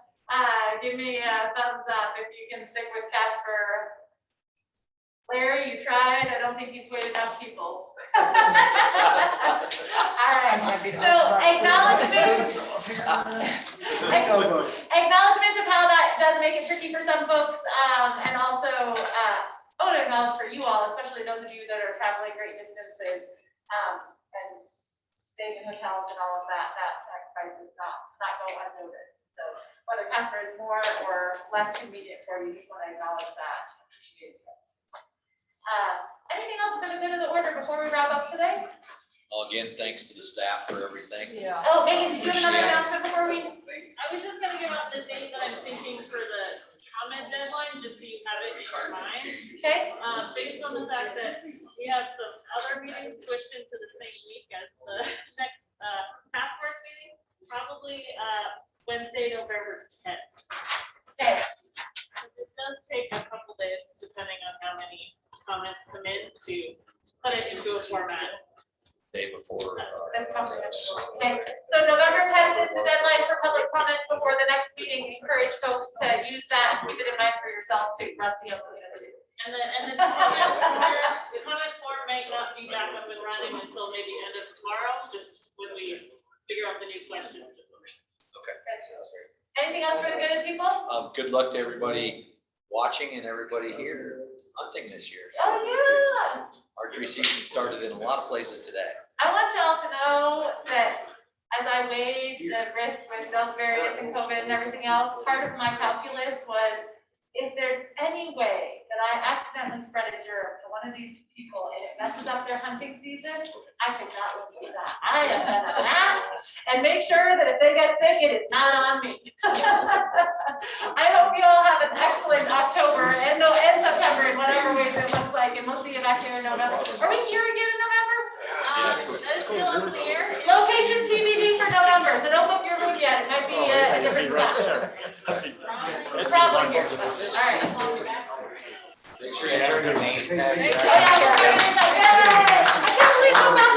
give me a thumbs up if you can stick with Casper. Larry, you tried, I don't think you swayed enough people. All right, so acknowledgements. Acknowledgements of how that does make it tricky for some folks, and also, I want to acknowledge for you all, especially those of you that are traveling great distances, and staying in hotels and all of that, that sacrifice does not go unnoticed. So whether Casper is more or less convenient for you, just want to acknowledge that. Appreciate it. Anything else for the good of the order before we wrap up today? Well, again, thanks to the staff for everything. Yeah. Oh, Megan, did you have another Appreciate it. announcement before we? I was just gonna give out the date that I'm thinking for the comment deadline, just so you have it in your mind. Okay. Based on the fact that we have some other meetings switched into the same week as the next task force meeting, probably Wednesday, November 10th. Okay. It does take a couple days, depending on how many comments come in, to put it into a format. Day before. That's comprehensive. Okay, so November 10th is the deadline for public comment before the next meeting. Encourage folks to use that, keep it in mind for yourself too. Rusty, I'm looking at you. And the comment form may not be back up and running until maybe end of tomorrow, just when we figure out the new questions. Okay. Sounds great. Anything else for the good of people? Good luck to everybody watching and everybody here hunting this year. Oh, yeah. Archery season started in a lot of places today. I want y'all to know that as I weighed the risk with Delta variant and COVID and everything else, part of my calculus was if there's any way that I accidentally spread a germ to one of these people and it messes up their hunting season, I could not live with that. I am gonna ask and make sure that if they get sick, it is not on me. I hope you all have an excellent October and September in whatever ways it looks like, and we'll see you back here in November. Are we here again in November? That's still unclear. Location TBD for November, so don't book your room yet. It might be a different spot. Probably here. All right. Make sure you turn your name tag. Oh, yeah,